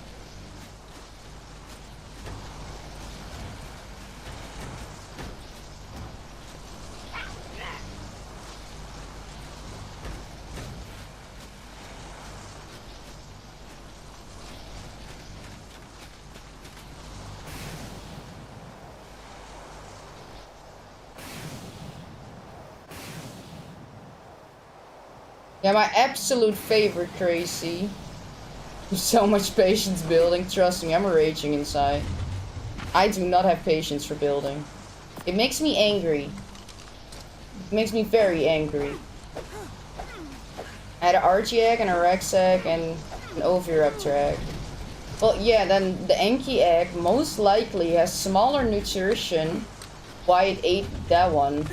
Yeah, my absolute favorite, Crazy. So much patience building. Trust me, I'm raging inside. I do not have patience for building. It makes me angry. It makes me very angry. I had an Archie egg and a Rex egg and an Oviraptor egg. Well, yeah, then the Enki egg most likely has smaller nutrition. Why it ate that one.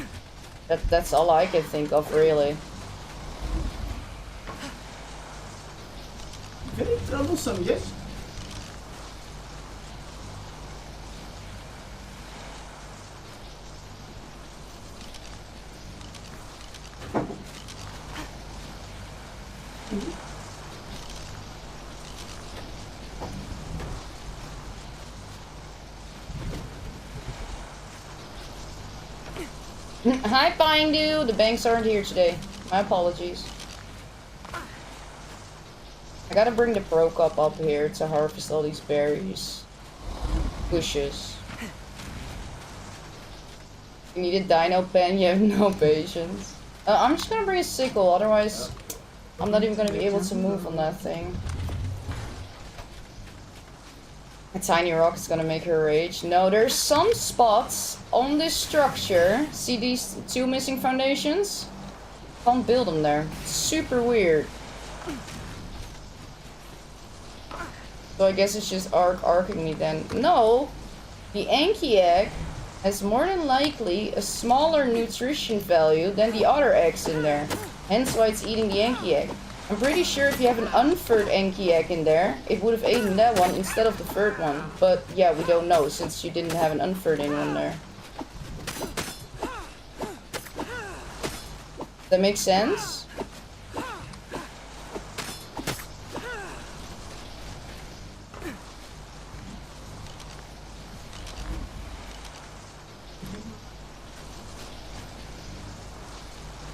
That's all I can think of, really. Very troublesome, yes? Hi, Bindu! The banks aren't here today. My apologies. I gotta bring the Pro Cup up here to harvest all these berries. Bushes. You need a dino pen, you have no patience. I'm just gonna bring a sickle, otherwise I'm not even gonna be able to move on that thing. A tiny rock is gonna make her rage. No, there's some spots on this structure. See these 2 missing foundations? Can't build them there. It's super weird. So I guess it's just arcing me then. No! The Anki egg has more than likely a smaller nutrition value than the other eggs in there. Hence why it's eating the Anki egg. I'm pretty sure if you have an unfurred Anki egg in there, it would have eaten that one instead of the furred one. But yeah, we don't know since you didn't have an unfurred one there. That makes sense?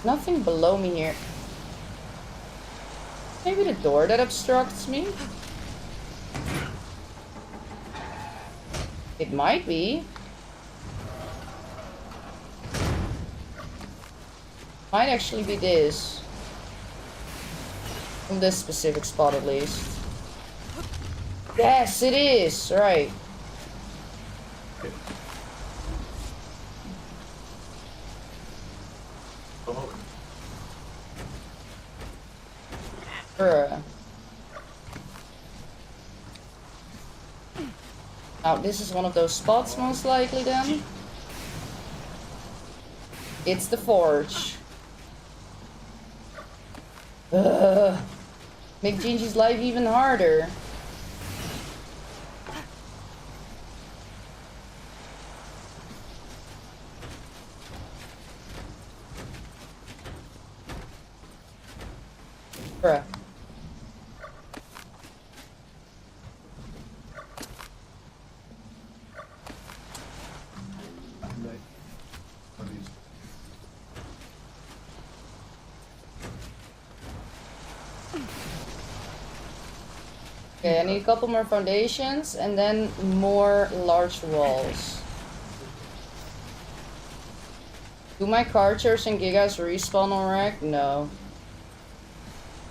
Nothing below me here. Maybe the door that obstructs me? It might be. Might actually be this. From this specific spot at least. Yes, it is! Right. Now, this is one of those spots, most likely, then. It's the forge. Make Gingy's life even harder. Bruh. Okay, I need a couple more foundations and then more large walls. Do my Karchers and Gigas respawn on wreck? No.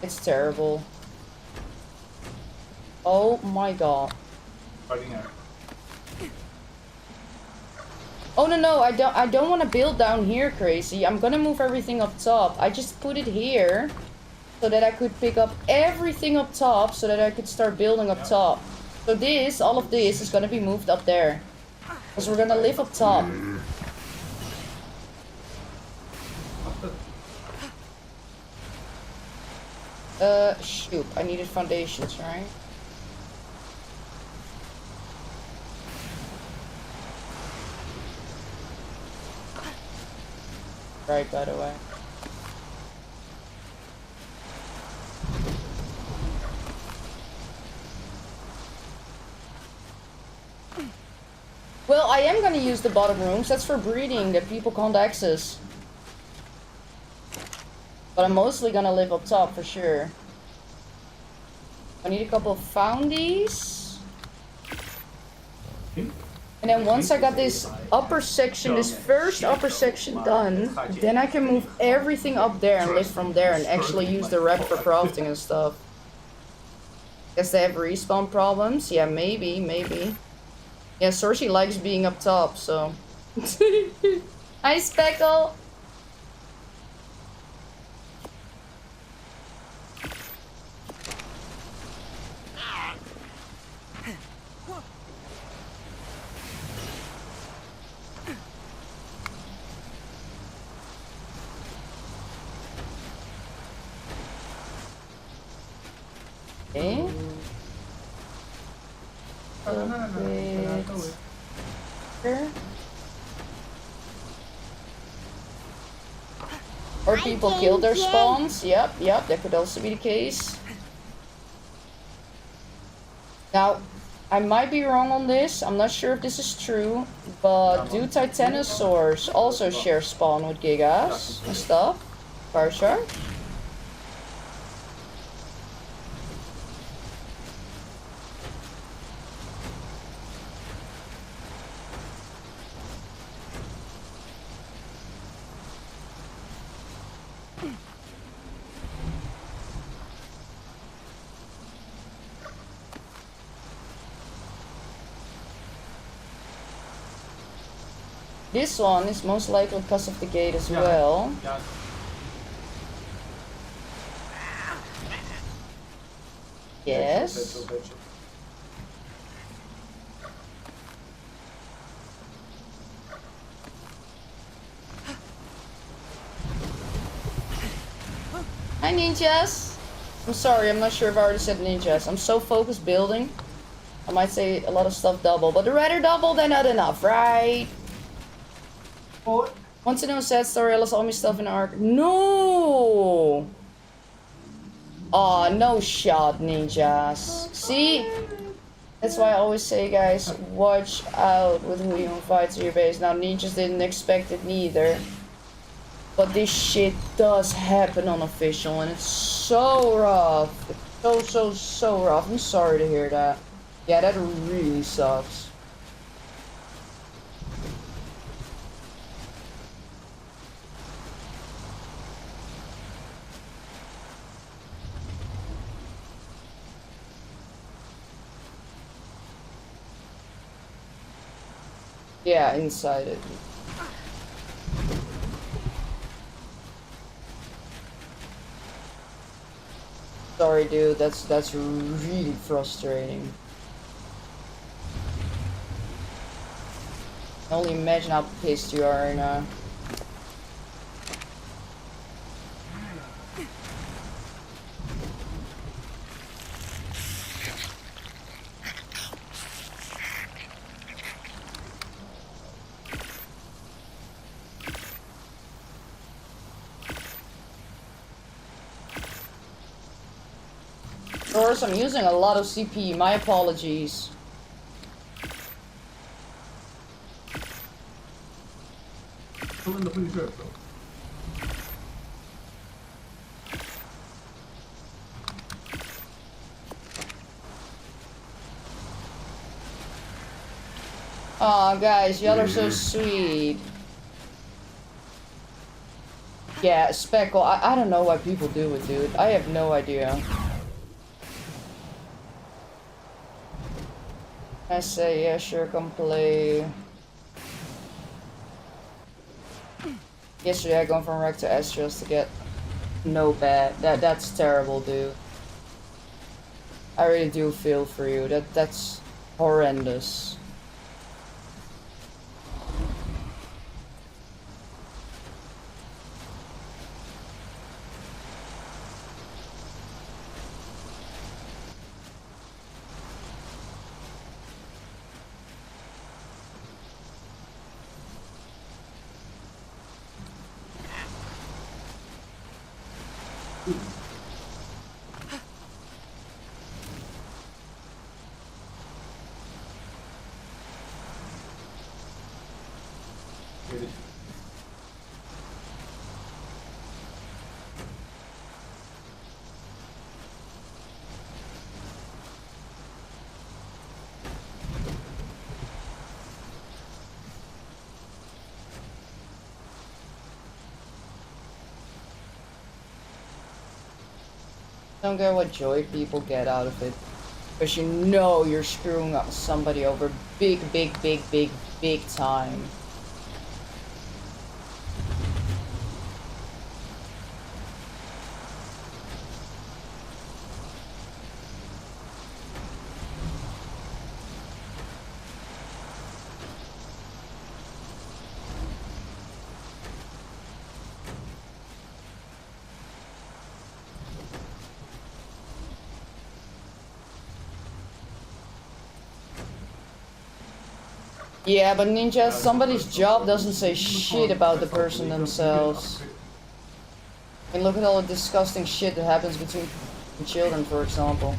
It's terrible. Oh my god. Oh no, I don't want to build down here, crazy. I'm gonna move everything up top. I just put it here so that I could pick up everything up top so that I could start building up top. So this, all of this is gonna be moved up there. Because we're gonna live up top. Shoot, I needed foundations, right? Right, by the way. Well, I am gonna use the bottom rooms. That's for breeding that people can't access. But I'm mostly gonna live up top for sure. I need a couple of foundies. And then once I got this upper section, this first upper section done, then I can move everything up there and live from there and actually use the wrap for crafting and stuff. Guess they have respawn problems? Yeah, maybe. Yeah, Sorcy likes being up top, so. Hi, Speckle! Okay. Or people kill their spawns. Yep, that could also be the case. Now, I might be wrong on this. I'm not sure if this is true, but do titanosaurs also share spawn with Gigas and stuff? Karchar? This one is most likely because of the gate as Yeah. well. Yeah. Yes. Hi ninjas! I'm sorry, I'm not sure if I already said ninjas. I'm so focused building. I might say a lot of stuff double, but rather double than not enough, right? What? Want to know a sad story? I lost all my stuff in Ark. No! Aw, no shot, ninjas. See? That's why I always say, guys, watch out with who you invite to your base. Now, ninjas didn't expect it neither. But this shit does happen on official, and it's so rough. It's so rough. I'm sorry to hear that. Yeah, that really sucks. Yeah, inside it. Sorry, dude. That's really frustrating. I only imagine how pissed you are now. Of course, I'm using a lot of CP. My apologies. Kom in de goede shirt, bro. Aw, guys, y'all are so sweet. Yeah, Speckle, I don't know why people do it, dude. I have no idea. I say, yeah, sure, come play. Yesterday I gone from Wreck to Astros to get no bad. That's terrible, dude. I really do feel for you. That's horrendous. Don't get what joy people get out of it. Because you know you're screwing up somebody over big time. Yeah, but ninja, somebody's job doesn't say shit about the person themselves. I mean, look at all the disgusting shit that happens between children, for example.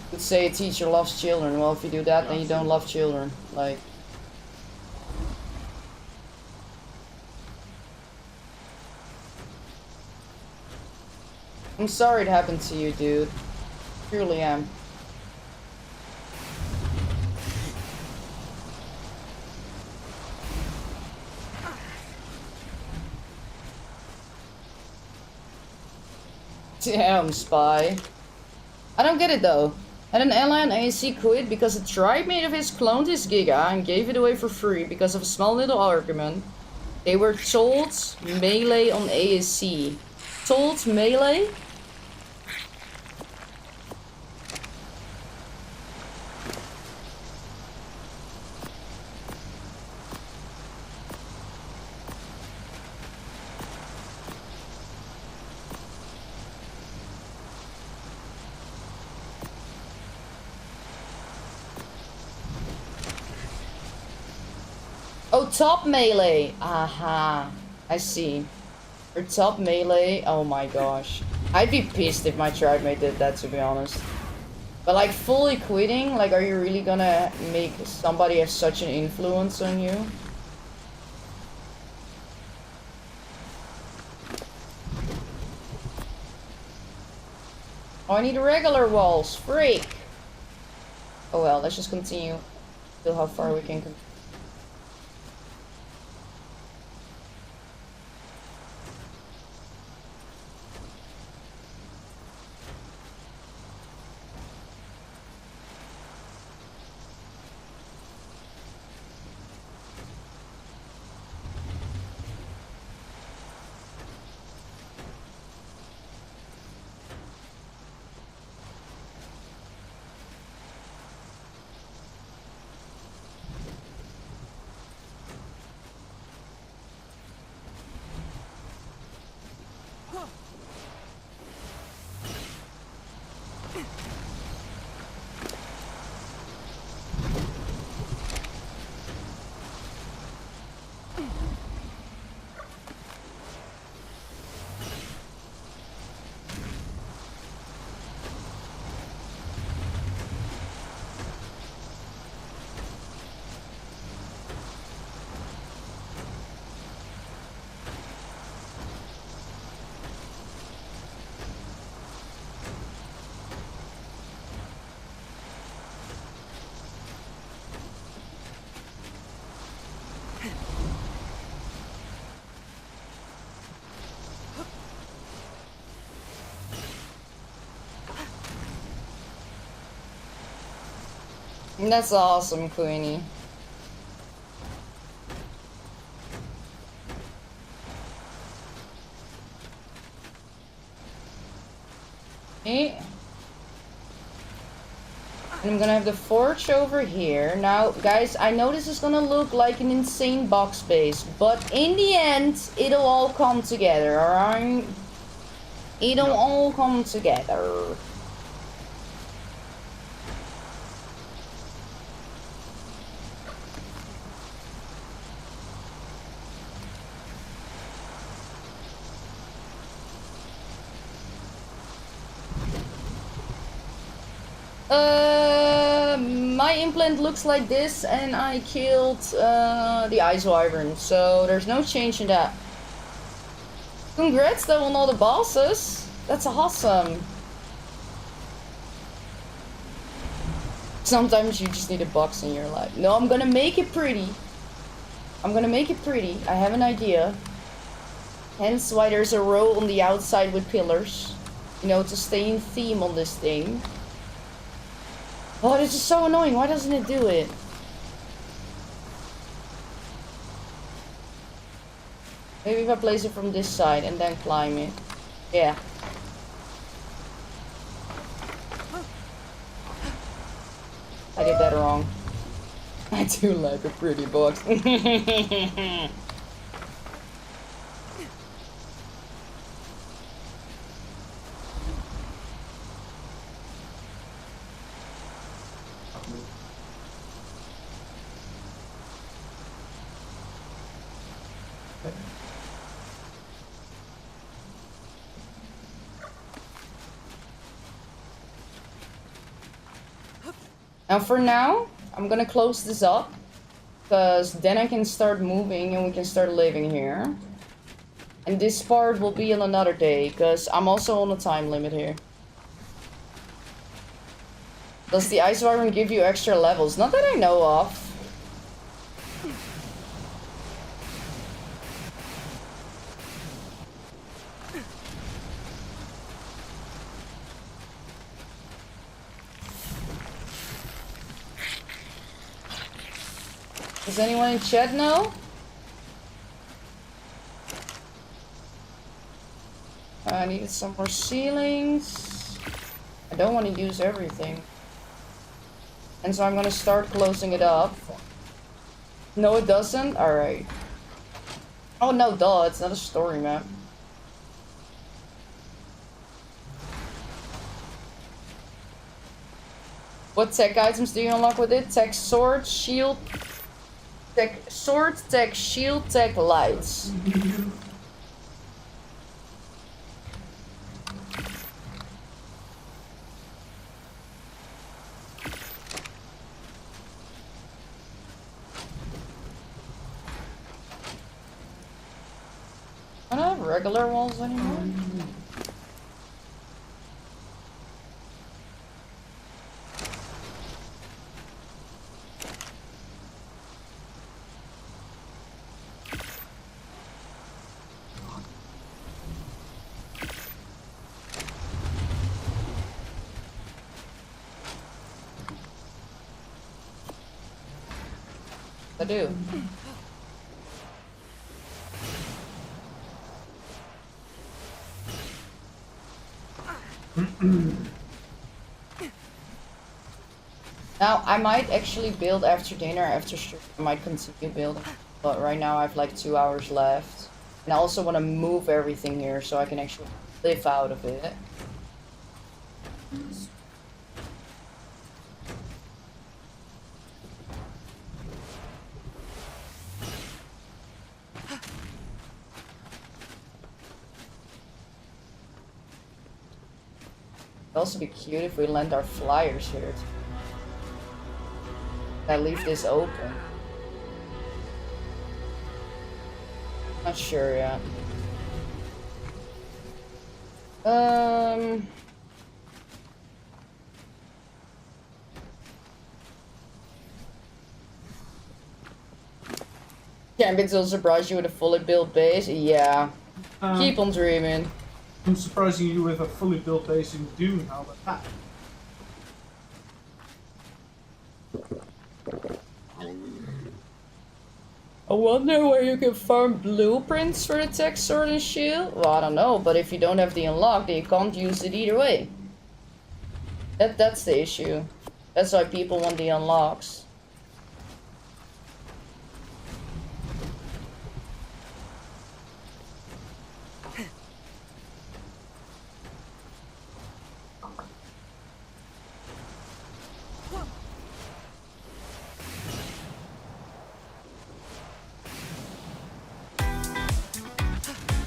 You could say a teacher loves children. Well, if you do that, then you don't love children. Like... I'm sorry it happened to you, dude. Truly am. Damn, Spy. I don't get it though. And an ally on ASC quit because a tribe mate of his cloned his Giga and gave it away for free because of a small little argument. They were told melee on ASC. Told melee? Oh, top melee. Aha. I see. Or top melee. Oh my gosh. I'd be pissed if my tribe mate did that, to be honest. But like fully quitting, like are you really gonna make somebody have such an influence on you? Oh, I need regular walls. Freak. Oh well, let's just continue. Feel how far we can continue. That's awesome, Queenie. Okay. And I'm gonna have the forge over here. Now, guys, I know this is gonna look like an insane box base, but in the end, it'll all come together, alright? It'll all come together. My implant looks like this, and I killed the ice wyvern, so there's no change in that. Congrats though on all the bosses. That's awesome. Sometimes you just need a box in your life. No, I'm gonna make it pretty. I'm gonna make it pretty. I have an idea. Hence why there's a row on the outside with pillars. You know, to stay in theme on this thing. Oh, this is so annoying. Why doesn't it do it? Maybe if I place it from this side and then climb it. Yeah. I did that wrong. I do like a pretty box. Now for now, I'm gonna close this up, because then I can start moving and we can start living here. And this part will be on another day, because I'm also on a time limit here. Does the Ice Wyvern give you extra levels? Not that I know of. Does anyone in chat know? I needed some more ceilings. I don't want to use everything. And so I'm gonna start closing it up. No, it doesn't? Alright. Oh no, duh, it's not a story map. What tech items do you unlock with it? Tech sword, shield, tech sword, tech shield, tech lights. I don't have regular walls anymore. I do. Now, I might actually build after dinner, after stream. I might continue building. But right now I have like 2 hours left. And I also want to move everything here so I can actually live out of it. It'd also be cute if we land our flyers here. I leave this open. Not sure yet. Can't be so surprised you with a fully built base. Yeah. Keep on dreaming. I'm surprising you with a fully built base in Dune. How about that? I wonder where you can farm blueprints for the tech sword and shield? Well, I don't know, but if you don't have the unlock, then you can't use it either way. That's the issue. That's why people want the unlocks.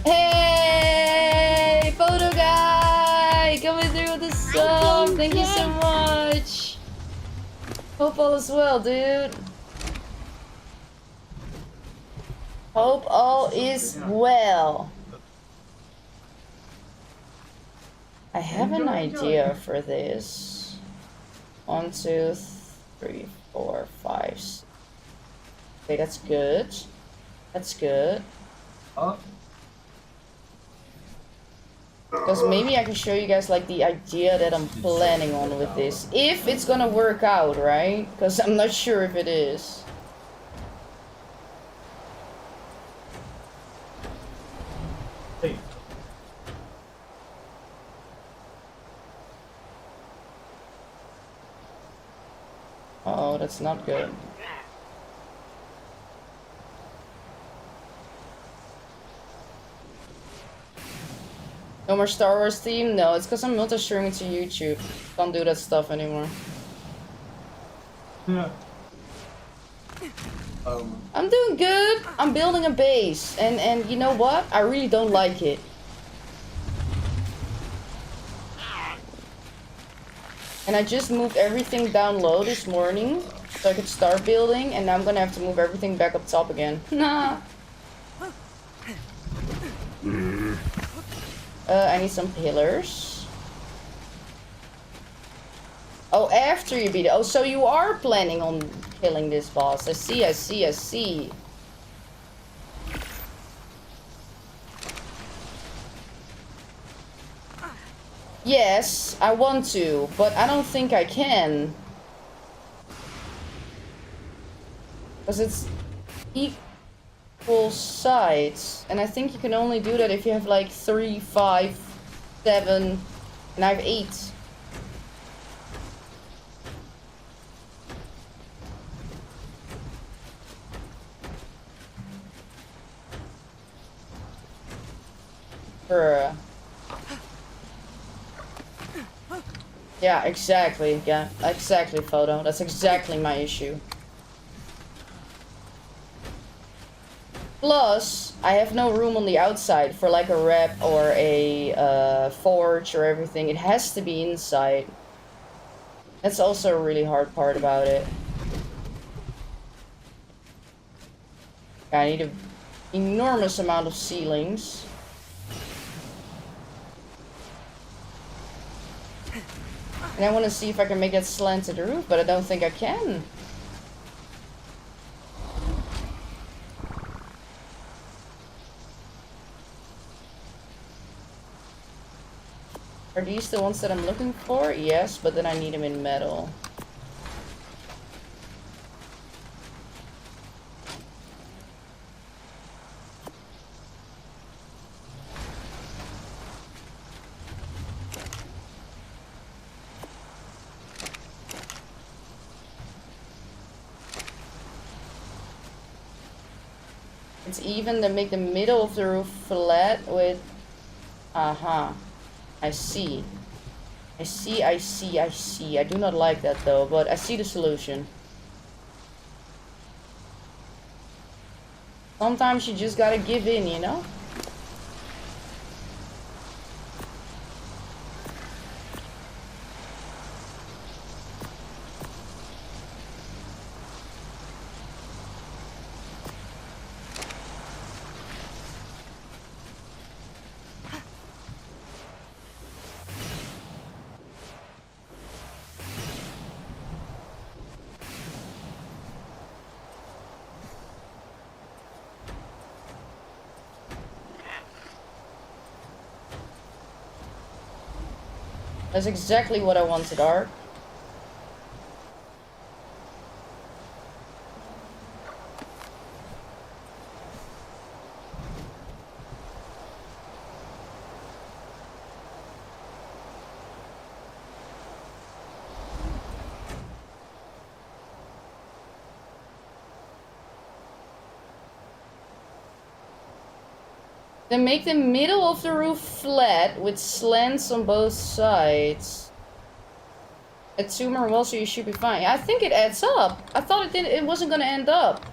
Hey, photo guy, coming through with the sub. Thank you so much. Hope all is well, dude. Hope all is well. I have an idea for this. 1, 2, 3, 4, 5. 6. Okay, that's good. That's good. Because maybe I can show you guys like the idea that I'm planning on with this. If it's gonna work out, right? Because I'm not sure if it is. Hey. Oh, that's not good. No more Star Wars theme? No, it's because I'm multi-streaming to YouTube. Can't do that stuff anymore. Yeah. I'm doing good. I'm building a base. And you know what? I really don't like it. And I just moved everything down low this morning so I could start building, and now I'm gonna have to move everything back up top again. Nah. I need some pillars. Oh, after you beat it. Oh, so you are planning on killing this boss. I see, I see, I see. Yes, I want to, but I don't think I can. Because it's equal sides. And I think you can only do that if you have like 3, 5, 7, and I have 8. Bruh. Yeah, exactly. Yeah, exactly, Photo. That's exactly my issue. Plus, I have no room on the outside for like a rep or a forge or everything. It has to be inside. That's also a really hard part about it. I need an enormous amount of ceilings. And I want to see if I can make that slanted roof, but I don't think I can. Are these the ones that I'm looking for? Yes, but then I need them in metal. It's even to make the middle of the roof flat with... Aha. I see. I see, I see, I see. I do not like that though, but I see the solution. Sometimes you just gotta give in, you know? That's exactly what I wanted, Art. Then make the middle of the roof flat with slants on both sides. Add 2 more walls, so you should be fine. I think it adds up. I thought it didn't. It wasn't gonna end up.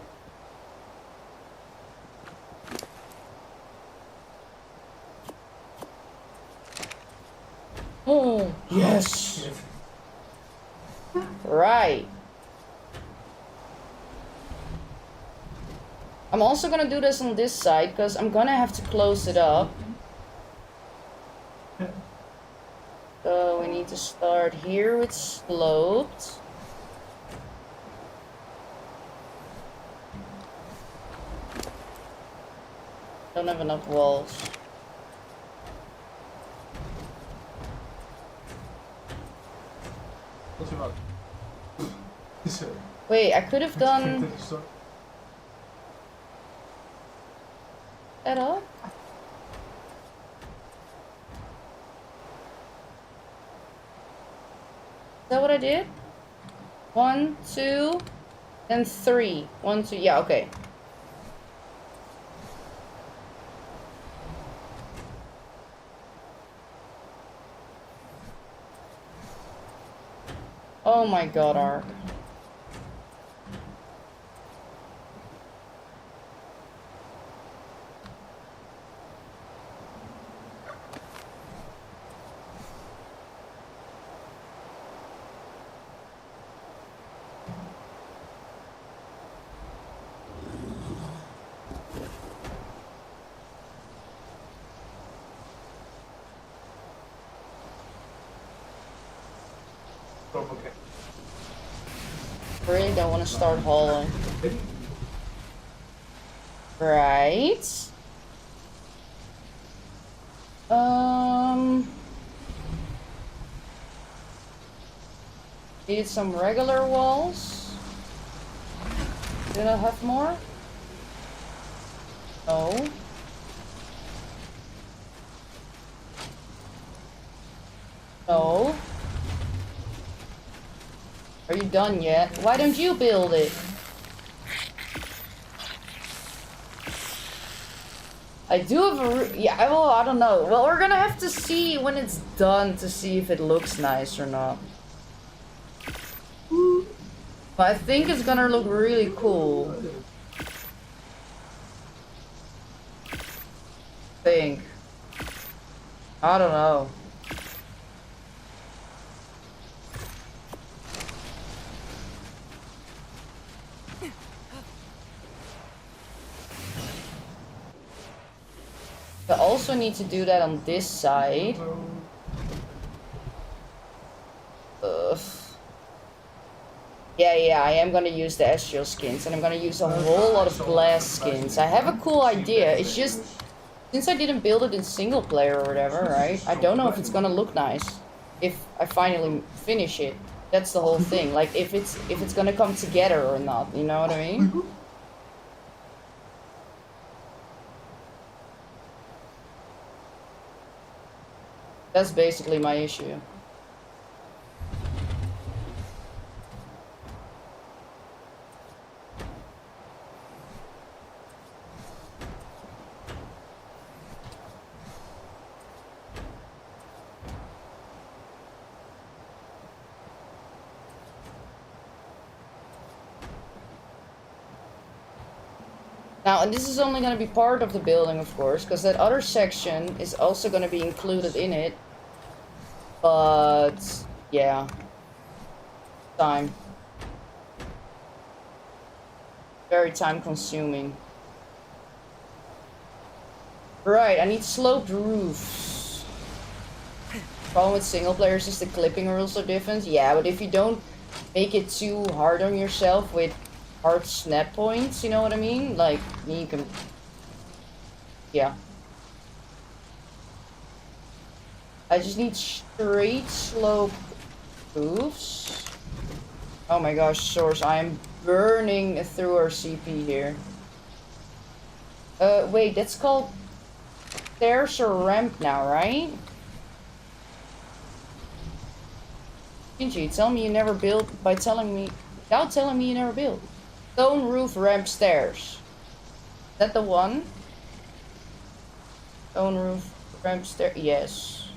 Oh yes. Right. I'm also gonna do this on this side because I'm gonna have to close it up. So we need to start here with sloped. Don't have enough walls. Wait, I could have done that up. Is that what I did? 1, 2, then 3. 1, 2. Yeah, okay. Oh my god, Ark. Okay. Really don't want to start hauling. Right. Need some regular walls. Do I have more? No. No. Are you done yet? Why don't you build it? I do have a... Yeah, well, I don't know. Well, we're gonna have to see when it's done to see if it looks nice or not. But I think it's gonna look really cool. I don't know. I also need to do that on this side. Ugh. Yeah, I am gonna use the Astral skins, and I'm gonna use a whole lot of glass skins. I have a cool idea, it's just... Since I didn't build it in single player or whatever, right? I don't know if it's gonna look nice. If I finally finish it. That's the whole thing. Like, if it's gonna come together or not, you know what I mean? That's basically my issue. Now, and this is only going to be part of the building, of course, because that other section is also going to be included in it. But, yeah. Time. Very time consuming. Right, I need sloped roofs. Problem with single players is the clipping rules are different. Yeah, but if you don't make it too hard on yourself with hard snap points, you know what I mean? Like, you can... Yeah. I just need straight slope roofs. Oh my gosh, Source, I am burning through our CP here. Wait, that's called stairs or ramp now, right? Shinji, tell me you never built by telling me... Without telling me you never built. Stone roof ramp stairs. Is that the one? Stone roof ramp stair. Yes.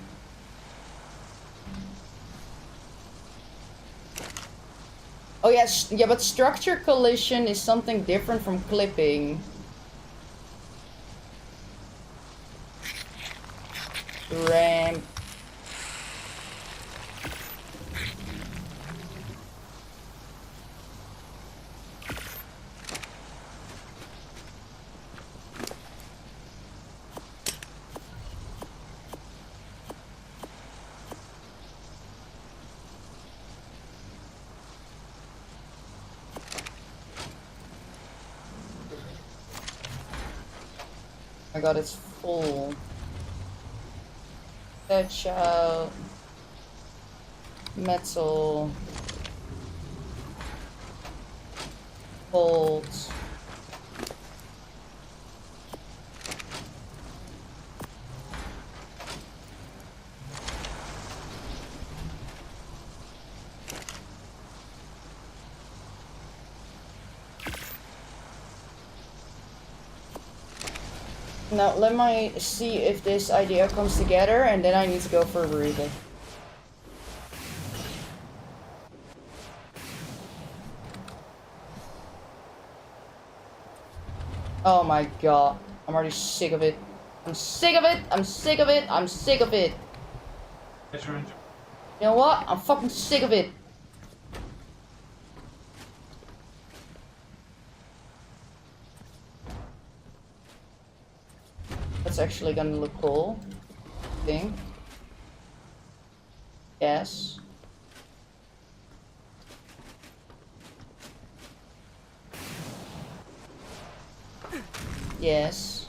Oh yes, yeah, but structure collision is something different from clipping. Ramp. Oh my god, it's full. Fetch out. Metal. Bolts. Now let me see if this idea comes together, and then I need to go for a burrito. Oh my god, I'm already sick of it. I'm sick of it, I'm sick of it, I'm sick of it. You know what? I'm fucking sick of it. That's actually gonna look cool. I think. Yes. Yes.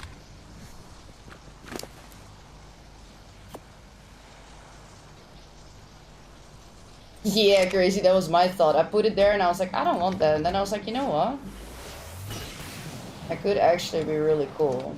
Yeah, crazy. That was my thought. I put it there and I was like, I don't want that. And then I was like, you know what? That could actually be really cool.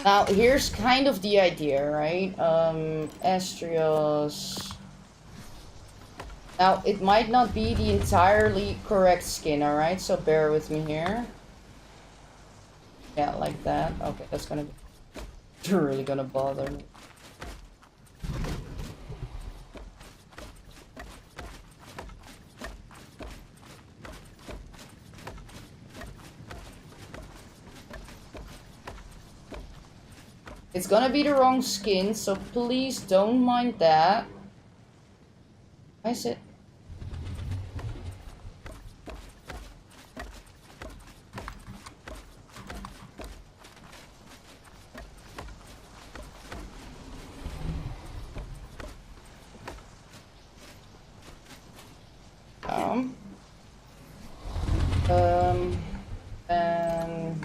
Now, here's kind of the idea, right? Astrios. Now, it might not be the entirely correct skin, alright? So bear with me here. Yeah, like that. Okay, that's gonna be really gonna bother me. It's gonna be the wrong skin, so please don't mind that. Why is it? And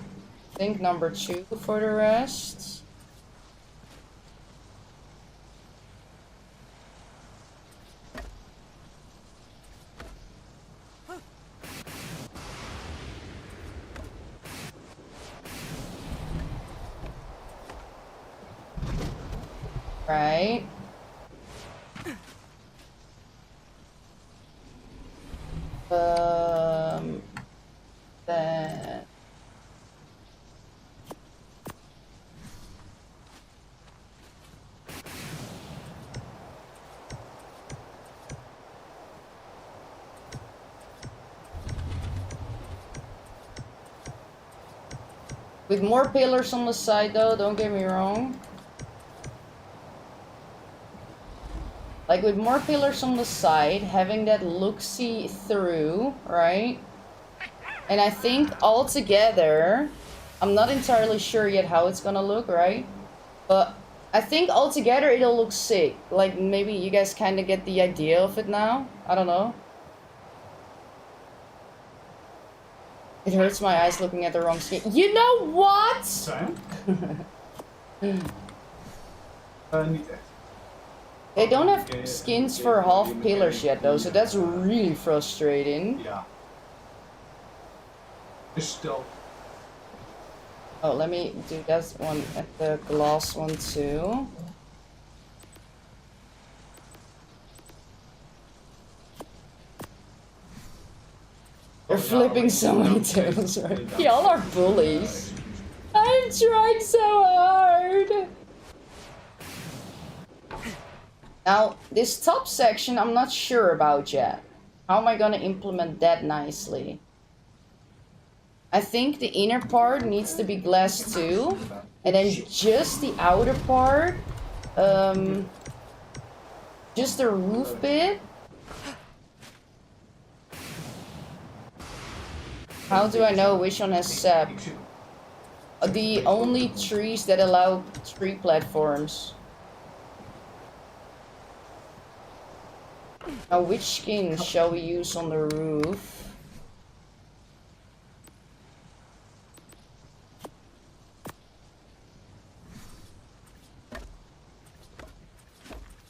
I think number 2 for the rest. Right. Then with more pillars on the side though, don't get me wrong. Like with more pillars on the side, having that look-see through, right? And I think altogether, I'm not entirely sure yet how it's gonna look, right? But I think altogether it'll look sick. Like maybe you guys kind of get the idea of it now. I don't know. It hurts my eyes looking at the wrong skin. You know what? Zijn? Niet echt. They don't have skins for half pillars yet though, so that's really frustrating. Ja. Dus stel. Oh, let me do that one at the glass one too. They're flipping so many tables, right? Y'all are bullies. I'm trying so hard. Now, this top section I'm not sure about yet. How am I gonna implement that nicely? I think the inner part needs to be glass too. And then just the outer part, just the roof bit. How do I know which one has sap? The only trees that allow tree platforms. Now, which skin shall we use on the roof?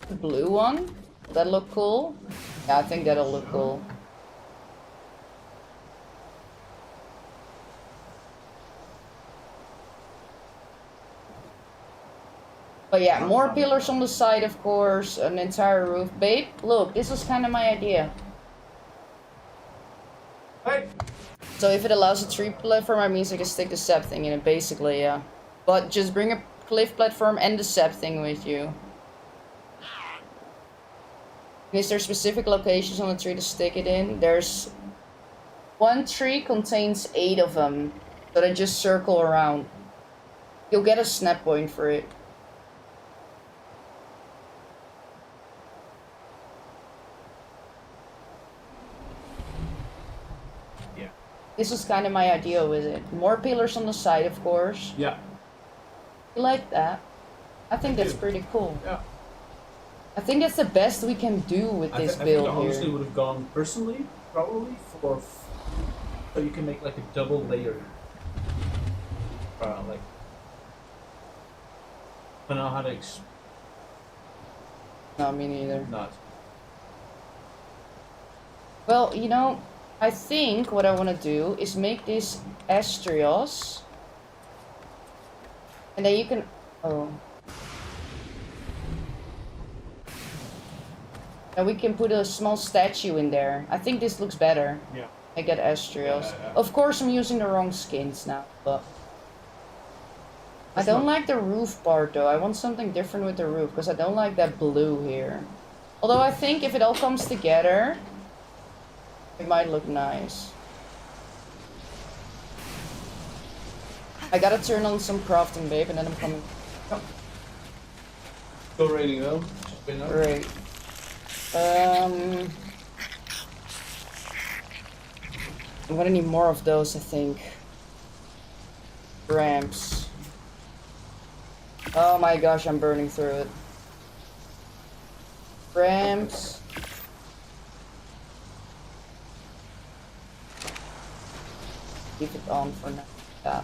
The blue one? Does that look cool? Yeah, I think that'll look cool. But yeah, more pillars on the side, of course, an entire roof. Babe, look, this was kind of my idea. Hey. So if it allows a tree platform, that means I can stick the sap thing in it, basically, yeah. But just bring a cliff platform and the sap thing with you. Is there specific locations on the tree to stick it in? There's... One tree contains 8 of them, so they just circle around. You'll get a snap point for it. This was kind of my idea with it. More pillars on the side, of course. Yeah. You like that? I think that's pretty cool. Yeah. I think that's the best we can do with this build I think I honestly here. would have gone personally, probably for so you can make like a double layer. Like I don't know how to No, me neither. Not. Well, you know, I think what I want to do is make this Astrios. And then you can... Oh. And we can put a small statue in there. I think this looks better. Yeah. I get Astrios. Of course I'm using the wrong skins now, but... I don't like the roof part though. I want something different with the roof, because I don't like that blue here. Although I think if it all comes together, it might look nice. I gotta turn on some crafting, babe, and then I'm coming. Oh. Still raining though. Great. I'm gonna need more of those, I think. Ramps. Oh my gosh, I'm burning through it. Ramps. Keep it on for now. Yeah.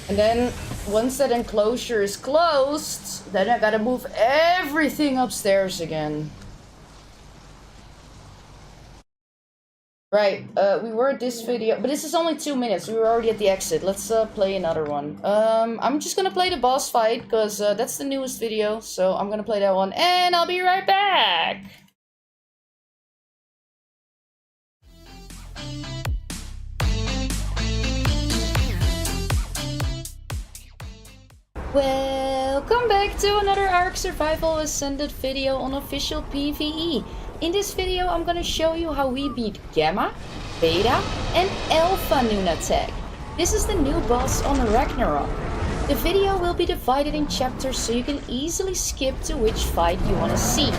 And then, once that enclosure is closed, then I gotta move everything upstairs again. Right, we were at this video, but this is only 2 minutes. We were already at the exit. Let's play another one. I'm just gonna play the boss fight, because that's the newest video. So I'm gonna play that one, and I'll be right back! Welcome back to another Ark Survival Ascended video on official PVE. In this video I'm gonna show you how we beat Gamma, Beta and Alpha Nunatech. This is the new boss on Ragnarok. The video will be divided in chapters so you can easily skip to which fight you want to see.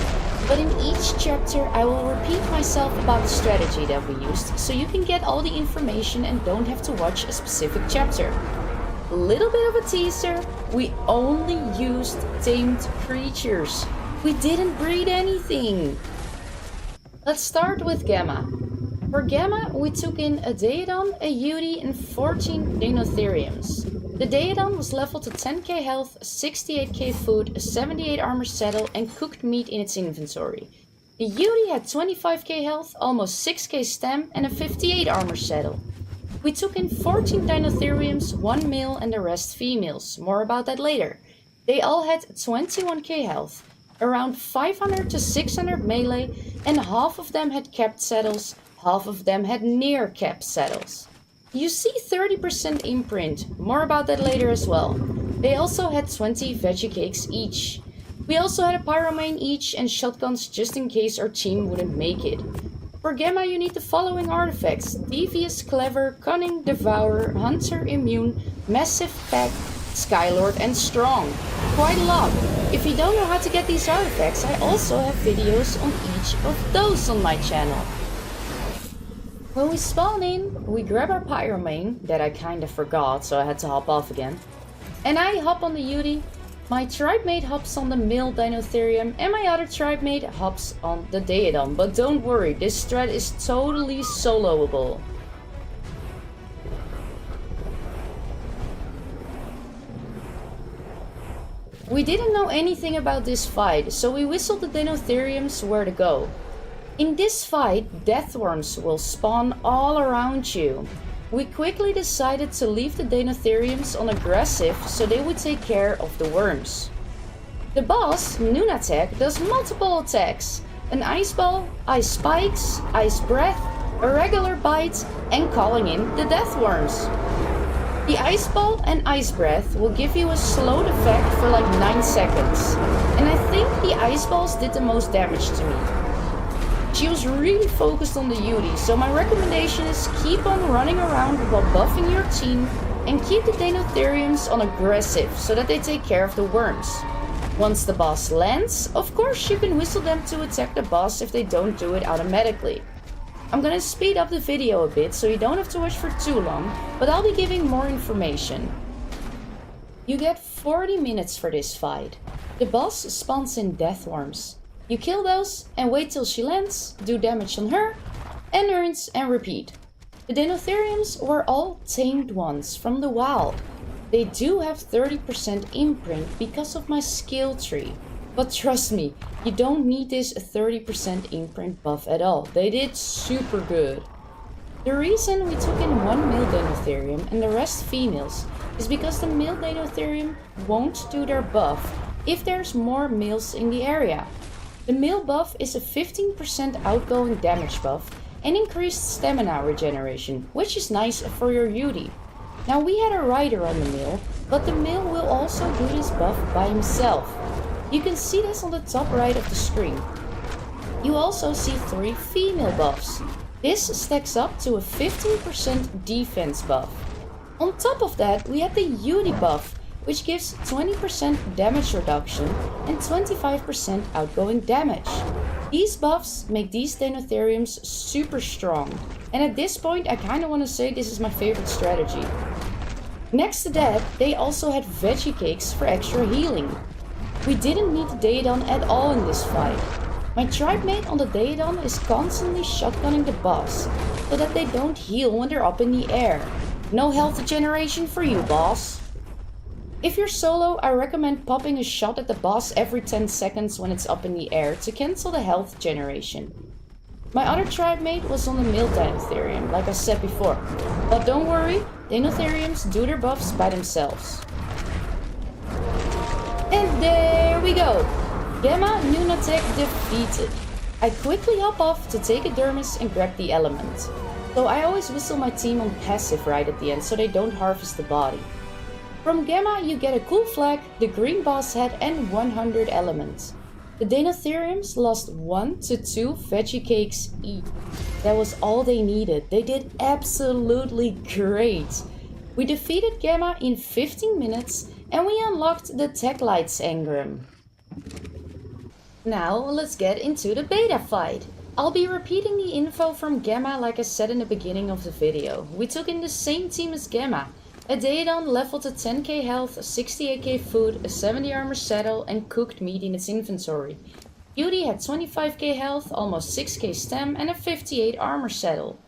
But in each chapter I will repeat myself about the strategy that we used so you can get all the information and don't have to watch a specific chapter. Little bit of a teaser, we only used tamed creatures. We didn't breed anything. Let's start with Gamma. For Gamma, we took in a Daedon, a Yudi and 14 Dinotheriums. The Daedon was leveled to 10k health, 68k food, a 78 armor saddle and cooked meat in its inventory. The Yudi had 25k health, almost 6k stam and a 58 armor saddle. We took in 14 Dinotheriums, 1 male and the rest females, more about that later. They all had 21k health, around 500 to 600 melee, and half of them had capped saddles, half of them had near capped saddles. You see 30% imprint, more about that later as well. They also had 20 veggie cakes each. We also had a pyromane each and shotguns just in case our team wouldn't make it. For Gamma you need the following artifacts: Devious, Clever, Cunning, Devourer, Hunter, Immune, Massive Pack, Skylord and Strong. Quite a lot. If you don't know how to get these artifacts, I also have videos on each of those on my channel. When we spawn in, we grab our pyromane, that I kinda forgot so I had to hop off again. And I hop on the Yudi. My tribe mate hops on the male Dinotherium and my other tribe mate hops on the Daedon. But don't worry, this strat is totally soloable. We didn't know anything about this fight, so we whistled the Dinotheriums where to go. In this fight, deathworms will spawn all around you. We quickly decided to leave the Dinotheriums on aggressive so they would take care of the worms. The boss, Nunatech, does multiple attacks. An ice ball, ice spikes, ice breath, a regular bite and calling in the deathworms. The ice ball and ice breath will give you a slowed effect for like 9 seconds. And I think the ice balls did the most damage to me. She was really focused on the Yudi, so my recommendation is keep on running around while buffing your team and keep the Dinotheriums on aggressive so that they take care of the worms. Once the boss lands, of course you can whistle them to attack the boss if they don't do it automatically. I'm gonna speed up the video a bit so you don't have to watch for too long, but I'll be giving more information. You get 40 minutes for this fight. The boss spawns in death worms. You kill those and wait till she lands, do damage on her, and earns and repeat. The Dinotheriums were all tamed ones from the wild. They do have 30% imprint because of my skill tree. But trust me, you don't need this 30% imprint buff at all. They did super good. The reason we took in one male Dinotherium and the rest females is because the male Dinotherium won't do their buff if there's more males in the area. The male buff is a 15% outgoing damage buff and increased stamina regeneration, which is nice for your UD. Now we had a rider on the male, but the male will also do this buff by himself. You can see this on the top right of the screen. You also see 3 female buffs. This stacks up to a 15% defense buff. On top of that, we had the UD buff, which gives 20% damage reduction and 25% outgoing damage. These buffs make these Dinotheriums super strong, and at this point I kinda wanna say this is my favorite strategy. Next to that, they also had veggie cakes for extra healing. We didn't need the Daedon at all in this fight. My tribe mate on the Daedon is constantly shotgunning the boss, so that they don't heal when they're up in the air. No health regeneration for you, boss. If you're solo, I recommend popping a shot at the boss every 10 seconds when it's up in the air to cancel the health generation. My other tribe mate was on the male Dinotherium, like I said before. But don't worry, Dinotheriums do their buffs by themselves. And there we go! Gamma Nunatek defeated. I quickly hop off to take a Dermis and grab the element. So I always whistle my team on passive right at the end so they don't harvest the body. From Gamma you get a cool flag, the green boss head and 100 elements. The Dinotheriums lost 1 to 2 veggie cakes each. That was all they needed. They did absolutely great. We defeated Gamma in 15 minutes and we unlocked the Tech Lights engram. Now let's get into the beta fight. I'll be repeating the info from Gamma like I said in the beginning of the video. We took in the same team as Gamma. A Daedon leveled to 10k health, 68k food, a 70 armor saddle and cooked meat in its inventory. Beauty had 25k health, almost 6k stam and a 58 armor saddle.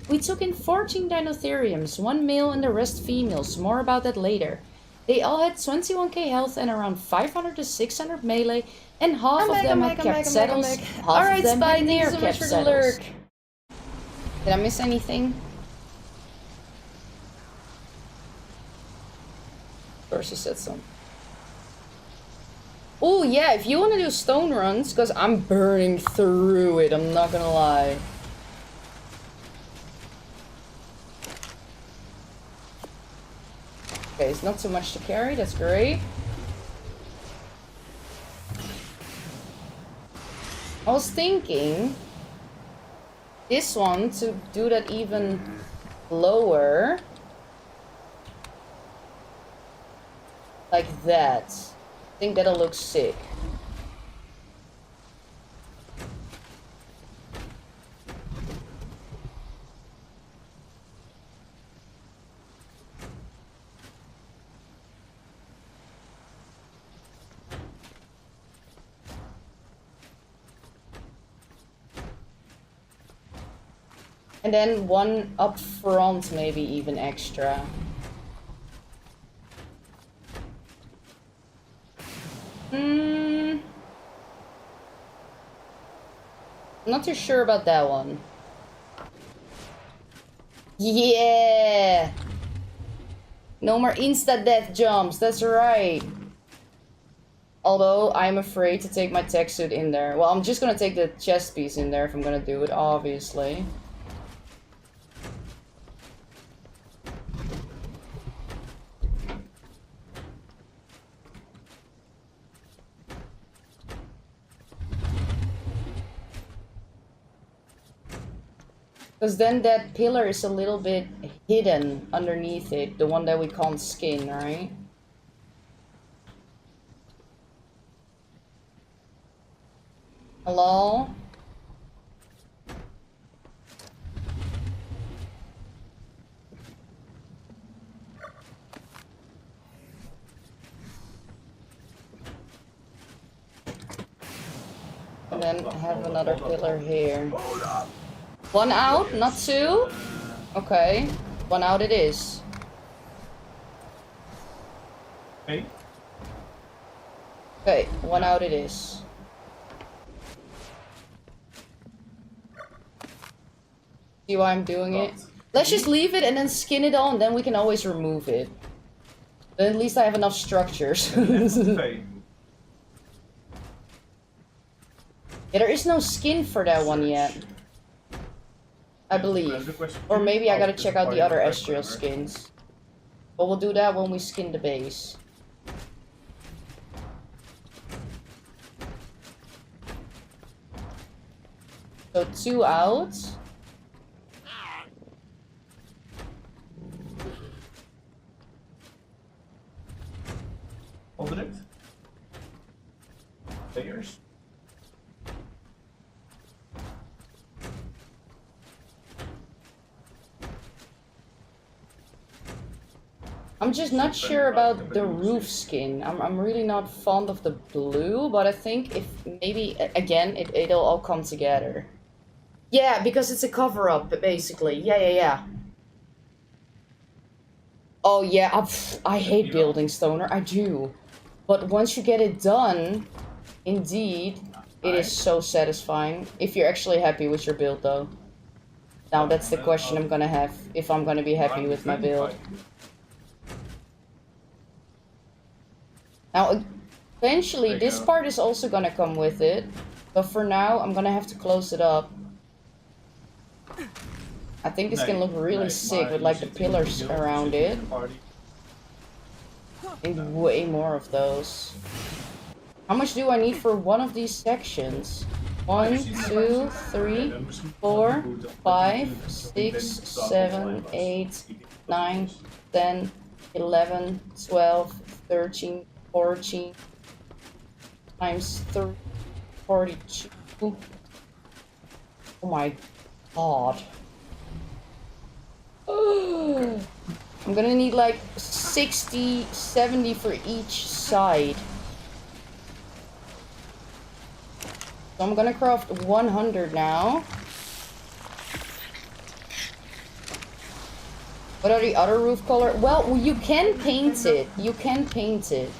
We took in 14 Dinotheriums, 1 male and the rest females, more about that later. They all had 21k health and around 500 to 600 melee, and half of them had capped saddles, half of them had near capped saddles. Did I miss anything? Of course, he said some. Oh yeah, if you want to do stone runs, because I'm burning through it, I'm not gonna lie. Okay, it's not too much to carry, that's great. I was thinking this one to do that even lower. Like that. I think that'll look sick. And then one up front, maybe even extra. I'm not too sure about that one. Yeah! No more insta-death jumps, that's right. Although, I'm afraid to take my tech suit in there. Well, I'm just gonna take the chest piece in there if I'm gonna do it, obviously. Because then that pillar is a little bit hidden underneath it, the one that we can't skin, right? Hello? then have another pillar here. One out, not two? Okay, one out it is. Okay. Okay, one out it is. See why I'm doing it? Let's just leave it and then skin it on, then we can always remove it. Then at least I have enough structures. Yeah, there is no skin for that one yet. I believe. Or maybe I gotta check out the other Estriel skins. But we'll do that when we skin the base. So 2 out. Hold it. Layers. I'm just not sure about the roof skin. I'm really not fond of the blue, but I think if maybe, again, it'll all come together. Yeah, because it's a cover-up, basically. Yeah. Oh yeah, I hate building Stoner, I do. But once you get it done, indeed, it is so satisfying. If you're actually happy with your build, though. Now that's the question I'm gonna have, if I'm gonna be happy with my build. Now, eventually, this part is also gonna come with it. But for now, I'm gonna have to close it up. I think this can look really sick with like the pillars around it. And way more of those. How much do I need for one of these sections? 1, 2, 3, 4, 5, 6, 7, 8, 9, 10, 11, 12, 13, 14 times 3, 42. Oh my god. I'm gonna need like 60, 70 for each side. So I'm gonna craft 100 now. What are the other roof color? Well, you can paint it. You can paint it.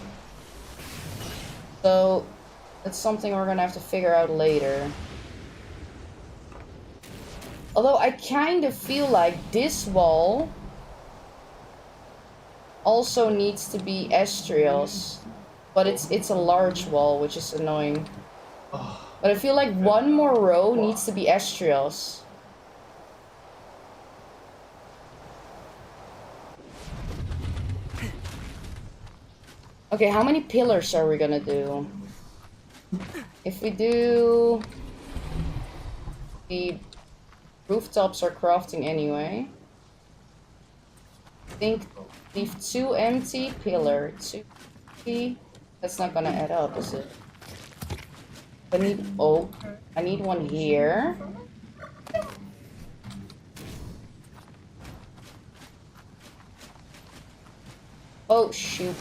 So that's something we're gonna have to figure out later. Although I kind of feel like this wall also needs to be Estriel's, but it's a large wall, which is annoying. But I feel like one more row needs to be Estriel's. Okay, how many pillars are we gonna do? If we do... The rooftops are crafting anyway. I think leave 2 empty, pillar 2 empty. That's not gonna add up, is it? I need one here. Oh shoot.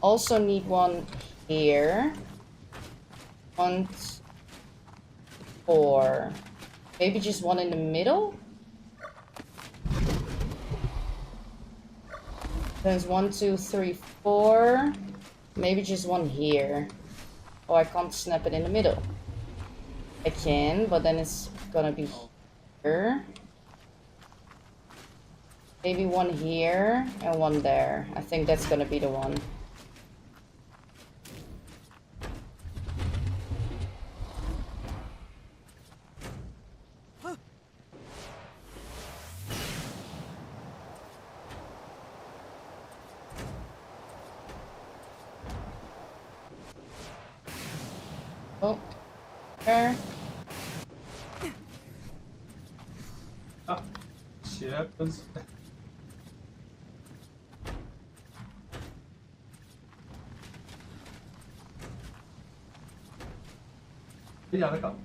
Also need one here. 1, 4. Maybe just one in the middle? There's 1, 2, 3, 4. Maybe just one here. Oh, I can't snap it in the middle. I can, but then it's gonna be here. Maybe one here and one there. I think that's gonna be the one. Oh, there. Ah, shit happens. Ja, dat kan.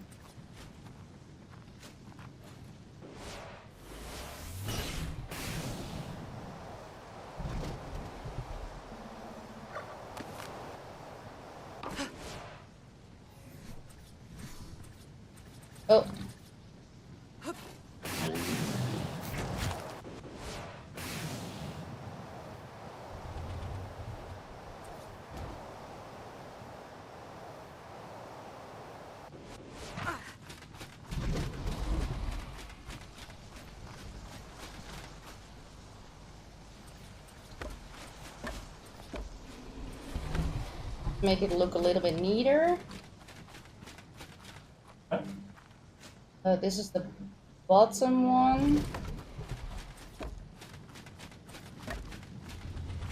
Make it look a little bit neater. This is the bottom one.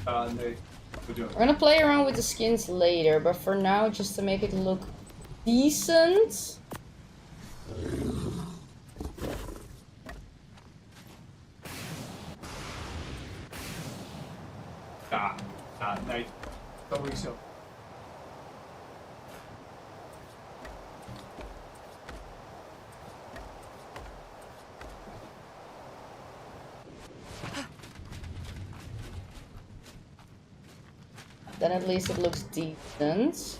We're gonna play around with the skins later, but for now, just to make it look decent. Nee, sowieso. Then at least it looks decent.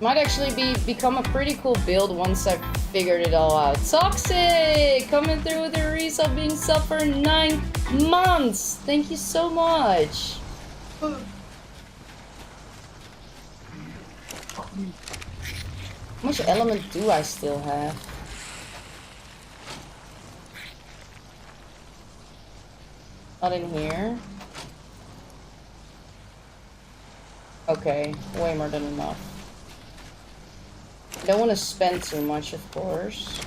Might actually become a pretty cool build once I've figured it all out. Toxic! Coming through with a resub being sub for 9 months! Thank you so much! How much element do I still have? Not in here. Okay, way more than enough. Don't want to spend too much, of course.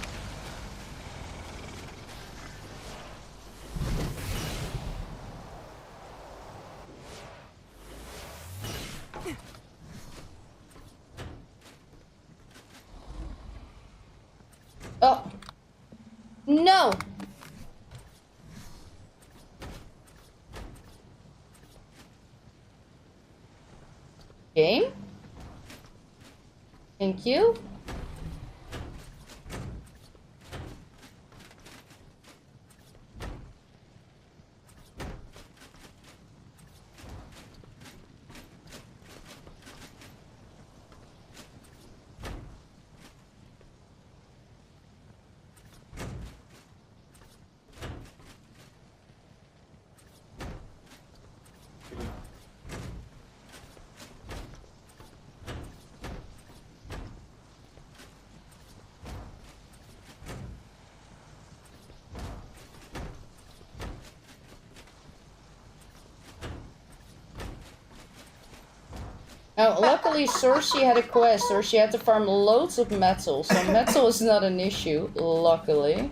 Oh! No! Game? Thank you. Now, luckily, Sorcy had a quest, or she had to farm loads of metal, so metal is not an issue, luckily.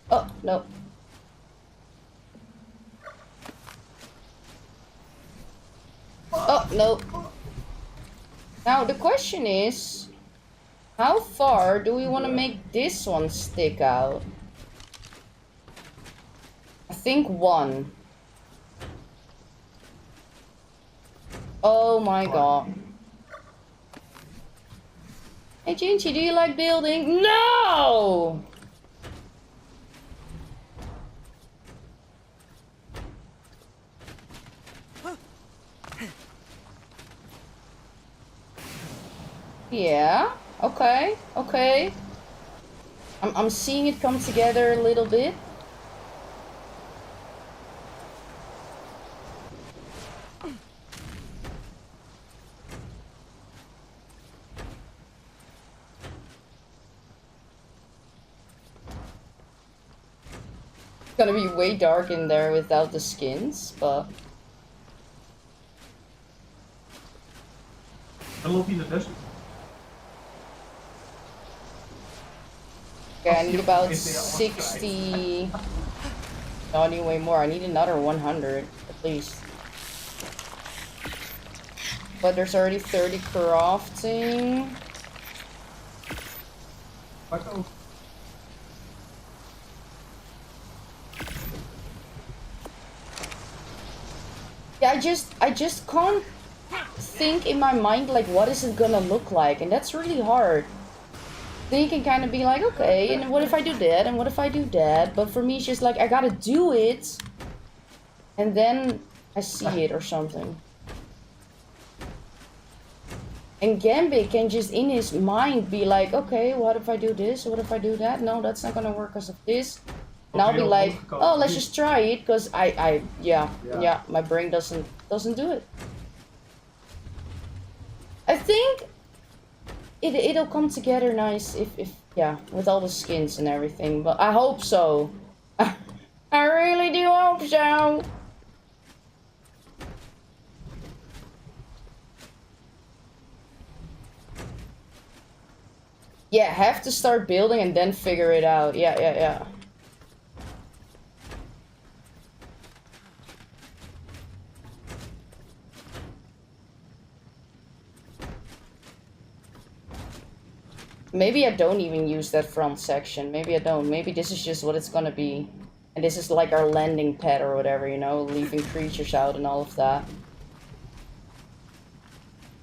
Oh, no. Oh, no. Now, the question is, how far do we want to make this one stick out? I think 1. Oh my god. Hey Ginchi, do you like building? No! Yeah, okay, okay. I'm seeing it come together a little bit. It's gonna be way dark in there without the skins, but... I love in the desert. Okay, I need about 60... No, I need way more. I need another 100, at least. But there's already 30 crafting. Yeah, I just can't think in my mind, like, what is it gonna look like? And that's really hard. Then you can kind of be like, okay, and what if I do that? And what if I do that? But for me, it's just like, I gotta do it. And then I see it or something. And Gambit can just in his mind be like, okay, what if I do this? What if I do that? No, that's not gonna work because of this. And I'll be like, oh, let's just try it, because yeah, my brain doesn't do it. I think it'll come together nice if yeah, with all the skins and everything, but I hope so. I really do hope so. Yeah, have to start building and then figure it out. Yeah. Maybe I don't even use that front section. Maybe I don't. Maybe this is just what it's gonna be. And this is like our landing pad or whatever, you know, leaving creatures out and all of that.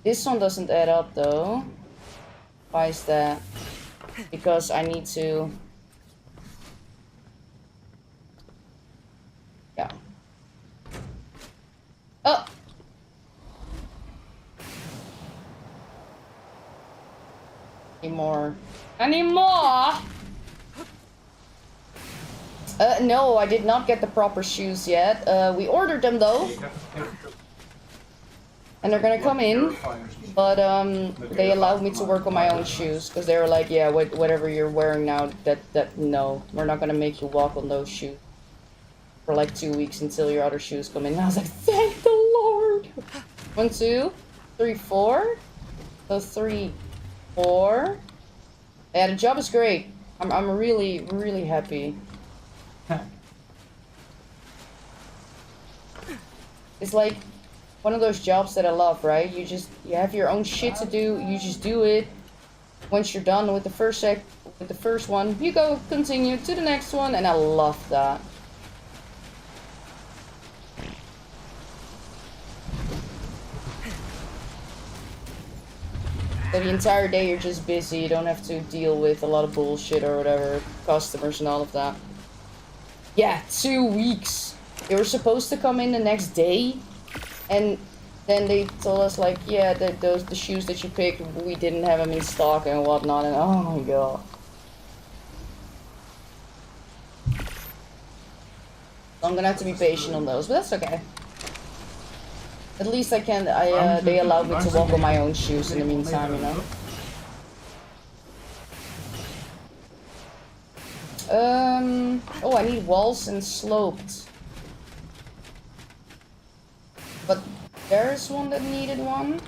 This one doesn't add up though. Why is that? Because I need to... Yeah. Oh! Anymore! No, I did not get the proper shoes yet. We ordered them though. And they're gonna come in. But they allowed me to work on my own shoes. Because they were like, yeah, whatever you're wearing now, no. We're not gonna make you walk on those shoes. For like 2 weeks until your other shoes come in. And I was like, thank the Lord! 1, 2, 3, 4. So 3, 4. Yeah, the job is great. I'm really, really happy. It's like one of those jobs that I love, right? You have your own shit to do. You just do it. Once you're done with the first one, you go continue to the next one, and I love that. So the entire day you're just busy, you don't have to deal with a lot of bullshit or whatever, customers and all of that. Yeah, 2 weeks. They were supposed to come in the next day, and then they told us like, yeah, the shoes that you picked, we didn't have them in stock and whatnot, and oh my god. So I'm gonna have to be patient on those, but that's okay. At least they allowed me to walk on my own shoes in the meantime, you know? Oh, I need walls and sloped. But there's one that needed one.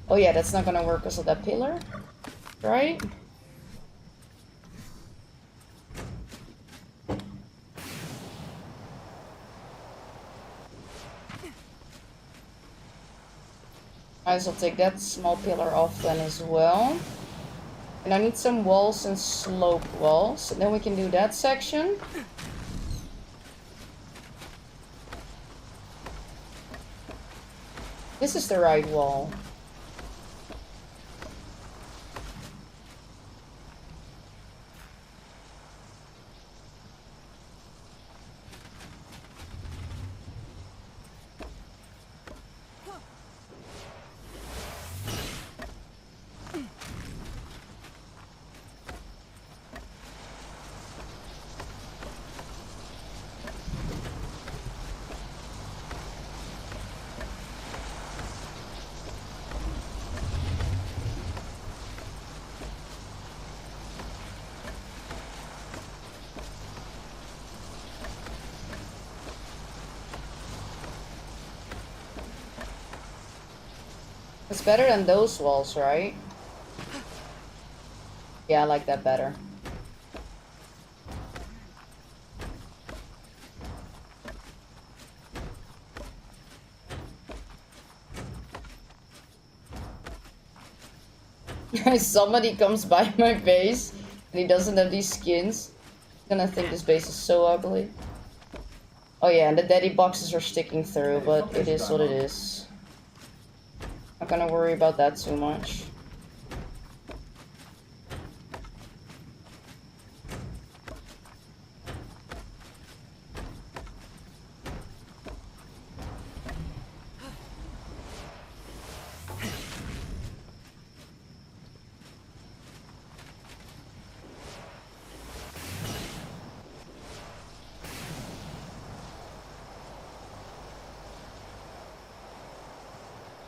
Oh yeah, that's not gonna work because of that pillar, right? Might as well take that small pillar off then as well. And I need some walls and slope walls. And then we can do that section. This is the right wall. It's better than those walls, right? Yeah, I like that better. Somebody comes by my base and he doesn't have these skins. He's gonna think this base is so ugly. Oh yeah, and the daddy boxes are sticking through, but it is what it is. Not gonna worry about that too much.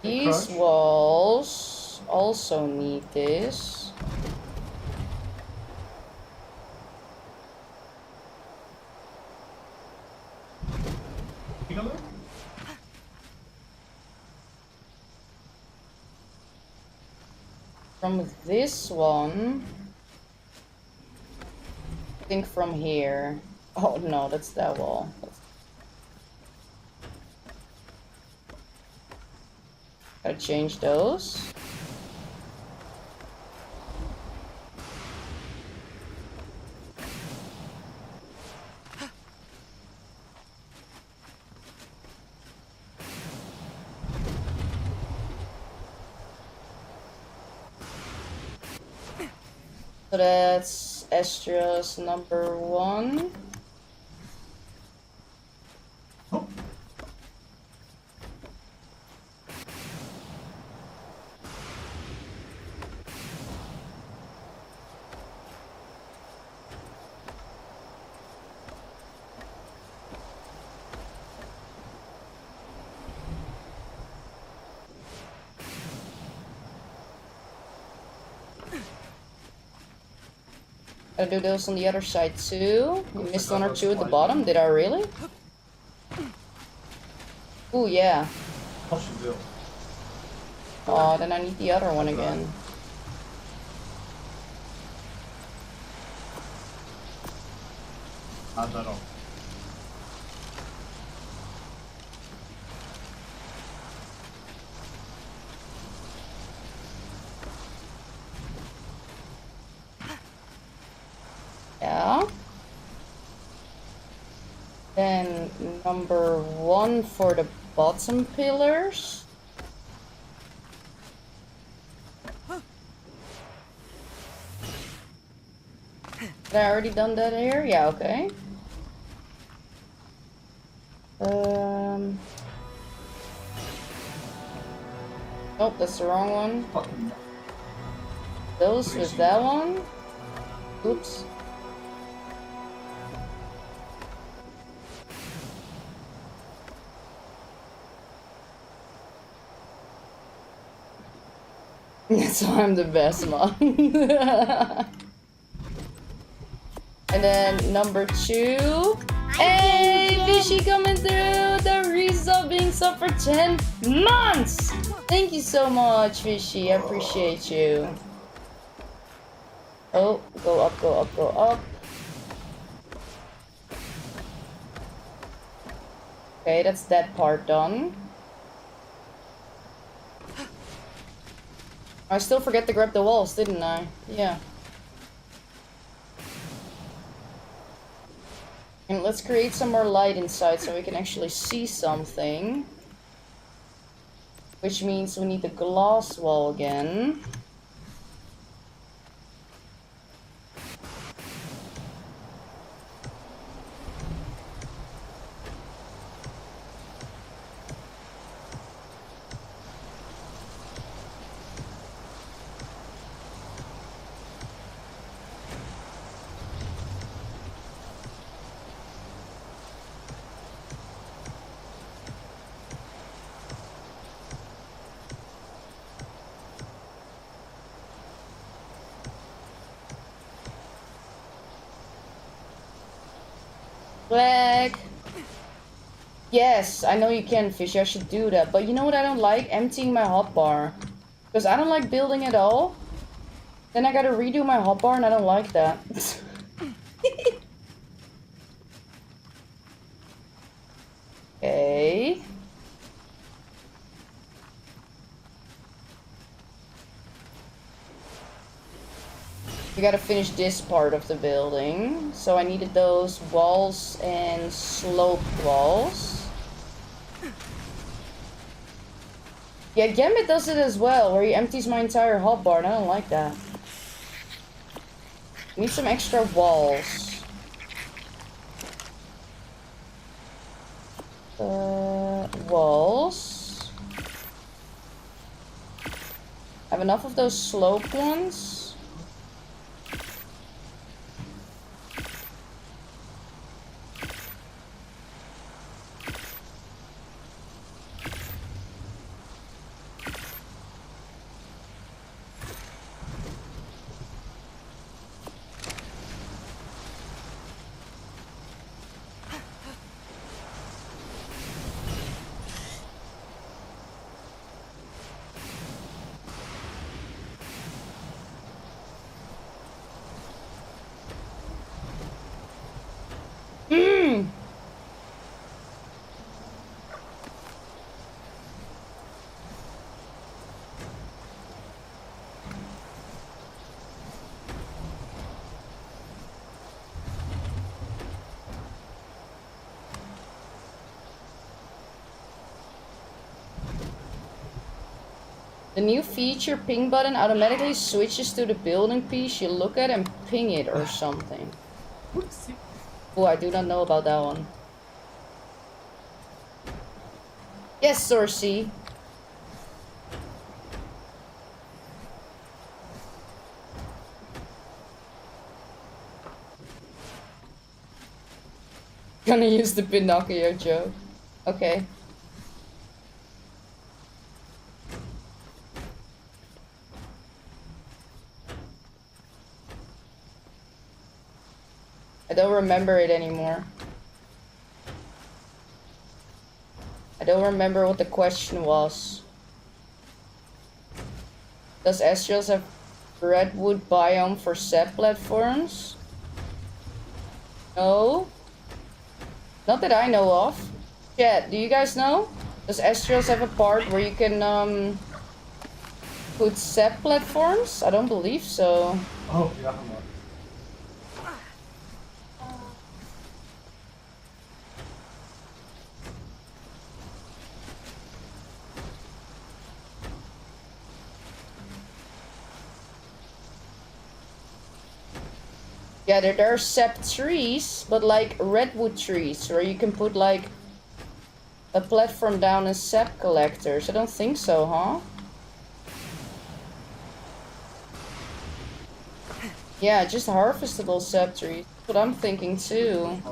These walls also need this. From this one, I think from here. Oh no, that's that wall. Gotta change those. So that's Estra's number 1. Gotta do those on the other side too. You missed 1 or 2 at the bottom. Did I really? Ooh, yeah. Oh, then I need the other one again. Yeah. Then number 1 for the bottom pillars. Had I already done that here? Yeah, okay. Nope, that's the wrong one. Those was that one. Oops. That's why I'm the best mom. And then number 2. Hey, Fishy coming through! The resubbing sub for 10 months! Thank you so much, Fishy. I appreciate you. Oh, go up, go up, go up. Okay, that's that part done. I still forget to grab the walls, didn't I? Yeah. And let's create some more light inside so we can actually see something. Which means we need the glass wall again. Black. Yes, I know you can, Fishy. I should do that. But you know what I don't like? Emptying my hotbar. Because I don't like building at all. Then I gotta redo my hotbar and I don't like that. Okay. We gotta finish this part of the building. So I needed those walls and sloped walls. Yeah, Gambit does it as well, where he empties my entire hotbar, and I don't like that. Need some extra walls. Walls. I have enough of those sloped ones. The new feature ping button automatically switches to the building piece you look at and ping it or something. Oh, I do not know about that one. Yes, Sourcey. Gonna use the Pinocchio joke. Okay. I don't remember it anymore. I don't remember what the question was. Does Astrios have redwood biome for SEP platforms? No. Not that I know of. Chat, do you guys know? Does Astrios have a part where you can put SEP platforms? I don't believe so. Oh, yeah. Yeah, there are sap trees, but like redwood trees, where you can put like a platform down as sap collectors. I don't think so, huh? Yeah, just harvestable sap trees. That's what I'm thinking too.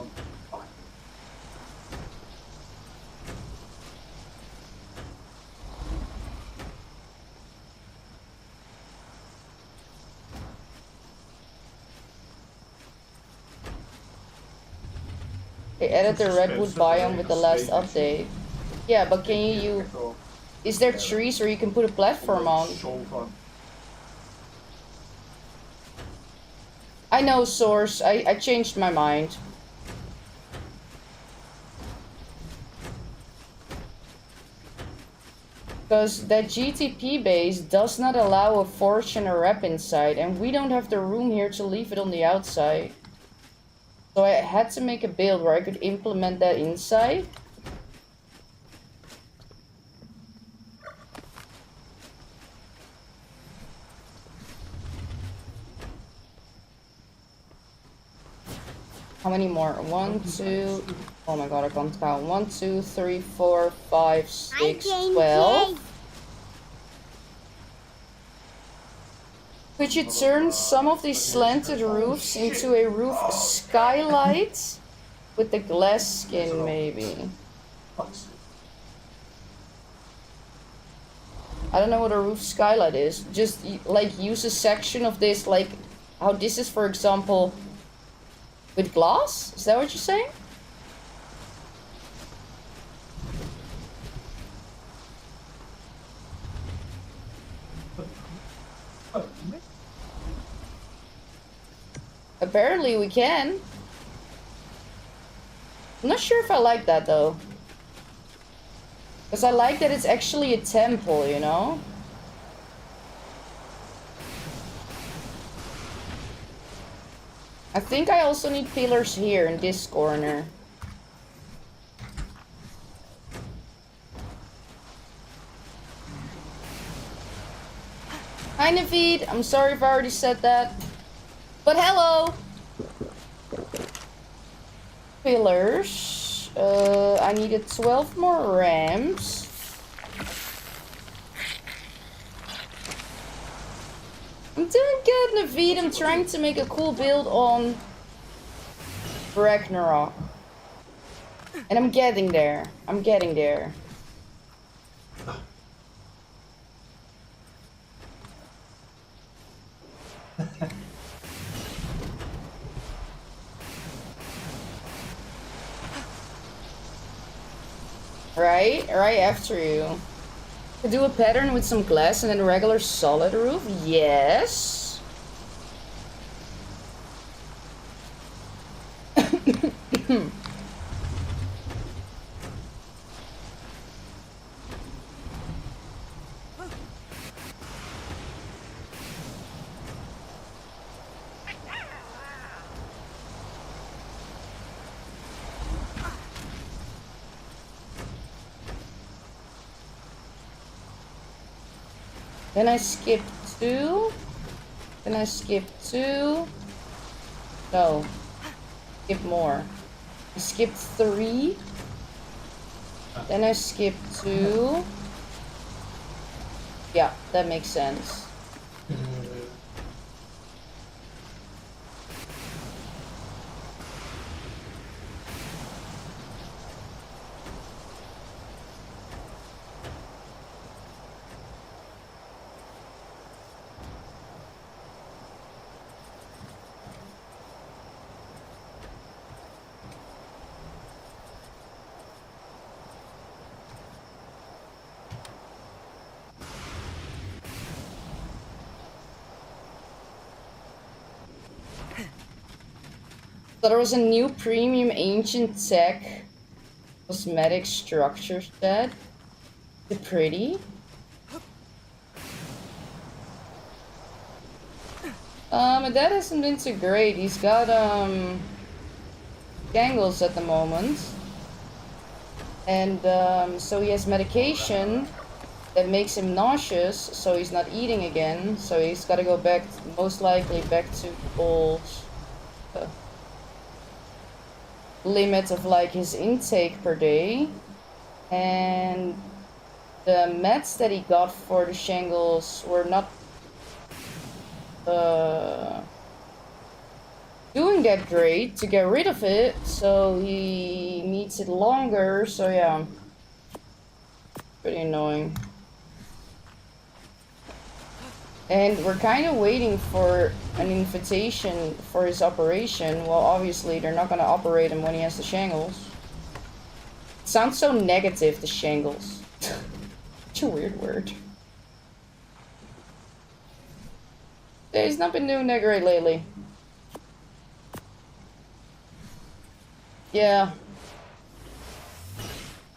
They added the redwood biome with the last update. Yeah, but can you... Is there trees where you can put a platform on? I know, Source. I changed my mind. Because that GTP base does not allow a forge and a rep inside, and we don't have the room here to leave it on the outside. So I had to make a build where I could implement that inside. How many more? 1, 2... Oh my god, I can't count. 1, 2, 3, 4, 5, 6, 12. Could you turn some of these slanted roofs into a roof skylight? With the glass skin, maybe. I don't know what a roof skylight is. Just, like, use a section of this, like, how this is, for example, with glass? Is that what you're saying? Apparently we can. I'm not sure if I like that though. Because I like that it's actually a temple, you know? I think I also need pillars here in this corner. Hi Naveed, I'm sorry if I already said that. But hello! Pillars. I needed 12 more ramps. I'm doing good, Naveed. I'm trying to make a cool build on Ragnarok. And I'm getting there. I'm getting there. Right after you. To do a pattern with some glass and then a regular solid roof? Yes. Then I skip 2. Then I skip 2. No. Skip more. I skip 3. Then I skip 2. Yeah, that makes sense. So there was a new premium ancient tech cosmetic structure set. Is it pretty? That hasn't been too great. He's got gangles at the moment. And so he has medication that makes him nauseous, so he's not eating again. So he's gotta go back, most likely back to old limit of like his intake per day. And the meds that he got for the shingles were not doing that great to get rid of it, so he needs it longer. So yeah, pretty annoying. And we're kind of waiting for an invitation for his operation. Well, obviously they're not gonna operate him when he has the shingles. It sounds so negative, the shingles. Such a weird word. Yeah, he's not been doing that great lately. Yeah.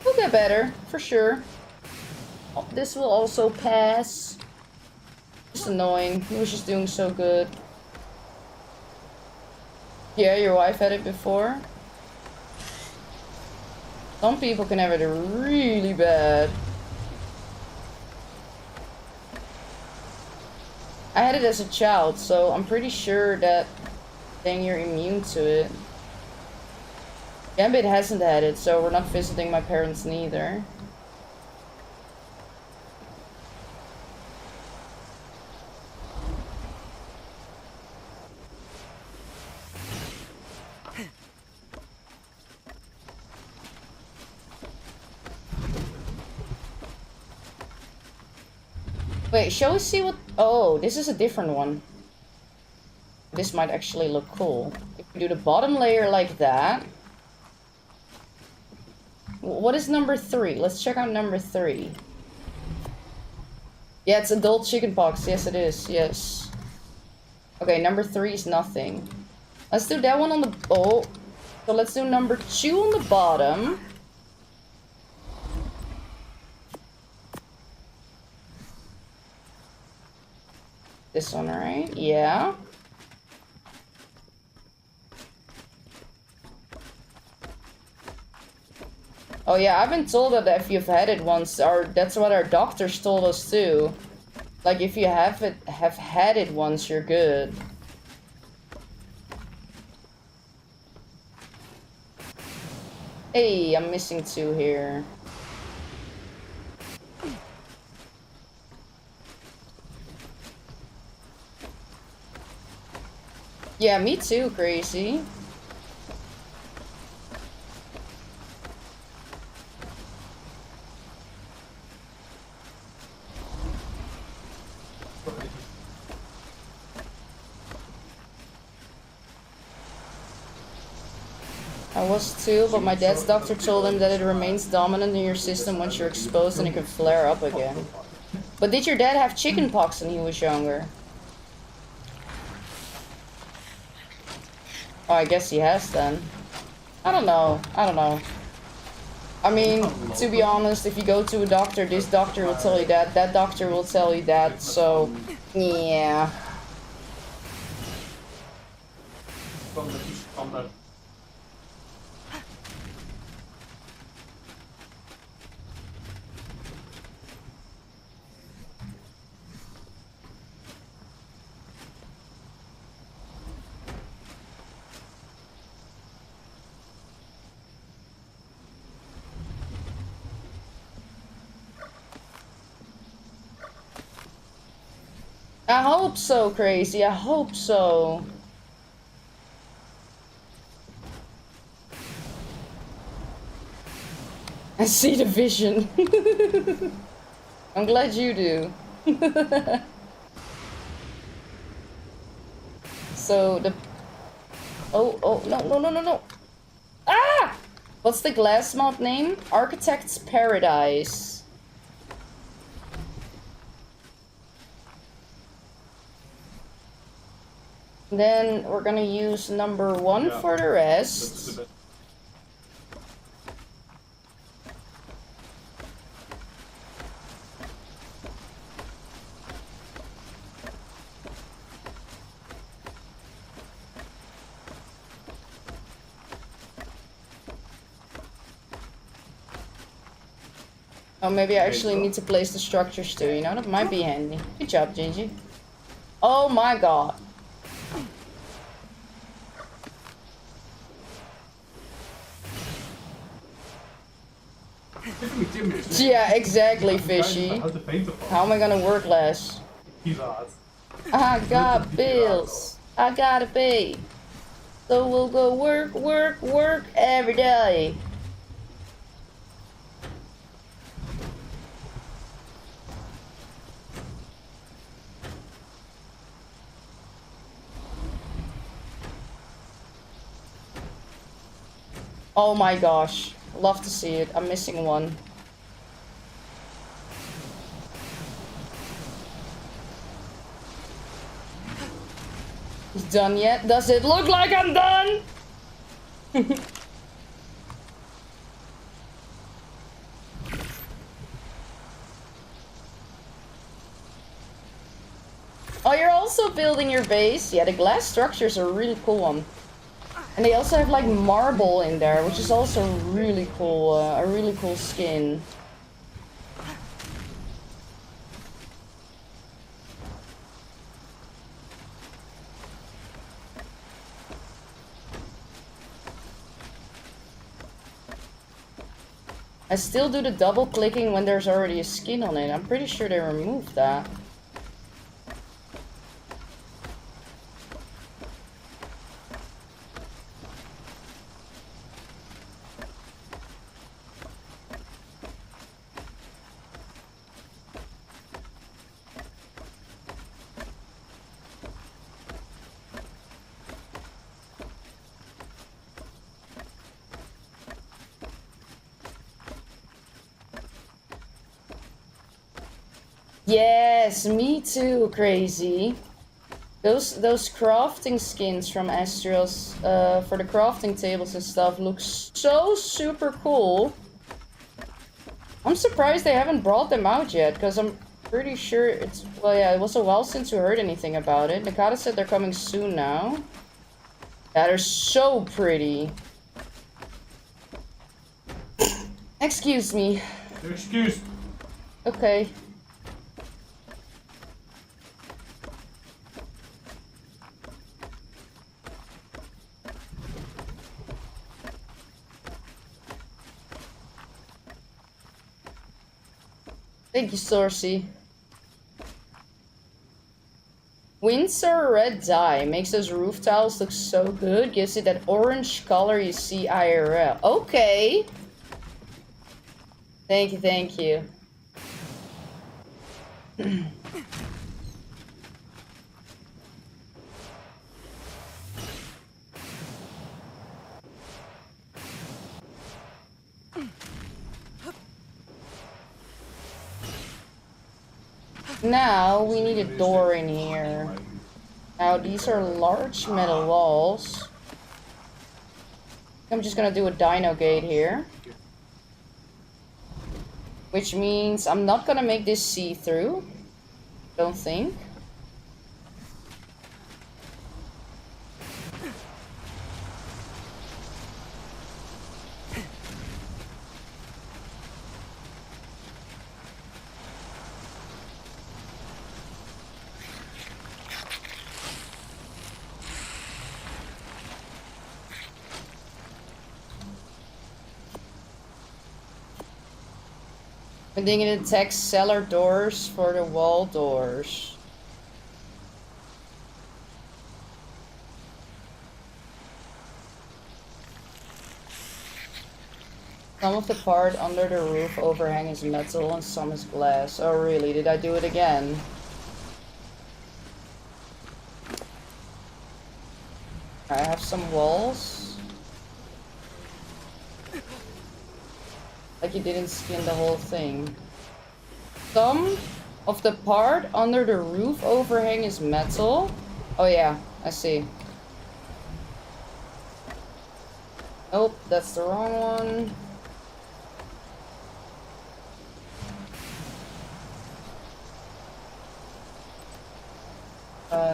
He'll get better, for sure. This will also pass. Just annoying. He was just doing so good. Yeah, your wife had it before. Some people can have it really bad. I had it as a child, so I'm pretty sure that then you're immune to it. Gambit hasn't had it, so we're not visiting my parents neither. Wait, shall we see what... Oh, this is a different one. This might actually look cool. If we do the bottom layer like that... What is number 3? Let's check out number 3. Yeah, it's adult chickenpox. Yes, it is. Yes. Okay, number 3 is nothing. Let's do that one on the... Oh. So let's do number 2 on the bottom. This one, right? Yeah. Oh yeah, I've been told that if you've had it once, or that's what our doctors told us too. Like if you have had it once, you're good. Hey, I'm missing 2 here. Yeah, me too, Crazy. I was too, but my dad's doctor told him that it remains dominant in your system once you're exposed and it can flare up again. But did your dad have chickenpox when he was younger? Oh, I guess he has then. I don't know. I don't know. I mean, to be honest, if you go to a doctor, this doctor will tell you that, that doctor will tell you that, so, yeah. I hope so, Crazy. I hope so. I see the vision. I'm glad you do. So the... Oh, no. Ah! What's the glass mod name? Architect's Paradise. Then we're gonna use number 1 for the rest. Oh, maybe I actually need to place the structures too, you know? That might be handy. Good job, Gingy. Oh my god. Yeah, exactly, Fishy. How am I gonna work less? I got bills. I gotta pay. So we'll go work every day. Oh my gosh. Love to see it. I'm missing one. He's done yet? Does it look like I'm done? Oh, you're also building your base? Yeah, the glass structures are a really cool one. And they also have like marble in there, which is also really cool, a really cool skin. I still do the double clicking when there's already a skin on it. I'm pretty sure they removed that. Yes, me too, Crazy. Those crafting skins from Astrios for the crafting tables and stuff look so super cool. I'm surprised they haven't brought them out yet, because I'm pretty sure it's... Well, yeah, it was a while since we heard anything about it. Nakata said they're coming soon now. Yeah, they're so pretty. Excuse me. Excuse. Okay. Thank you, Sourcey. Windsor red dye makes those roof tiles look so good. Gives it that orange color you see IRL. Okay. Thank you, thank you. Now we need a door in here. Now these are large metal walls. I'm just gonna do a dino gate here. Which means I'm not gonna make this see-through. Don't think. I'm thinking it attacks cellar doors for the wall doors. Some of the part under the roof overhang is metal and some is glass. Oh really? Did I do it again? I have some walls. Like you didn't skin the whole thing. Some of the part under the roof overhang is metal. Oh yeah, I see. Nope, that's the wrong one.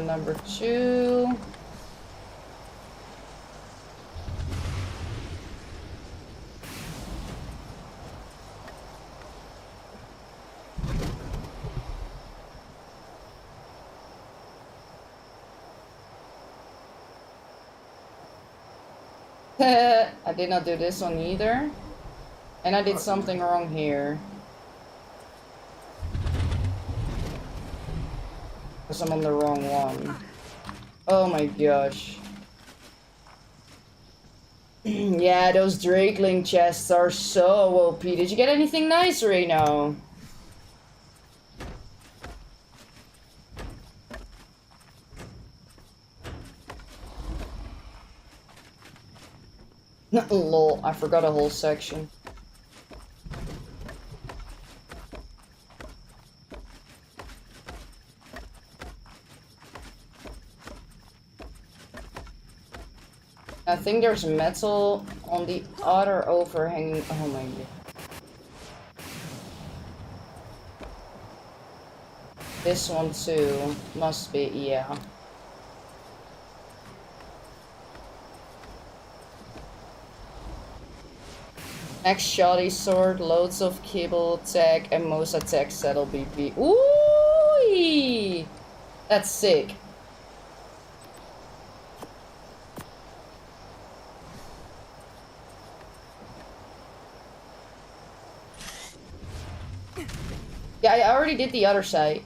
Number 2. I did not do this one either. And I did something wrong here. Because I'm on the wrong one. Oh my gosh. Yeah, those Drakeling chests are so OP. Did you get anything nice, Reno? Lol, I forgot a whole section. I think there's metal on the other overhanging. Oh my god. This one too. Must be, yeah. Next shoddy sword, loads of kibble tech, and most attack settle BP. Ooh! That's sick. Yeah, I already did the other side.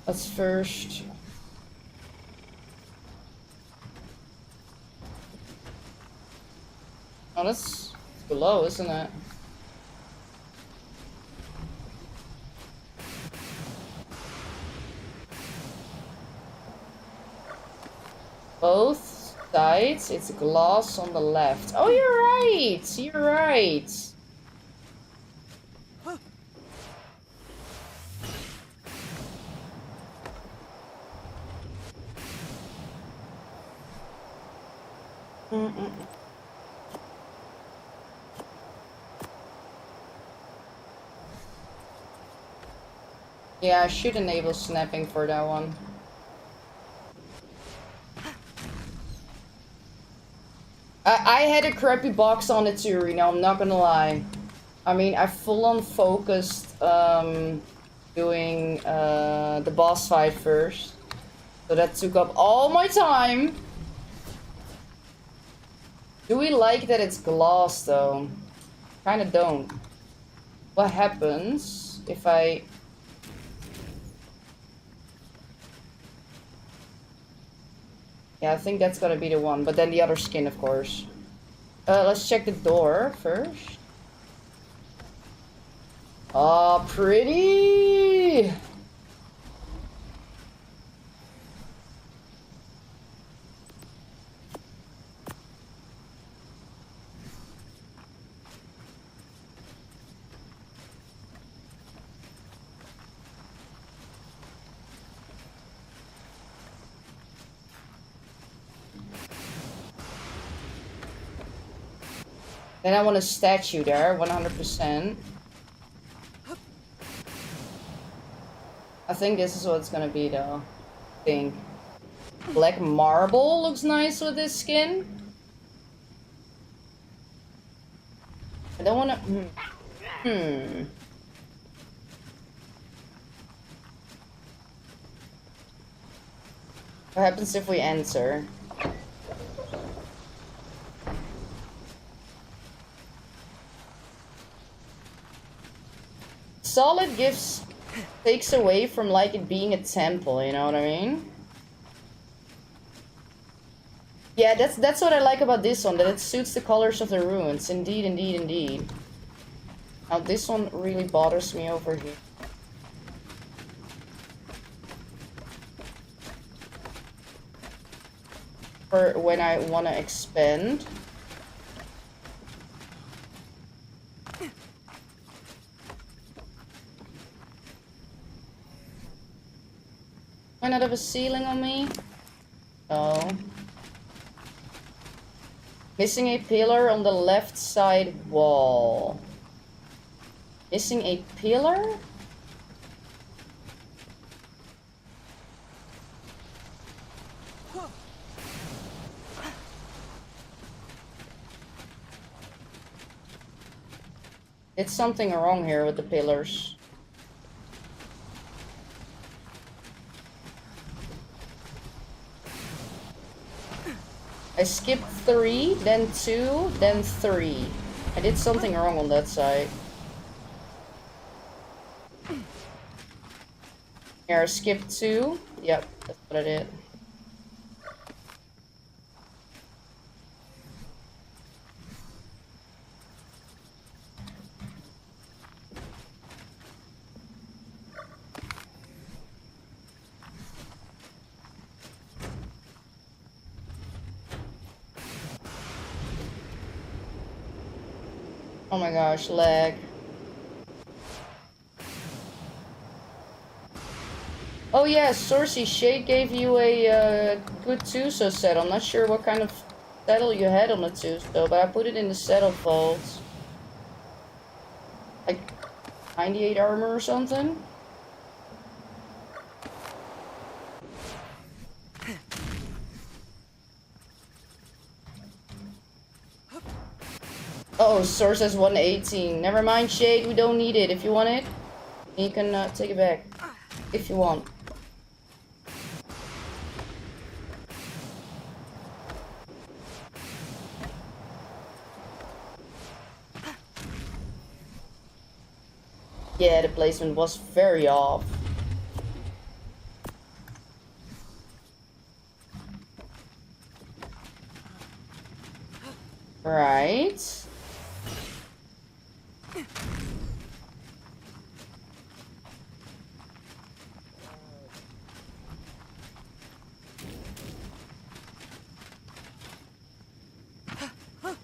Let's first... Oh, that's below, isn't it? Both sides, it's glass on the left. Oh, you're right! You're right! Yeah, I should enable snapping for that one. I had a crappy box on it too, Reno, I'm not gonna lie. I mean, I full-on focused doing the boss fight first. So that took up all my time. Do we like that it's glass though? Kinda don't. What happens if I... Yeah, I think that's gotta be the one, but then the other skin, of course. Let's check the door first. Oh, pretty! Then I want a statue there, 100%. I think this is what it's gonna be though. I think. Black marble looks nice with this skin. I don't wanna... What happens if we enter? solid takes away from like it being a temple, you know what I mean? Yeah, that's what I like about this one, that it suits the colors of the ruins. Indeed, indeed, indeed. Now this one really bothers me over here. For when I want to expand. Why not have a ceiling on me? No. Missing a pillar on the left side wall. Missing a pillar? It's something wrong here with the pillars. I skipped 3, then 2, then 3. I did something wrong on that side. Here, I skipped 2. Yep, that's what I did. Oh my gosh, lag. Oh yeah, Sourcey, Shade gave you a good Tuso set. I'm not sure what kind of saddle you had on the Tuso, but I put it in the saddle vault. Like 98 armor or something? Oh, Source has 118. Never mind, Shade, we don't need it. If you want it, you can take it back. If you want. Yeah, the placement was very off. Right.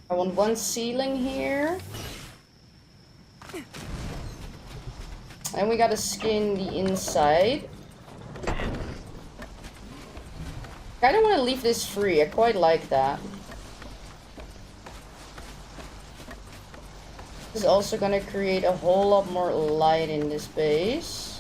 I want one ceiling here. And we gotta skin the inside. I don't want to leave this free. I quite like that. This is also gonna create a whole lot more light in this base.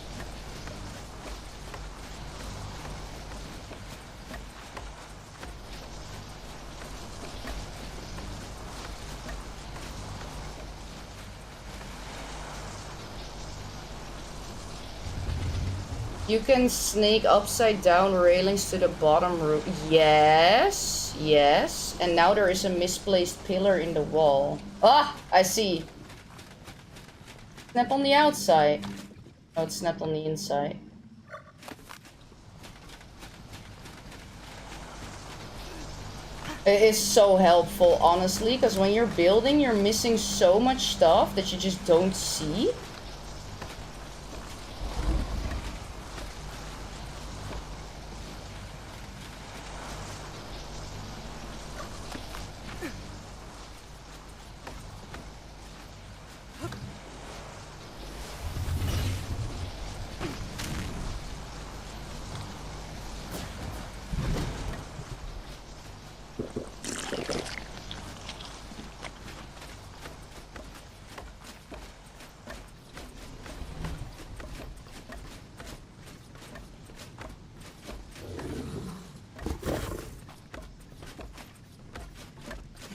You can snake upside down railings to the bottom roof. Yes, yes. And now there is a misplaced pillar in the wall. Ah, I see. Snap on the outside. Oh, it's snapped on the inside. It is so helpful, honestly, because when you're building, you're missing so much stuff that you just don't see.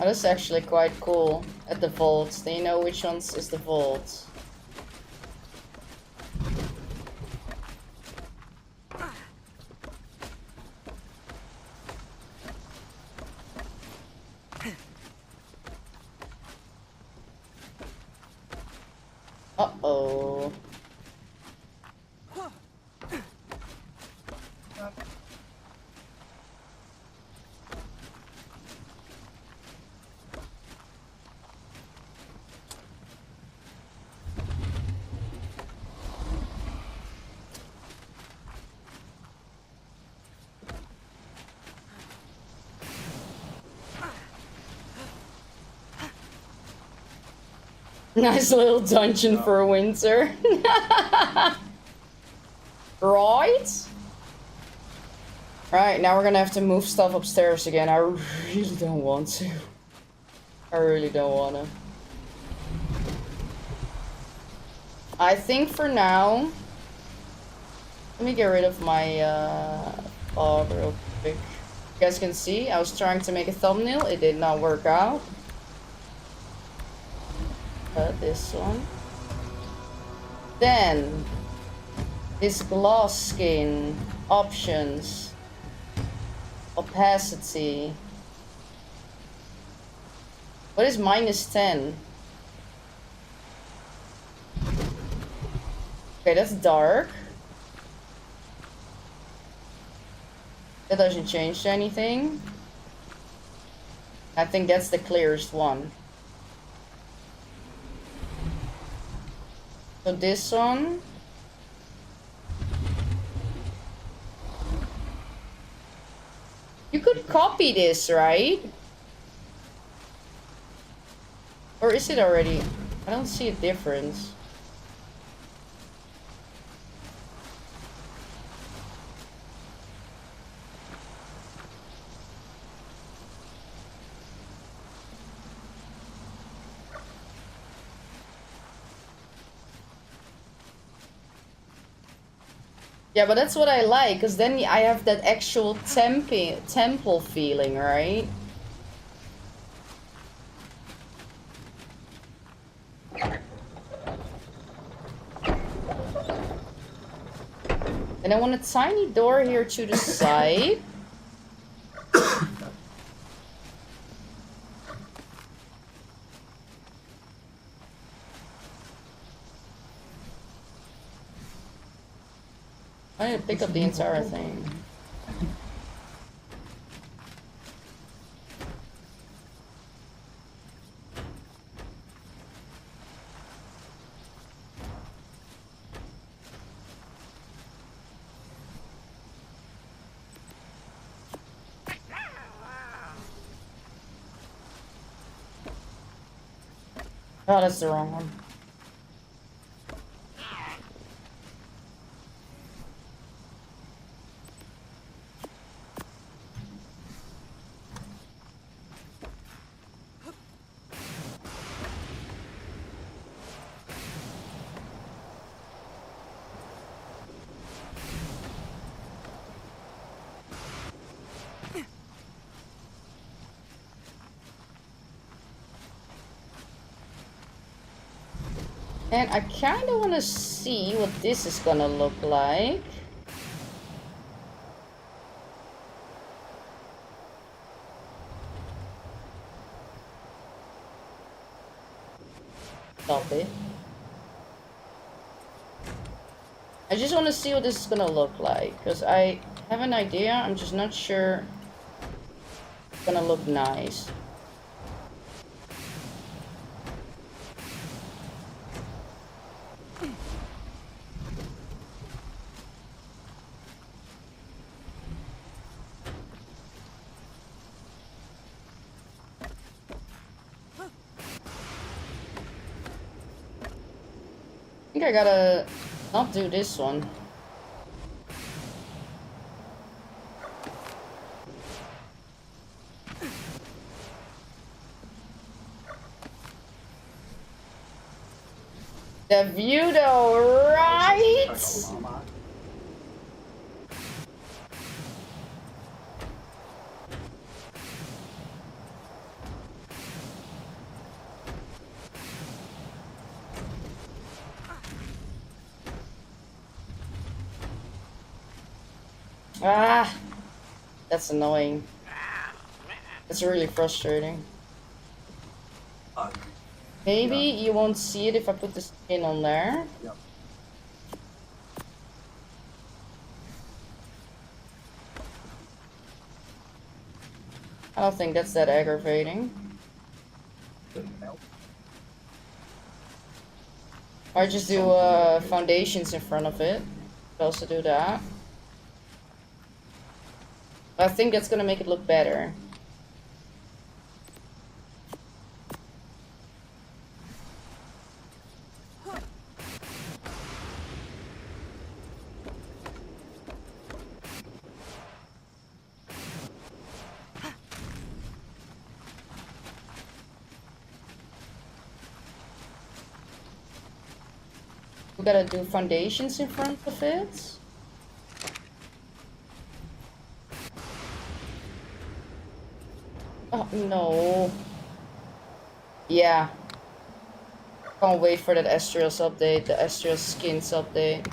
Oh, that's actually quite cool at the vault. They know which ones is the vault. Uh-oh. Nice little dungeon for winter. Right? Right, now we're gonna have to move stuff upstairs again. I really don't want to. I really don't wanna. I think for now... Let me get rid of my fog real quick. You guys can see, I was trying to make a thumbnail. It did not work out. This one. Then, this glass skin, options, opacity. What is -10? Okay, that's dark. That doesn't change anything. I think that's the clearest one. So this one. You could copy this, right? Or is it already? I don't see a difference. Yeah, but that's what I like, because then I have that actual temple feeling, right? And I want a tiny door here to the side. I need to pick up the entire thing. Oh, that's the wrong one. And I kind of want to see what this is gonna look like. Stop it. I just want to see what this is gonna look like, because I have an idea, I'm just not sure it's gonna look nice. I think I gotta not do this one. The view though, right? Ah, that's annoying. It's really frustrating. Maybe you won't see it if I put the skin on there. Yep. I don't think that's that aggravating. Or just do foundations in front of it. Could also do that. I think that's gonna make it look better. We gotta do foundations in front of it. Oh, no. Yeah. Can't wait for that Astrios update, the Astrios skins update.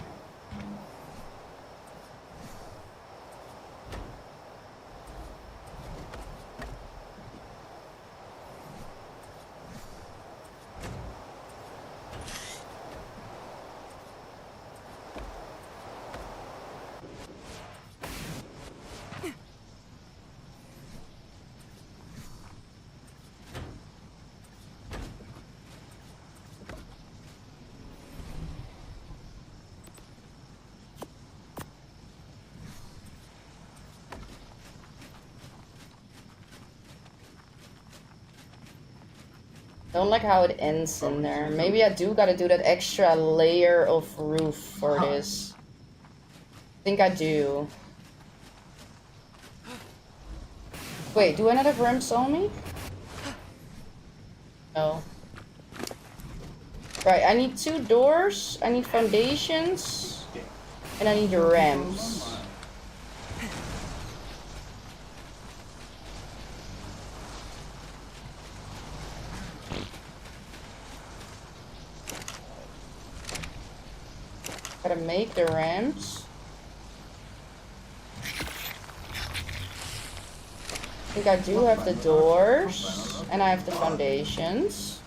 Don't like how it ends in there. Maybe I do gotta do that extra layer of roof for this. I think I do. Wait, do I not have ramps on me? No. Right, I need 2 doors, I need foundations, and I need ramps. Gotta make the ramps. I think I do have the doors, and I have the foundations.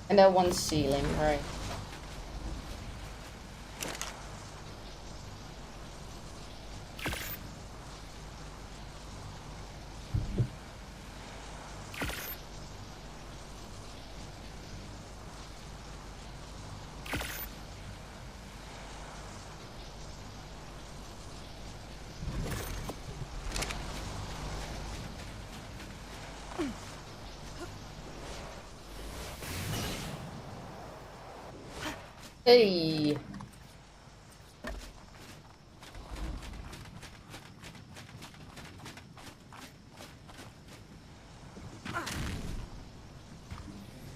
And that one ceiling, right. Hey.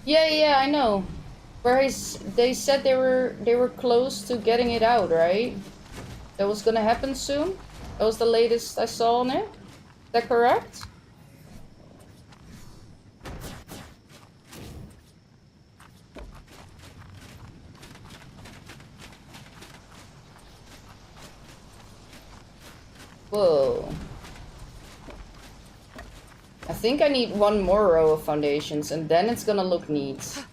Yeah, I know. They said they were close to getting it out, right? That was gonna happen soon? That was the latest I saw on it? Is that correct? Whoa. I think I need 1 more row of foundations and then it's gonna look neat.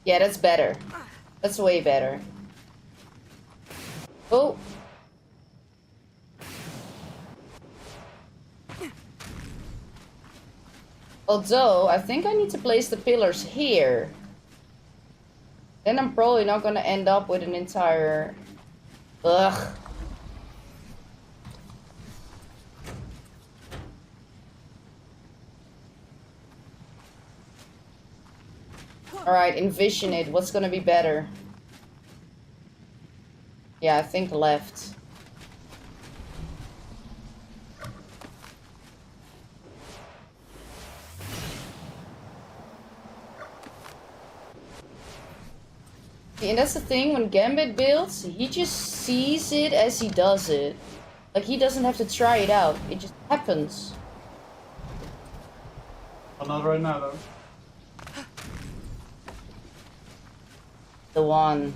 Yeah, that's better. That's way better. Oh. Although, I think I need to place the pillars here. Then I'm probably not gonna end up with an entire... Ugh. Alright, envision it. What's gonna be better? Yeah, I think left. And that's the thing, when Gambit builds, he just sees it as he does it. Like, he doesn't have to try it out. It just happens. Well, not right now, though. The one.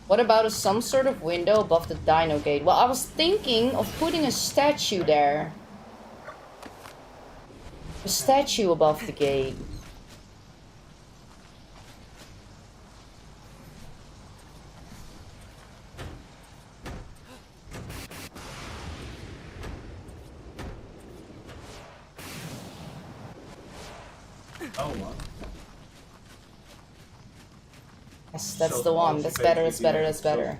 What about some sort of window above the dino gate? Well, I was thinking of putting a statue there. A statue above the gate. Oh, wow. Yes, that's the one. That's better, that's better, that's better.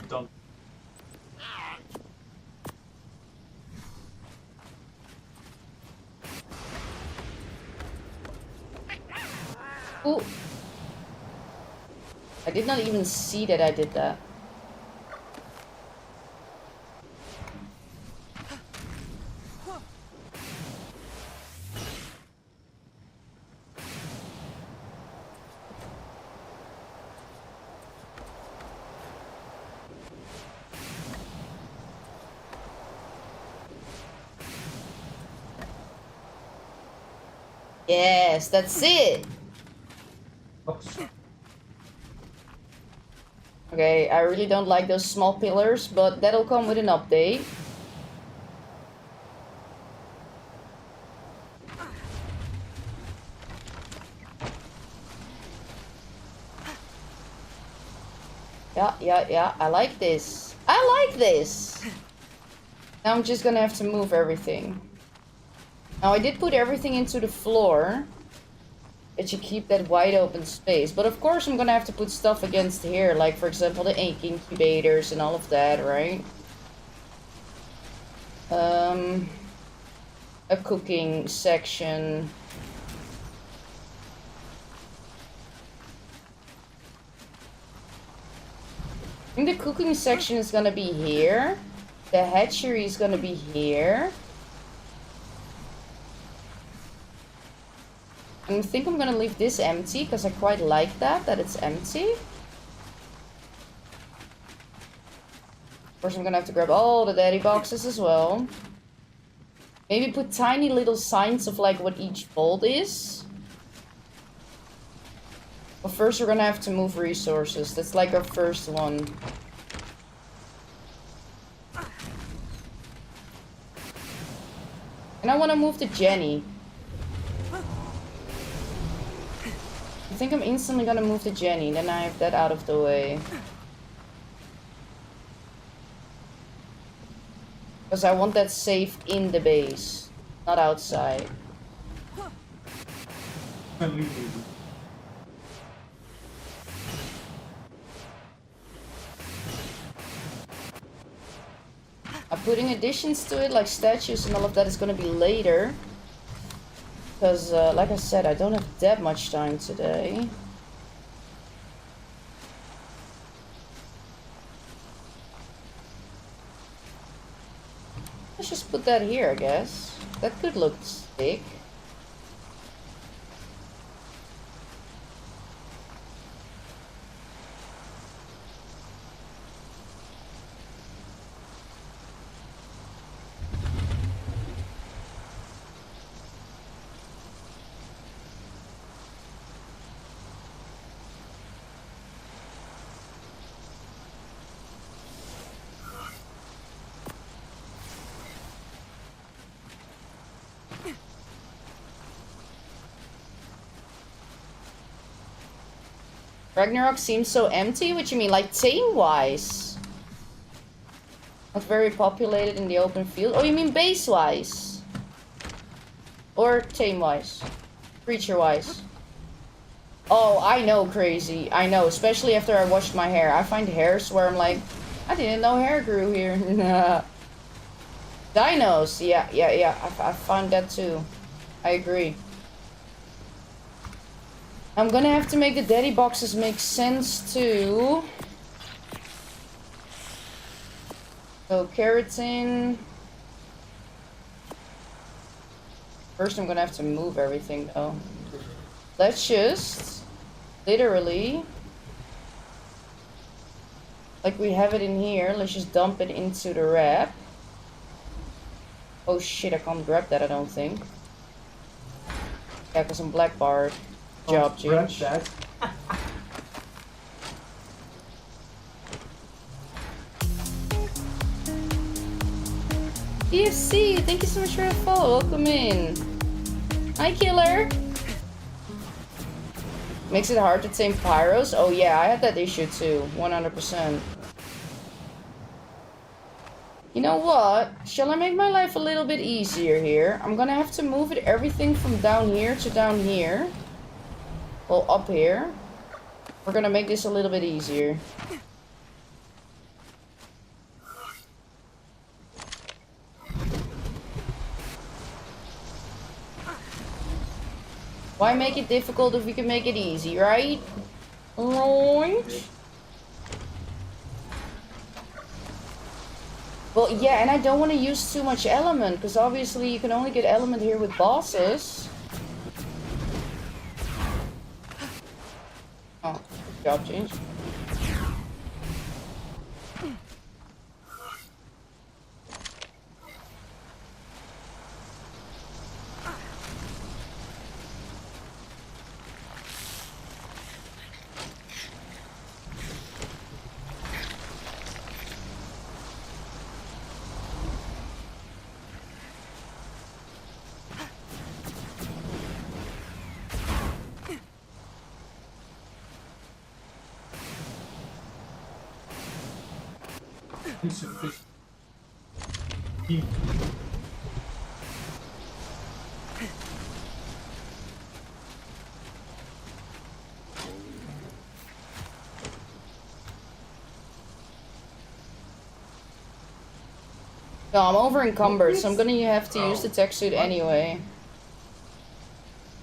Ooh. I did not even see that I did that. Yes, that's it. Okay, I really don't like those small pillars, but that'll come with an update. Yeah, I like this. I like this! Now I'm just gonna have to move everything. Now I did put everything into the floor. That you keep that wide open space. But of course I'm gonna have to put stuff against here. Like for example the egg incubators and all of that, right? A cooking section. I think the cooking section is gonna be here. The hatchery is gonna be here. I think I'm gonna leave this empty because I quite like that it's empty. Of course I'm gonna have to grab all the daddy boxes as well. Maybe put tiny little signs of like what each fold is. But first we're gonna have to move resources. That's like our first one. And I wanna move to Jenny. I think I'm instantly gonna move to Jenny, then I have that out of the way. Because I want that safe in the base, not outside. I'm putting additions to it, like statues and all of that is gonna be later. Because, like I said, I don't have that much time today. Let's just put that here, I guess. That could look sick. Ragnarok seems so empty? What you mean, like tame-wise? Not very populated in the open field? Oh, you mean base-wise? Or tame-wise? Creature-wise? Oh, I know, crazy. I know, especially after I washed my hair. I find hairs where I'm like, I didn't know hair grew here. Dinos, yeah. I found that too. I agree. I'm gonna have to make the daddy boxes make sense too. So keratin. First I'm gonna have to move everything though. Let's just literally, like we have it in here, let's just dump it into the wrap. Oh shit, I can't grab that I don't think. Yeah, because I'm black barred. Job change. DFC, thank you so much for the follow. Welcome in. Hi, Killer. Makes it hard to tame pyros? Oh yeah, I had that issue too. 100%. You know what? Shall I make my life a little bit easier here? I'm gonna have to move it everything from down here to down here. Well, up here. We're gonna make this a little bit easier. Why make it difficult if we can make it easy, right? Right? Well, yeah, and I don't want to use too much element, because obviously you can only get element here with bosses. Oh, good job, change. Insufficient. No, I'm over encumbered, so I'm gonna have to use the tech suit anyway.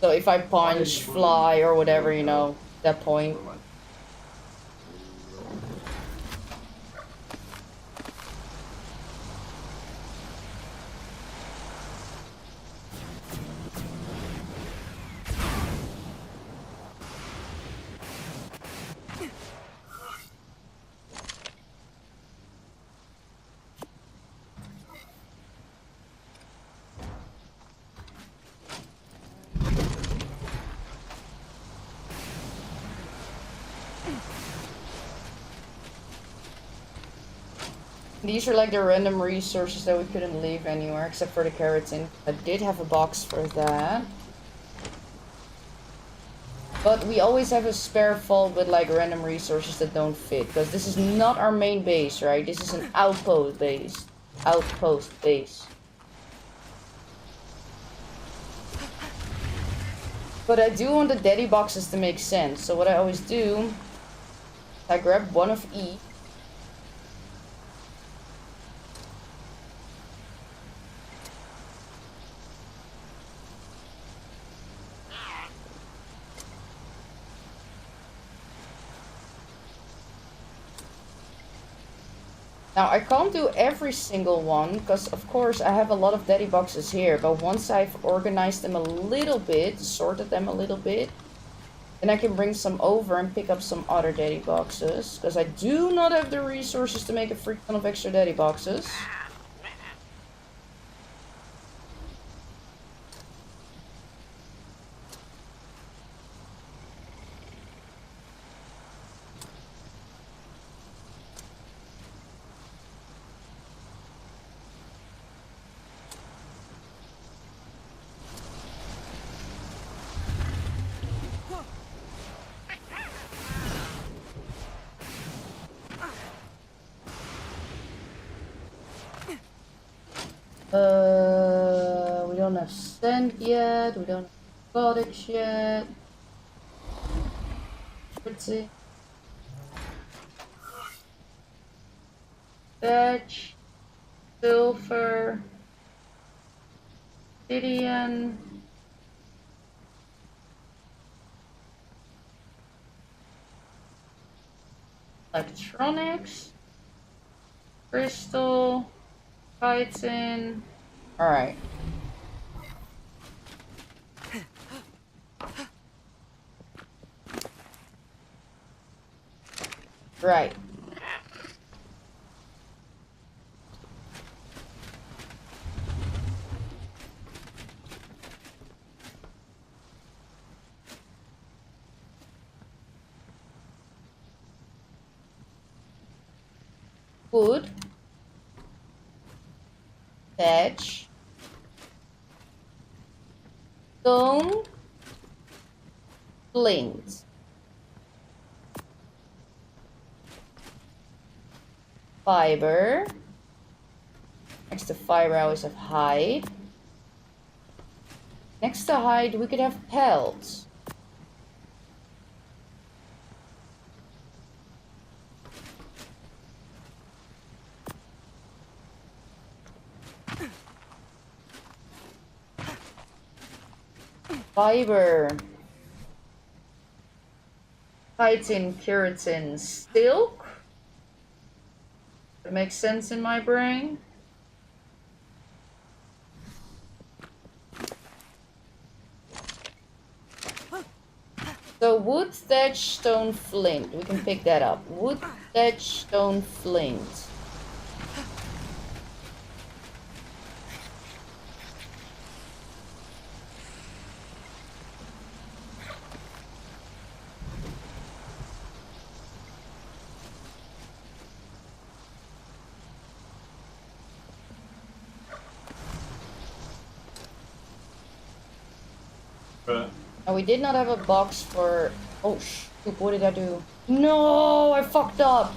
So if I punch, fly, or whatever, you know, that point. These are like the random resources that we couldn't leave anywhere except for the keratin. I did have a box for that. But we always have a spare vault with like random resources that don't fit. Because this is not our main base, right? This is an outpost base. Outpost base. But I do want the daddy boxes to make sense. So what I always do, I grab one of each. Now I can't do every single one, because of course I have a lot of daddy boxes here, but once I've organized them a little bit, sorted them a little bit, then I can bring some over and pick up some other daddy boxes, because I do not have the resources to make a freak ton of extra daddy boxes. We don't have sand yet, we don't have codex yet. Pretty. Badge, silver, obsidian. Electronics, crystal, chitin. Alright. Right. Good. Thatch. Stone. Flint. Fiber. Next to fiber, I always have hide. Next to hide, we could have pelts. Fiber. Chitin, keratin, silk. That makes sense in my brain. So wood, thatch, stone, flint. We can pick that up. Wood, thatch, stone, flint. And we did not have a box for... Oh, shoot, what did I do? No, I fucked up.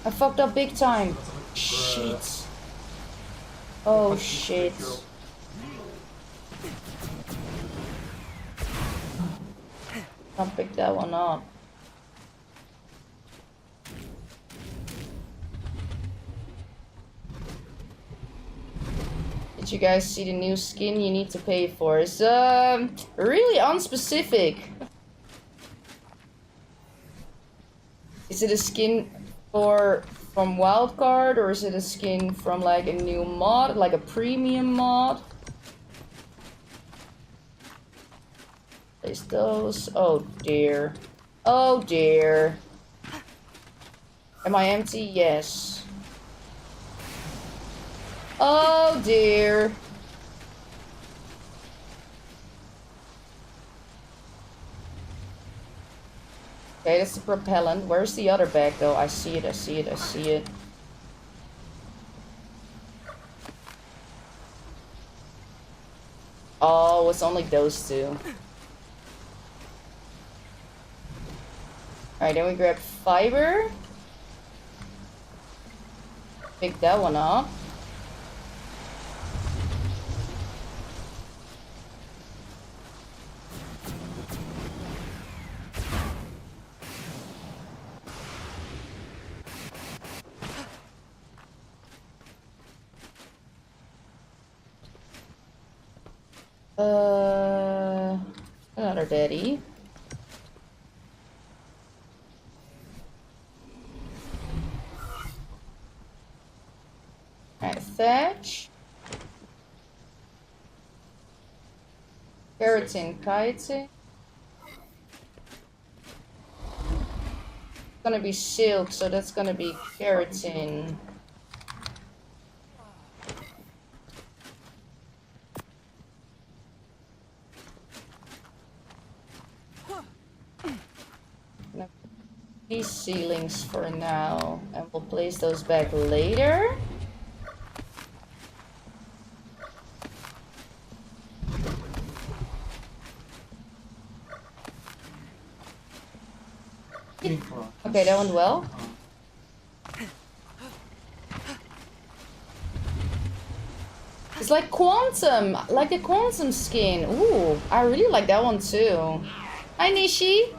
I fucked up big time. Shit. Oh, shit. Can't pick that one up. Did you guys see the new skin you need to pay for? It's really unspecific. Is it a skin from Wildcard, or is it a skin from like a new mod, like a premium mod? Place those. Oh dear. Oh dear. Am I empty? Yes. Oh dear. Okay, that's the propellant. Where's the other bag though? I see it, I see it, I see it. Oh, it's only those two. Alright, then we grab fiber. Pick that one up. Another daddy. Alright, thatch. Keratin, chitin. It's gonna be silk, so that's gonna be keratin. These ceilings for now, and we'll place those back later. Okay, that went well. It's like quantum, like the quantum skin. Ooh, I really like that one too. Hi Nishi.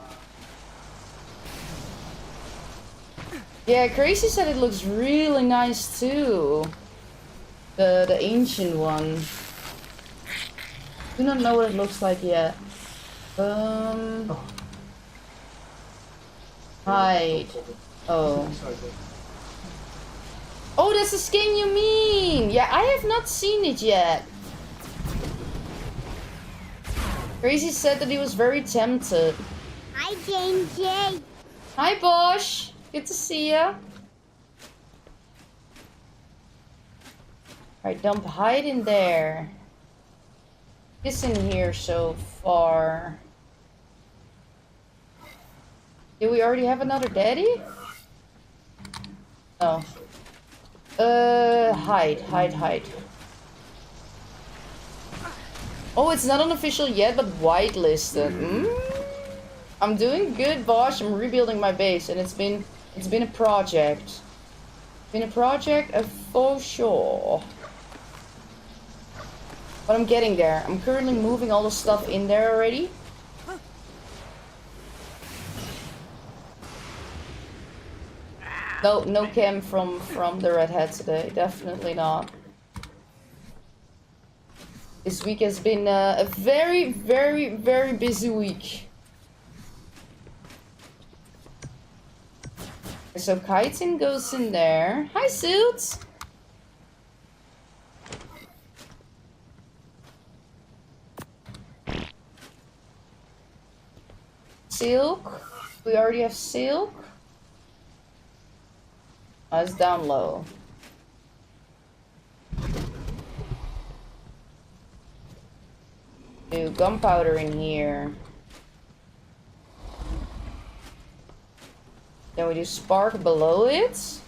Yeah, Crazy said it looks really nice too. The ancient one. Do not know what it looks like yet. Hide. Oh. Oh, that's the skin you mean! Yeah, I have not seen it yet. Crazy said that he was very tempted. Hi, Jane J. Hi, Bosch. Good to see ya. Alright, dump hide in there. This in here so far. Did we already have another daddy? Oh. Hide. Oh, it's not unofficial yet, but whitelisted. I'm doing good, Bosch. I'm rebuilding my base, and it's been a project. It's been a project for sure. But I'm getting there. I'm currently moving all the stuff in there already. No cam from the Red Hat today. Definitely not. This week has been a very, very, very busy week. So Chitin goes in there. Hi, Suits! Silk. We already have Silk. Oh, it's down low. Do gunpowder in here. Then we do spark below it. It's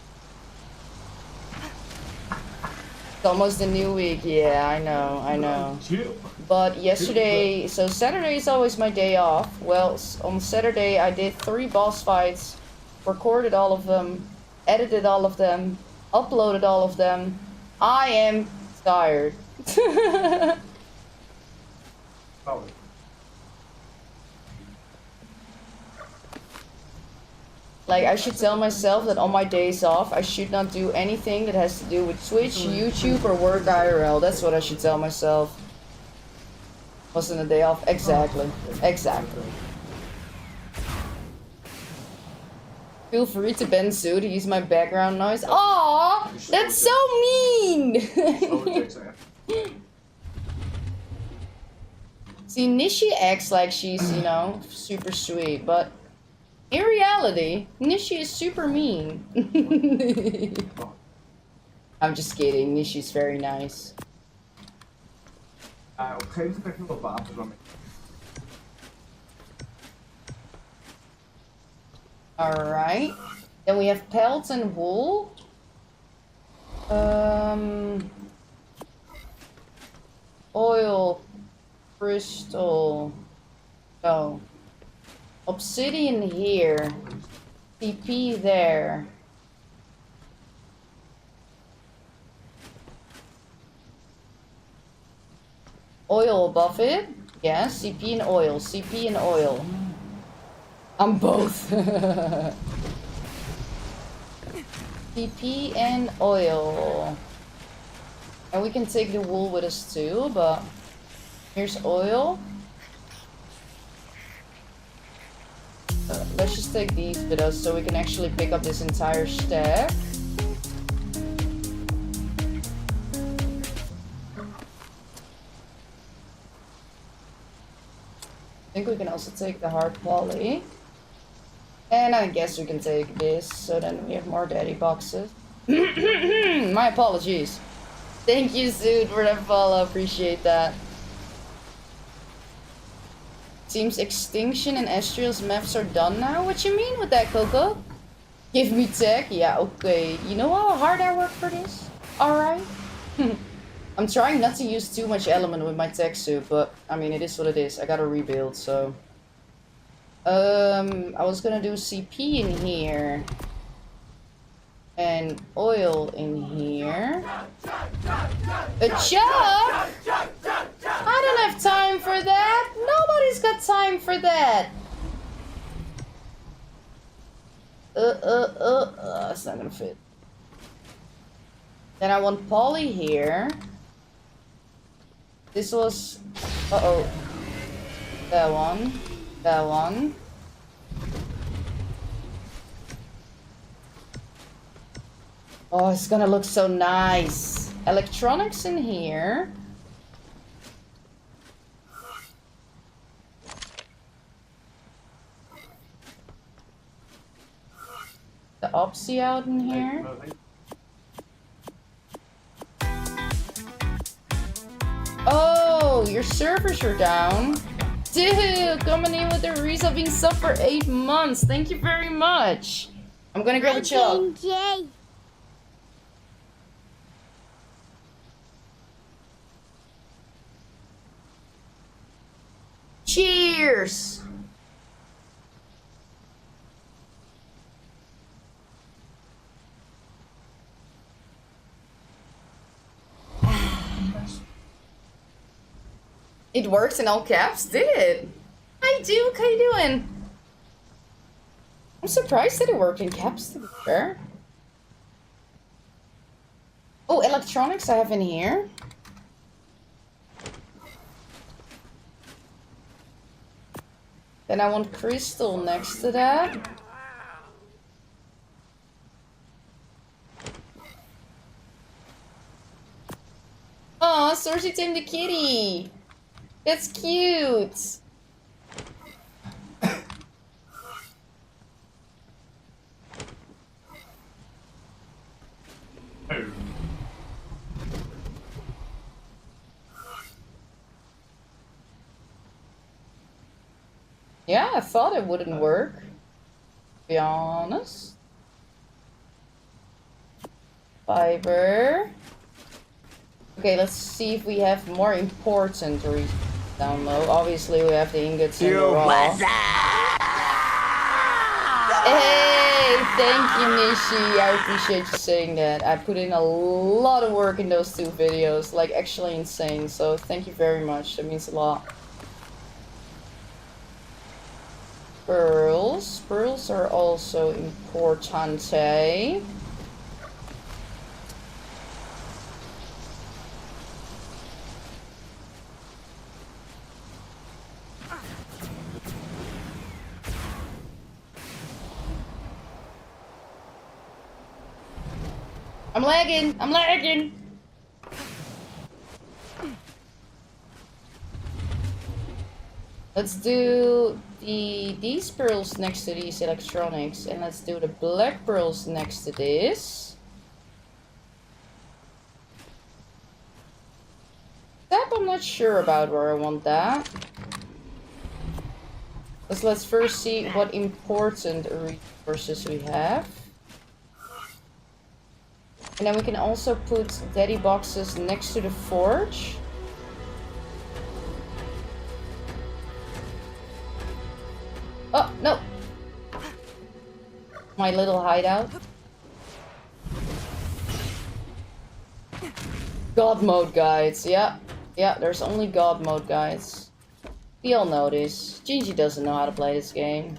almost a new week. Yeah, I know. But yesterday, so Saturday is always my day off. Well, on Saturday I did 3 boss fights, recorded all of them, edited all of them, uploaded all of them. I am tired. Like, I should tell myself that on my days off, I should not do anything that has to do with Twitch, YouTube, or work IRL. That's what I should tell myself. Wasn't a day off. Exactly. Exactly. Feel free to ban Suit. He's my background noise. Aww! That's so mean! See, Nishi acts like she's, you know, super sweet, but in reality, Nishi is super mean. I'm just kidding. Nishi's very nice. Op een gegeven moment krijg je wel wapens van me. Alright. Then we have pelts and wool. Oil. Crystal. Oh. Obsidian here. TP there. Oil above it. Yeah, CP and oil. CP and oil. I'm both. CP and oil. And we can take the wool with us too, but here's oil. Let's just take these with us so we can actually pick up this entire stack. I think we can also take the hard poly. And I guess we can take this, so then we have more daddy boxes. My apologies. Thank you, Zood, for that follow. Appreciate that. Seems Extinction and Astrial's maps are done now. What you mean with that, Coco? Give me tech? Yeah, okay. You know how hard I work for this? Alright. I'm trying not to use too much element with my tech suit, but I mean, it is what it is. I gotta rebuild, so. I was gonna do CP in here. And oil in here. A job? I don't have time for that. Nobody's got time for that. It's not gonna fit. Then I want poly here. This was... Uh-oh. That one. That one. Oh, it's gonna look so nice. Electronics in here. The Opsy out in here. Oh, your servers are down. Dude, coming in with the reason being sub for 8 months. Thank you very much. I'm gonna grab a chill. Cheers! It works in all caps? Did it? Hi Duke, how you doing? I'm surprised that it worked in caps, to be fair. Oh, electronics I have in here. Then I want crystal next to that. Aw, Sourcey Tim the kitty! That's cute! Yeah, I thought it wouldn't work. To be honest. Fiber. Okay, let's see if we have more important reasons to download. Obviously, we have the ingots and the raw. Hey, thank you, Nishi. I appreciate you saying that. I put in a lot of work in those 2 videos, like actually insane. So thank you very much. That means a lot. Pearls. Pearls are also important. I'm lagging! I'm lagging! Let's do these pearls next to these electronics, and let's do the black pearls next to this. That I'm not sure about where I want that. Let's first see what important resources we have. And then we can also put daddy boxes next to the forge. Oh, no! My little hideout. God mode guides, yeah. Yeah, there's only God mode guides. We all know this. Gingy doesn't know how to play this game.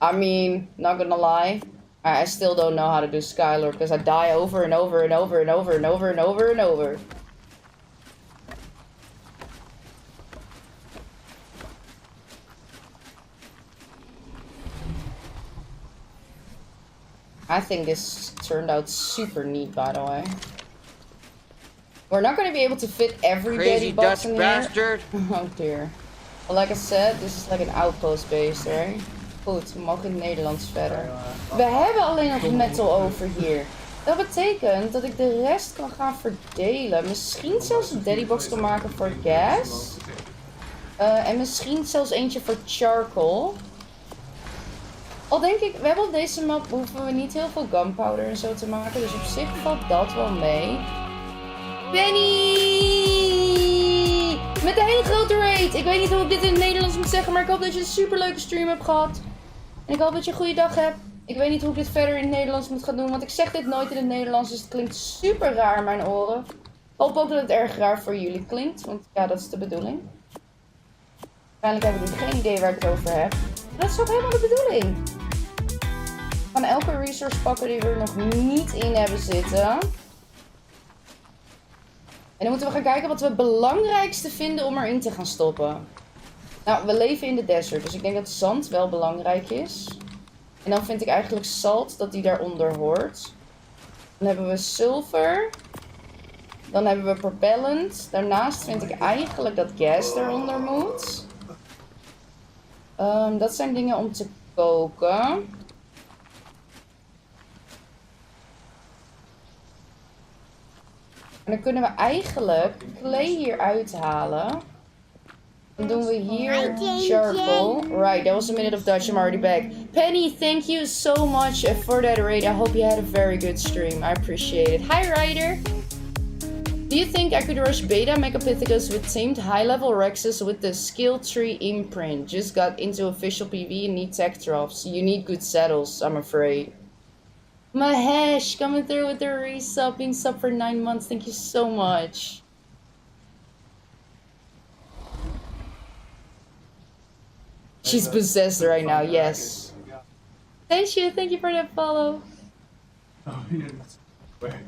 I mean, not gonna lie. I still don't know how to do Skylord because I die over and over and over and over and over and over and over. I think this turned out super neat, by the way. We're not going to be able to fit every daddy box in here. Bastard. Oh dear. Well, like I said, this is like an outpost base, right? Goed, we mogen in het Nederlands verder. We hebben alleen nog metal over hier. Dat betekent dat ik de rest kan gaan verdelen. Misschien zelfs een daddybox kan maken voor gas. En misschien zelfs eentje voor charcoal. Al denk ik, we hebben op deze map hoeven we niet heel veel gunpowder en zo te maken. Dus op zich valt dat wel mee. Benny! Met een hele grote raid! Ik weet niet hoe ik dit in het Nederlands moet zeggen, maar ik hoop dat je een super leuke stream hebt gehad. En ik hoop dat je een goede dag hebt. Ik weet niet hoe ik dit verder in het Nederlands moet gaan doen, want ik zeg dit nooit in het Nederlands, dus het klinkt super raar in mijn oren. Ik hoop ook dat het erg raar voor jullie klinkt, want ja, dat is de bedoeling. Waarschijnlijk hebben jullie geen idee waar ik het over heb. Maar dat is ook helemaal de bedoeling. We gaan elke resource pakken die we er nog niet in hebben zitten. En dan moeten we gaan kijken wat we het belangrijkste vinden om erin te gaan stoppen. Nou, we leven in de desert, dus ik denk dat zand wel belangrijk is. En dan vind ik eigenlijk zalt dat die daaronder hoort. Dan hebben we zilver. Dan hebben we propellant. Daarnaast vind ik eigenlijk dat gas eronder moet. Dat zijn dingen om te koken. En dan kunnen we eigenlijk clay hier uithalen. Dan doen we hier charcoal. Right, that was a minute of Dutch. I'm already back. Penny, thank you so much for that raid. I hope you had a very good stream. I appreciate it. Hi, Ryder. Do you think I could rush beta Megapithecus with tamed high-level Rexes with the skill tree imprint? Just got into official PV and need tech drops. You need good saddles, I'm afraid. Mahesh coming through with the resub, being sub for 9 months. Thank you so much. She's possessed right now, yes. Thank you for that follow. Oh, yeah, that's where.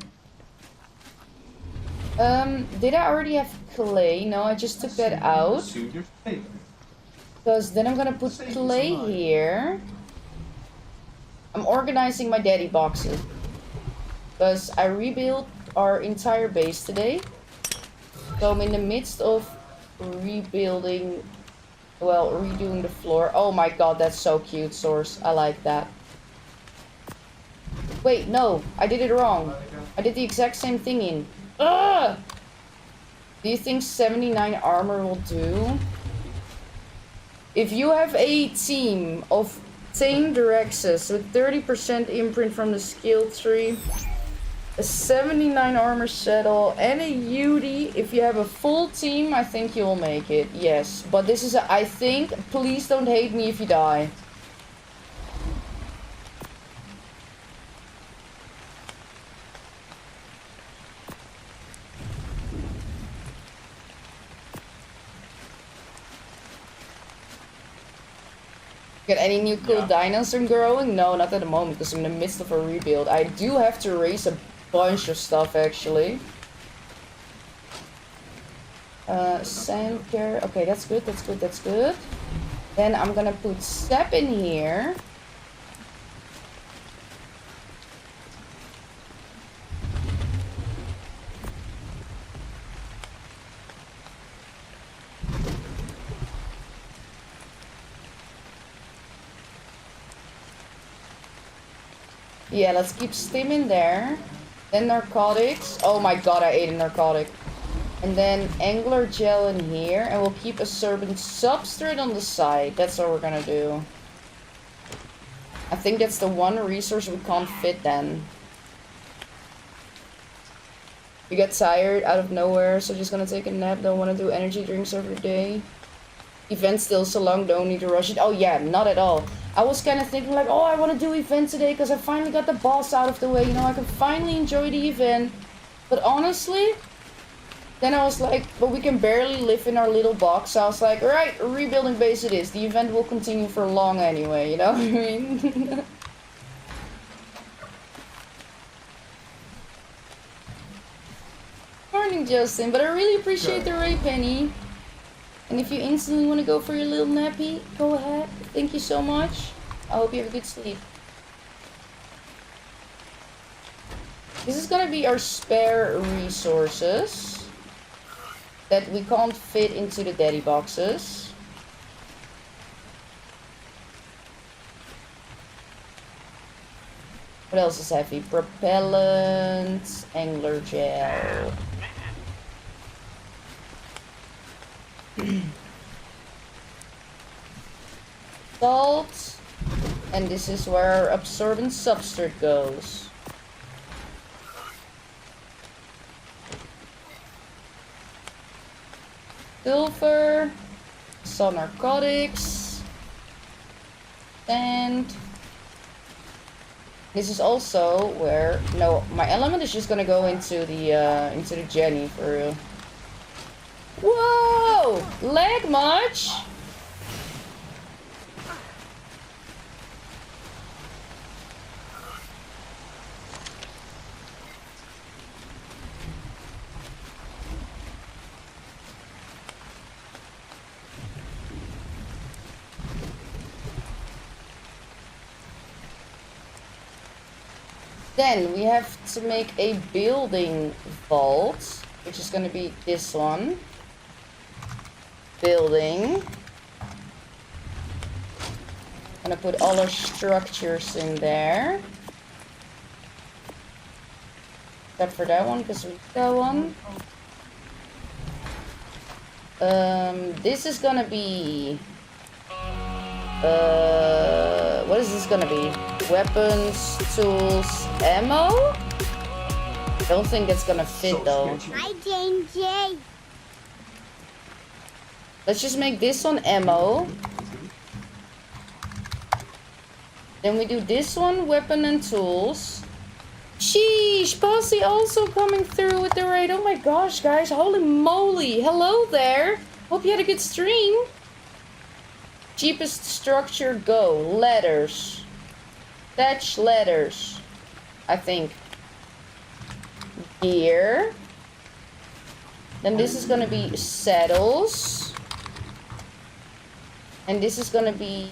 Did I already have clay? No, I just took that out. Because then I'm gonna put clay here. I'm organizing my daddy boxes. Because I rebuilt our entire base today. So I'm in the midst of rebuilding, well, redoing the floor. Oh my god, that's so cute, Source. I like that. Wait, no, I did it wrong. I did the exact same thing in. Ugh! Do you think 79 armor will do? If you have a team of tamed Rexes with 30% imprint from the skill tree, a 79 armor saddle, and a UD, if you have a full team, I think you'll make it. Yes, but this is a I think. Please don't hate me if you die. Get any new cool dinos growing? No, not at the moment, because I'm in the midst of a rebuild. I do have to raise a bunch of stuff, actually. Sand care. Okay, that's good, that's good, that's good. Then I'm gonna put sap in here. Yeah, let's keep steam in there. Then narcotics. Oh my god, I ate a narcotic. And then angler gel in here. And we'll keep a serpent substrate on the side. That's what we're gonna do. I think that's the one resource we can't fit then. You get tired out of nowhere, so just gonna take a nap. Don't want to do energy drinks every day. Event still so long, don't need to rush it. Oh yeah, not at all. I was kind of thinking like, oh, I want to do event today because I finally got the boss out of the way. You know, I can finally enjoy the event. But honestly, then I was like, but we can barely live in our little box. So I was like, alright, rebuilding base it is. The event will continue for long anyway, you know what I mean? Morning, Justin, but I really appreciate the raid, Penny. And if you instantly want to go for your little nappy, go ahead. Thank you so much. I hope you have a good sleep. This is gonna be our spare resources that we can't fit into the daddy boxes. What else is heavy? Propellant, angler gel. Salt, and this is where our absorbent substrate goes. Silver, some narcotics, and this is also where no, my element is just gonna go into the Jenny for real. Whoa! Lag much? Then we have to make a building vault, which is going to be this one. Building. Gonna put all our structures in there. Except for that one, because we need that one. This is gonna be... what is this gonna be? Weapons, tools, ammo? Don't think it's gonna fit though. Hi, Jane J. Let's just make this one ammo. Then we do this one, weapon and tools. Sheesh, Posse also coming through with the raid. Oh my gosh, guys, holy moly. Hello there. Hope you had a good stream. Cheapest structure, go. Letters. Thatch letters. I think. Gear. Then this is gonna be saddles. And this is gonna be...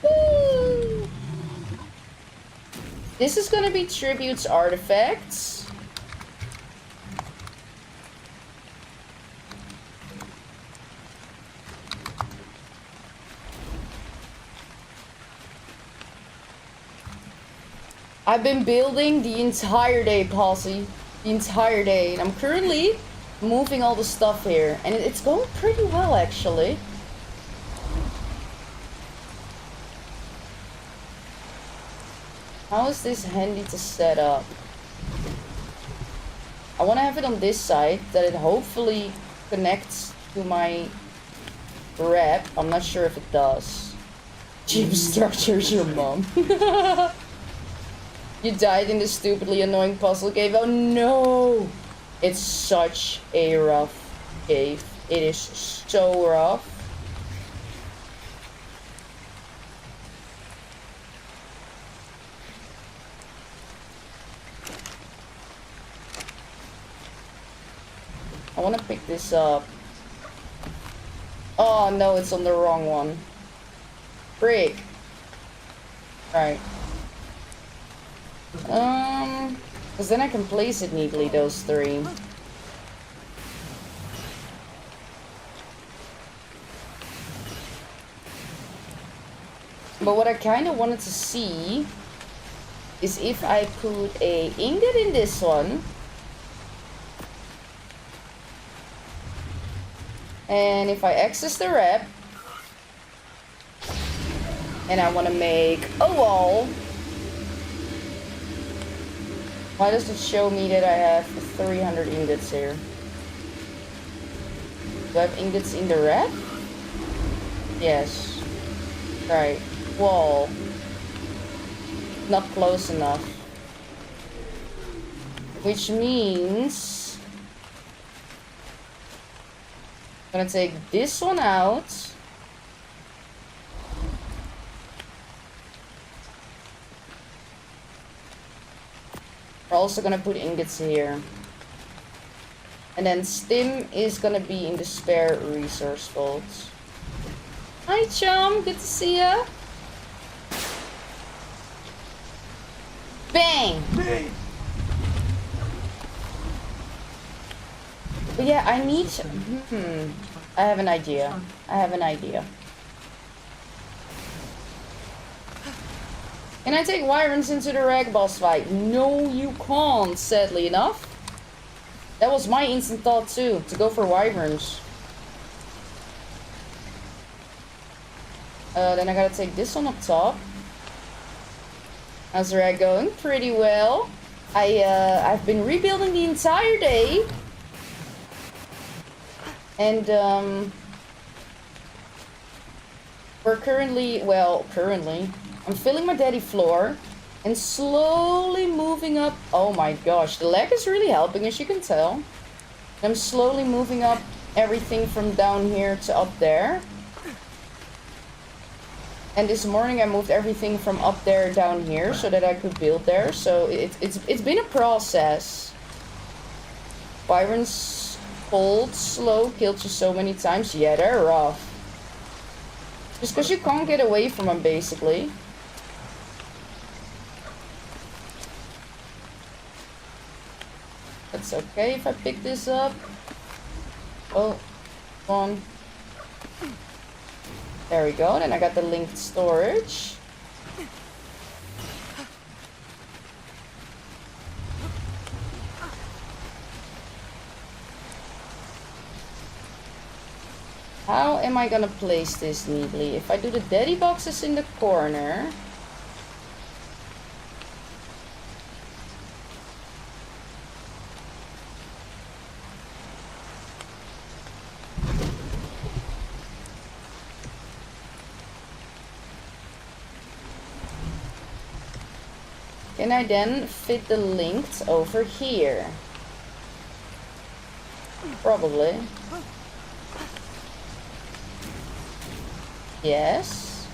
Woo! This is gonna be tributes artifacts. I've been building the entire day, Posse. The entire day. And I'm currently moving all the stuff here. And it's going pretty well, actually. How is this handy to set up? I want to have it on this side, that it hopefully connects to my rep. I'm not sure if it does. Cheap structures, your mom. You died in this stupidly annoying puzzle cave. Oh no! It's such a rough cave. It is so rough. I want to pick this up. Oh no, it's on the wrong one. Frick. Right. Because then I can place it neatly, those three. But what I kind of wanted to see is if I put a ingot in this one. And if I access the rep, and I want to make a wall, why does it show me that I have 300 ingots here? Do I have ingots in the rep? Yes. Right. Wall. Not close enough. Which means... I'm gonna take this one out. We're also gonna put ingots here. And then stim is gonna be in the spare resource vault. Hi chum, good to see ya. Bang! Bang! But yeah, I need... I have an idea. I have an idea. Can I take Wyrens into the rag boss fight? No, you can't, sadly enough. That was my instant thought too, to go for Wyverns. Then I gotta take this one up top. How's the rag going? Pretty well. I've been rebuilding the entire day. And, we're currently, I'm filling my daddy floor and slowly moving up. Oh my gosh, the lag is really helping, as you can tell. I'm slowly moving up everything from down here to up there. And this morning I moved everything from up there down here so that I could build there. So it's been a process. Byron's cold, slow, killed you so many times. Yeah, they're rough. Just because you can't get away from them, basically. That's okay if I pick this up. Oh, one. There we go. Then I got the linked storage. How am I gonna place this neatly? If I do the daddy boxes in the corner. Can I then fit the links over here? Probably. Yes.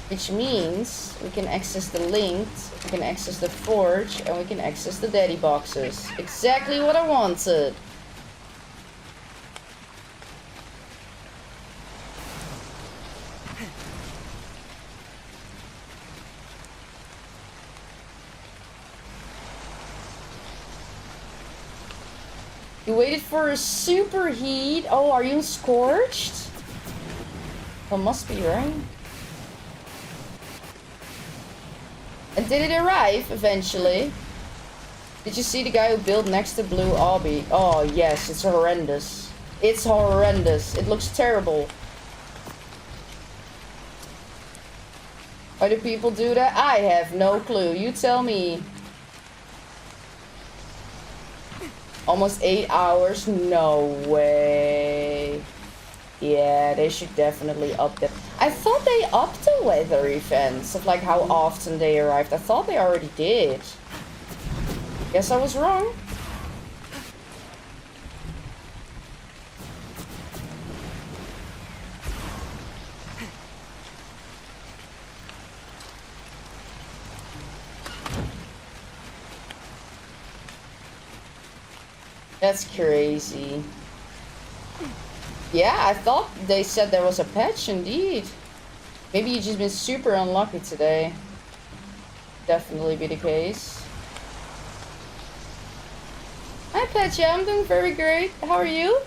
Which means we can access the linked, we can access the forge, and we can access the daddy boxes. Exactly what I wanted. You waited for a superheat? Oh, are you scorched? Well, must be, right? And did it arrive eventually? Did you see the guy who built next to Blue Obby? Oh yes, it's horrendous. It's horrendous. It looks terrible. Why do people do that? I have no clue. You tell me. Almost 8 hours? No way. Yeah, they should definitely up that. I thought they upped the weather events of like how often they arrived. I thought they already did. Guess I was wrong. That's crazy. Yeah, I thought they said there was a patch indeed. Maybe you've just been super unlucky today. Definitely be the case. Hi Petya, I'm doing very great. How are you?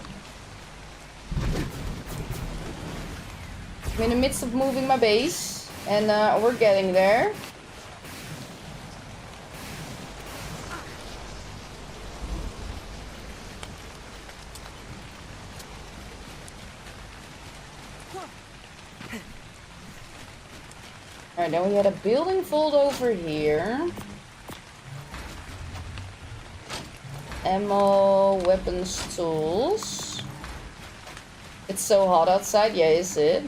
I'm in the midst of moving my base, and we're getting there. Alright, then we had a building fold over here. Ammo, weapons, tools. It's so hot outside, yeah, is it?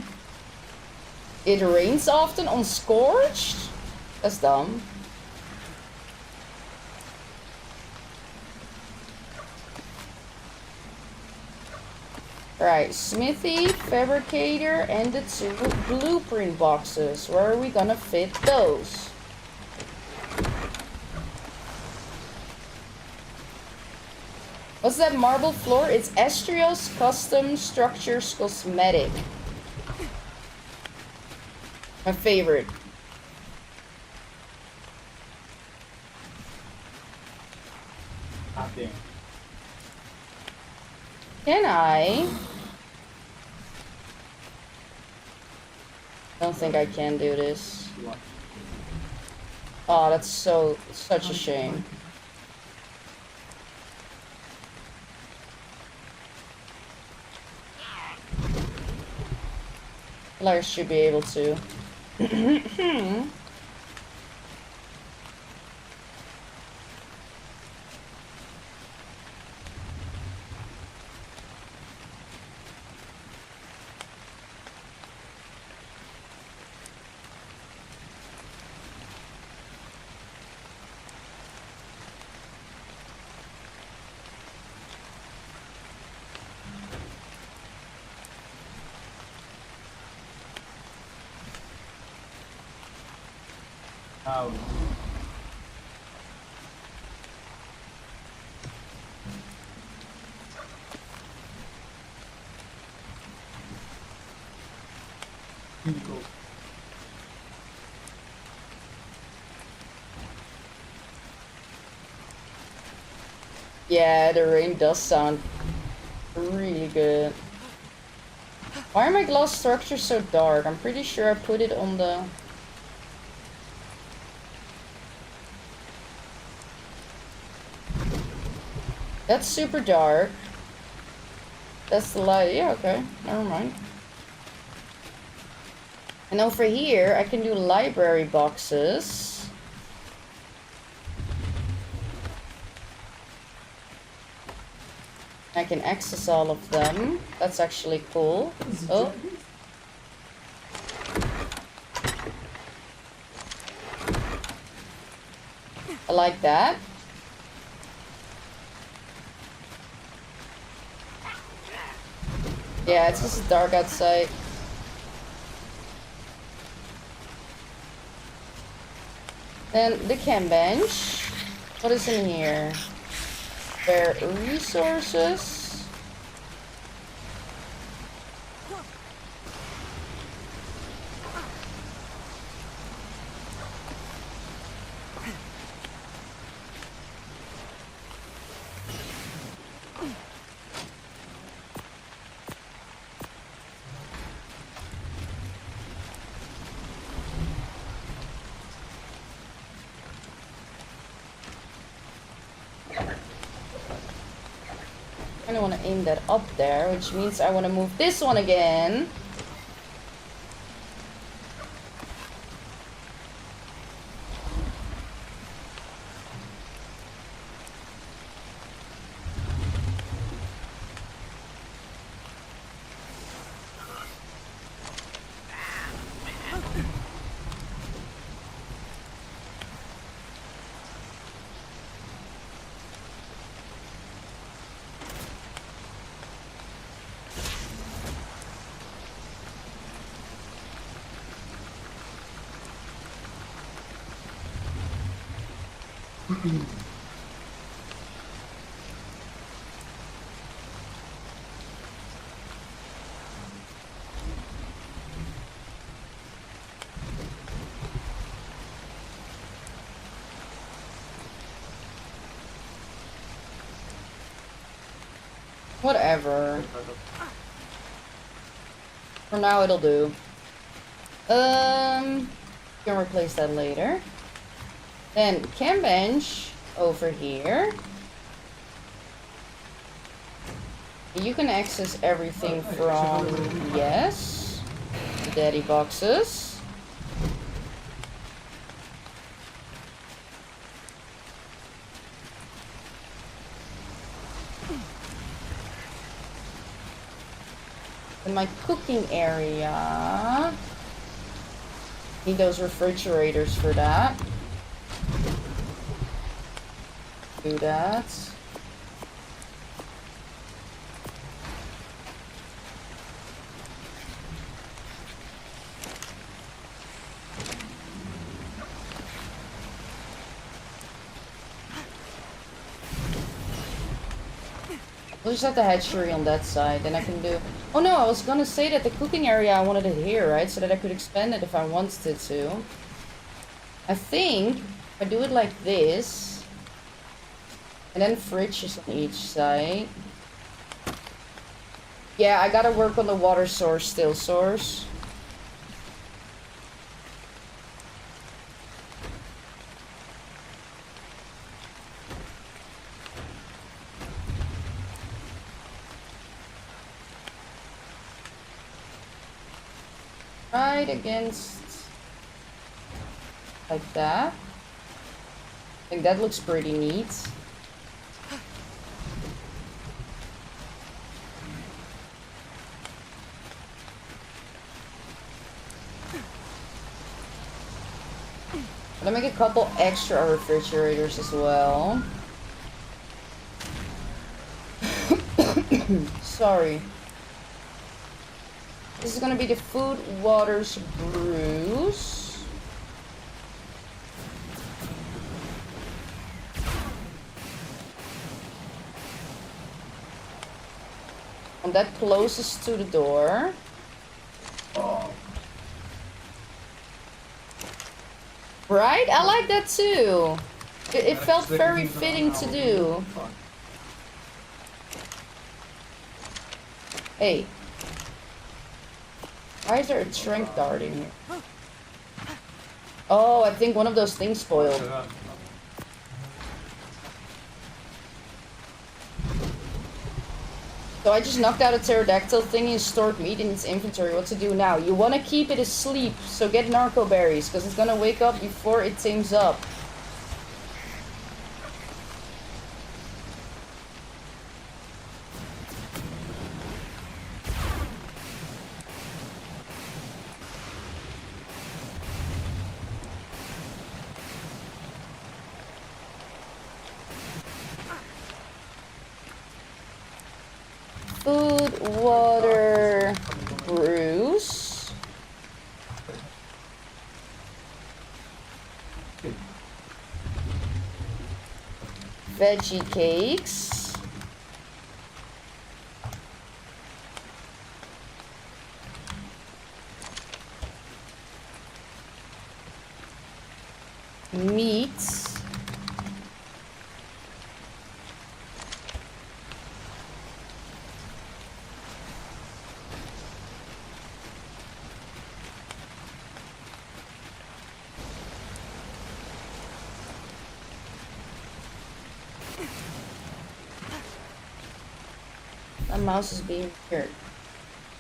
It rains often on Scorched? That's dumb. Right, smithy, fabricator, and the 2 blueprint boxes. Where are we gonna fit those? What's that marble floor? It's Estrios Custom Structures Cosmetic. My favorite. Can I? Don't think I can do this. Oh, that's such a shame. I should be able to. Oh. Cool. Yeah, the rain does sound really good. Why are my glass structures so dark? I'm pretty sure I put it on the... That's super dark. That's the light. Yeah, okay. Never mind. And over here, I can do library boxes. I can access all of them. That's actually cool. Oh. I like that. Yeah, it's just dark outside. Then the chem bench. What is in here? Spare resources. I want to aim that up there, which means I want to move this one again. Whatever. For now it'll do. Can replace that later. Then chem bench over here. You can access everything from, yes, the daddy boxes. In my cooking area, need those refrigerators for that. Do that. We'll just have the hatchery on that side, then I can do... Oh no, I was gonna say that the cooking area I wanted it here, right? So that I could expand it if I wanted to. I think if I do it like this, and then fridges on each side. Yeah, I gotta work on the water source still, source. Right against, like that. I think that looks pretty neat. I'm gonna make a couple extra refrigerators as well. Sorry. This is gonna be the food, waters, brews. And that closes to the door. Right? I like that too. It felt very fitting to do. Hey. Why is there a shrink dart in here? Oh, I think one of those things spoiled. So I just knocked out a pterodactyl thingy and stored meat in its inventory. What to do now? You want to keep it asleep, so get narco berries, because it's gonna wake up before it tames up. Food, water, brews. Veggie cakes. Meat. My mouse is being weird.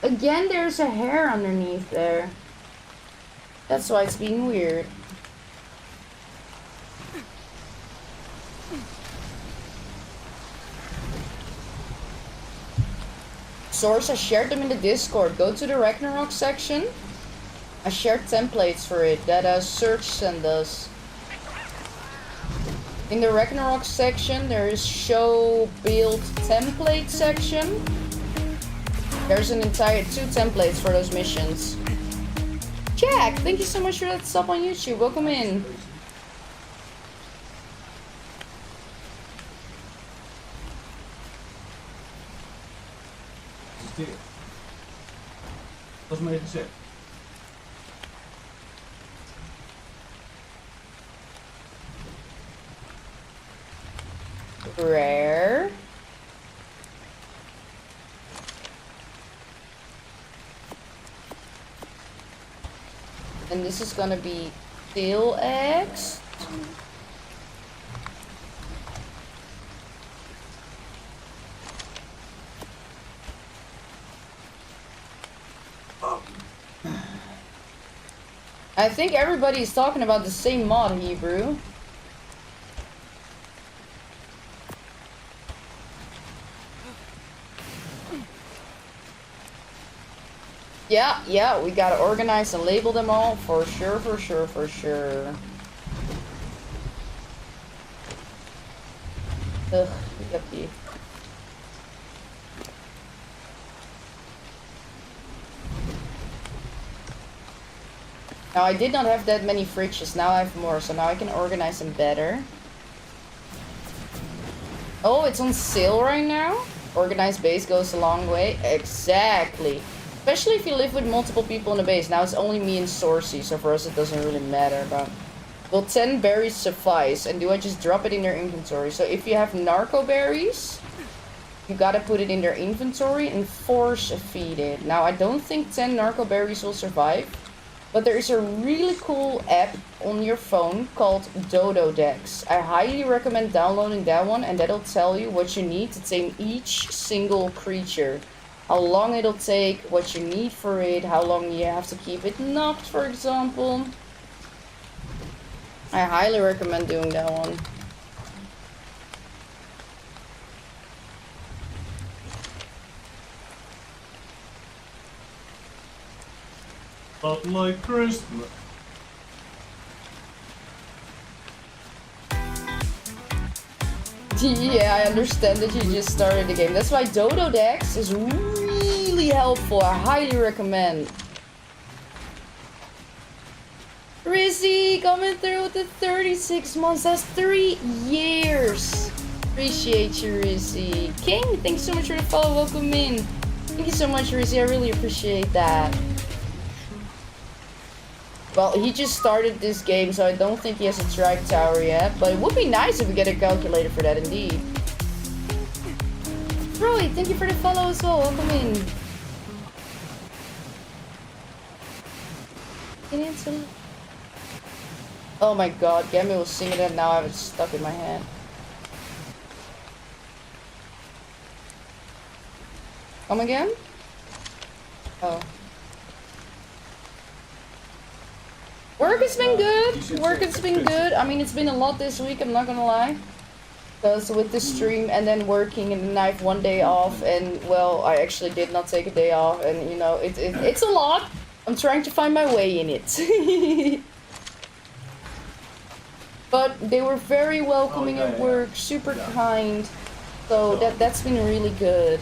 Again, there's a hair underneath there. That's why it's being weird. Source, I shared them in the Discord. Go to the Ragnarok section. I shared templates for it that Search sent us. In the Ragnarok section, there is show build template section. There's an entire 2 templates for those missions. Jack, thank you so much for that sub on YouTube. Welcome in. Dat is mee gezegd. Rare. And this is gonna be steel eggs. I think everybody's talking about the same mod, Hebrew. Yeah, we gotta organize and label them all, for sure. Ugh, yucky. Now, I did not have that many fridges, now I have more, so now I can organize them better. Oh, it's on sale right now? Organized base goes a long way. Exactly. Especially if you live with multiple people in the base. Now it's only me and Sourcey, so for us it doesn't really matter. But will 10 berries suffice? And do I just drop it in their inventory? So if you have narco berries, you gotta put it in their inventory and force feed it. Now I don't think 10 narco berries will survive. But there is a really cool app on your phone called Dodo Dex. I highly recommend downloading that one, and that'll tell you what you need to tame each single creature. How long it'll take, what you need for it, how long you have to keep it knocked, for example. I highly recommend doing that one. But like Christmas. Yeah, I understand that you just started the game. That's why Dodo Dex is really helpful. I highly recommend. Rizzy coming through with the 36 months. That's 3 years. Appreciate you, Rizzy. King, thanks so much for the follow. Welcome in. Thank you so much, Rizzy. I really appreciate that. Well, he just started this game, so I don't think he has a strike tower yet. But it would be nice if we get a calculator for that, indeed. Roy, thank you for the follow as well. Welcome in. Can you answer? Oh my god, Gammy was singing that, now I have it stuck in my head. Come again? Oh. Work has been good. Work has been good. I mean, it's been a lot this week, I'm not gonna lie. Because with the stream and then working, and then I have 1 day off, and well, I actually did not take a day off, and you know, it's a lot. I'm trying to find my way in it. But they were very welcoming at work, super kind. So that's been really good.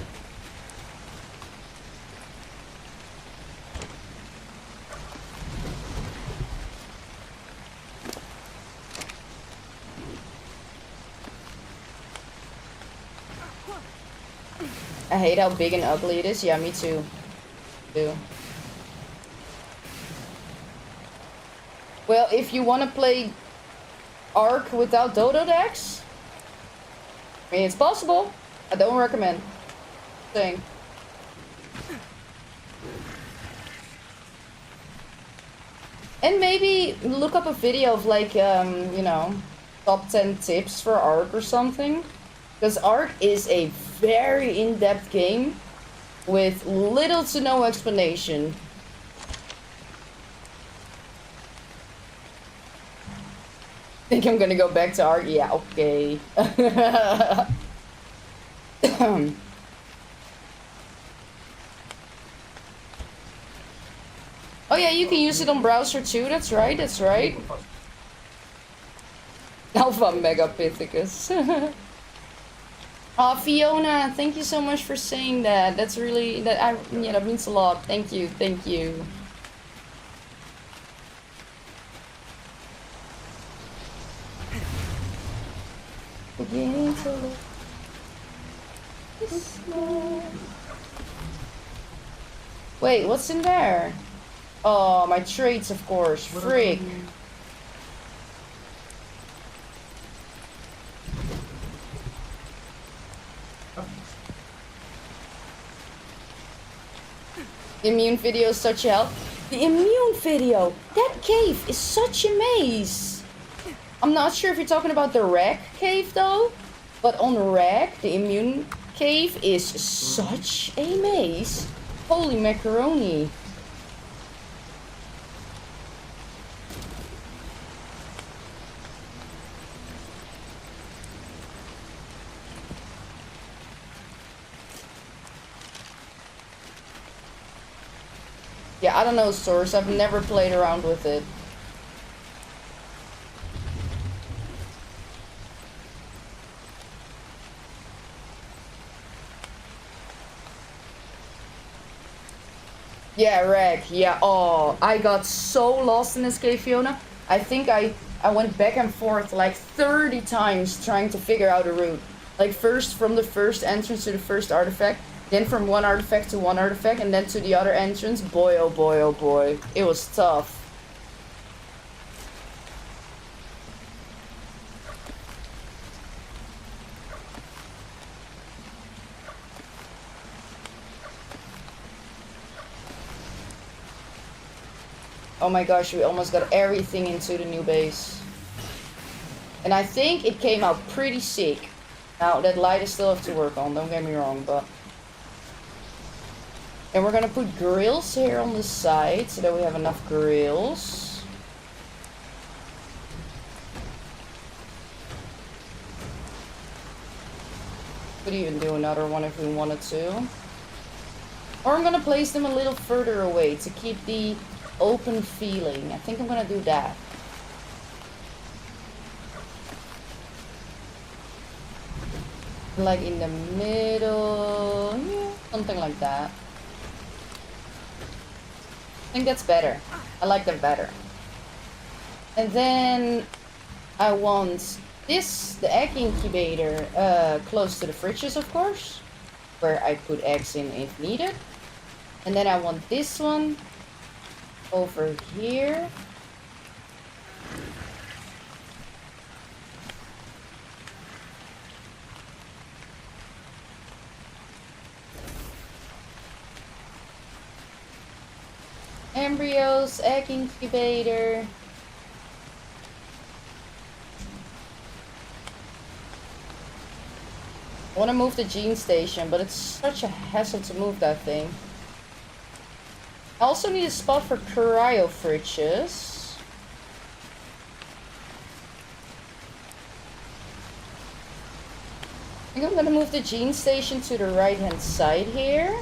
hate how big and ugly it is. Yeah, me too. Well, if you want to play Ark without Dodo decks, I mean, it's possible. I don't recommend. Saying. And maybe look up a video of like, you know, top 10 tips for Ark or something. Because Ark is a very in-depth game with little to no explanation. Think I'm gonna go back to Ark? Yeah, okay. Oh yeah, you can use it on browser too, that's right, that's right. Alpha Megapithecus. Aw, Fiona, thank you so much for saying that. That's really, yeah, that means a lot. Thank you, thank you. Beginning to look small. Wait, what's in there? Oh, my traits, of course. Freak. Immune video is such a help. The immune video! That cave is such a maze! I'm not sure if you're talking about the Rag cave though, but on Rag, the immune cave is such a maze. Holy macaroni. Yeah, I don't know, Source. I've never played around with it. Yeah, Rag. Yeah, oh, I got so lost in this cave, Fiona. I think I went back and forth like 30 times trying to figure out a route. Like first from the first entrance to the first artifact, then from one artifact to one artifact, and then to the other entrance. Boy, oh boy, oh boy. It was tough. Oh my gosh, we almost got everything into the new base. And I think it came out pretty sick. Now, that light is still have to work on, don't get me wrong, but... And we're gonna put grills here on the side, so that we have enough grills. Could even do another one if we wanted to. Or I'm gonna place them a little further away to keep the open feeling. I think I'm gonna do that. Like in the middle, yeah, something like that. I think that's better. I like that better. And then I want this, the egg incubator, close to the fridges, of course, where I put eggs in if needed. And then I want this one over here. Embryos, egg incubator. I want to move the gene station, but it's such a hassle to move that thing. I also need a spot for cryo fridges. I think I'm gonna move the gene station to the right hand side here.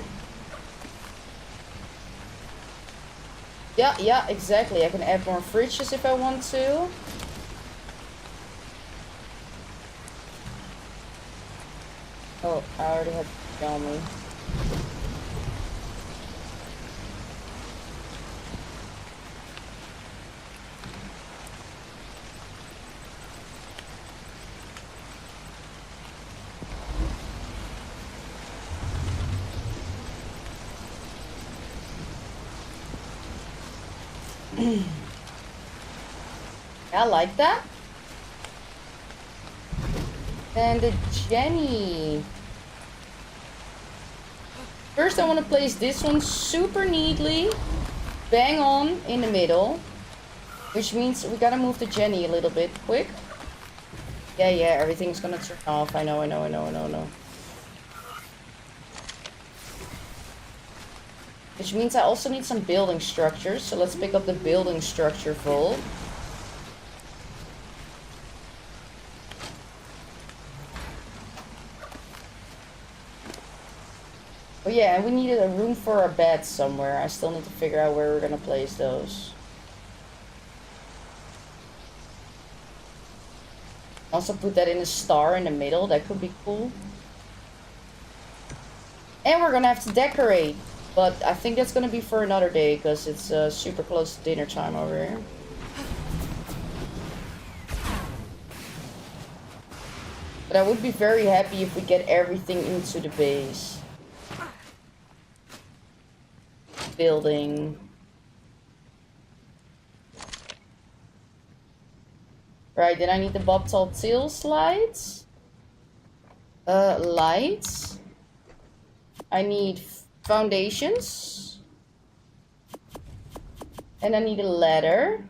Yeah, exactly. I can add more fridges if I want to. Oh, I already have to tell me. I like that. And the Jenny. First I want to place this one super neatly, bang on in the middle, which means we gotta move the Jenny a little bit quick. Yeah, everything's gonna turn off. I know. Which means I also need some building structures, so let's pick up the building structure vault. Oh yeah, and we needed a room for our beds somewhere. I still need to figure out where we're gonna place those. Also put that in a star in the middle, that could be cool. And we're gonna have to decorate. But I think that's gonna be for another day, because it's super close to dinner time over here. But I would be very happy if we get everything into the base. Building. Right, then I need the bobtail tail slides. Lights. I need foundations. And I need a ladder.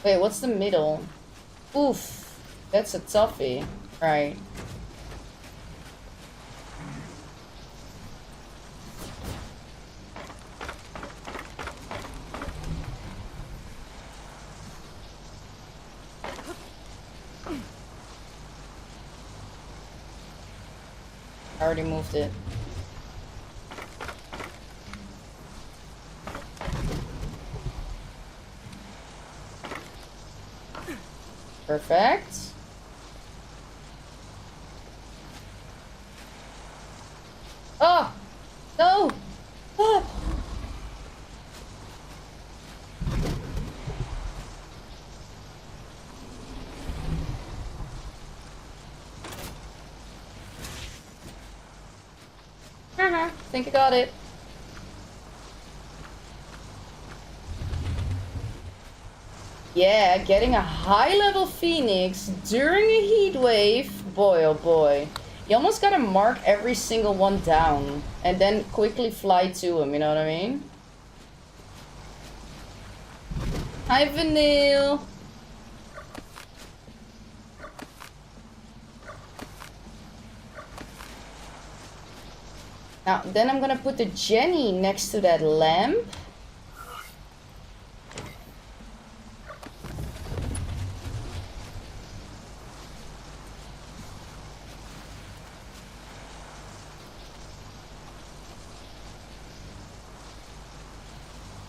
Wait, what's the middle? Oof, that's a toughie. Right. I already moved it. Perfect. Oh! No! Ah! Think I got it. Yeah, getting a high-level phoenix during a heat wave. Boy, oh boy. You almost gotta mark every single one down and then quickly fly to them, you know what I mean? Hi, Vanille. Now, then I'm gonna put the Jenny next to that lamp.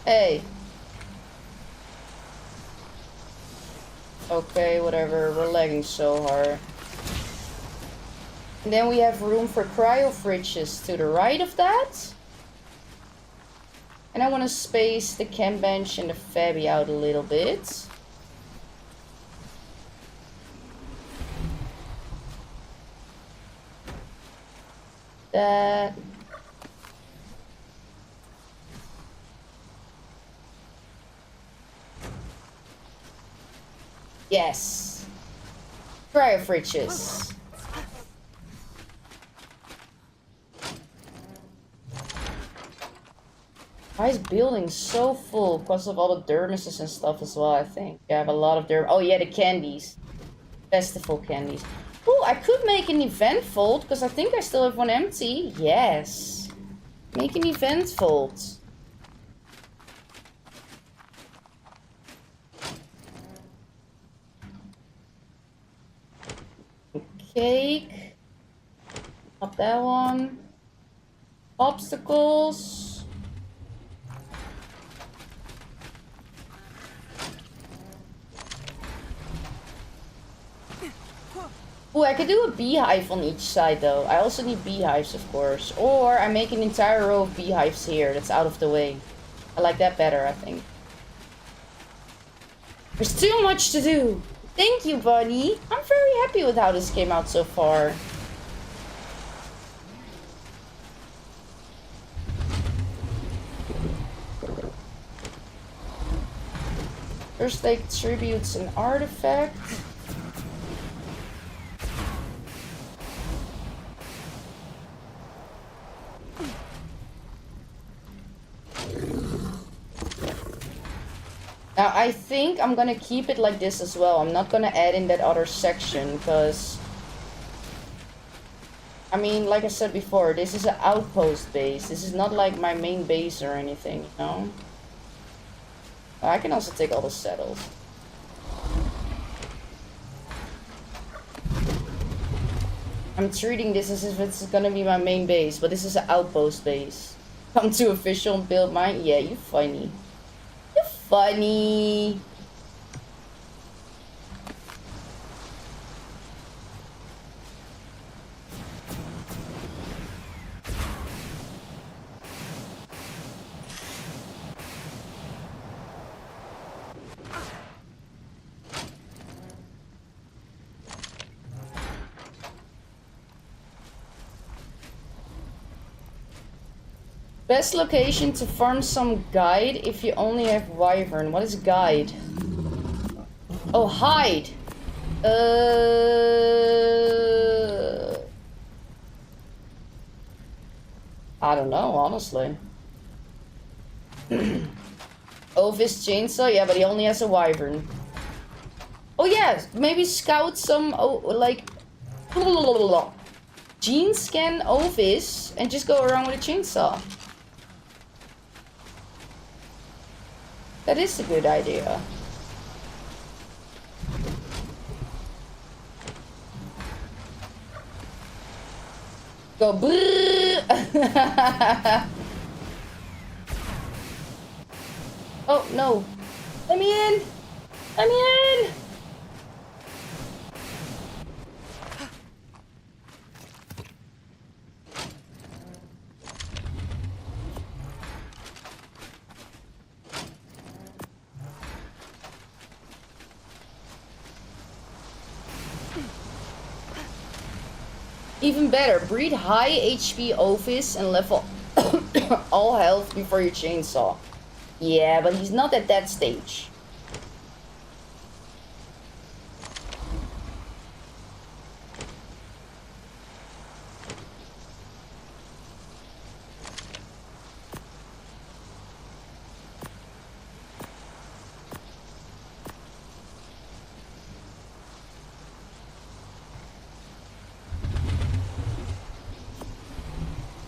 Hey. Okay, whatever. We're lagging so hard. And then we have room for cryo fridges to the right of that. And I want to space the chem bench and the Fabi out a little bit. That. Yes. Cryo fridges. Why is building so full? Because of all the dermises and stuff as well, I think. I have a lot of derm. Oh yeah, the candies. Festival candies. Oh, I could make an event vault, because I think I still have one empty. Yes. Make an event vault. Cake. Not that one. Obstacles. Ooh, I could do a beehive on each side though. I also need beehives, of course. Or I make an entire row of beehives here that's out of the way. I like that better, I think. There's too much to do. Thank you, buddy. I'm very happy with how this came out so far. First take tributes an artifact. Now I think I'm gonna keep it like this as well. I'm not gonna add in that other section because I mean, like I said before, this is an outpost base. This is not like my main base or anything, you know? I can also take all the saddles. I'm treating this as if it's gonna be my main base, but this is an outpost base. Come to official and build mine? Yeah, you funny. You funny. Best location to farm some guide if you only have wyvern. What is guide? Oh, hide. I don't know, honestly. Ovis chainsaw, yeah, but he only has a wyvern. Oh yeah, maybe scout some like gene scan Ovis and just go around with a chainsaw. That is a good idea. Go brrrr. Oh no. Let me in. Let me in. Even better, breed high HP Ovis and level all health before your chainsaw. Yeah, but he's not at that stage.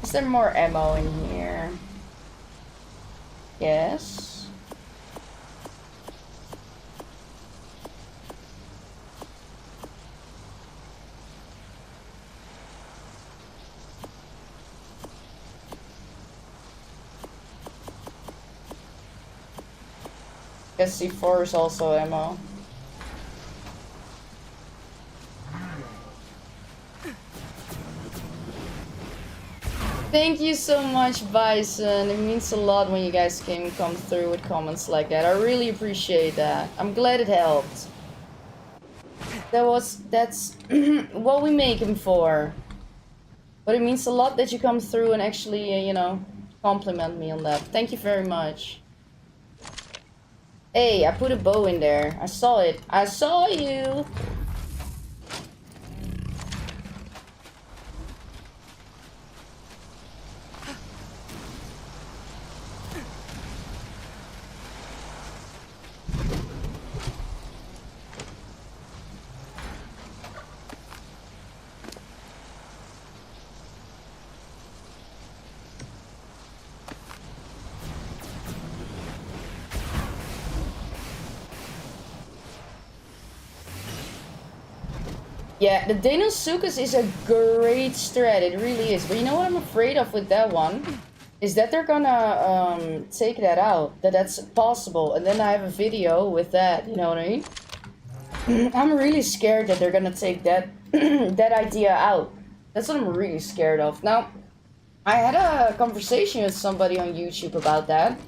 Is there more ammo in here? Yes. Guess C4 is also ammo. Thank you so much, Bison. It means a lot when you guys come through with comments like that. I really appreciate that. I'm glad it helped. That's what we make him for. But it means a lot that you come through and actually, you know, compliment me on that. Thank you very much. Hey, I put a bow in there. I saw it. I saw you. Yeah, the Deinosuchus is a great strat, it really is. But you know what I'm afraid of with that one? Is that they're gonna take that out, that's possible. And then I have a video with that, you know what I mean? I'm really scared that they're gonna take that, that idea out. That's what I'm really scared of. Now, I had a conversation with somebody on YouTube about that.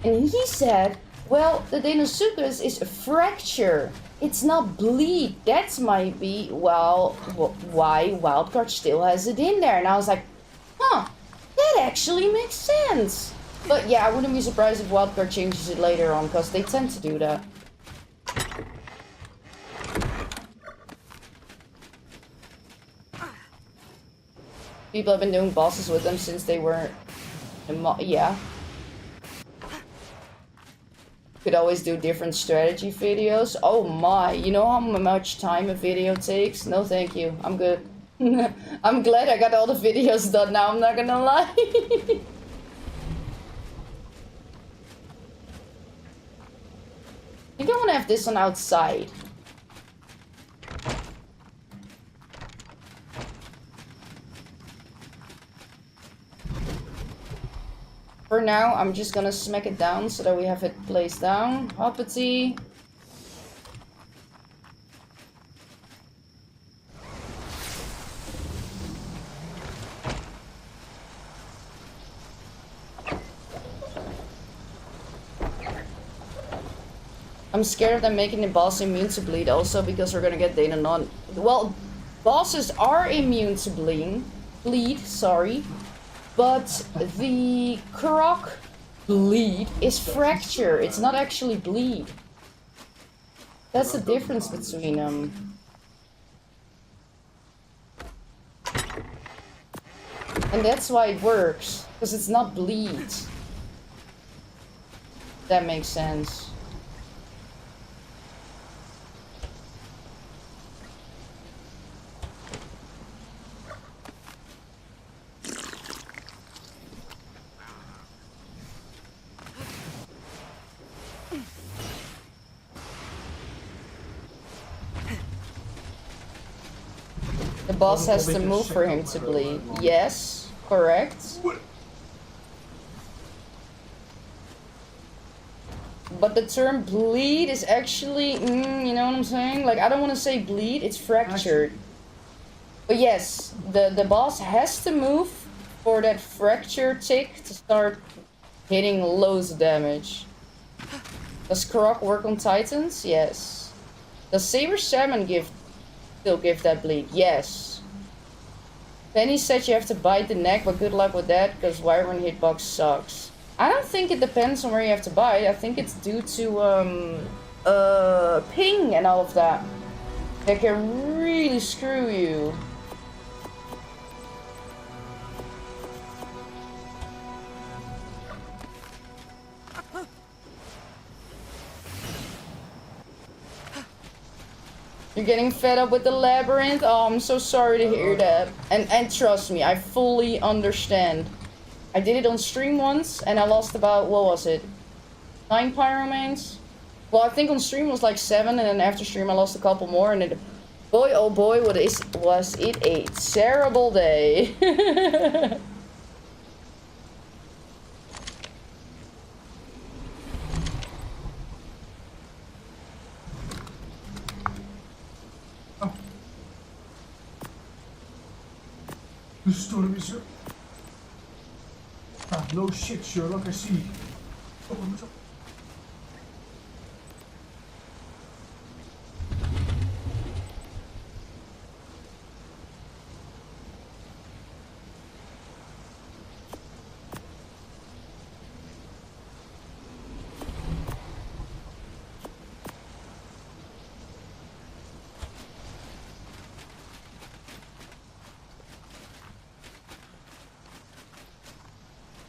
And he said, well, the Deinosuchus is a fracture. It's not bleed. That's might be, well, why Wildcard still has it in there. And I was like, huh, that actually makes sense. But yeah, I wouldn't be surprised if Wildcard changes it later on, because they tend to do that. People have been doing bosses with them since they were... yeah. Could always do different strategy videos. Oh my, you know how much time a video takes? No thank you, I'm good. I'm glad I got all the videos done now, I'm not gonna lie. I think I want to have this one outside. For now, I'm just gonna smack it down so that we have it placed down. Hoppity. I'm scared of them making the boss immune to bleed also because we're gonna get data non. Well, bosses are immune to bleed, sorry. But the croc bleed is fracture. It's not actually bleed. That's the difference between them. And that's why it works. Because it's not bleed. That makes sense. The boss has to move for him to bleed. Yes, correct. But the term bleed is actually, you know what I'm saying? Like, I don't want to say bleed, it's fractured. But yes, the boss has to move for that fracture tick to start hitting loads of damage. Does Croc work on Titans? Yes. Does Saber Salmon still give that bleed? Yes. Penny said you have to bite the neck, but good luck with that, because Wyvern hitbox sucks. I don't think it depends on where you have to bite. I think it's due to, ping and all of that. They can really screw you. You're getting fed up with the labyrinth? Oh, I'm so sorry to hear that. And trust me, I fully understand. I did it on stream once, and I lost about, what was it? 9 pyromanes? Well, I think on stream was like 7, and then after stream I lost a couple more, and it... Boy, oh boy, was it a terrible day. The storm is up. Ah, no shit, Sherlock, I see. Oh, what's up?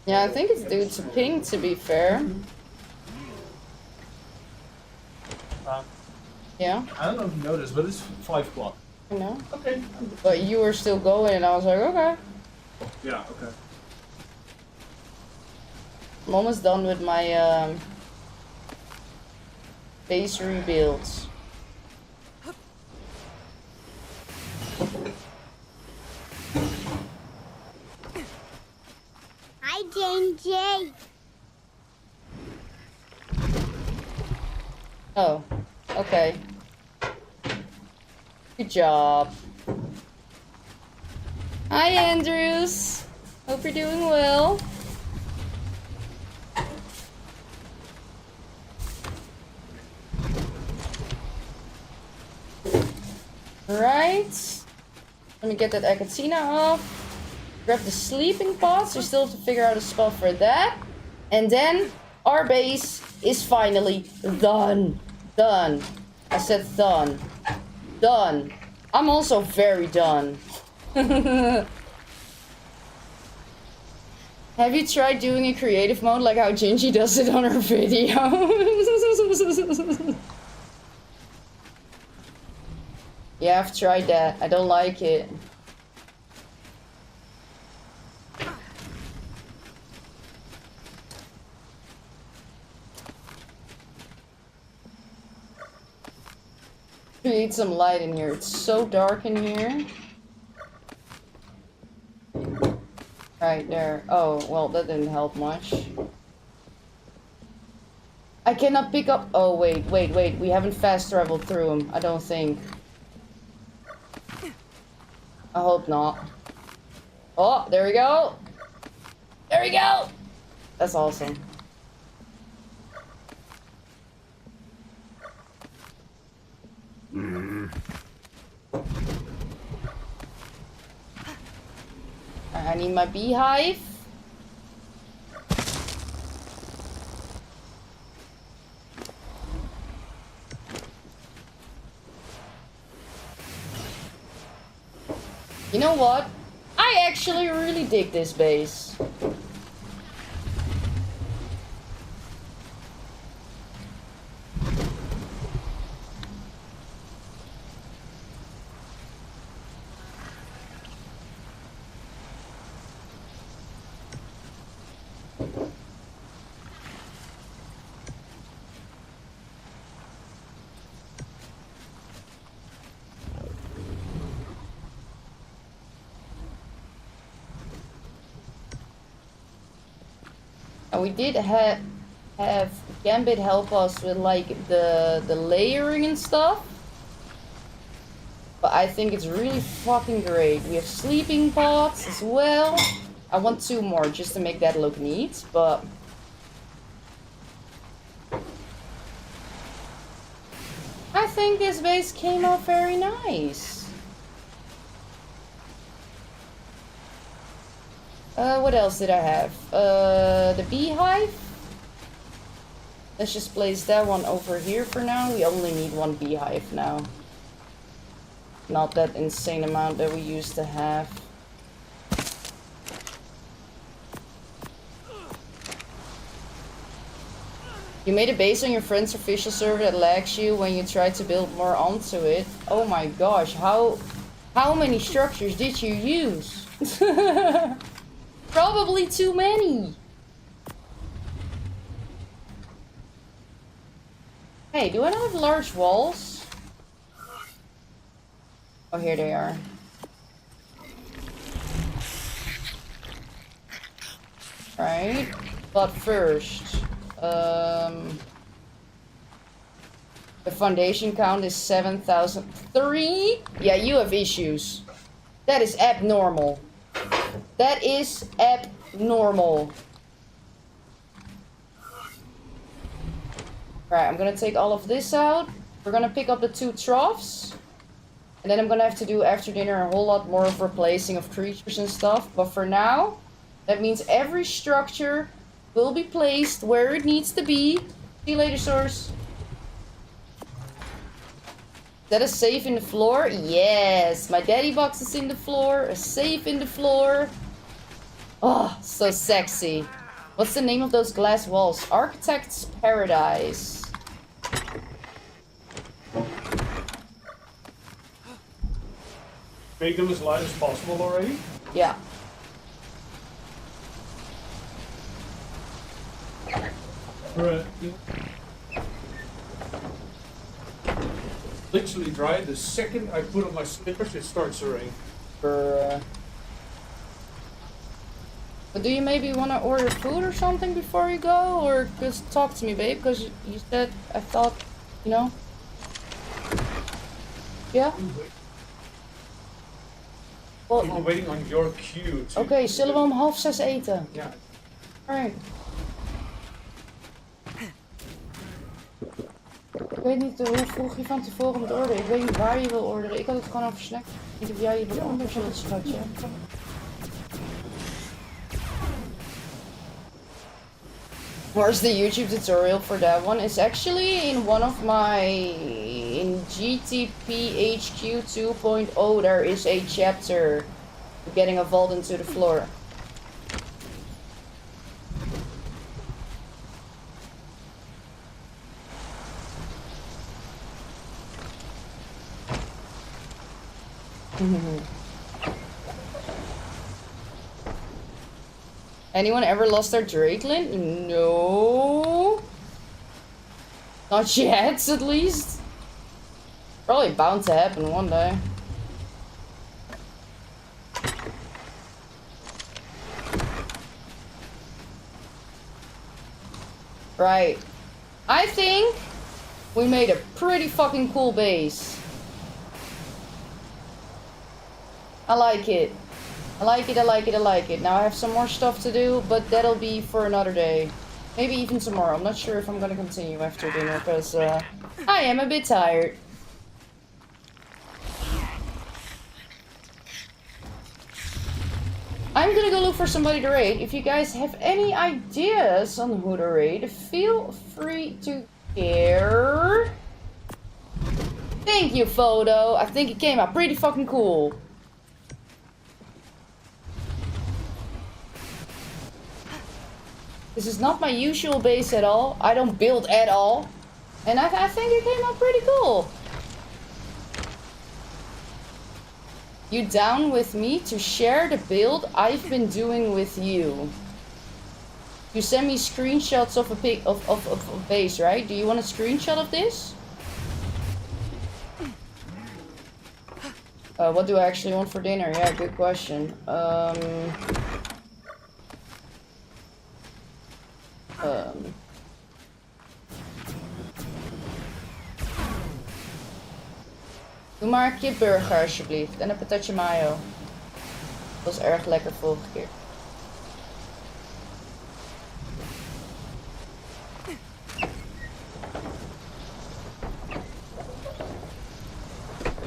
Yeah, I think it's due to ping, to be fair. Yeah? I don't know if you noticed, but it's 5 o'clock. I know. Okay. But you were still going, and I was like, okay. Yeah, okay. I'm almost done with my base rebuilds. Hi, JJ. Oh, okay. Good job. Hi, Andrews. Hope you're doing well. Right. Let me get that Akatina off. Grab the sleeping pots. We still have to figure out a spot for that. And then our base is finally done. Done. I said done. Done. I'm also very done. Have you tried doing a creative mode like how Gingy does it on her video? Yeah, I've tried that. I don't like it. Create some light in here. It's so dark in here. Right there. Oh, well, that didn't help much. I cannot pick up... Oh, wait. We haven't fast traveled through them, I don't think. I hope not. Oh, there we go. There we go. That's awesome. I need my beehive. You know what? I actually really dig this base. And we did have Gambit help us with like the layering and stuff. But I think it's really fucking great. We have sleeping pods as well. I want 2 more just to make that look neat, but I think this base came out very nice. What else did I have? The beehive. Let's just place that one over here for now. We only need 1 beehive now. Not that insane amount that we used to have. You made a base on your friend's official server that lags you when you try to build more onto it. Oh my gosh, how many structures did you use? Probably too many. Hey, do I not have large walls? Oh, here they are. Right. But first, the foundation count is 7,003. Yeah, you have issues. That is abnormal. That is abnormal. Right, I'm gonna take all of this out. We're gonna pick up the 2 troughs. And then I'm gonna have to do after dinner a whole lot more of replacing of creatures and stuff. But for now, that means every structure will be placed where it needs to be. See you later, Source. Is that a safe in the floor? Yes, my daddy box is in the floor, a safe in the floor. Oh, so sexy. What's the name of those glass walls? Architect's Paradise. Make them as light as possible already? Yeah. Right. Literally dry. The second I put on my slippers, it starts to rain. But do you maybe want to order food or something before you go? Or just talk to me, babe? Because you said, I thought, you know? Yeah? Well, I'm waiting on your cue. Oké, zullen we om 5:30 eten? Ja. Alright. Ik weet niet hoe vroeg je van tevoren moet orderen. Ik weet niet waar je wil orderen. Ik had het gewoon over snack. Niet of jij wat anders wilt, schatje. Where's the YouTube tutorial for that one? It's actually in one of my... In GTP HQ 2.0 there is a chapter getting a vault into the floor. Anyone ever lost their Drakelin? No. Not yet, at least. Probably bound to happen one day. Right. I think we made a pretty fucking cool base. I like it. I like it, I like it, I like it. Now I have some more stuff to do, but that'll be for another day. Maybe even tomorrow. I'm not sure if I'm gonna continue after dinner, because I am a bit tired. I'm gonna go look for somebody to raid. If you guys have any ideas on who to raid, feel free to share. Thank you, photo. I think it came out pretty fucking cool. This is not my usual base at all. I don't build at all. And I think it came out pretty cool. You down with me to share the build I've been doing with you? You send me screenshots of a base, right? Do you want a screenshot of this? What do I actually want for dinner? Yeah, good question. Doe maar een kipburger alsjeblieft. En een patatje mayo. Dat was erg lekker vorige keer.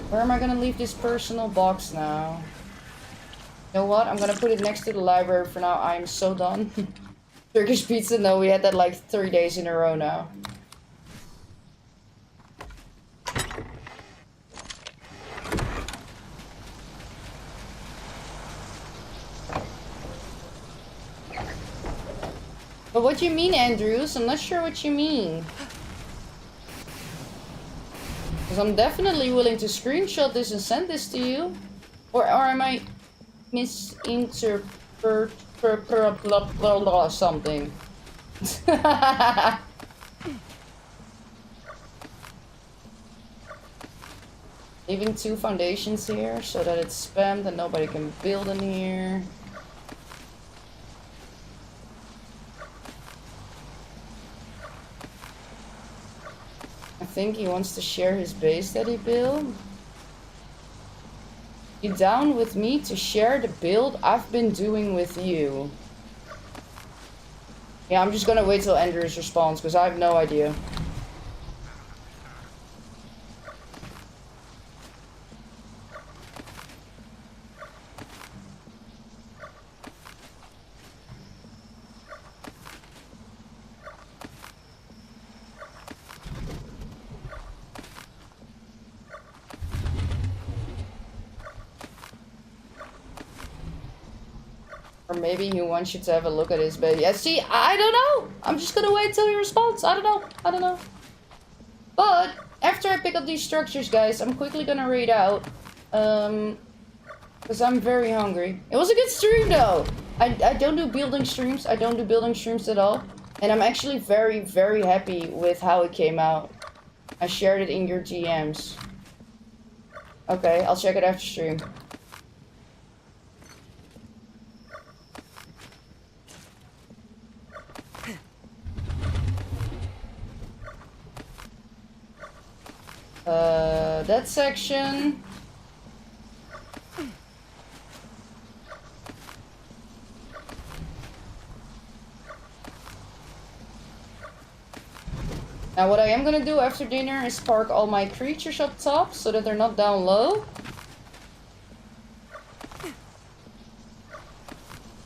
Where am I gonna leave this personal box now? You know what? I'm gonna put it next to the library for now. I am so done. Turkish pizza? No, we had that like 3 days in a row now. But what do you mean, Andrews? I'm not sure what you mean. Because I'm definitely willing to screenshot this and send this to you. Or am I misinterpreting something? Leaving 2 foundations here so that it's spammed and nobody can build in here. I think he wants to share his base that he built. You down with me to share the build I've been doing with you? Yeah, I'm just gonna wait till Andrews responds because I have no idea. Or maybe he wants you to have a look at his bed. Yeah, see, I don't know. I'm just gonna wait till he responds. I don't know. I don't know. But after I pick up these structures, guys, I'm quickly gonna raid out. Because I'm very hungry. It was a good stream, though. I don't do building streams. I don't do building streams at all. And I'm actually very, very happy with how it came out. I shared it in your DMs. Okay, I'll check it after stream. That section. Now what I am gonna do after dinner is park all my creatures up top so that they're not down low.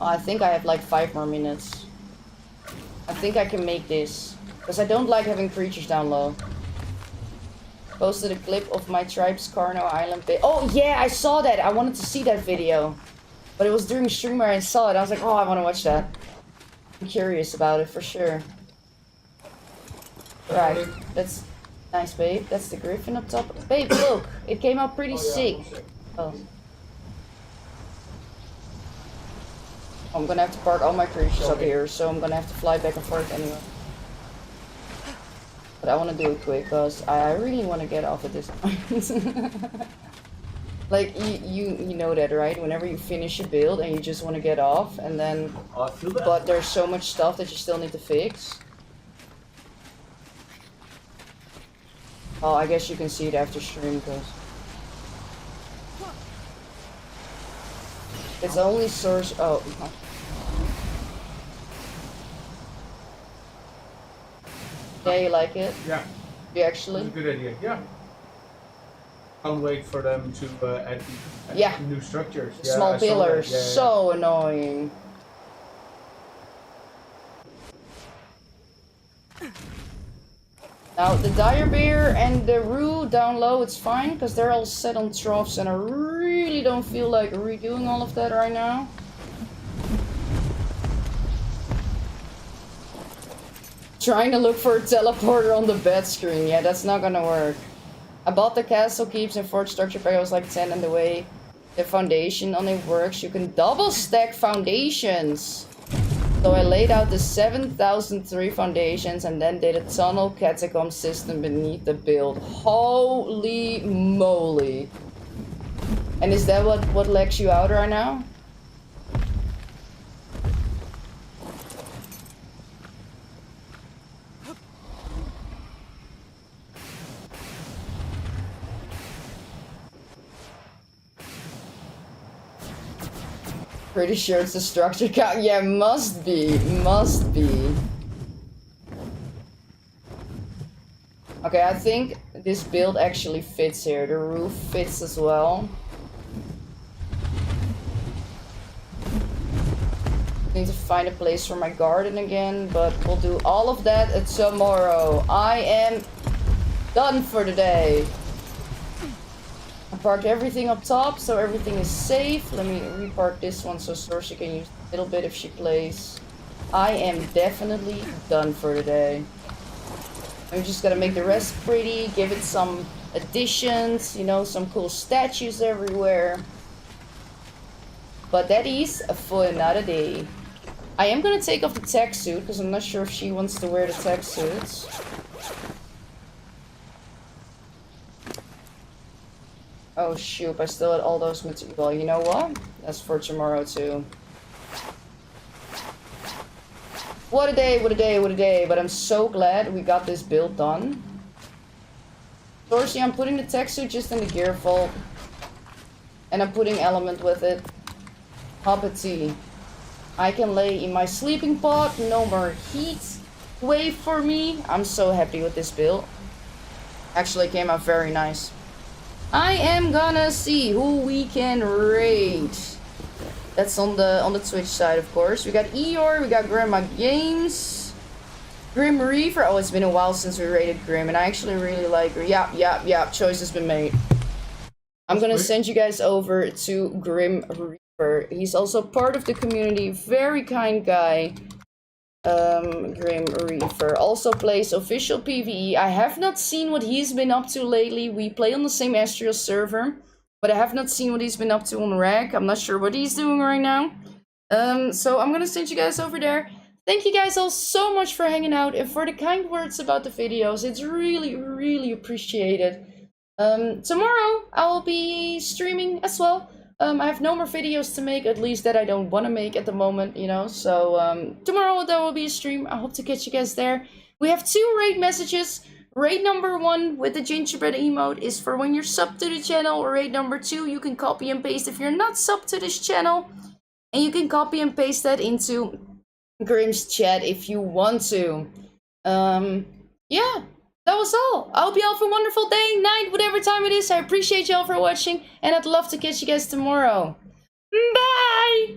Oh, I think I have like 5 more minutes. I think I can make this. Because I don't like having creatures down low. Posted a clip of my tribe's Carno Island base. Oh yeah, I saw that. I wanted to see that video. But it was during stream where I saw it. I was like, oh, I want to watch that. I'm curious about it for sure. Right, that's nice, babe. That's the griffin up top. Babe, look. It came out pretty sick. Oh. I'm gonna have to park all my creatures up here, so I'm gonna have to fly back and forth anyway. But I want to do it quick, because I really want to get off at this point. Like, you know that, right? Whenever you finish a build and you just want to get off, and then... I feel that. But there's so much stuff that you still need to fix. Oh, I guess you can see it after stream, because... It's only source... Oh. Yeah, you like it? Yeah. You actually? That's a good idea. Yeah. Can't wait for them to add new structures. The small pillars. Yeah, so annoying. Now the dire bear and the rue down low, it's fine because they're all set on troughs, and I really don't feel like redoing all of that right now. Trying to look for a teleporter on the bed screen. Yeah, that's not gonna work. I bought the castle keeps and fort structure pack. I was like 10, and the way the foundation on it works, you can double stack foundations. So I laid out the 7003 foundations and then did a tunnel catacomb system beneath the build. Holy moly. And is that what lags you out right now? Pretty sure it's a structure count. Yeah, must be. Must be. Okay, I think this build actually fits here. The roof fits as well. Need to find a place for my garden again, but we'll do all of that tomorrow. I am done for the day. I parked everything up top, so everything is safe. Let me repark this one so Sorcy can use a little bit if she plays. I am definitely done for the day. I'm just gonna make the rest pretty, give it some additions, you know, some cool statues everywhere. But that is for another day. I am gonna take off the tech suit, because I'm not sure if she wants to wear the tech suits. Oh shoot, I still had all those materials. Well, you know what? That's for tomorrow too. What a day, what a day, what a day. But I'm so glad we got this build done. Sorcy, I'm putting the tech suit just in the gear vault. And I'm putting element with it. Hoppity. I can lay in my sleeping pod. No more heat wave for me. I'm so happy with this build. Actually came out very nice. I am gonna see who we can raid. That's on the Twitch side, of course. We got Eeyore, we got Grandma Games, Grim Reaver. Oh, it's been a while since we raided Grim, and I actually really like her. Yeah. Choice has been made. I'm gonna send you guys over to Grim Reaper. He's also part of the community. Very kind guy. Grim Reaper also plays official PVE. I have not seen what he's been up to lately. We play on the same Astral server, but I have not seen what he's been up to on Rag. I'm not sure what he's doing right now. So I'm gonna send you guys over there. Thank you guys all so much for hanging out and for the kind words about the videos. It's really, really appreciated. Tomorrow I'll be streaming as well. I have no more videos to make, at least that I don't want to make at the moment, you know. So tomorrow there will be a stream. I hope to catch you guys there. We have 2 raid messages. Raid number 1 with the gingerbread emote is for when you're sub to the channel. Raid number 2 you can copy and paste if you're not sub to this channel. And you can copy and paste that into Grim's chat if you want to. Yeah. That was all. I hope you all have a wonderful day, night, whatever time it is. I appreciate you all for watching, and I'd love to catch you guys tomorrow. Bye!